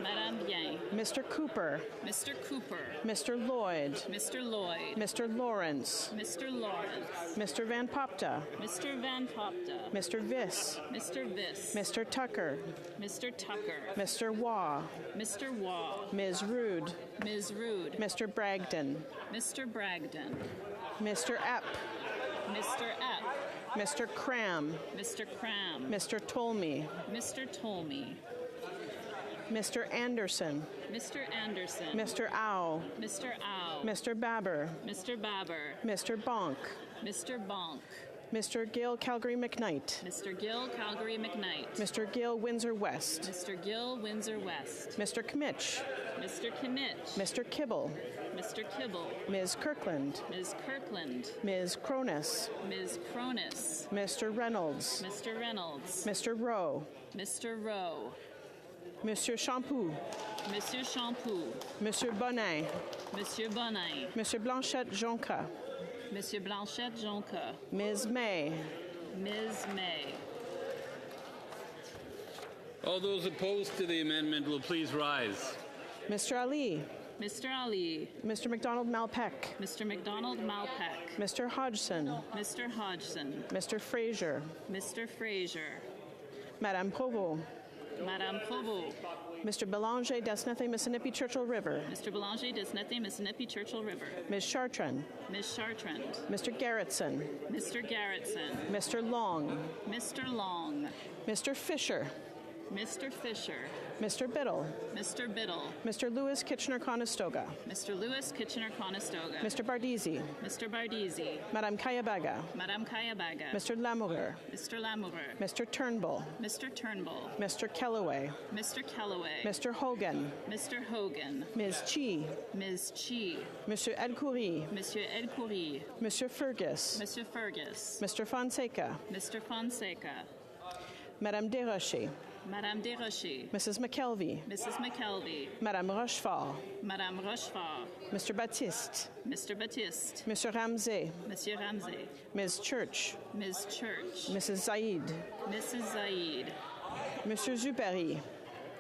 Madame Bien. Mr. Cooper. Mr. Cooper. Mr. Lloyd. Mr. Lloyd. Mr. Lawrence. Mr. Lawrence. Mr. Van Popta. Mr. Van Popta. Mr. Viss. Mr. Viss. Mr. Tucker. Mr. Tucker. Mr. Waugh. Mr. Waugh. Ms. Rude. Ms. Rude. Mr. Bragdon. Mr. Bragdon. Mr. Epp. Mr. Epp. Mr. Cram. Mr. Cram. Mr. Tolmie. Mr. Tolmie. Mr. Anderson. Mr. Anderson. Mr. Au. Mr. Au. Mr. Babber. Mr. Babber. Mr. Bonk. Mr. Bonk. Mr. Gill Calgary McKnight. Mr. Gill Calgary McKnight. Mr. Gill Windsor West. Mr. Gill Windsor West. Mr. Kmitch. Mr. Kmitch. Mr. Kibble. Mr. Kibble. Ms. Kirkland. Ms. Kirkland. Ms. Cronus. Ms. Cronus. Mr. Reynolds. Mr. Reynolds. Mr. Rowe. Mr. Rowe. Monsieur Champoux. Monsieur Champoux. Monsieur Bonin. Monsieur Bonin. Monsieur Blanchette Jonca. Monsieur Blanchette Jonca. Ms. May. Ms. May. All those opposed to the amendment will please rise. Mr. Ali. Mr. Ali. Mr. MacDonald Malpeque. Mr. MacDonald Malpeque. Mr. Hodgson. Mr. Hodgson. Mr. Fraser. Mr. Fraser. Madame Provost. Madame Provost. Mr. Belanger, Desnethe, Mississippi, Churchill River. Mr. Belanger, Desnethe, Mississippi, Churchill River. Ms. Chartrand. Ms. Chartrand. Mr. Garrettson. Mr. Garrettson. Mr. Long. Mr. Long. Mr. Fisher. Mr. Fisher. Mr. Biddle. Mr. Biddle. Mr. Lewis Kitchener-Conestoga. Mr. Lewis Kitchener-Conestoga. Mr. Bardisi. Mr. Bardisi. Madame Kayabaga. Madame Kayabaga. Mr. Lamoureux. Mr. Lamoureux. Mr. Turnbull. Mr. Turnbull. Mr. Kellaway. Mr. Kellaway. Mr. Hogan. Mr. Hogan. Ms. Chi. Ms. Chi. Monsieur Elcoury. Monsieur Elcoury. Monsieur Fergus. Monsieur Fergus. Mr. Fonseca. Mr. Fonseca. Madame Desrochers. Madame Desrochers. Mrs. McKelvey. Mrs. McKelvey. Madame Rochefort. Madame Rochefort. Mr. Baptiste. Mr. Baptiste. Monsieur Ramsey. Monsieur Ramsey. Ms. Church. Ms. Church. Mrs. Zaid. Mrs. Zaid. Monsieur Zuberi.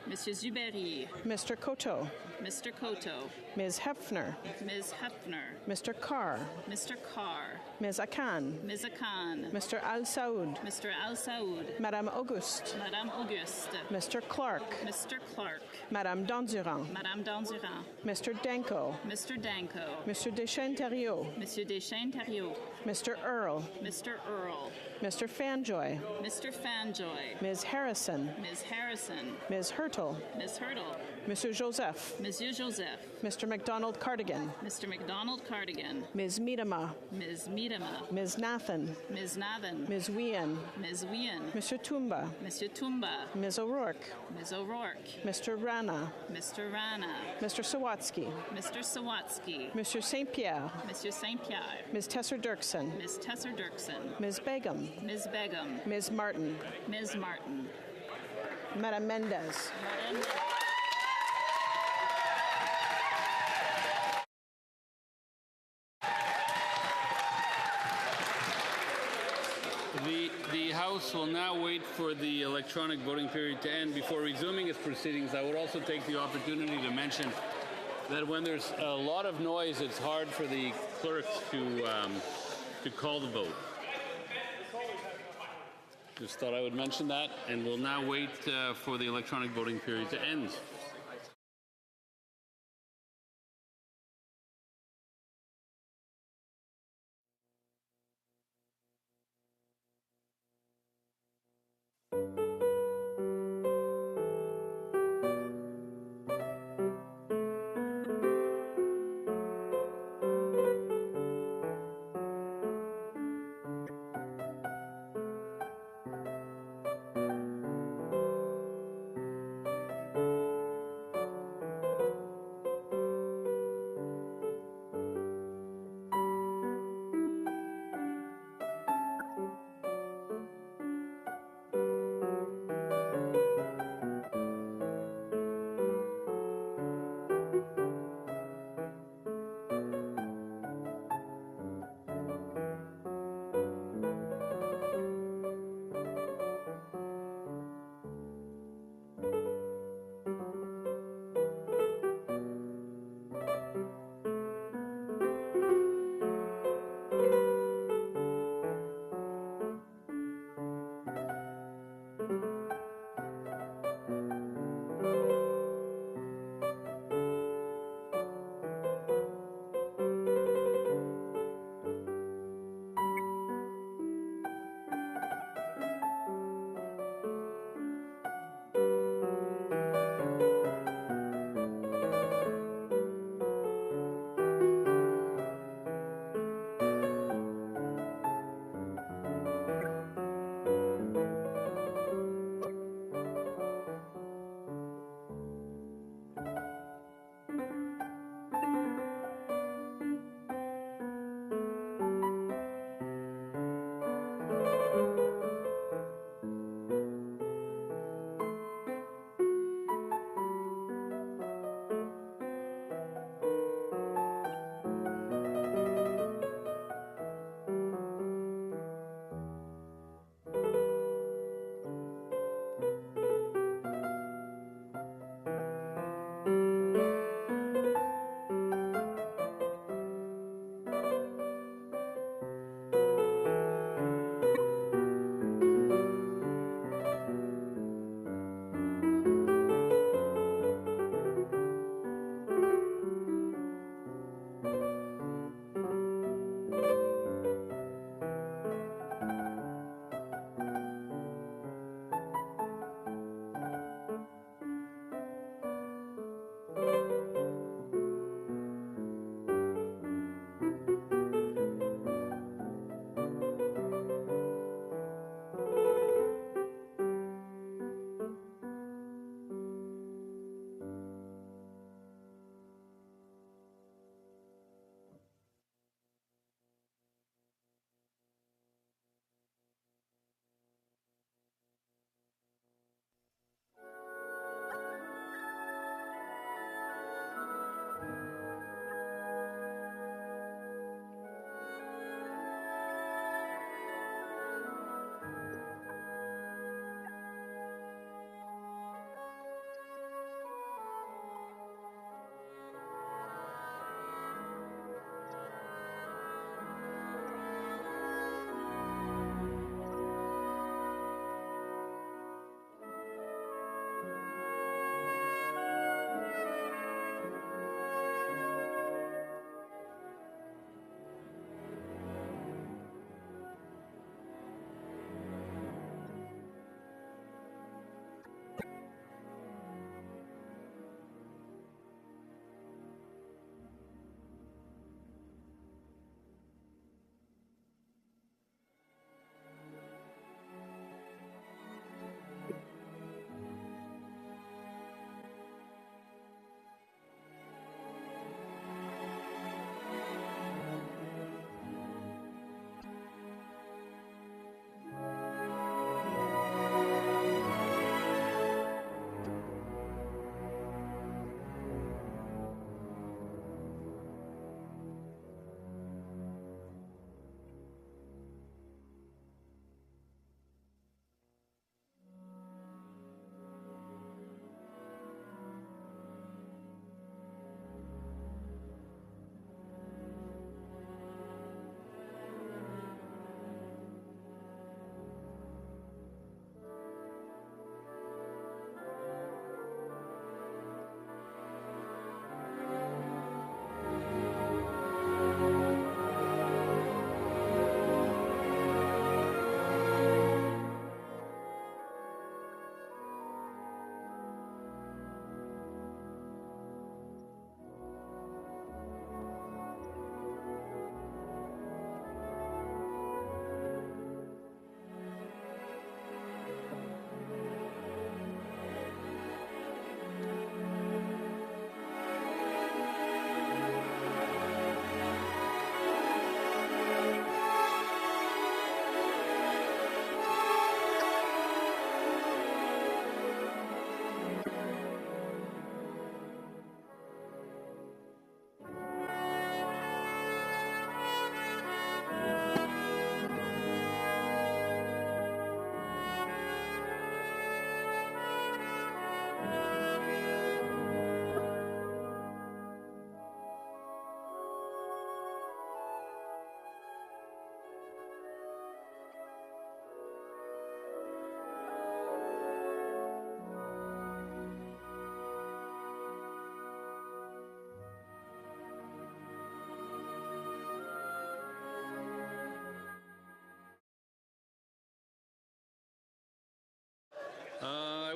Monsieur Zuberi. Mr. Koto. Mr. Koto. Ms. Hefner. Ms. Hefner. Mr. Carr. Mr. Carr. Ms. Akan. Ms. Akan. Mr. Al Saoud. Mr. Al Saoud. Madame Auguste. Madame Auguste. Mr. Clark. Mr. Clark. Madame Dandurand. Madame Dandurand. Mr. Danko. Mr. Danko. Mr. Deschênes-Thériault. Monsieur Deschênes-Thériault. Mr. Earl. Mr. Earl. Mr. Fanjoy. Mr. Fanjoy. Ms. Harrison. Ms. Harrison. Ms. Hurtle. Ms. Hurtle. Monsieur Joseph. Monsieur Joseph. Mr. MacDonald Cardigan. Mr. MacDonald Cardigan. Ms. Miedema. Ms. Miedema. Ms. Nathan. Ms. Nathan. Ms. Wien. Ms. Wien. Monsieur Tumba. Monsieur Tumba. Ms. O'Rourke. Ms. O'Rourke. Mr. Rana. Mr. Rana. Mr. Sawatsky. Mr. Sawatsky. Monsieur St. Pierre. Monsieur St. Pierre. Ms. Tesser-Dirksen. Ms. Tesser-Dirksen. Ms. Begum. Ms. Begum. Ms. Martin. Ms. Martin. Madame Mendez. Madame The House will now wait for the electronic voting period to end before resuming its proceedings. I would also take the opportunity to mention that when there's a lot of noise, it's hard for the clerks to call the vote. Just thought I would mention that, and we'll now wait for the electronic voting period to end.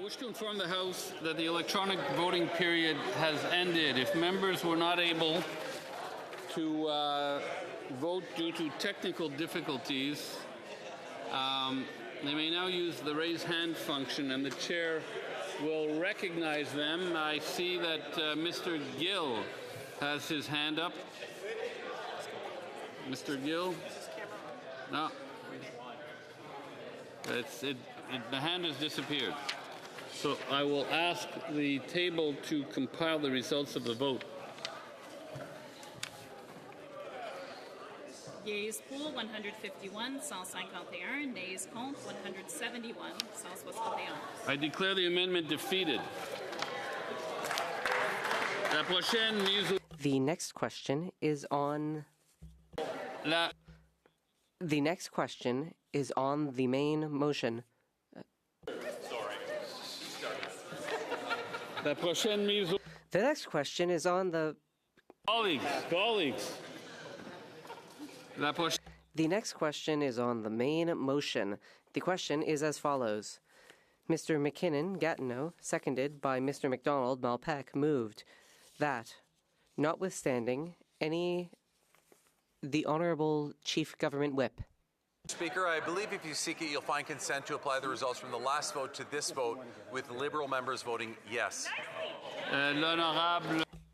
wish to inform the House that the electronic voting period has ended. If members were not able to vote due to technical difficulties, they may now use the raise hand function, and the chair will recognize them. I see that Mr. Gill has his hand up. Mr. Gill? No. The hand has disappeared. So I will ask the table to compile the results of the vote. Yeas pour 151, 151. Nays contre 171, 171. I declare the amendment defeated. La prochaine mise au... The next question is on... The next question is on the main motion. La prochaine mise au... The next question is on the... Colleagues. The next question is on the main motion. The question is as follows. Mr. McKinnon, Gatineau, seconded by Mr. MacDonald, Malpeque, moved that, notwithstanding the Honourable Chief Government Whip. Speaker, I believe if you seek it, you'll find consent to apply the results from the last vote to this vote, with Liberal members voting yes.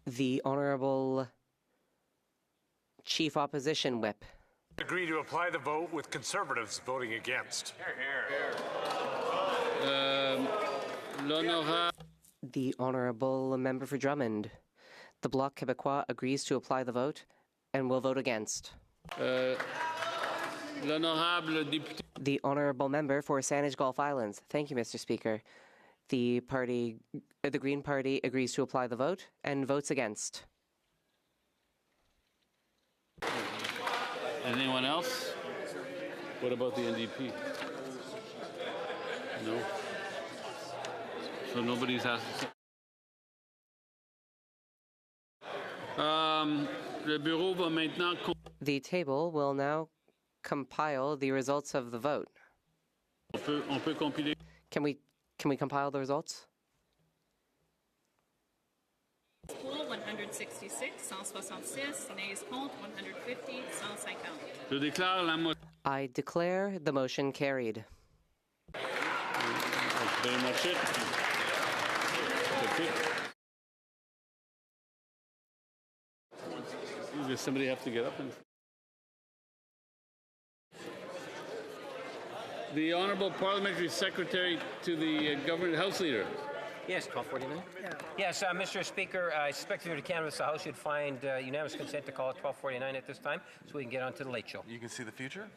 The Honourable Chief Opposition Whip. Agree to apply the vote with Conservatives voting against. The Honourable Member for Drummond. The Bloc Québécois agrees to apply the vote and will vote against. The Honourable Member for Saanich Gulf Islands. Thank you, Mr. Speaker. The Green Party agrees to apply the vote and votes against. Anyone else? What about the NDP? No? So nobody's asked. The table will now compile the results of the vote. Can we compile the results? Pour 166, 166. Nays contre 150, 150. I declare the motion carried. That's very much it. Does somebody have to get up? The Honourable Parliamentary Secretary to the Government House Leader. Yes, 1249. Yes, Mr. Speaker, I suspect through the canvas the House should find unanimous consent to call it 1249 at this time, so we can get on to the late show. You can see the future?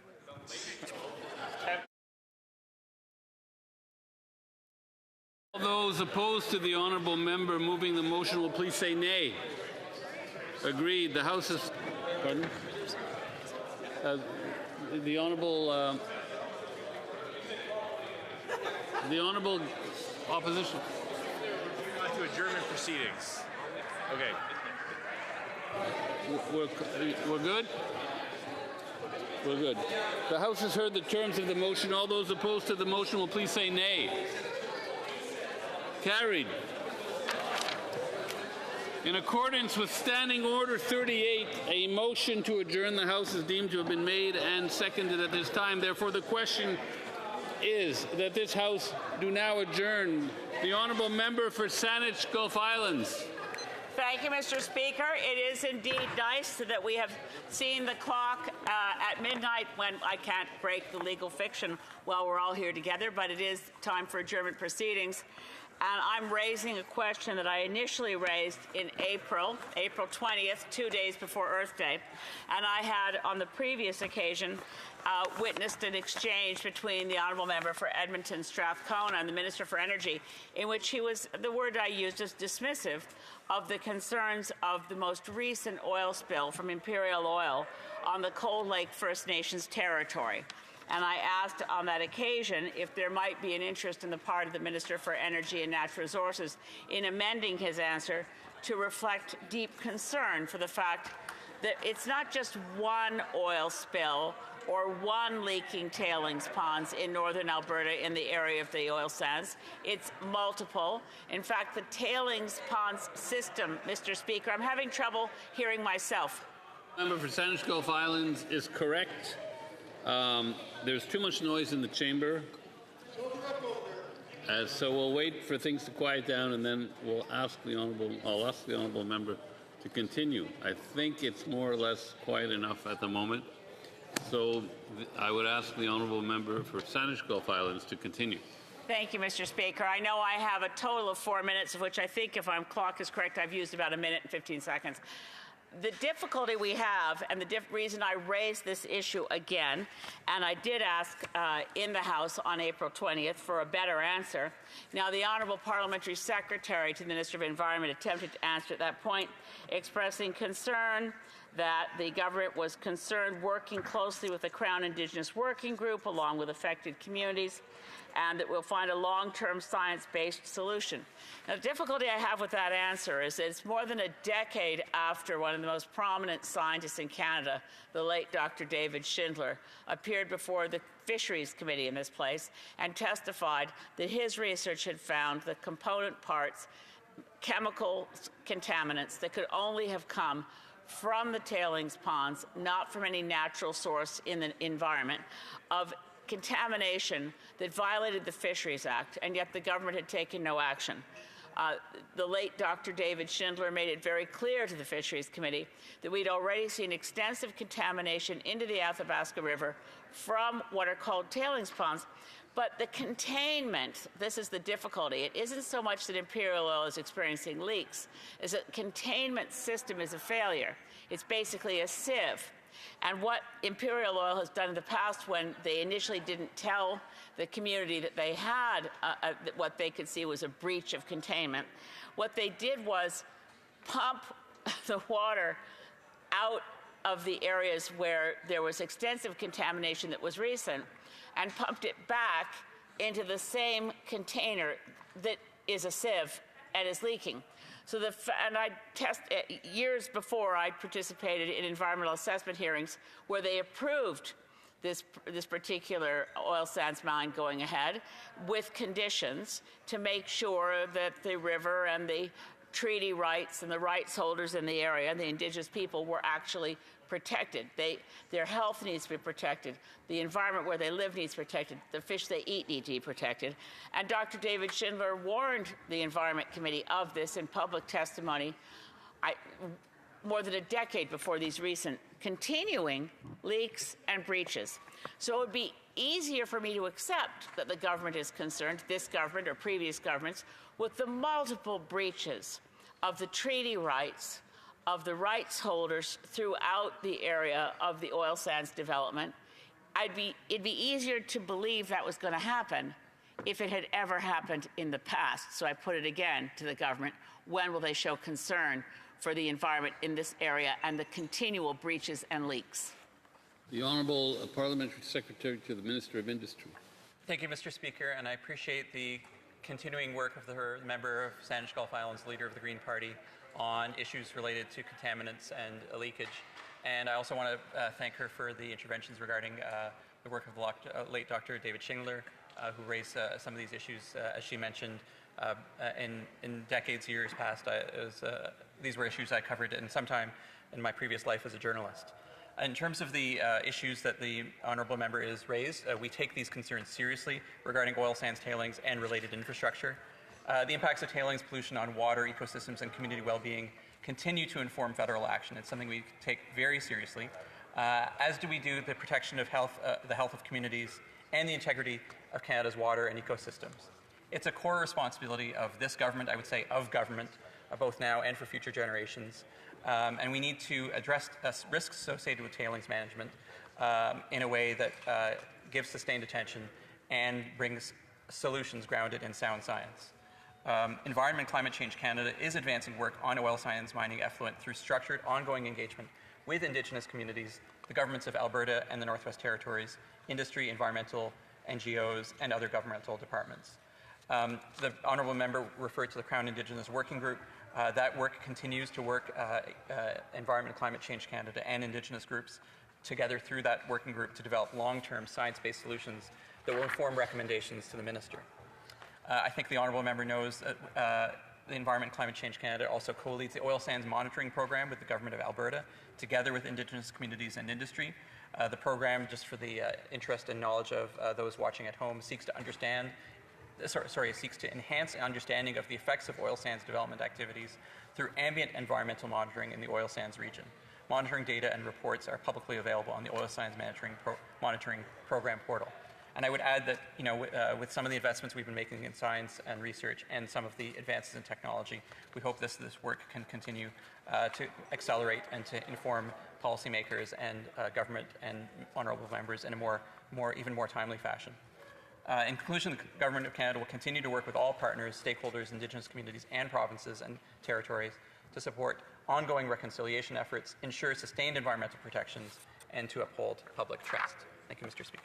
All those opposed to the Honourable Member moving the motion will please say nay. Agreed. The House is... Pardon? The Honourable... the Honourable Opposition. To adjournment proceedings. Okay. We're good? We're good. The House has heard the terms of the motion. All those opposed to the motion will please say nay. Carried. In accordance with Standing Order 38, a motion to adjourn the House is deemed to have been made and seconded at this time. Therefore, the question is that this House do now adjourn. The Honourable Member for Saanich Gulf Islands. Thank you, Mr. Speaker. It is indeed nice that we have seen the clock at midnight when I can't break the legal fiction while we're all here together, but it is time for adjournment proceedings. And I'm raising a question that I initially raised in April 20th, 2 days before Earth Day. And I had, on the previous occasion, witnessed an exchange between the Honourable Member for Edmonton Strathcona and the Minister for Energy, in which he was, the word I used is dismissive of the concerns of the most recent oil spill from Imperial Oil on the Cold Lake First Nations territory. And I asked on that occasion if there might be an interest in the part of the Minister for Energy and Natural Resources in amending his answer to reflect deep concern for the fact that it's not just one oil spill or one leaking tailings ponds in northern Alberta in the area of the oil sands. It's multiple. In fact, the tailings ponds system, Mr. Speaker, I'm having trouble hearing myself. Member for Sandwich Gulf Islands is correct. There's too much noise in the chamber. So we'll wait for things to quiet down, and then I'll ask the honourable member to continue. I think it's more or less quiet enough at the moment. So I would ask the honourable member for Sandwich Gulf Islands to continue. Thank you, Mr. Speaker. I know I have a total of 4 minutes, of which I think, if my clock is correct, I've used about 1 minute and 15 seconds. The difficulty we have, and the reason I raised this issue again, and I did ask in the House on April 20th for a better answer. Now, the Honourable Parliamentary Secretary to the Minister of Environment attempted to answer at that point, expressing concern that the government was concerned working closely with the Crown Indigenous Working Group along with affected communities, and that we'll find a long-term science-based solution. Now, the difficulty I have with that answer is that it's more than a decade after one of the most prominent scientists in Canada, the late Dr. David Schindler, appeared before the Fisheries Committee in this place and testified that his research had found the component parts, chemical contaminants that could only have come from the tailings ponds, not from any natural source in the environment, of contamination that violated the Fisheries Act, and yet the government had taken no action. The late Dr. David Schindler made it very clear to the Fisheries Committee that we'd already seen extensive contamination into the Athabasca River from what are called tailings ponds. But the containment, this is the difficulty. It isn't so much that Imperial Oil is experiencing leaks, as that containment system is a failure. It's basically a sieve. And what Imperial Oil has done in the past, when they initially didn't tell the community that they had what they could see was a breach of containment, what they did was pump the water out of the areas where there was extensive contamination that was recent and pumped it back into the same container that is a sieve and is leaking. So years before, I participated in environmental assessment hearings where they approved this particular oil sands mine going ahead with conditions to make sure that the river and the treaty rights and the rights holders in the area and the Indigenous people were actually protected. Their health needs to be protected. The environment where they live needs protected. The fish they eat need to be protected. And Dr. David Schindler warned the Environment Committee of this in public testimony more than a decade before these recent continuing leaks and breaches. So it would be easier for me to accept that the government is concerned, this government or previous governments, with the multiple breaches of the treaty rights of the rights holders throughout the area of the oil sands development. It'd be easier to believe that was going to happen if it had ever happened in the past. So I put it again to the government: when will they show concern for the environment in this area and the continual breaches and leaks? The Honourable Parliamentary Secretary to the Minister of Industry. Thank you, Mr. Speaker, and I appreciate the continuing work of the member of Sandwich Gulf Islands, leader of the Green Party, on issues related to contaminants and leakage. And I also want to thank her for the interventions regarding the work of the late Dr. David Schindler, who raised some of these issues, as she mentioned, in years past. These were issues I covered in some time in my previous life as a journalist. In terms of the issues that the honourable member is raised, we take these concerns seriously regarding oil sands tailings and related infrastructure. The impacts of tailings pollution on water, ecosystems, and community well-being continue to inform federal action. It's something we take very seriously, as do we do the protection of the health of communities and the integrity of Canada's water and ecosystems. It's a core responsibility of this government, I would say of government, both now and for future generations. And we need to address risks associated with tailings management in a way that gives sustained attention and brings solutions grounded in sound science. Environment and Climate Change Canada is advancing work on oil sands mining effluent through structured, ongoing engagement with Indigenous communities, the governments of Alberta and the Northwest Territories, industry, environmental, NGOs, and other governmental departments. The honourable member referred to the Crown Indigenous Working Group. That work continues to work Environment and Climate Change Canada and Indigenous groups together through that working group to develop long-term science-based solutions that will inform recommendations to the Minister. I think the Honourable Member knows that the Environment and Climate Change Canada also co-leads the oil sands monitoring program with the Government of Alberta, together with Indigenous communities and industry. The program, just for the interest and knowledge of those watching at home, seeks to enhance understanding of the effects of oil sands development activities through ambient environmental monitoring in the oil sands region. Monitoring data and reports are publicly available on the Oil Sands Monitoring Program portal. And I would add that, with some of the investments we've been making in science and research and some of the advances in technology, we hope this work can continue to accelerate and to inform policymakers and government and honourable members in a even more timely fashion. In conclusion, the Government of Canada will continue to work with all partners, stakeholders, Indigenous communities and provinces and territories to support ongoing reconciliation efforts, ensure sustained environmental protections, and to uphold public trust. Thank you, Mr. Speaker.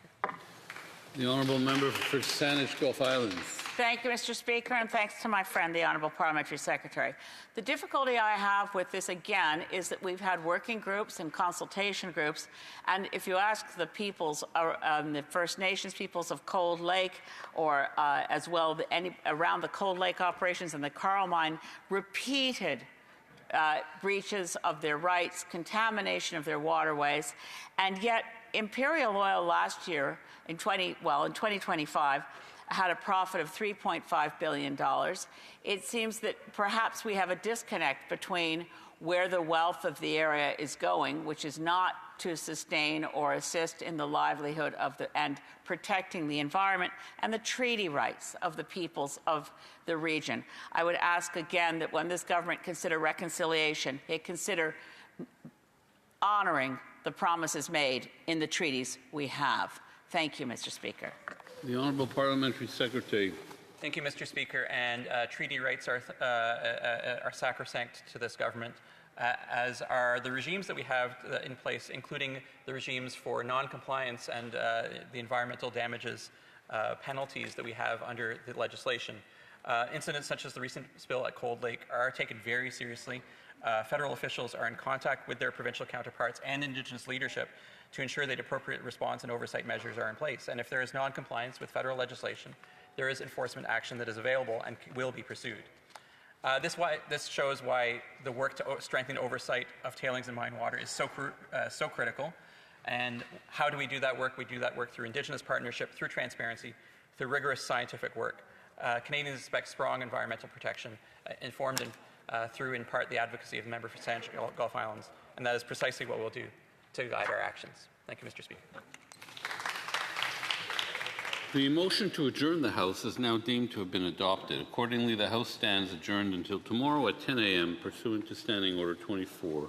The Honourable Member for Saanich Gulf Islands. Thank you, Mr. Speaker, and thanks to my friend, the Honourable Parliamentary Secretary. The difficulty I have with this, again, is that we've had working groups and consultation groups, and if you ask the peoples, the First Nations peoples of Cold Lake, or as well around the Cold Lake operations and the Carl Mine, repeated breaches of their rights, contamination of their waterways, and yet Imperial Oil last year, in 2025, had a profit of $3.5 billion. It seems that perhaps we have a disconnect between where the wealth of the area is going, which is not to sustain or assist in the livelihood and protecting the environment and the treaty rights of the peoples of the region. I would ask again that when this government consider reconciliation, it consider honoring the promises made in the treaties we have. Thank you, Mr. Speaker. The Honourable Parliamentary Secretary. Thank you, Mr. Speaker. And treaty rights are sacrosanct to this government, as are the regimes that we have in place, including the regimes for non-compliance and the environmental damages penalties that we have under the legislation. Incidents such as the recent spill at Cold Lake are taken very seriously. Federal officials are in contact with their provincial counterparts and Indigenous leadership to ensure that appropriate response and oversight measures are in place. And if there is non-compliance with federal legislation, there is enforcement action that is available and will be pursued. This shows why the work to strengthen oversight of tailings and mine water is so critical. And how do we do that work? We do that work through Indigenous partnership, through transparency, through rigorous scientific work. Canadians expect strong environmental protection, informed through, in part, the advocacy of the member for Saanich Gulf Islands, and that is precisely what we'll do to guide our actions. Thank you, Mr. Speaker. The motion to adjourn the House is now deemed to have been adopted. Accordingly, the House stands adjourned until tomorrow at 10 a.m. pursuant to Standing Order 24-1.